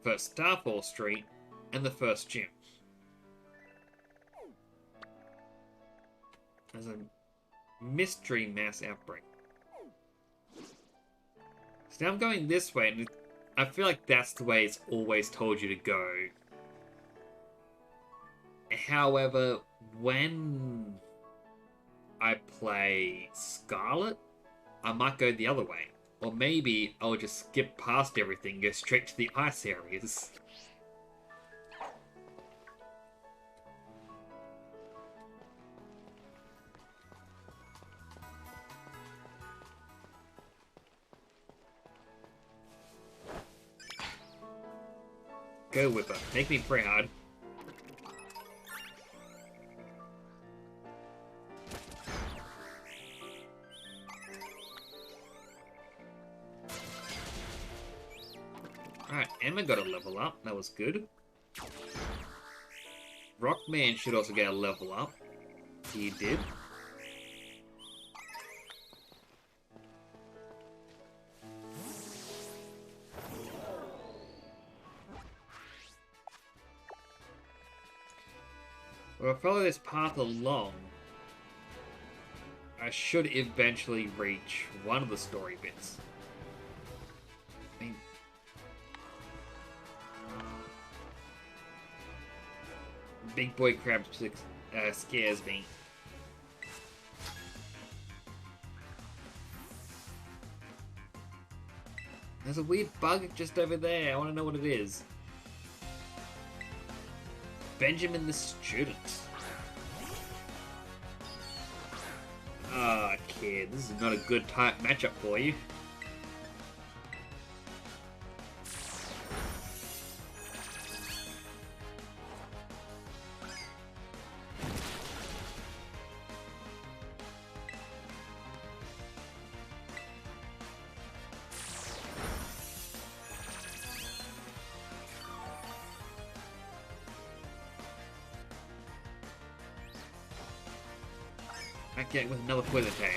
the first Starfall Street, and the first gym. There's a mystery mass outbreak. So now I'm going this way, and I feel like that's the way it's always told you to go. However, when I play Scarlet, I might go the other way. Or maybe I'll just skip past everything and go straight to the ice areas. Go Whipper, make me proud. Alright, Emma got a level up, that was good. Rockman should also get a level up. He did. Well, if I follow this path along, I should eventually reach one of the story bits. I mean, Big Boy Crab scares me. There's a weird bug just over there. I want to know what it is. Benjamin the Student. Ah, kid, this is not a good type matchup for you. Back with another Poison Tail.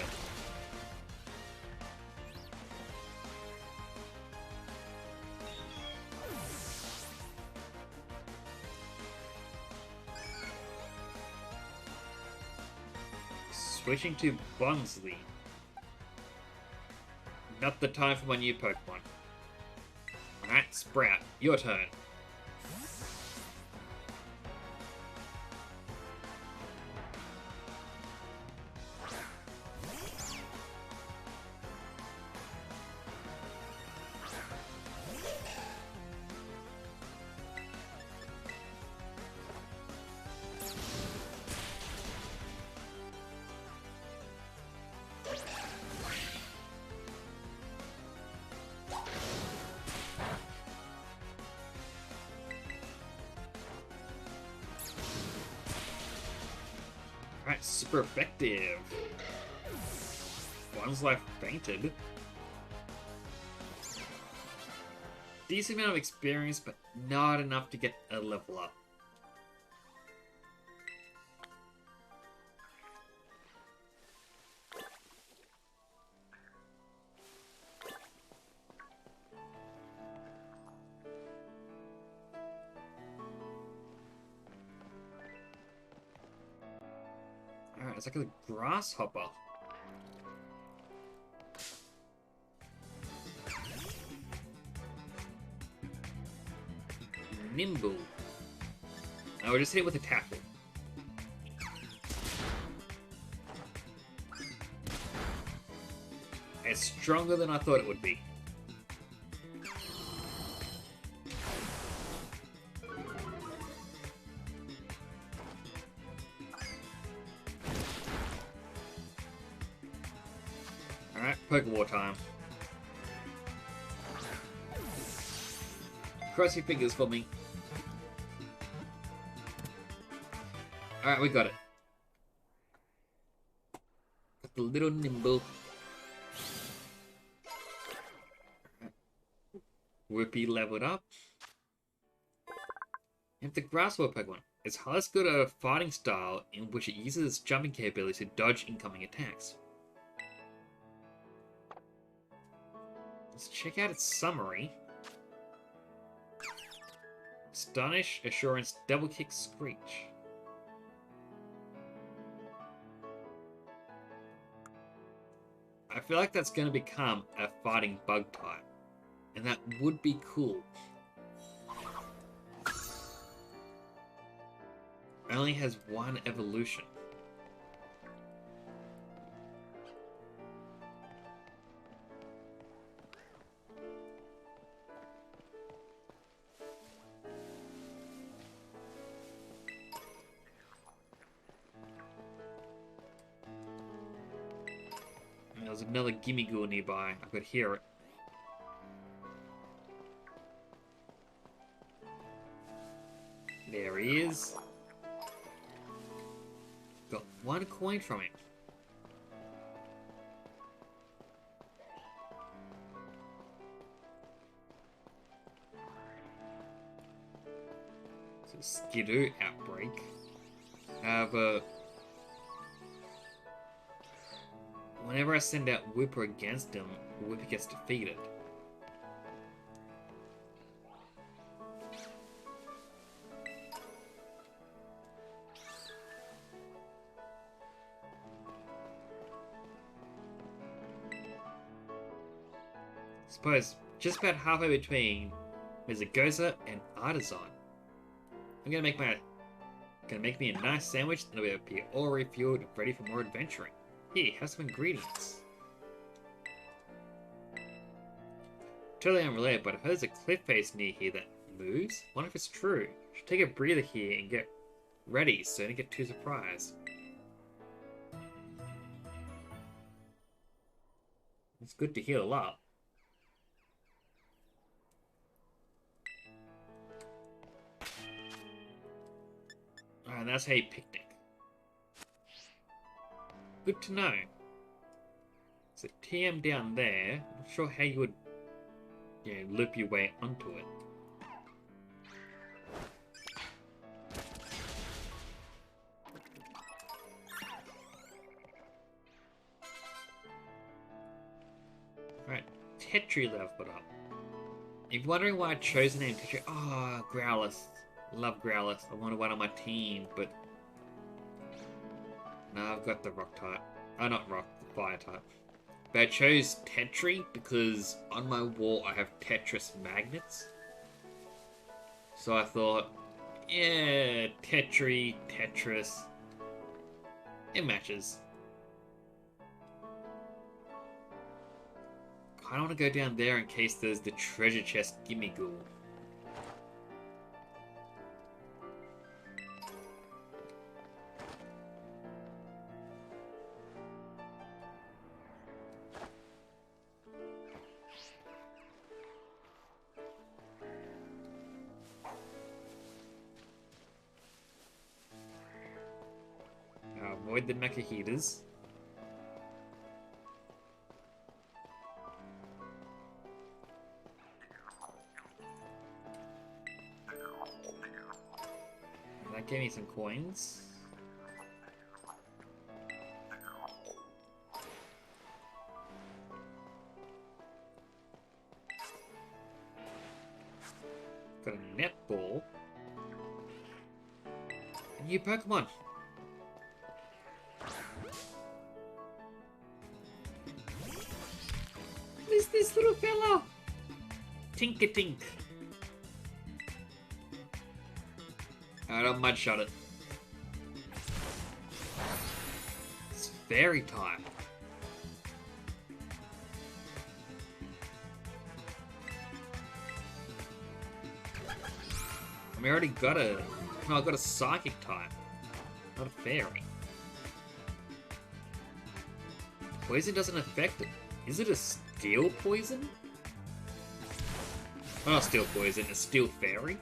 Switching to Bonsly. Not the time for my new Pokemon. Alright, Sprout, your turn. Alright, super effective. One's life fainted. Decent amount of experience, but not enough to get a level up. Alright, it's like a grasshopper. Nimble. I would just hit it with a tackle. It's stronger than I thought it would be. Alright, Pokeball time. Cross your fingers for me. Alright, we got it. Got the little Nimble. Whippy leveled up. And the Grasshopper Pokemon. It's highest good at a fighting style in which it uses its jumping capability to dodge incoming attacks. Let's check out its summary. Astonish, Assurance, Double Kick, Screech. I feel like that's going to become a fighting bug type. And that would be cool. It only has one evolution. And there was another Gimmighoul nearby. I could hear it. There he is. Got one coin from him. So Skidoo outbreak. However, whenever I send out Whipper against him, Whipper gets defeated. Suppose just about halfway between Mizagoza and Artisan. I'm gonna make me a nice sandwich and it'll be all refueled and ready for more adventuring. Here, have some ingredients. Totally unrelated, but I've heard there's a cliff face near here that moves. Wonder if it's true. Should take a breather here and get ready so I don't get too surprised. It's good to heal up. And that's how you picnic. Good to know. So TM down there. I'm not sure how you would, loop your way onto it. Tetri leveled up. If you're wondering why I chose the name Tetri, Growlithe. Love Growlithe. I wanted one on my team, but no, I've got the rock type. Oh, not rock, the fire type. But I chose Tetri because on my wall I have Tetris magnets. So I thought, yeah, Tetri, Tetris, it matches. I want to go down there in case there's the treasure chest Gimmighoul. Avoid the mecha heaters. That gave me some coins. Got a netball. A new Pokemon. Who's this little fella? Tinka-Tink. I don't mud shot it. It's fairy type. I mean, I already got a... No, I got a psychic type. Not a fairy. Poison doesn't affect it. Is it a steel poison? Oh, not steel poison, a steel fairy?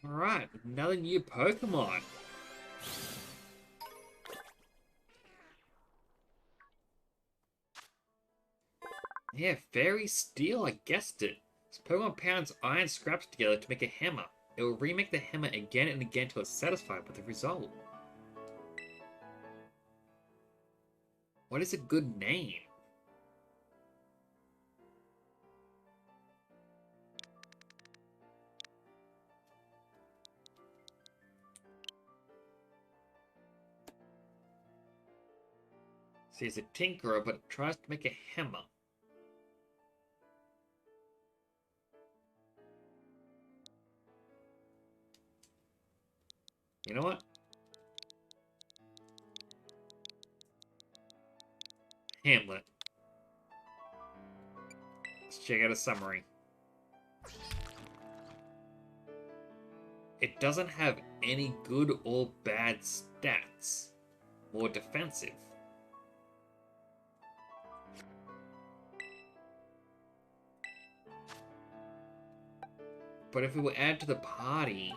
Alright, another new Pokemon. Yeah, Fairy Steel, I guessed it. This Pokemon pounds iron scraps together to make a hammer. It will remake the hammer again and again till it's satisfied with the result. What is a good name? See, it's a tinkerer, but it tries to make a hammer. You know what? Hamlet. Let's check out a summary. It doesn't have any good or bad stats. More defensive. But if we were added to the party,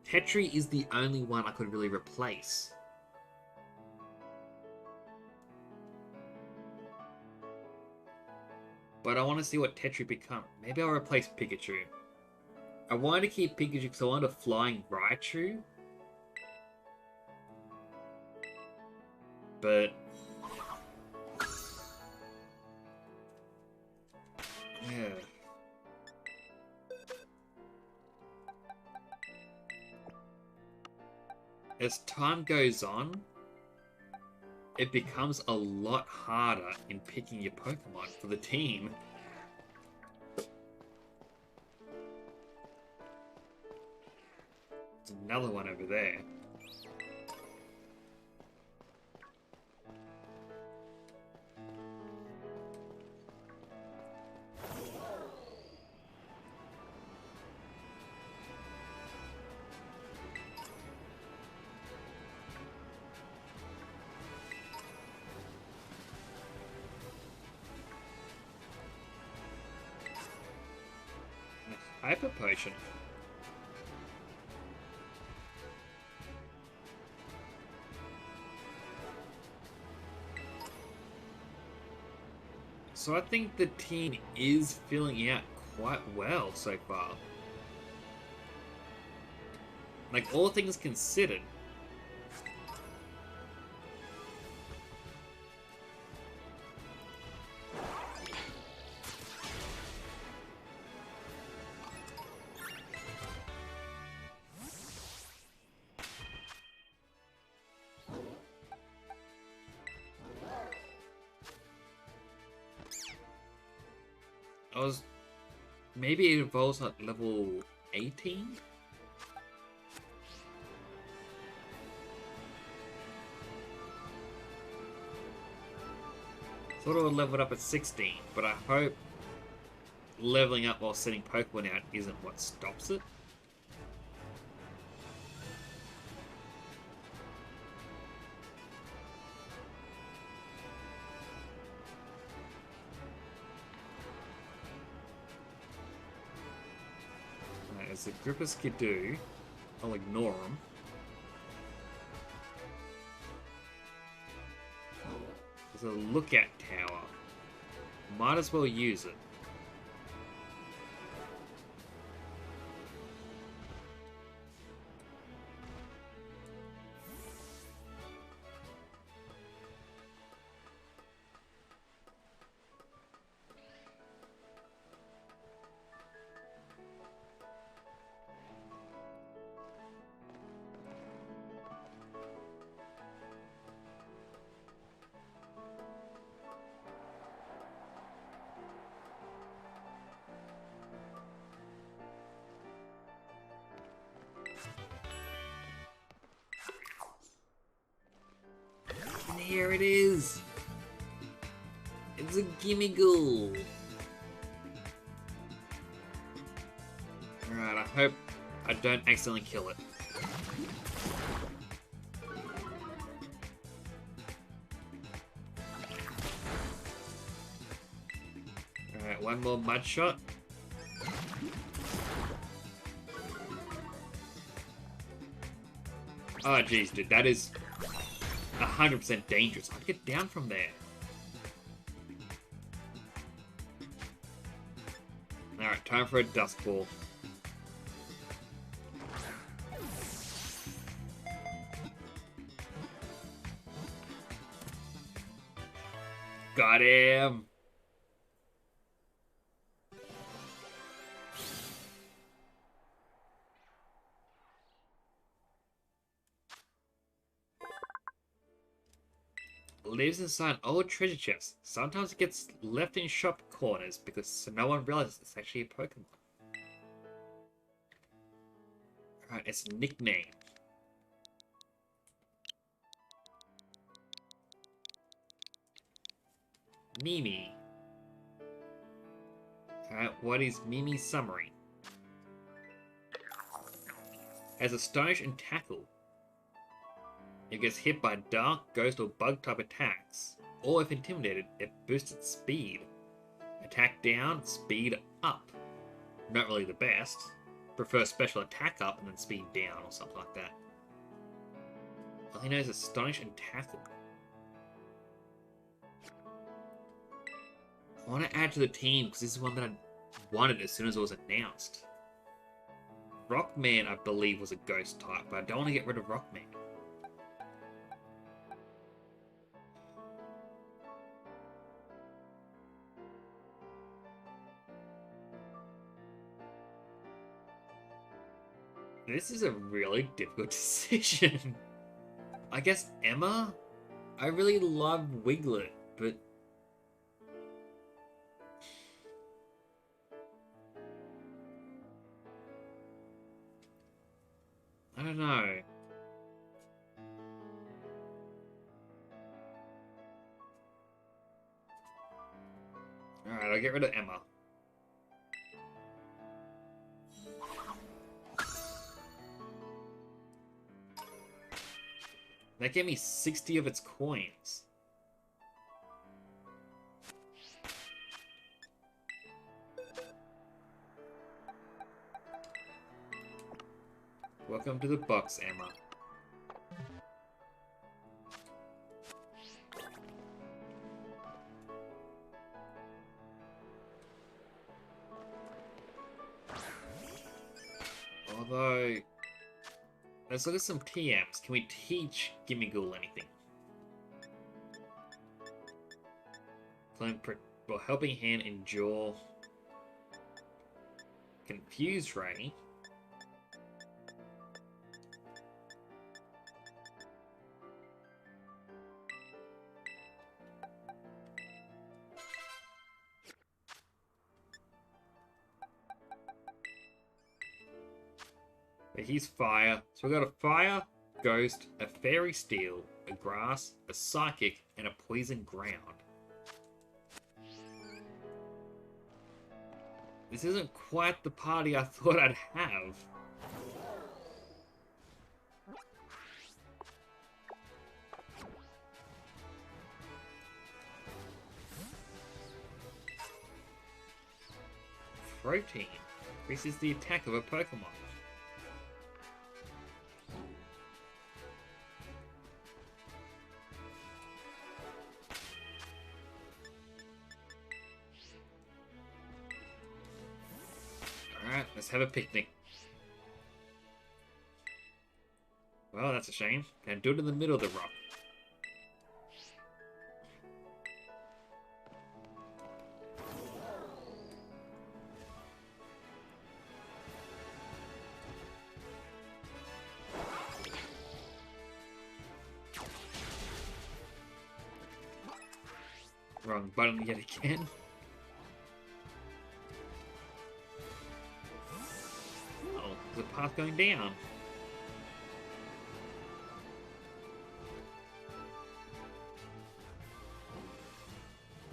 Tetri is the only one I could really replace. But I want to see what Tetri become. Maybe I'll replace Pikachu. I wanted to keep Pikachu because I wanted a flying Raichu. But... yeah. As time goes on, it becomes a lot harder in picking your Pokemon for the team. There's another one over there. Hyper Potion. So I think the team is filling out quite well so far. Like, all things considered. Maybe it evolves at level 18? Thought it would level it up at 16, but I hope leveling up while setting Pokemon out isn't what stops it. Right, as the Grippus Skidoo, I'll ignore him. There's a lookout tower. Might as well use it. And here it is! It's a Gimmighoul! Alright, I hope I don't accidentally kill it. Alright, one more mud shot. Oh jeez, dude, that is 100% dangerous. I'd get down from there. Alright, time for a Dusk Ball. Got him! Lives inside old treasure chests. Sometimes it gets left in shop corners because no one realizes it's actually a Pokemon. Alright, its nickname. Mimi. Alright, what is Mimi's summary? Has Astonish and Tackle. It gets hit by dark, ghost, or bug type attacks, or if intimidated, it boosts its speed. Attack down, speed up. Not really the best. Prefer special attack up and then speed down or something like that. All he knows is Astonish and Tackle. I want to add to the team because this is one that I wanted as soon as it was announced. Rockman, I believe, was a ghost type, but I don't want to get rid of Rockman. This is a really difficult decision. I guess Emma? I really love Wiglet, but... I don't know. Alright, I'll get rid of Emma. That gave me 60 of its coins. Welcome to the box, Emma. Although, let's look at some TMs. Can we teach Gimmighoul anything? Well, Helping Hand endure. Confuse Ray. But he's fire. So we've got a fire, ghost, a fairy steel, a grass, a psychic, and a poison ground. This isn't quite the party I thought I'd have. Protein increases the attack of a Pokemon. Alright, let's have a picnic. Well, that's a shame. Can't do it in the middle of the rock. Wrong button yet again. Oh, there's a path going down.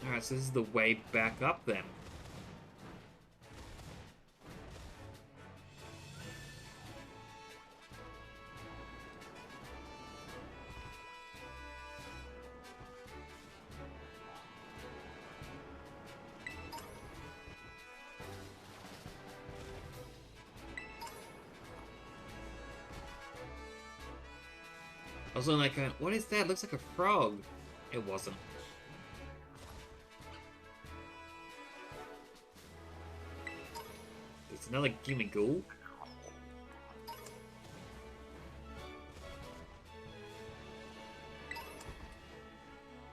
Alright, so this is the way back up then. I was like, what is that? Looks like a frog. It wasn't. It's another Gimmighoul.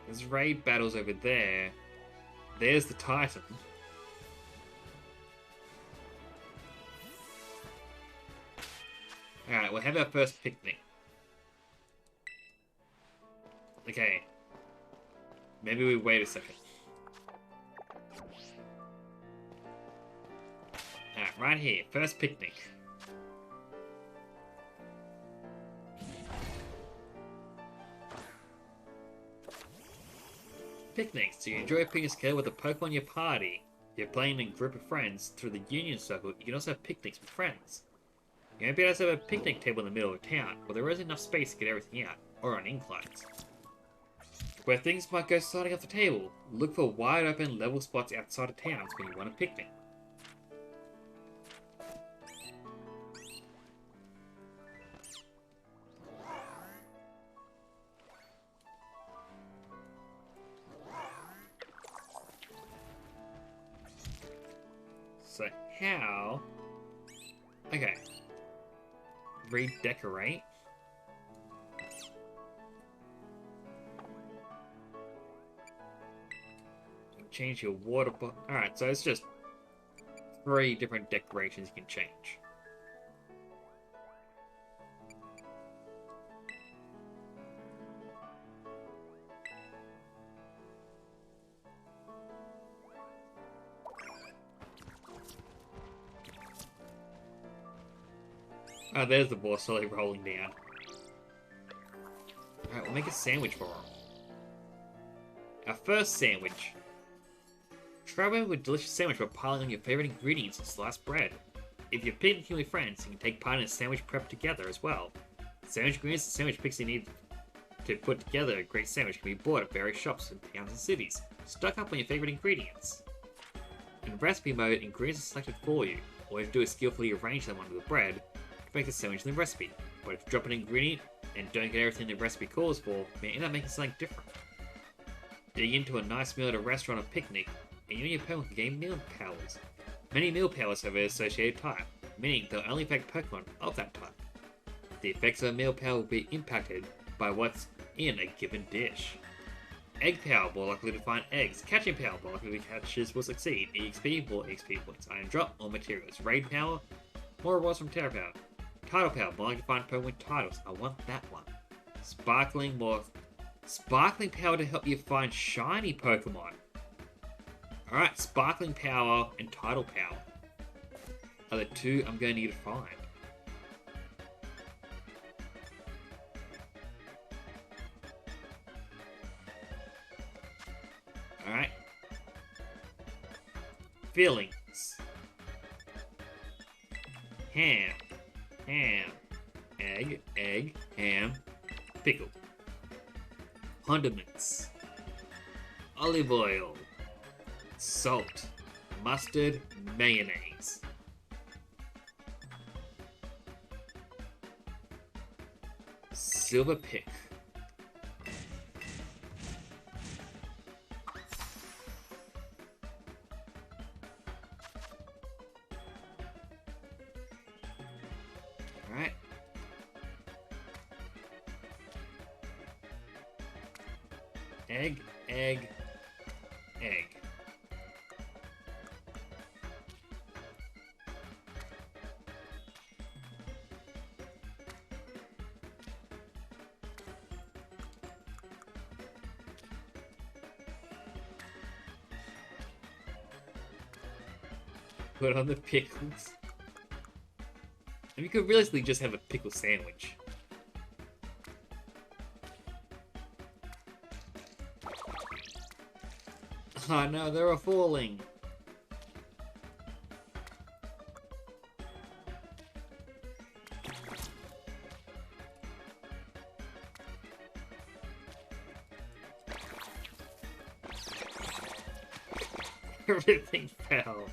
There's raid battles over there. There's the Titan. Alright, we'll have our first picnic. Okay. Maybe we wait a second. Alright, right here. First picnic. Picnics. Do you enjoy picnics together with a Pokemon in your party? If you're playing in a group of friends through the Union Circle, you can also have picnics with friends. You won't be able to have a picnic table in the middle of town, but there isn't enough space to get everything out, or on inclines. Where things might go sliding off the table, look for wide open level spots outside of towns when you want a picnic. So how... Okay. Redecorate. Change your water bottle. Alright, so it's just 3 different decorations you can change. Oh, there's the boss slowly rolling down. Alright, we'll make a sandwich for him. Our first sandwich. Try with a delicious sandwich by piling on your favorite ingredients and sliced bread. If you're picnicking with friends, you can take part in a sandwich prep together as well. Sandwich ingredients and sandwich picks you need to put together a great sandwich can be bought at various shops in towns and cities. Stock up on your favorite ingredients. In recipe mode, ingredients are selected for you. All you have to do is skillfully arrange them onto the bread, to make a sandwich in the recipe. But if you drop an ingredient and don't get everything the recipe calls for, you may end up making something different. Dig into a nice meal at a restaurant or picnic, and you and your Pokemon can gain meal powers. Many meal powers have an associated type, meaning they'll only affect Pokemon of that type. The effects of a meal power will be impacted by what's in a given dish. Egg power, more likely to find eggs. Catching power, more likely to catches will succeed. EXP, more XP points. Iron drop, more materials. Raid power, more rewards from Terra power. Tidal power, more likely to find Pokemon with titles. I want that one. Sparkling, more sparkling power to help you find shiny Pokemon. Alright, sparkling power and tidal power are the two I'm going to need to find. Alright. Fillings. Ham. Egg, ham, pickle. Condiments. Olive oil. Salt. Mustard. Mayonnaise. Silver pick. Alright. Egg. Put on the pickles. And you could realistically just have a pickle sandwich. Oh no, they're all falling. Everything fell.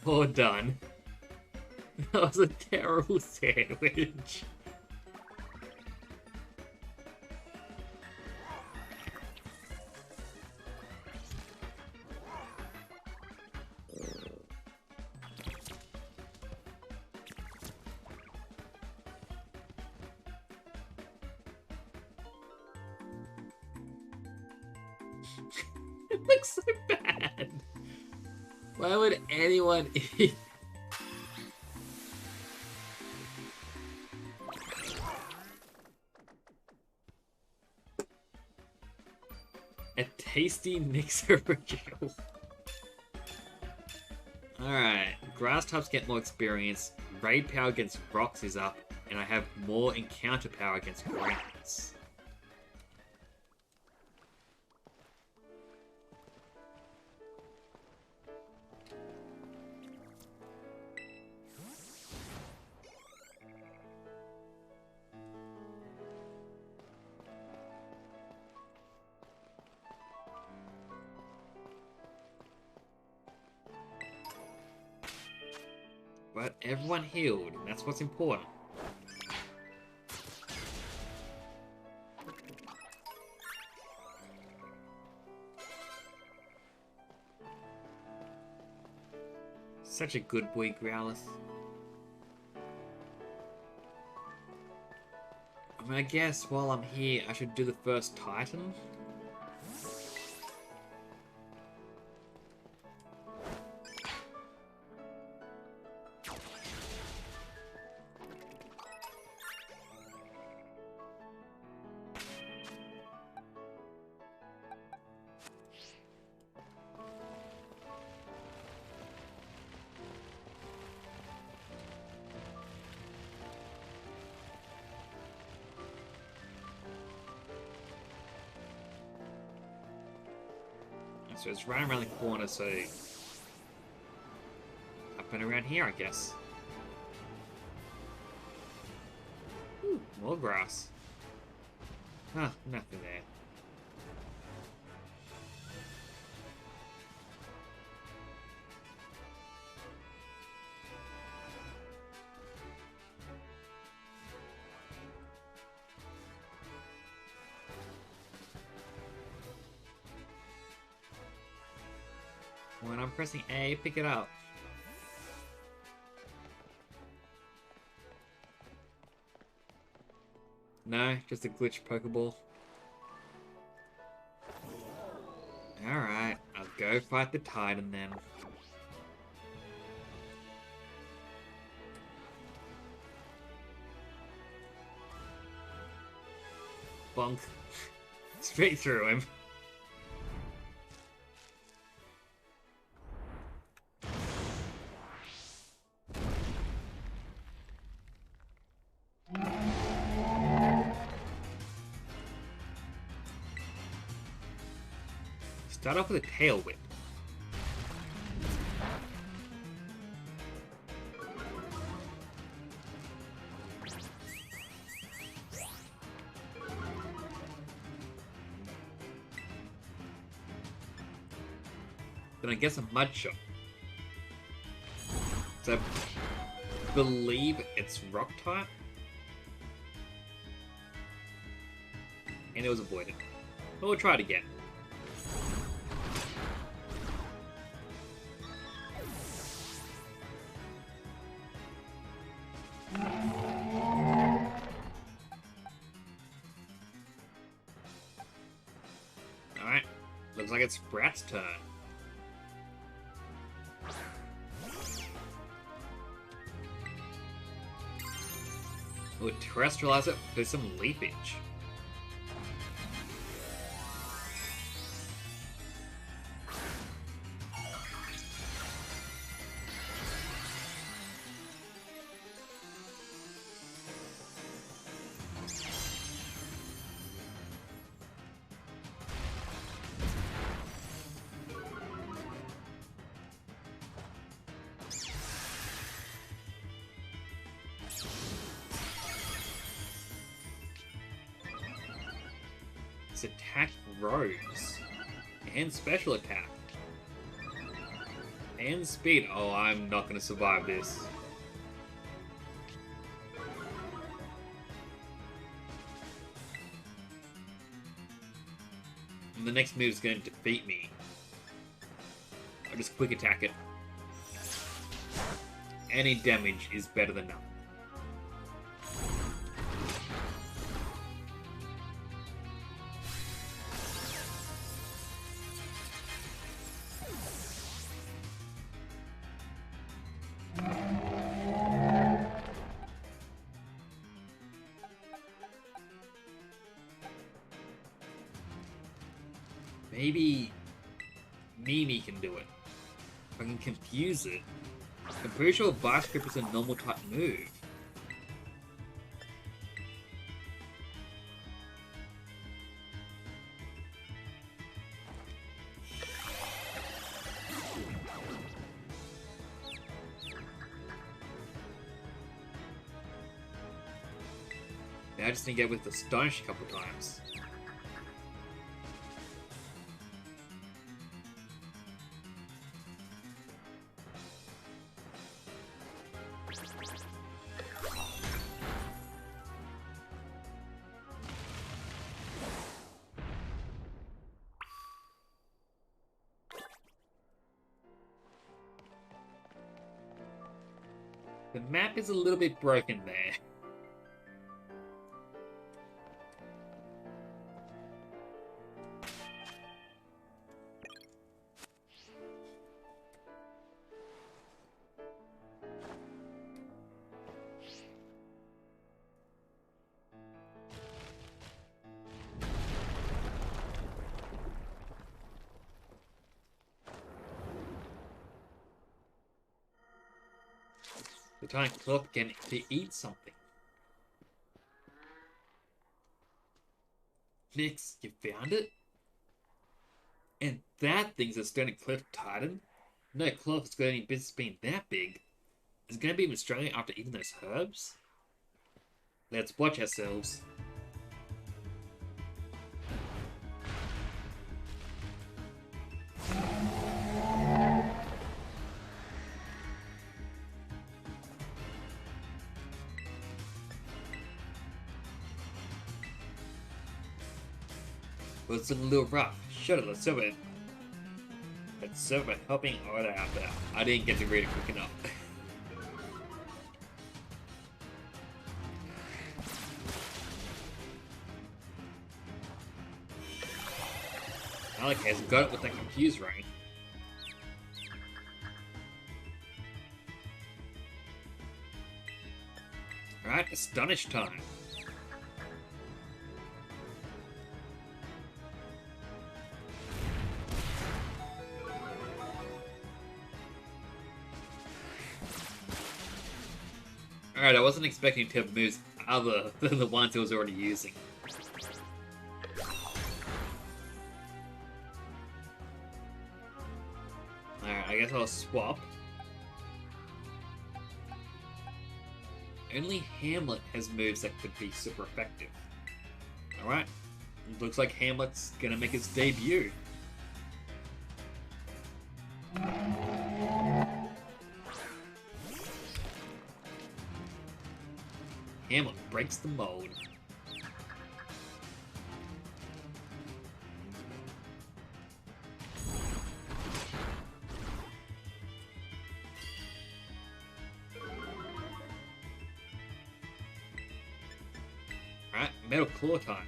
All done. That was a terrible sandwich. It looks so bad. Why would anyone eat? A tasty Nyx original. Alright, grass types get more experience, raid power against rocks is up, and I have more encounter power against grounds. But everyone healed, and that's what's important. Such a good boy, Growlithe. I mean, I guess while I'm here, I should do the first Titan. So it's right around the corner, so up and around here, I guess. Ooh, more grass. Huh, nothing there. When I'm pressing A, pick it up. No, just a glitch Pokeball. Alright, I'll go fight the Titan then. Bonk. Straight through him. Start off with a Tail Whip. Then I guess a Mud Shot. So I believe it's Rock type. And it was avoided. But we'll try it again. Alright, looks like it's Brat's turn. We'll terrestrialize it with some leafage. It's attack Rose. And special attack. And speed. Oh, I'm not going to survive this. And the next move is going to defeat me. I'll just quick attack it. Any damage is better than nothing. Maybe Mimi can do it. If I can confuse it. I'm pretty sure Vice Grip is a normal type move. Now I just need to get with the Astonish a couple times. The map is a little bit broken there. The tiny club again to eat something. Nix, you found it? And that thing's a Stony Cliff Titan? No Cliff has got any business being that big. Is it going to be even stronger after eating those herbs? Let's watch ourselves. Well, it's a little rough. Shut it, let's do it. Let's Sir, for helping Oda out there. I didn't get to read it quick enough. Alec has got it with that confuse ring. Alright, Astonish time. Alright, I wasn't expecting to have moves other than the ones he was already using. Alright, I guess I'll swap. Only Hamlet has moves that could be super effective. Alright, looks like Hamlet's gonna make his debut. Hamlet breaks the mold. Alright, Metal Claw time.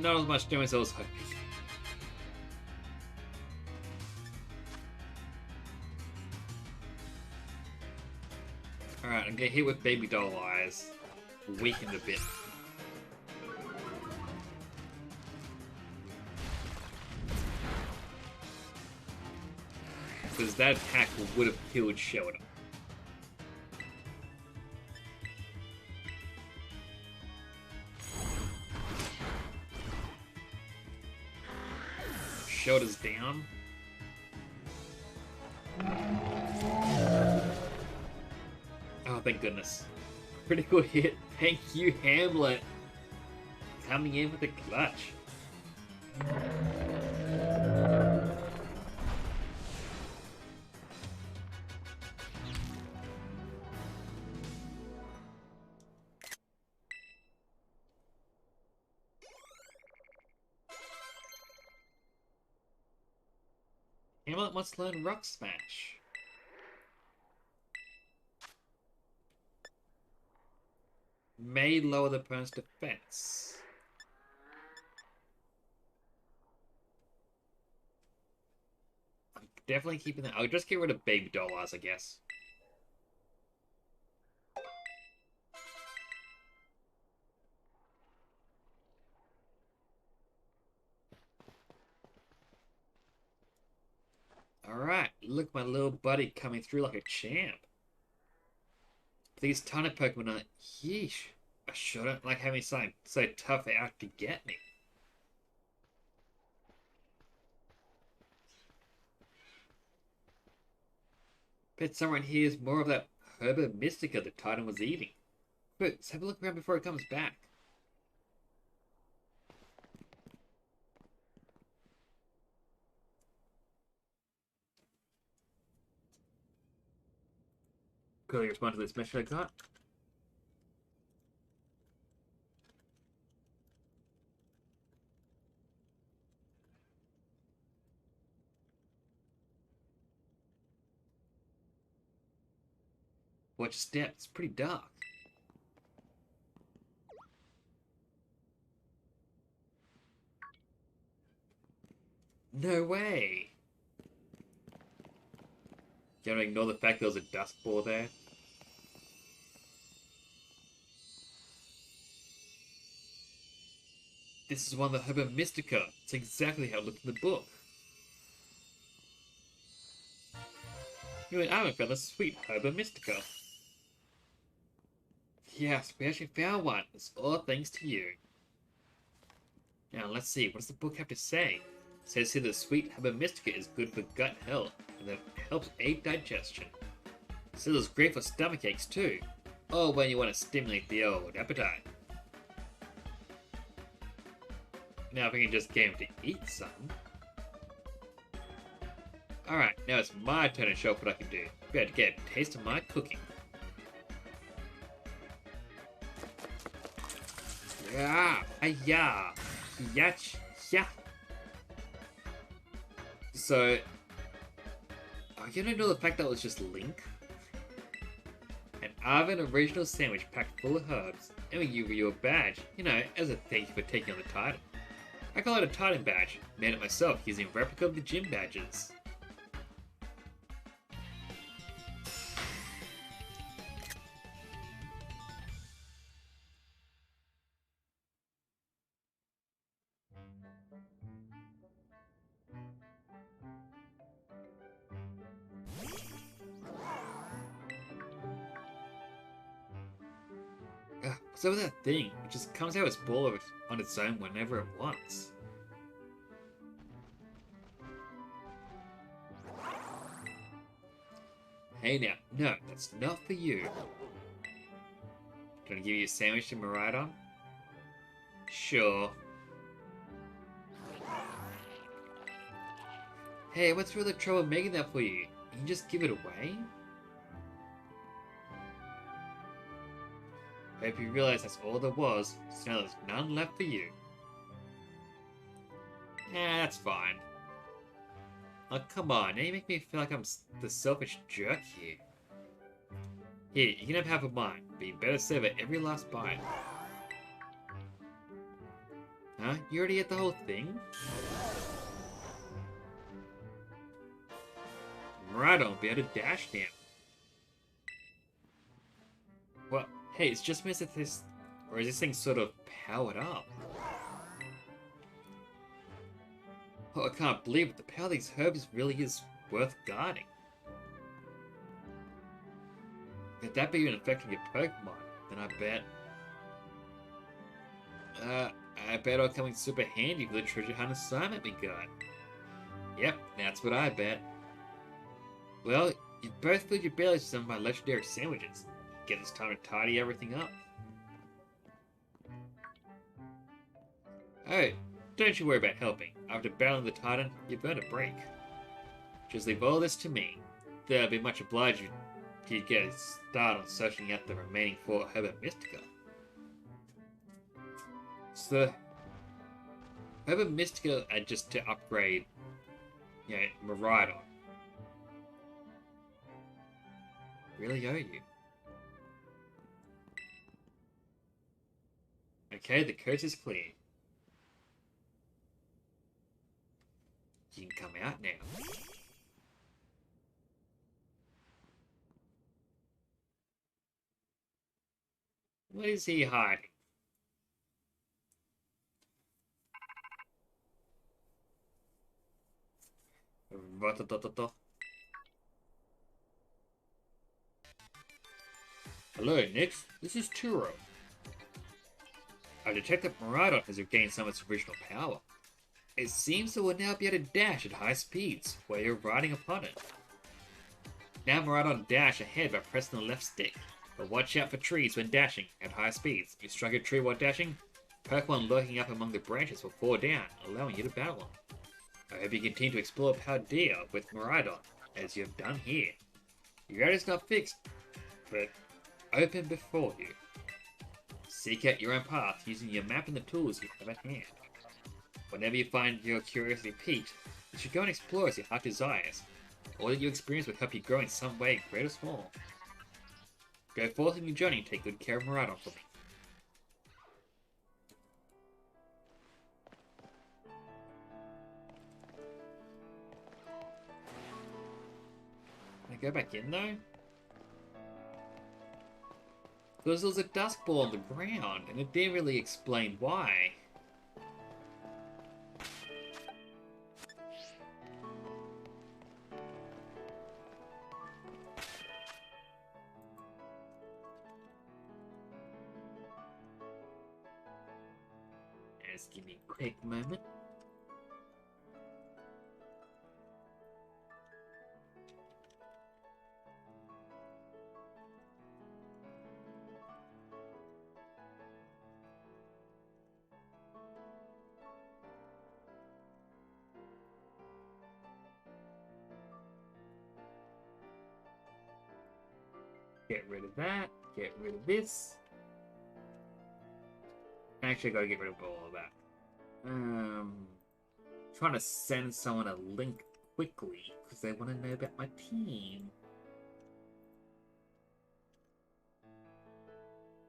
Not as much damage as I was hoping. Alright, I'm gonna hit with Baby Doll Eyes. Weakened a bit. Because that attack would have killed Sheldon. Shoulders down. Oh, thank goodness. Critical hit. Thank you, Hamlet. Coming in with a clutch. Hamlet wants to learn Rock Smash. May lower the opponent's defense. I'm definitely keeping that. I'll just get rid of Baby Doll Eyes, I guess. Alright, look, my little buddy coming through like a champ. These ton of Pokemon are... Yeesh. I sure don't like having something so tough out to get me. Bet somewhere in here is more of that Herba Mystica the Titan was eating. But let's have a look around before it comes back. Quickly respond to this message I got. Watch your step, it's pretty dark. No way! You want to ignore the fact there was a dust ball there? This is one of the Herba Mystica. It's exactly how it looked in the book. You and I found a sweet Herba Mystica. Yes, we actually found one. It's all thanks to you. Now, let's see. What does the book have to say? Says here the sweet Herba Mystica is good for gut health and that helps aid digestion. Says it's great for stomach aches too, or when you want to stimulate the old appetite. Now if we can just get him to eat some. Alright, now it's my turn to show off what I can do. We have to get a taste of my cooking. Yeah, yeah, yach, yeah. So, are you gonna know the fact that it was just Link? An Arvin original sandwich packed full of herbs, and we give you a badge, you know, as a thank you for taking on the Titan. I call it a Titan badge, made it myself using a replica of the gym badges. What's up with that thing? It just comes out as ball on its own whenever it wants. Hey now, no, that's not for you. Gonna give you a sandwich to Miraidon? Sure. Hey, what's really the trouble making that for you? You can just give it away? I hope you realize that's all there was, so now there's none left for you. That's fine. Oh, come on, now you make me feel like I'm the selfish jerk here. Here, you can have half of mine, but you better savor every last bite. Huh? You already ate the whole thing? Miraidon will be able to dash now. What? Hey, it's just missing this... Or is this thing sort of powered up? Oh, I can't believe it. The power of these herbs really is worth guarding. If that be even affecting your Pokemon, then I bet I'll come in super handy for the treasure hunt assignment we got. Yep, that's what I bet. Well, you both filled your bellies with some of my legendary sandwiches. Get this time to tidy everything up. Oh, don't you worry about helping. After battling the Titan, you've earned a break. Just leave all this to me. Then I'll be much obliged if you get a start on searching out the remaining 4 Herba Mystica. So, Herba Mystica are just to upgrade, you know, Miraidon. Really owe you. Okay, the coast is clear. You can come out now. What is he hiding? Hello, Nix. This is Turo. I detect that Miraidon has regained some of its original power. It seems it will now be able to dash at high speeds while you're riding upon it. Now Miraidon dash ahead by pressing the left stick, but watch out for trees when dashing at high speeds. If you strike a tree while dashing, Pokemon lurking up among the branches will fall down, allowing you to battle them. I hope you continue to explore Paldea with Miraidon, as you have done here. Your area is not fixed, but open before you. Seek out your own path using your map and the tools you have at hand. Whenever you find your curiosity piqued, you should go and explore as your heart desires. All that you experience will help you grow in some way, great or small. Go forth on your journey and take good care of Miraidon for me. Can I go back in though? Because there was a dusk ball on the ground, and it didn't really explain why. Just give me a quick moment. Get rid of that. Get rid of this. Actually, I gotta get rid of all of that. Trying to send someone a link quickly because they want to know about my team.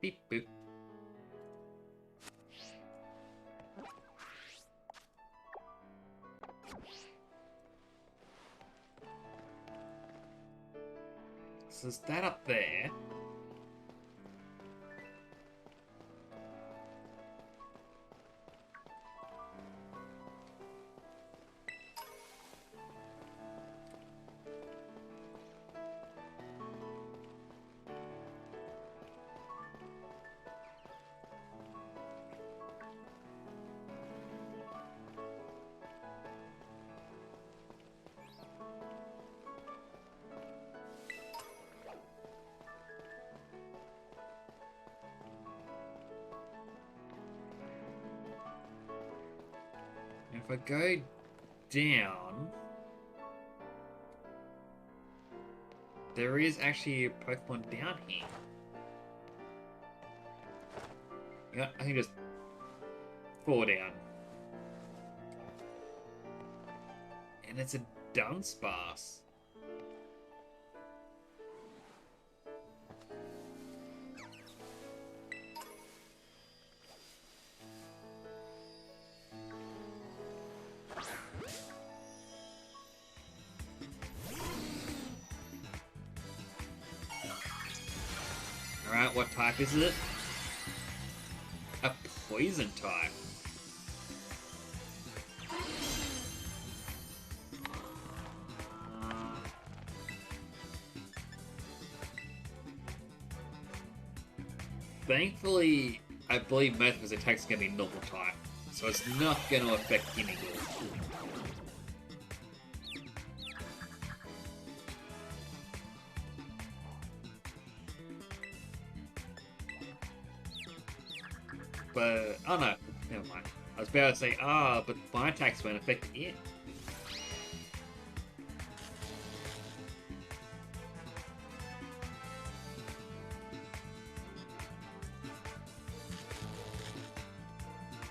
Beep boop. So is that up there? If I go down, there is actually a Pokemon down here. Yeah, I can just fall down. And it's a Dunsparce. Alright, what type is it? A poison type. Thankfully, I believe most of his attacks are going to be normal type, so it's not going to affect Gimmighoul. But, oh no, never mind. I was about to say, but my attacks won't affect it.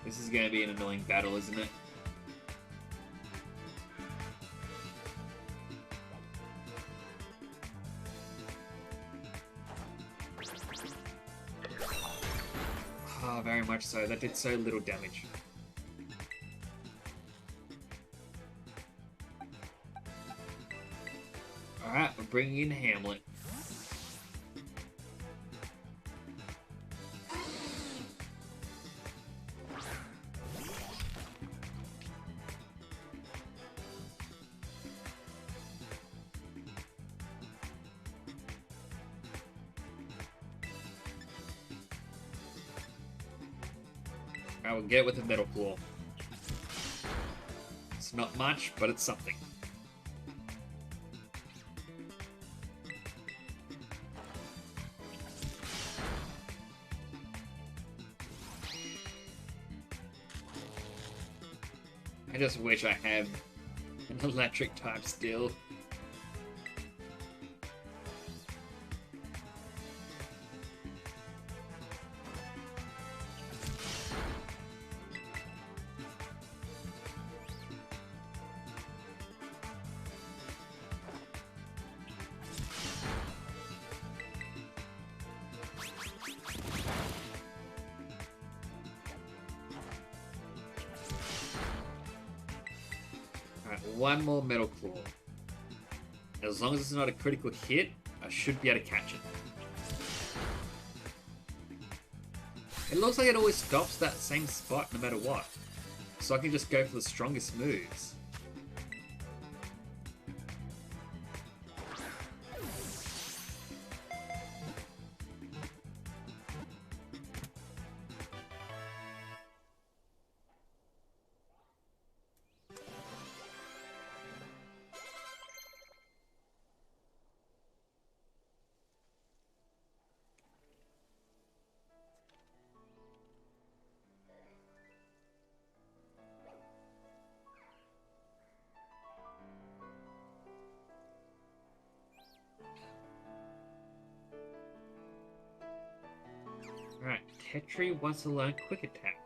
This is going to be an annoying battle, isn't it? Oh, very much so. That did so little damage. Alright, we're bringing in Hamlet. I will get it with a Metal Claw. It's not much, but it's something. I just wish I had an electric type still. One more Metal Claw. As long as it's not a critical hit, I should be able to catch it. It looks like it always stops that same spot no matter what. So I can just go for the strongest moves. Petri wants to learn Quick Attack.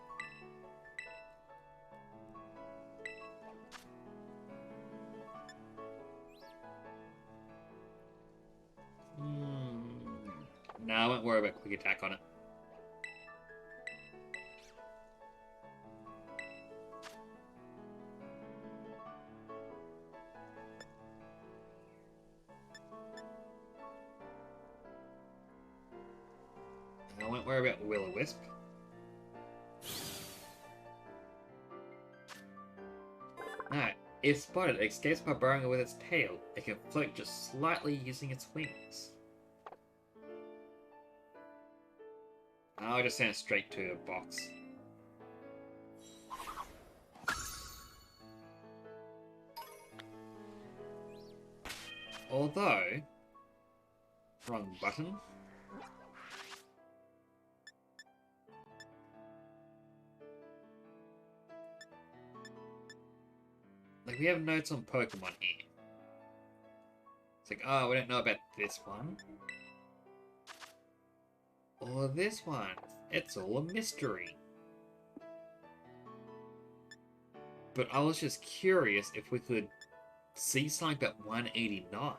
No, I won't worry about Quick Attack on it. I won't worry about Will-O-Wisp. Alright, if spotted, it escapes by burrowing with its tail. It can float just slightly using its wings. I'll just send it straight to a box. Although... Wrong button. Like, we have notes on Pokemon here. It's like, oh, we don't know about this one. Or this one. It's all a mystery. But I was just curious if we could see something about 189.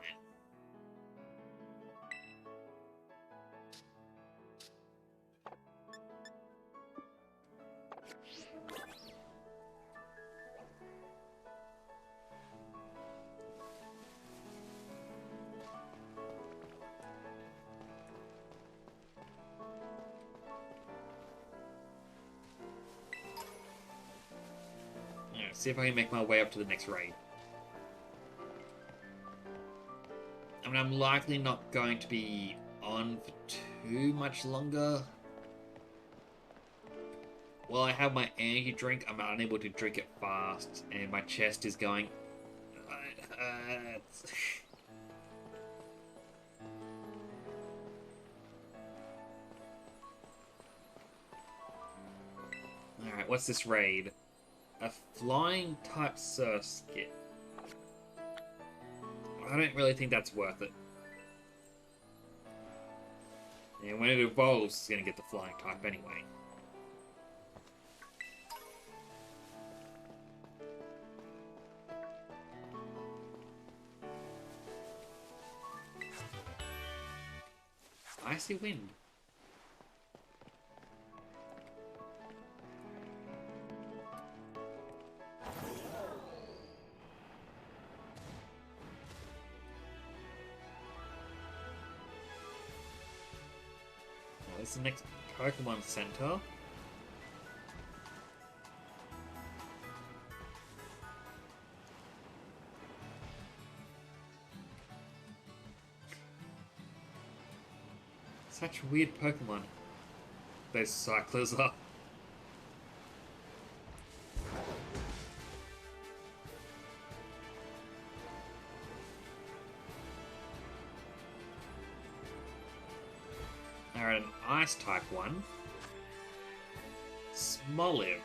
See if I can make my way up to the next raid. I mean, I'm likely not going to be on for too much longer. While I have my energy drink, I'm unable to drink it fast, and my chest is going... Alright, what's this raid? A flying type Surskit. I don't really think that's worth it. And when it evolves, it's going to get the flying type anyway. Icy Wind. This is the next Pokemon Center. Such weird Pokemon those cyclers are. Alright, an Ice type one. Smoliv.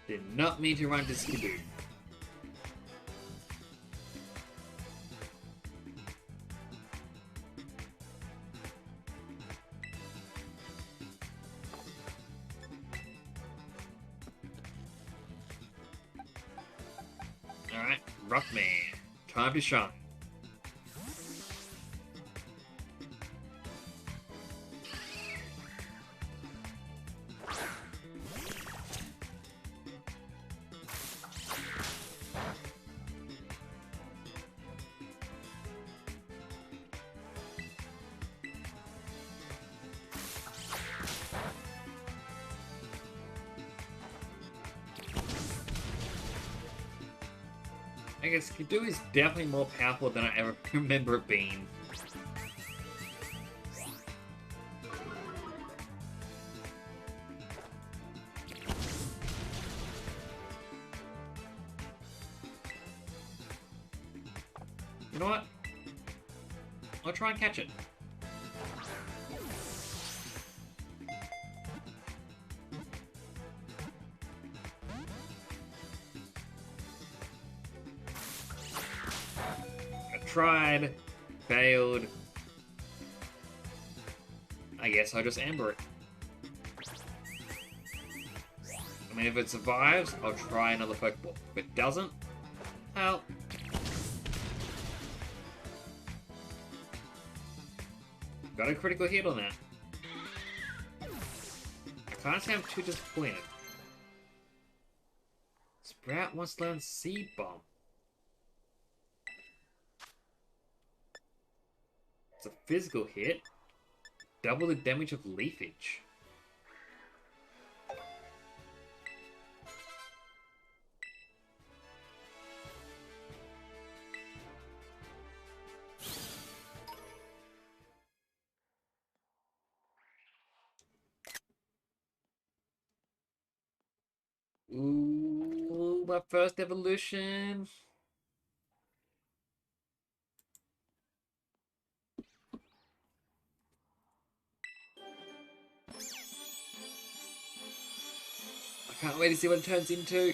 Did not mean to run to Skidoo. Alright, Rockman. Time to shine. I guess Skidoo is definitely more powerful than I ever remember it being. You know what? I'll try and catch it. I tried, failed. I guess I'll just amber it. I mean, if it survives, I'll try another Pokeball. If it doesn't, well... got a critical hit on that. I can't say I'm too disappointed. Sprout wants to learn Seed Bomb. It's a physical hit. Double the damage of Leafage. Ooh, my first evolution. I can't wait to see what it turns into.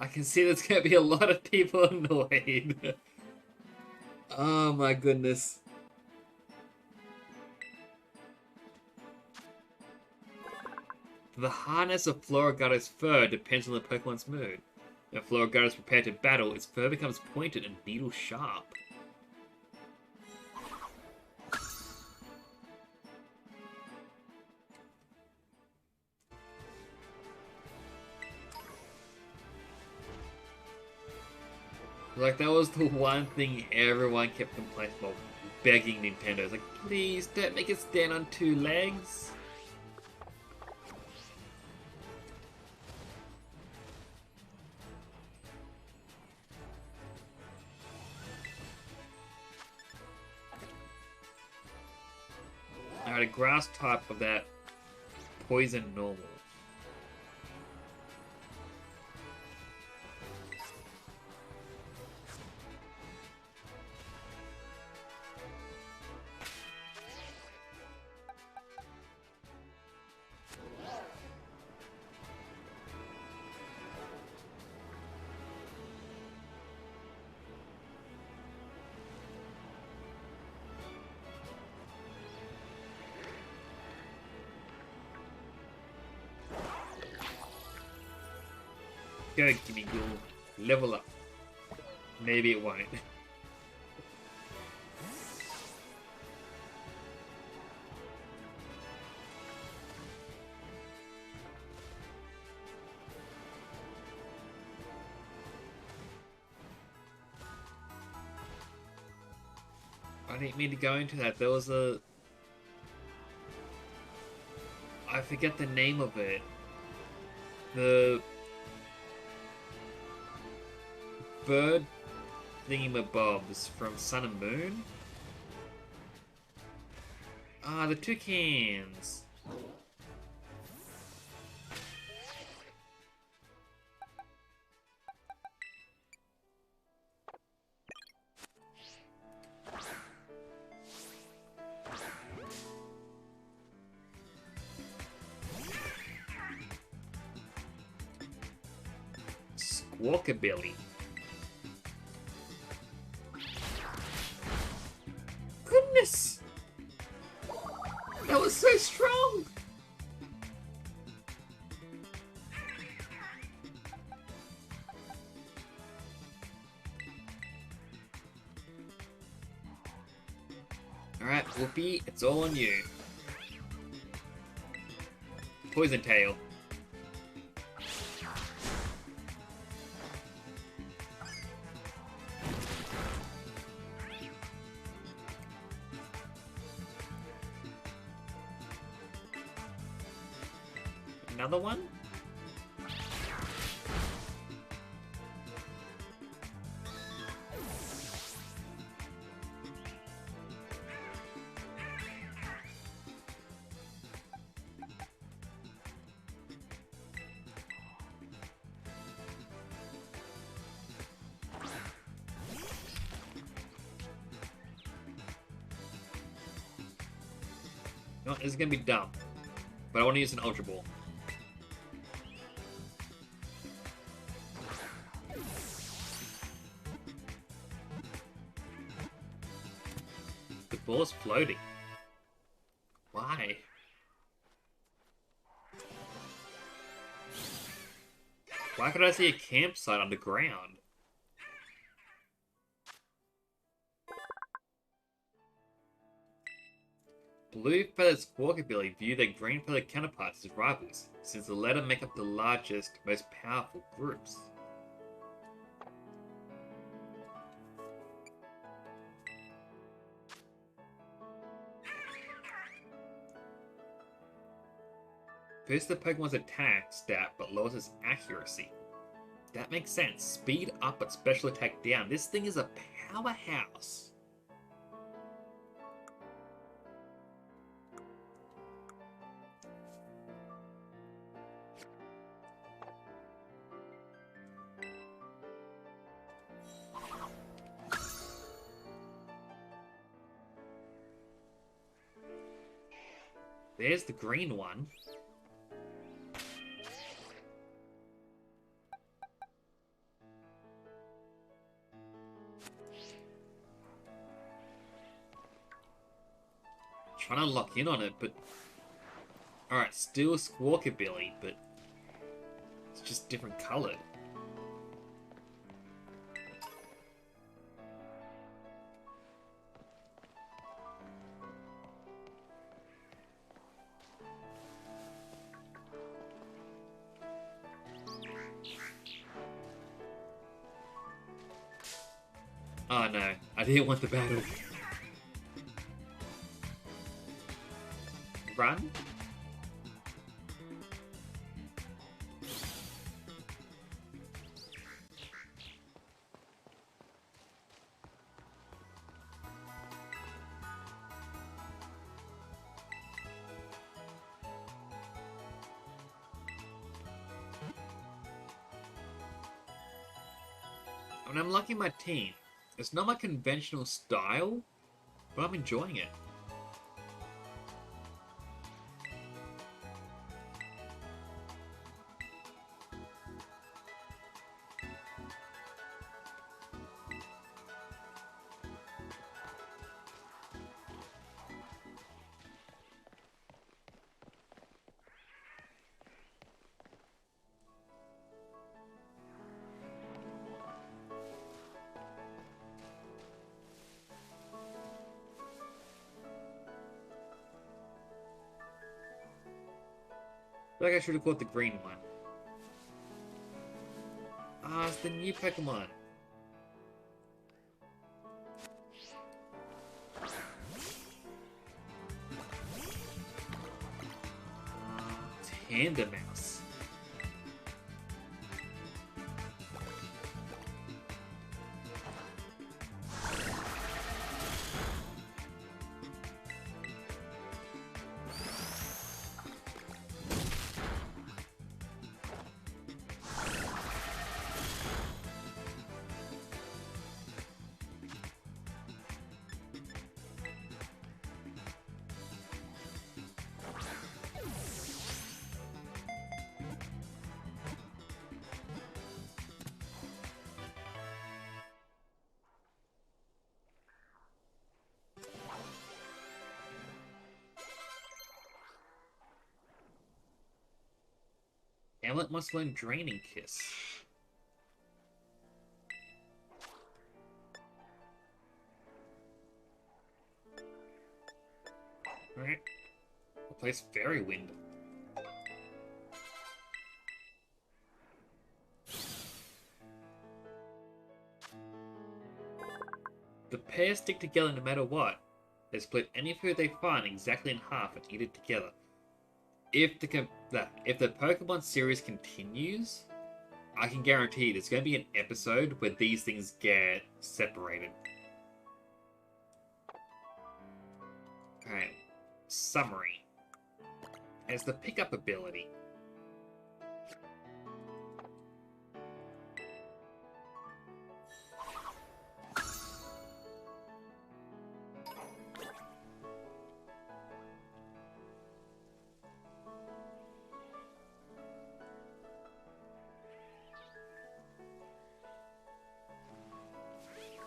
I can see there's going to be a lot of people annoyed. Oh my goodness. The hardness of Floragado's fur depends on the Pokemon's mood. When Floragado is prepared to battle, its fur becomes pointed and needle sharp. Like, that was the one thing everyone kept complaining about, begging Nintendo. It's like, please, don't make it stand on two legs. Alright, a grass type of that poison normal. Go, Gimmighoul. Level up. Maybe it won't. I didn't mean to go into that. There was a... I forget the name of it. The... bird thingamabobs from Sun and Moon? Ah, the toucans! Squawkabilly. Goodness! That was so strong! Alright, Whoopi, it's all on you. Poison Tail. Another one? No, this is gonna be dumb. But I want to use an Ultra Ball. The ball is floating. Why? Why could I see a campsite underground? Blue feathered Squawkabilly view their green feathered counterparts as rivals, since the latter make up the largest, most powerful groups. Boosts the Pokemon's attack stat but lowers its accuracy. That makes sense. Speed up but special attack down. This thing is a powerhouse. There's the green one. Trying to lock in on it, but... Alright, still Squawkabilly, but... It's just different coloured. Oh no, I didn't want the battle. Run? I mean, I'm liking my team. It's not my conventional style, but I'm enjoying it. I feel like I should have caught the green one. Ah, it's the new Pokemon. Tandemaus. Hamlet must learn Draining Kiss. Alright. I'll place Fairy Wind. The pair stick together no matter what. They split any food they find exactly in half and eat it together. If the Pokemon series continues, I can guarantee there's going to be an episode where these things get separated. Alright, summary. As the pickup ability.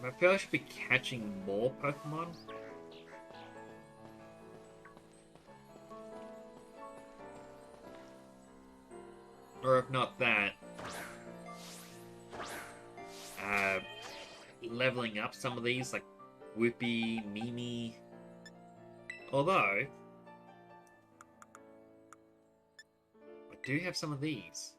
I feel I should be catching more Pokemon. Or if not that, leveling up some of these, like Whippy, Mimi. Although, I do have some of these.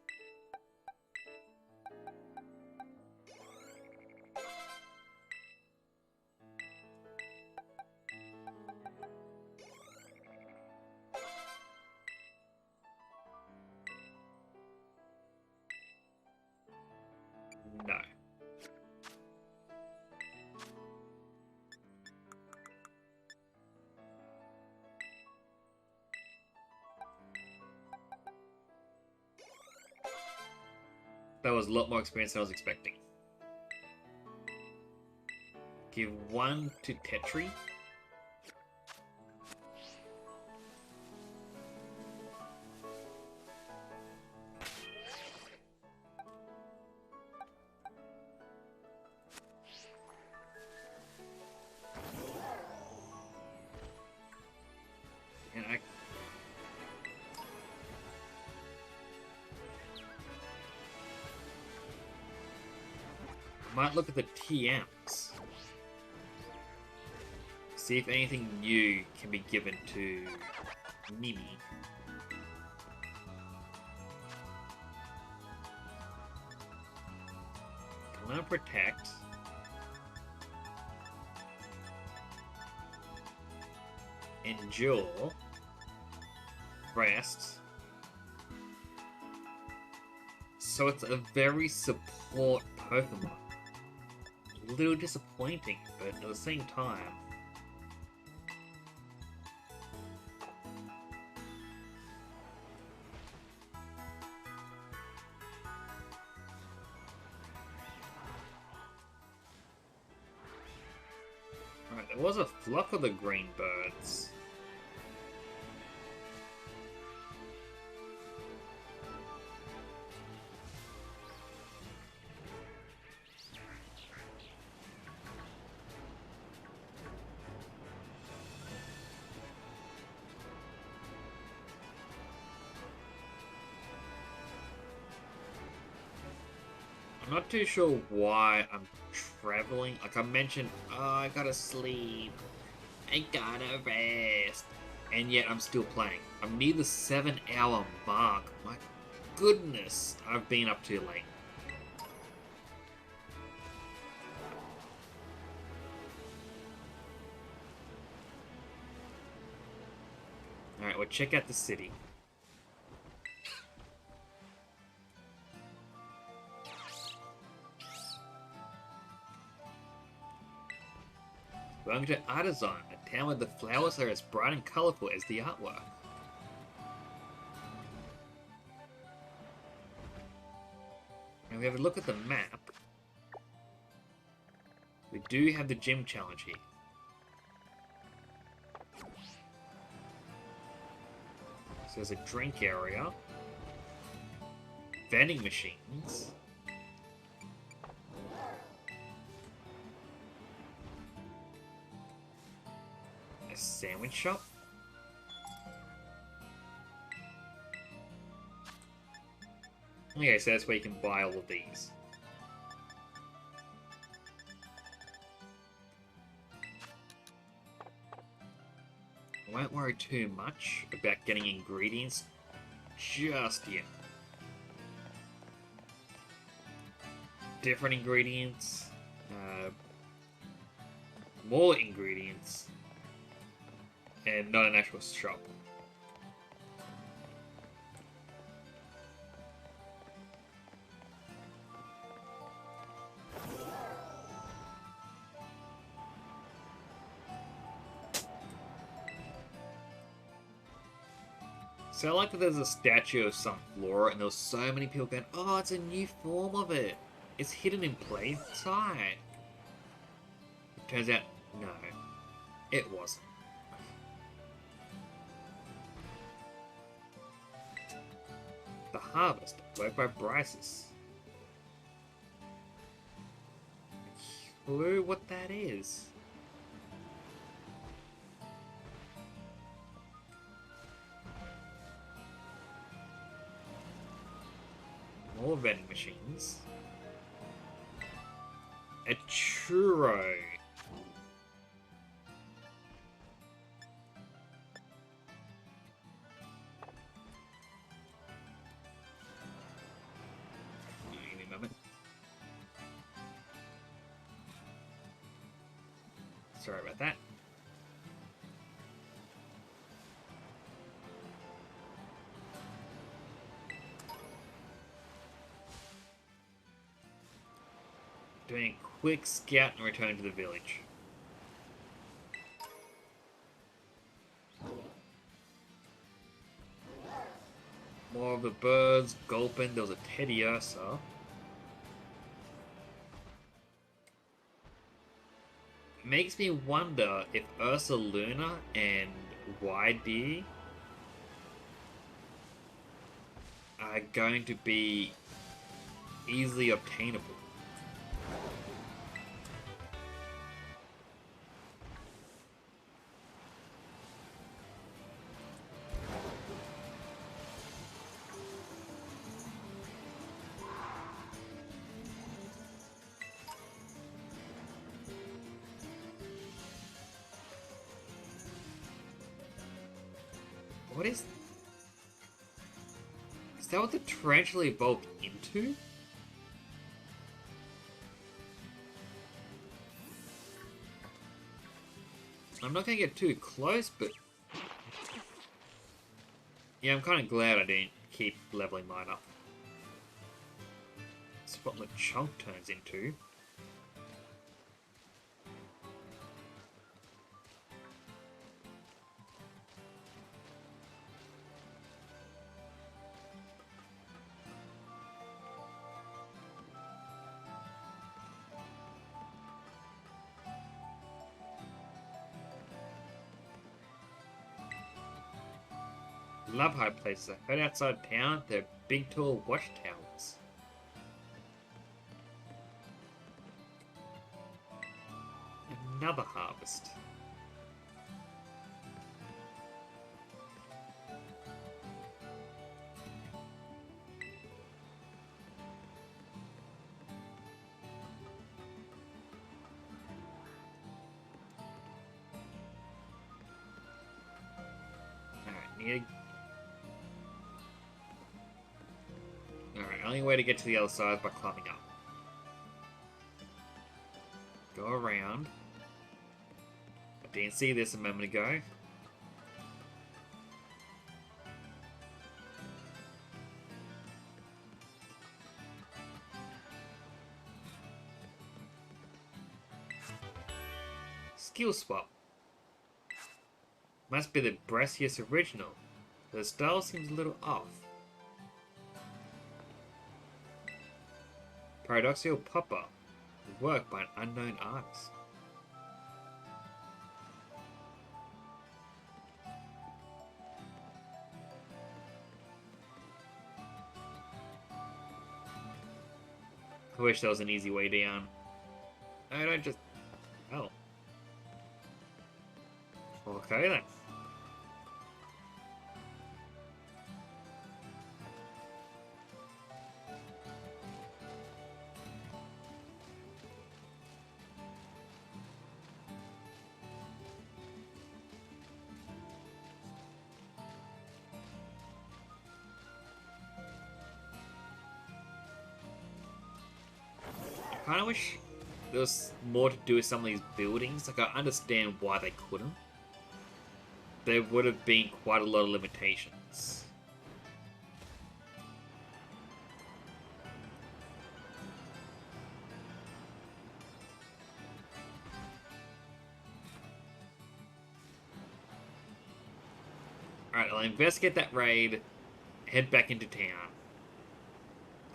No. That was a lot more experience than I was expecting. Give 1 to Tetri. And I might look at the TMs. See if anything new can be given to Mimi. Can I protect? Endure. Rest. So it's a very support Pokemon. A little disappointing, but at the same time. Alright, there was a flock of the green birds. I'm not too sure why I'm traveling. Like I mentioned, oh, I gotta sleep. I gotta rest. And yet I'm still playing. I'm near the 7-hour mark. My goodness, I've been up too late. Alright, well check out the city. Welcome to Artisan, a town where the flowers are as bright and colourful as the artwork. Now we have a look at the map. We do have the gym challenge here. So there's a drink area, vending machines, a sandwich shop, okay, so that's where you can buy all of these. I won't worry too much about getting ingredients just yet. Different ingredients, more ingredients, and not an actual shop. So I like that there's a statue of some flora, and there's so many people going, oh, it's a new form of it. It's hidden in plain sight. It turns out, no, it wasn't. The Harvest, worked by Bryces. clue what that is. More vending machines. A churro. Give me a moment. Sorry about that. Doing a quick scout and return to the village. More of the birds gulping. There was a Teddiursa. Makes me wonder if Ursaluna and Wydee are going to be easily obtainable. What is that what the tarantula evolved into? I'm not gonna get too close, but yeah, I'm kind of glad I didn't keep leveling mine up. That's what Lechonk turns into. Love high places. I heard outside town they're big tall watchtowers. Another harvest. Alright, need only way to get to the other side is by climbing up. Go around. I didn't see this a moment ago. Skill swap. Must be the Brassius original. The style seems a little off. Paradoxical Popper. Work by an unknown artist. I wish there was an easy way down. I don't just... Oh. Okay then. I kind of wish there was more to do with some of these buildings. Like, I understand why they couldn't. There would have been quite a lot of limitations. Alright, I'll investigate that raid, head back into town.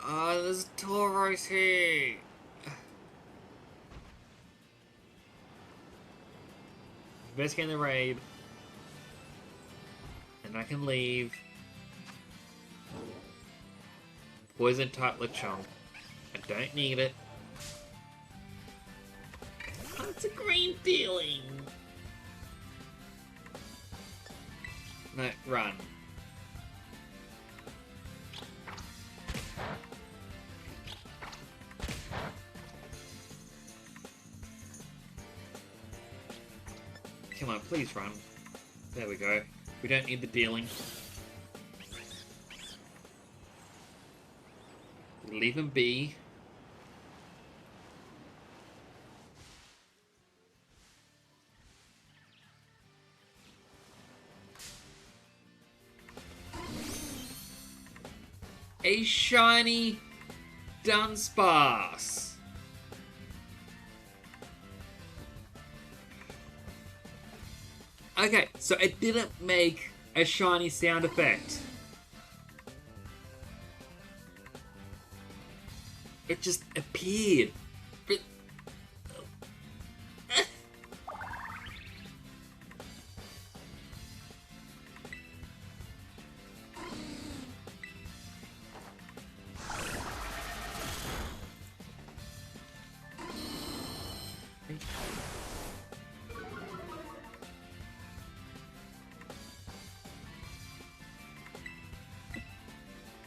Oh, there's Tauros here! Investigate the raid. And I can leave. Poison type Lechonk. I don't need it. It's a green feeling. No, run. Come on, please run. There we go. We don't need the dealing. Leave him be. A shiny Dunsparce. Okay, so it didn't make a shiny sound effect. It just appeared. But...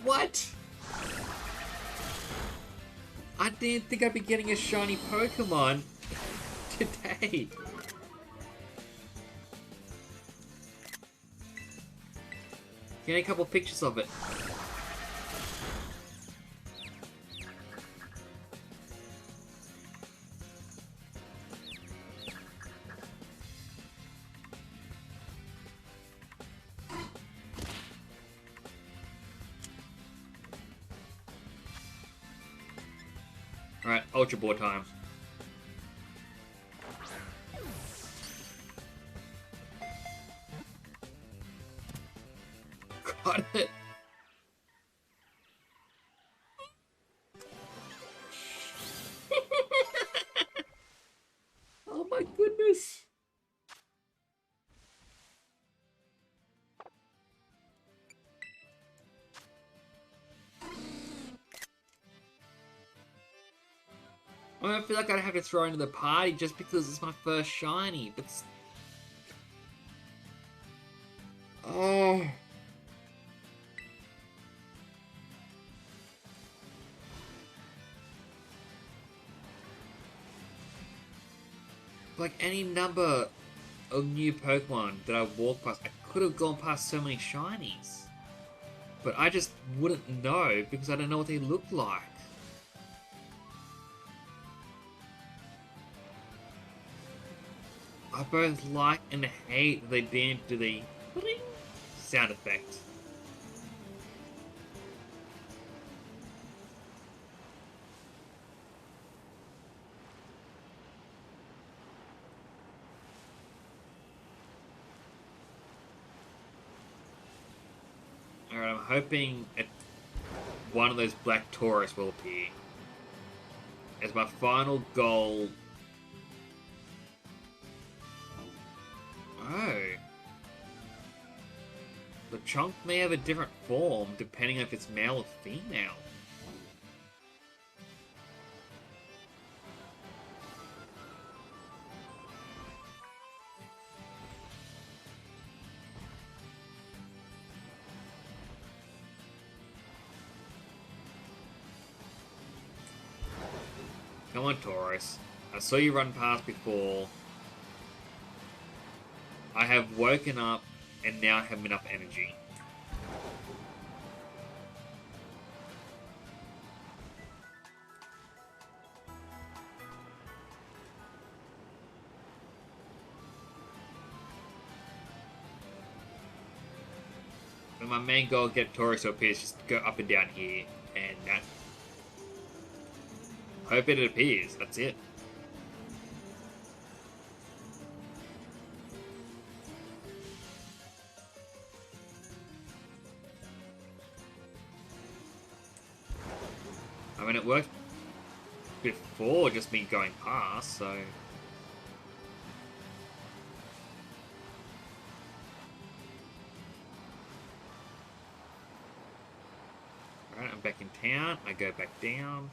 What? I didn't think I'd be getting a shiny Pokemon today. Get a couple pictures of it. Alright, Ultra Ball time. Got it! Oh my goodness! I feel like I'd have to throw into the party just because it's my first shiny, but... Oh... Like any number of new Pokemon that I walked past, I could have gone past so many shinies. But I just wouldn't know because I don't know what they look like. I both like and hate that they didn't do the sound effect. Alright, I'm hoping one of those black Tauros will appear. As my final goal. Oh. The chunk may have a different form depending if it's male or female. Come on, Tauros. I saw you run past before. I have woken up and now have enough energy. But my main goal to get Tauros up here is just go up and down here and that. Hope it appears, that's it. I mean, it worked before just me going past, so... Alright, I'm back in town. I go back down.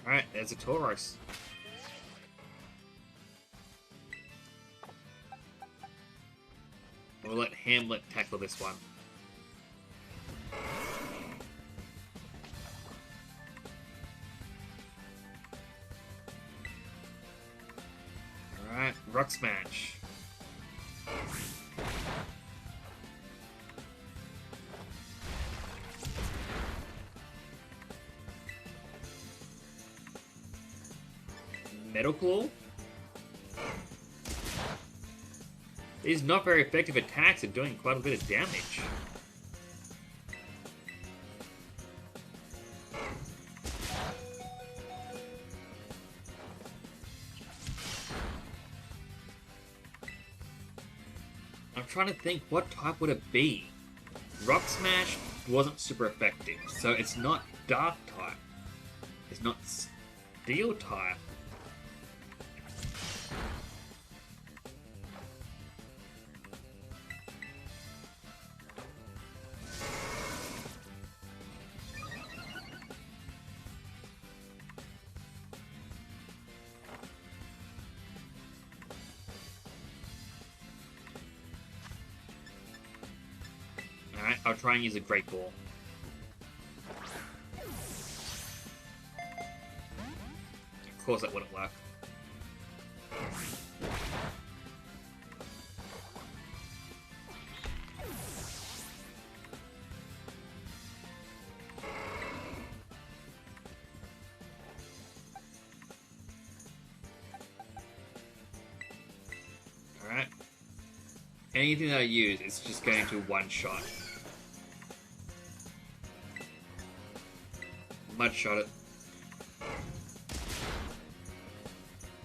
Alright, there's a Tauros. We'll let Hamlet tackle this one. Alright, Rock Smash. Metal Claw? These not very effective attacks are doing quite a bit of damage. I'm trying to think, what type would it be? Rock Smash wasn't super effective, so it's not Dark type. It's not Steel type. Alright, I'll try and use a Great Ball. Of course that wouldn't work. Alright. Anything that I use is just going to one-shot. Mud shot it.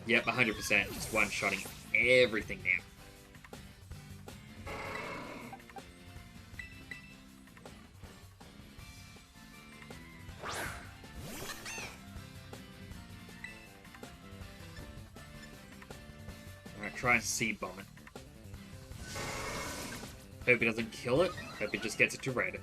Yep, 100%. Just one-shotting everything now. Alright, try and Seed Bomb it. Hope it doesn't kill it. Hope it just gets it to red.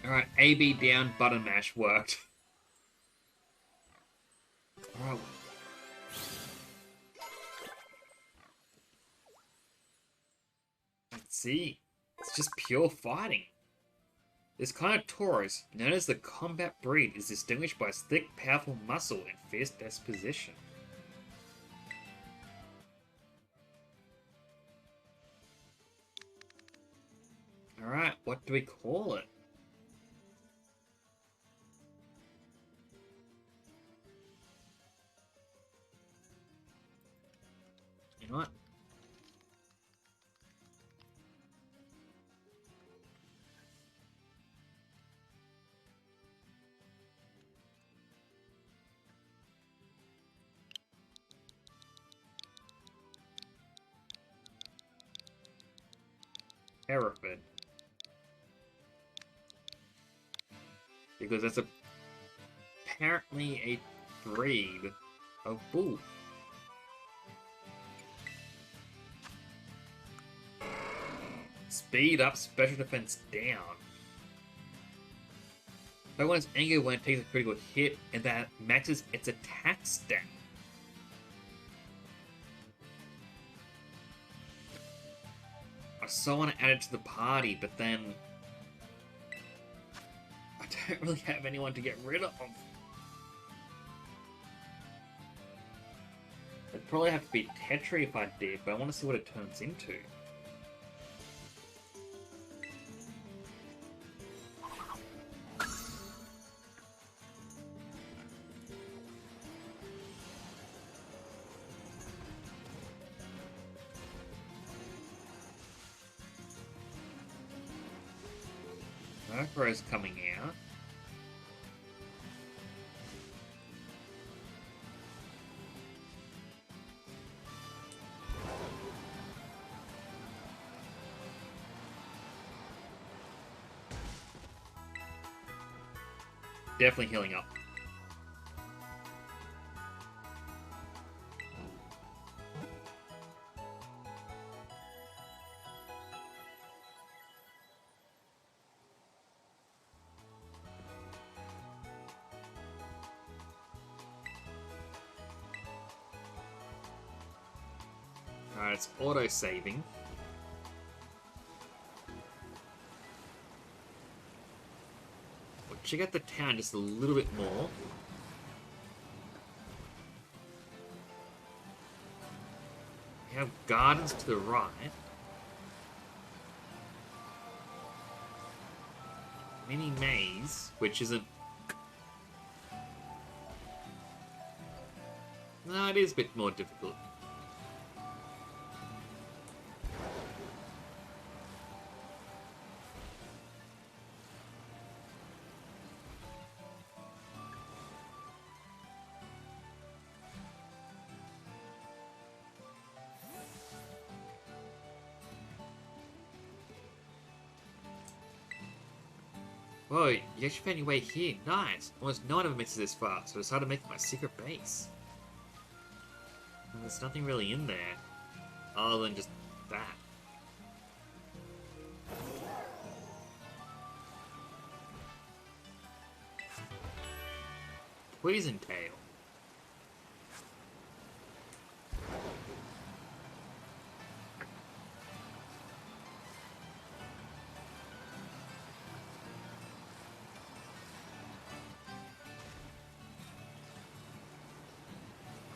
Alright, AB down, button mash worked. Alright. Let's see. It's just pure fighting. This kind of Tauros, known as the combat breed, is distinguished by its thick, powerful muscle and fierce disposition. Alright, what do we call it? You know what? Hereford. Because that's apparently a breed of bull. Speed up, special defense down. Opponent's anger when it takes a critical hit, and that maxes its attack stat. I so want to add it to the party, but then I don't really have anyone to get rid of. It'd probably have to be Tetri if I did, but I want to see what it turns into. Murkrow coming out. Definitely healing up. Alright, it's auto-saving. We'll check out the town just a little bit more. We have gardens to the right. Mini maze, which isn't... No, it is a bit more difficult. Whoa, you actually found your way here. Nice. Almost no one ever makes it this far, so I decided to make my secret base. And there's nothing really in there, other than just that. Poison Tail.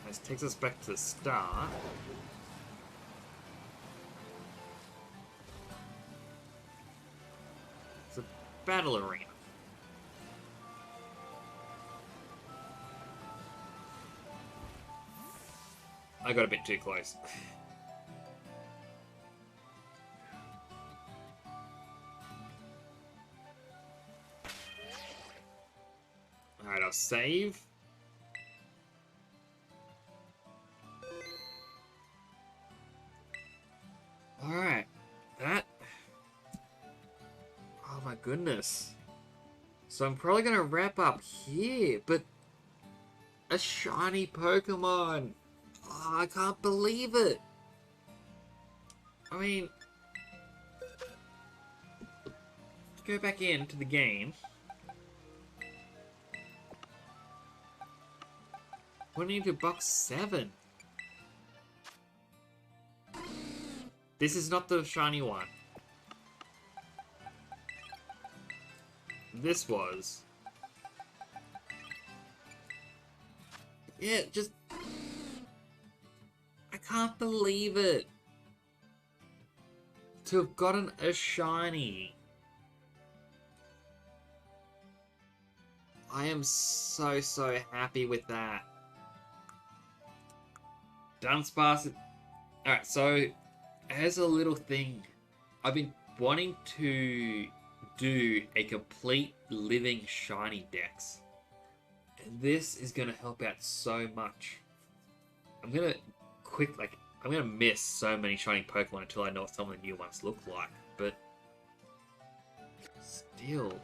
This takes us back to the start. It's a battle arena. I got a bit too close. Alright, I'll save. Alright, that... Oh my goodness. So I'm probably gonna wrap up here, but... A shiny Pokemon! Oh, I can't believe it! I mean... Let's go back into the game. We're into box 7. This is not the shiny one. This was. Yeah, just... I can't believe it. To have gotten a shiny. I am so happy with that. Dunsparce. Alright, so... As a little thing, I've been wanting to do a complete living shiny dex. And this is going to help out so much. I'm going to miss so many shiny Pokemon until I know what some of the new ones look like. But still,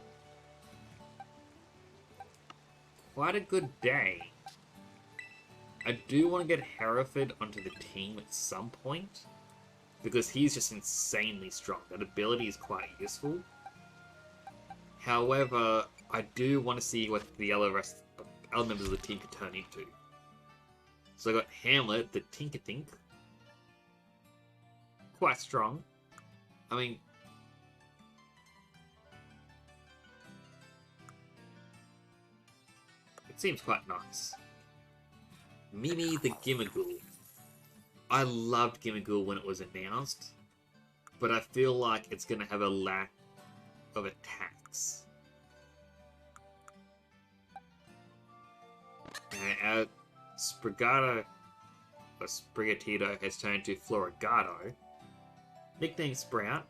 quite a good day. I do want to get Hereford onto the team at some point, because he's just insanely strong. That ability is quite useful. However, I do want to see what the other members of the team can turn into. So I got Hamlet, the Tinkatink. Quite strong. I mean... It seems quite nice. Mimi the Gimmighoul. I loved Gimmighoul when it was announced, but I feel like it's going to have a lack of attacks. And our Sprigatito has turned to Floragato, nicknamed Sprout,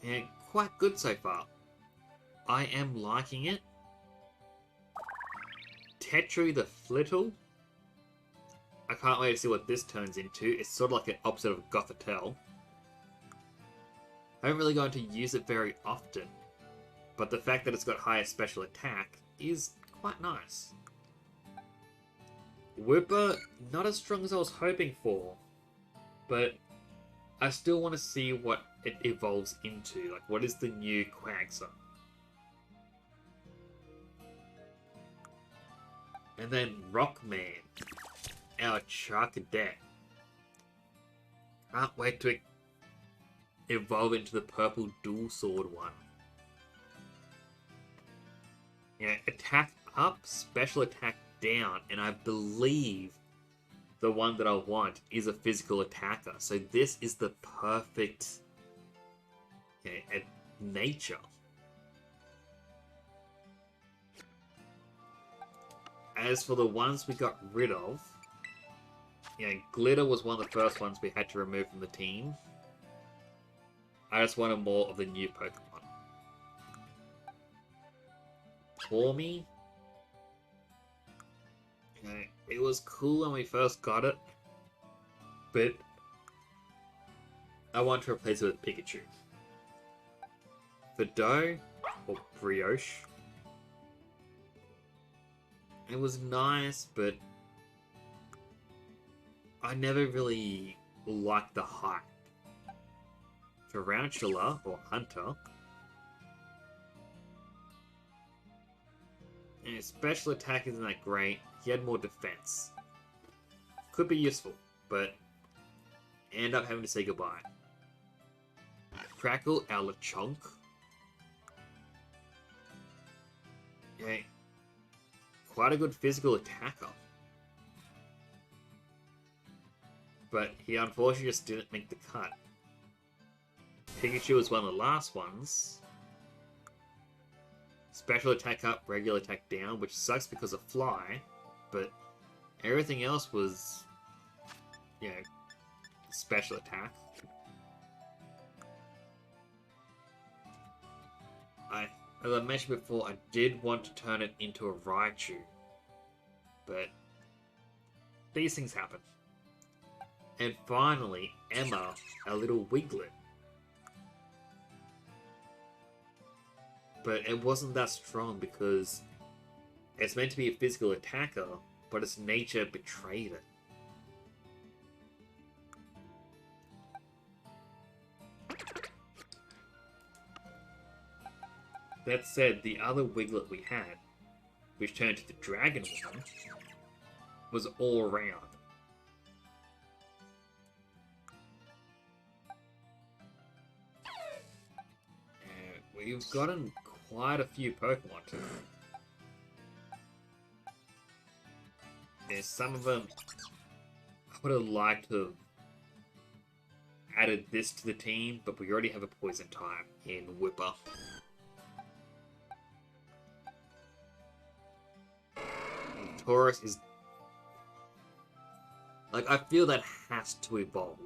and quite good so far. I am liking it. Tetru the Flittle. I can't wait to see what this turns into. It's sort of like an opposite of Gothitelle. I haven't really gone to use it very often, but the fact that it's got higher special attack is quite nice. Whipper, not as strong as I was hoping for, but I still want to see what it evolves into. Like, what is the new Quagsire? And then Rockman, our Charcadet. Can't wait to evolve into the purple dual sword one. Yeah, attack up, special attack down, and I believe the one that I want is a physical attacker. So this is the perfect nature. As for the ones we got rid of, Glitter was one of the first ones we had to remove from the team. I just wanted more of the new Pokemon. Tormy, it was cool when we first got it, but I want to replace it with Pikachu. Fidough, or Brioche, it was nice, but I never really liked the hype. Tarantula, or Hunter, his special attack isn't that great. He had more defense. Could be useful, but end up having to say goodbye. Crackle, our Lechonk. Quite a good physical attacker. But he unfortunately just didn't make the cut. Pikachu was one of the last ones. Special attack up, regular attack down, which sucks because of Fly, but everything else was, special attack. As I mentioned before, I did want to turn it into a Raichu, but these things happen. And finally, Emma, a little Wiglet. But it wasn't that strong because it's meant to be a physical attacker, but its nature betrayed it. That said, the other Wiglet we had, which turned to the Dragon one, was all around. We've gotten quite a few Pokemon too. There's some of them I would have liked to have added this to the team, but we already have a poison type in Whipper. Taurus is... like, I feel that has to evolve.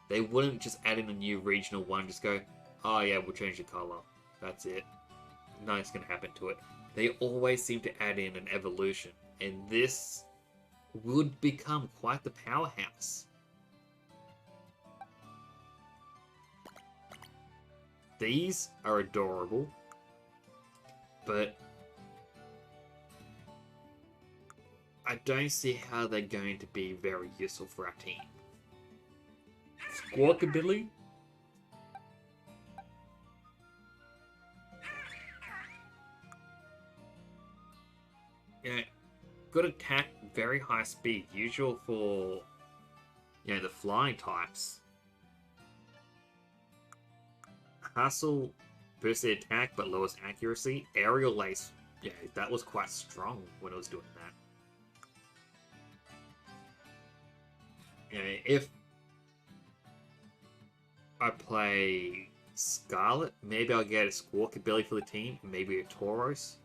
They wouldn't just add in a new regional one, just go, oh yeah, we'll change the colour. That's it. Nothing's gonna happen to it. They always seem to add in an evolution, and this would become quite the powerhouse. These are adorable, but I don't see how they're going to be very useful for our team. Squawkabilly? Good attack, very high speed, usual for, the flying types. Hustle, boosted attack, but lowest accuracy. Aerial Lace, that was quite strong when it was doing that. If I play Scarlet, maybe I'll get a Squawkabilly for the team, maybe a Tauros.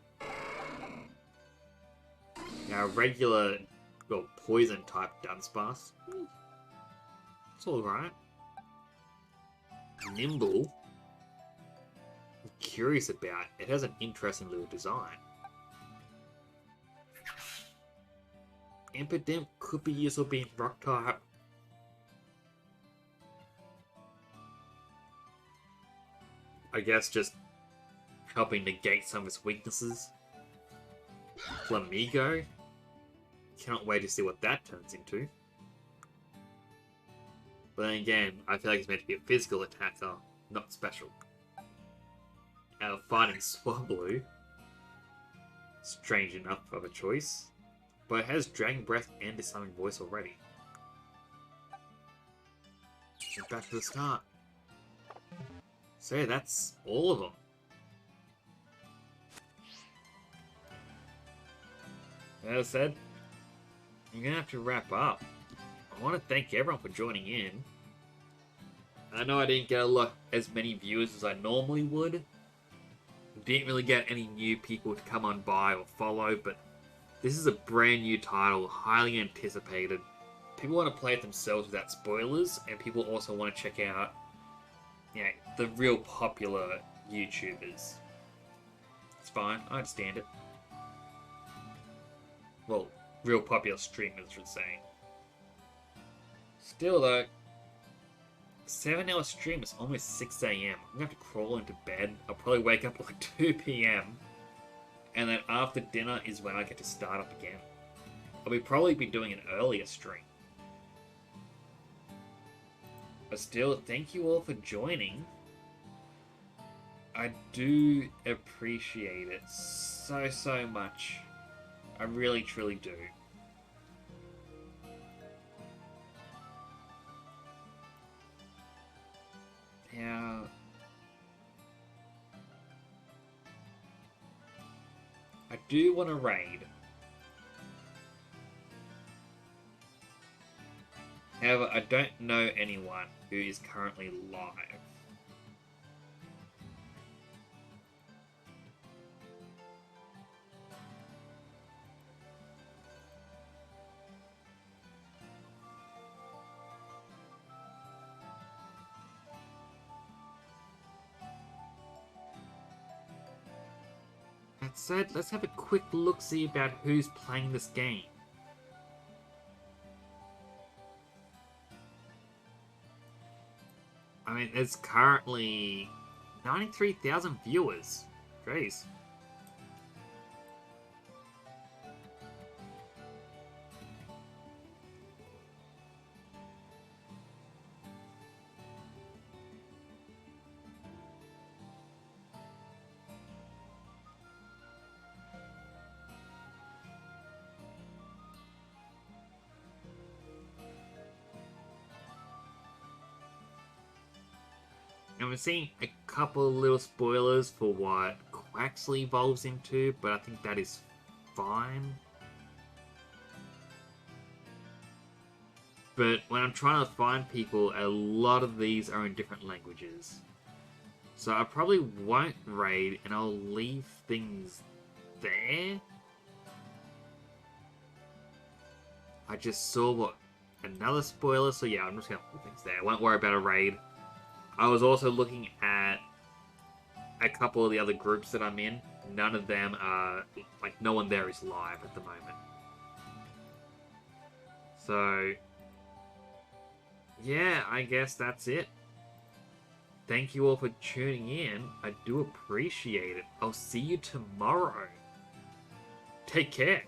Now, regular, poison type Dunsparce. It's alright. Nimble. I'm curious about. It has an interesting little design. Impidimp could be useful being rock type. I guess just helping negate some of his weaknesses. Flamigo. Cannot wait to see what that turns into. But then again, I feel like he's meant to be a physical attacker, not special. Fighting Swablu. Strange enough of a choice. But it has Dragon Breath and Disarming Voice already. And back to the start. So yeah, that's all of them. As I said, I'm gonna have to wrap up. I want to thank everyone for joining in. I know I didn't get as many viewers as I normally would. Didn't really get any new people to come on by or follow, but this is a brand new title, highly anticipated. People want to play it themselves without spoilers, and people also want to check out, the real popular YouTubers. It's fine, I understand it. Well, real popular streamers, I should say. Still though, 7-hour stream is almost 6 AM. I'm gonna have to crawl into bed. I'll probably wake up at like 2 PM. And then after dinner is when I get to start up again. I'll probably be doing an earlier stream. But still, thank you all for joining. I do appreciate it so much. I really, truly do. Now, I do want to raid. However, I don't know anyone who is currently live. That said, let's have a quick look-see about who's playing this game. I mean, there's currently 93,000 viewers. Jeez. And we're seeing a couple of little spoilers for what Quaxley evolves into, but I think that is fine. But when I'm trying to find people, a lot of these are in different languages. So I probably won't raid, and I'll leave things there. I just saw another spoiler, so yeah, I'm just gonna leave things there. I won't worry about a raid. I was also looking at a couple of the other groups that I'm in. None of them are, no one there is live at the moment. So, yeah, I guess that's it. Thank you all for tuning in. I do appreciate it. I'll see you tomorrow. Take care.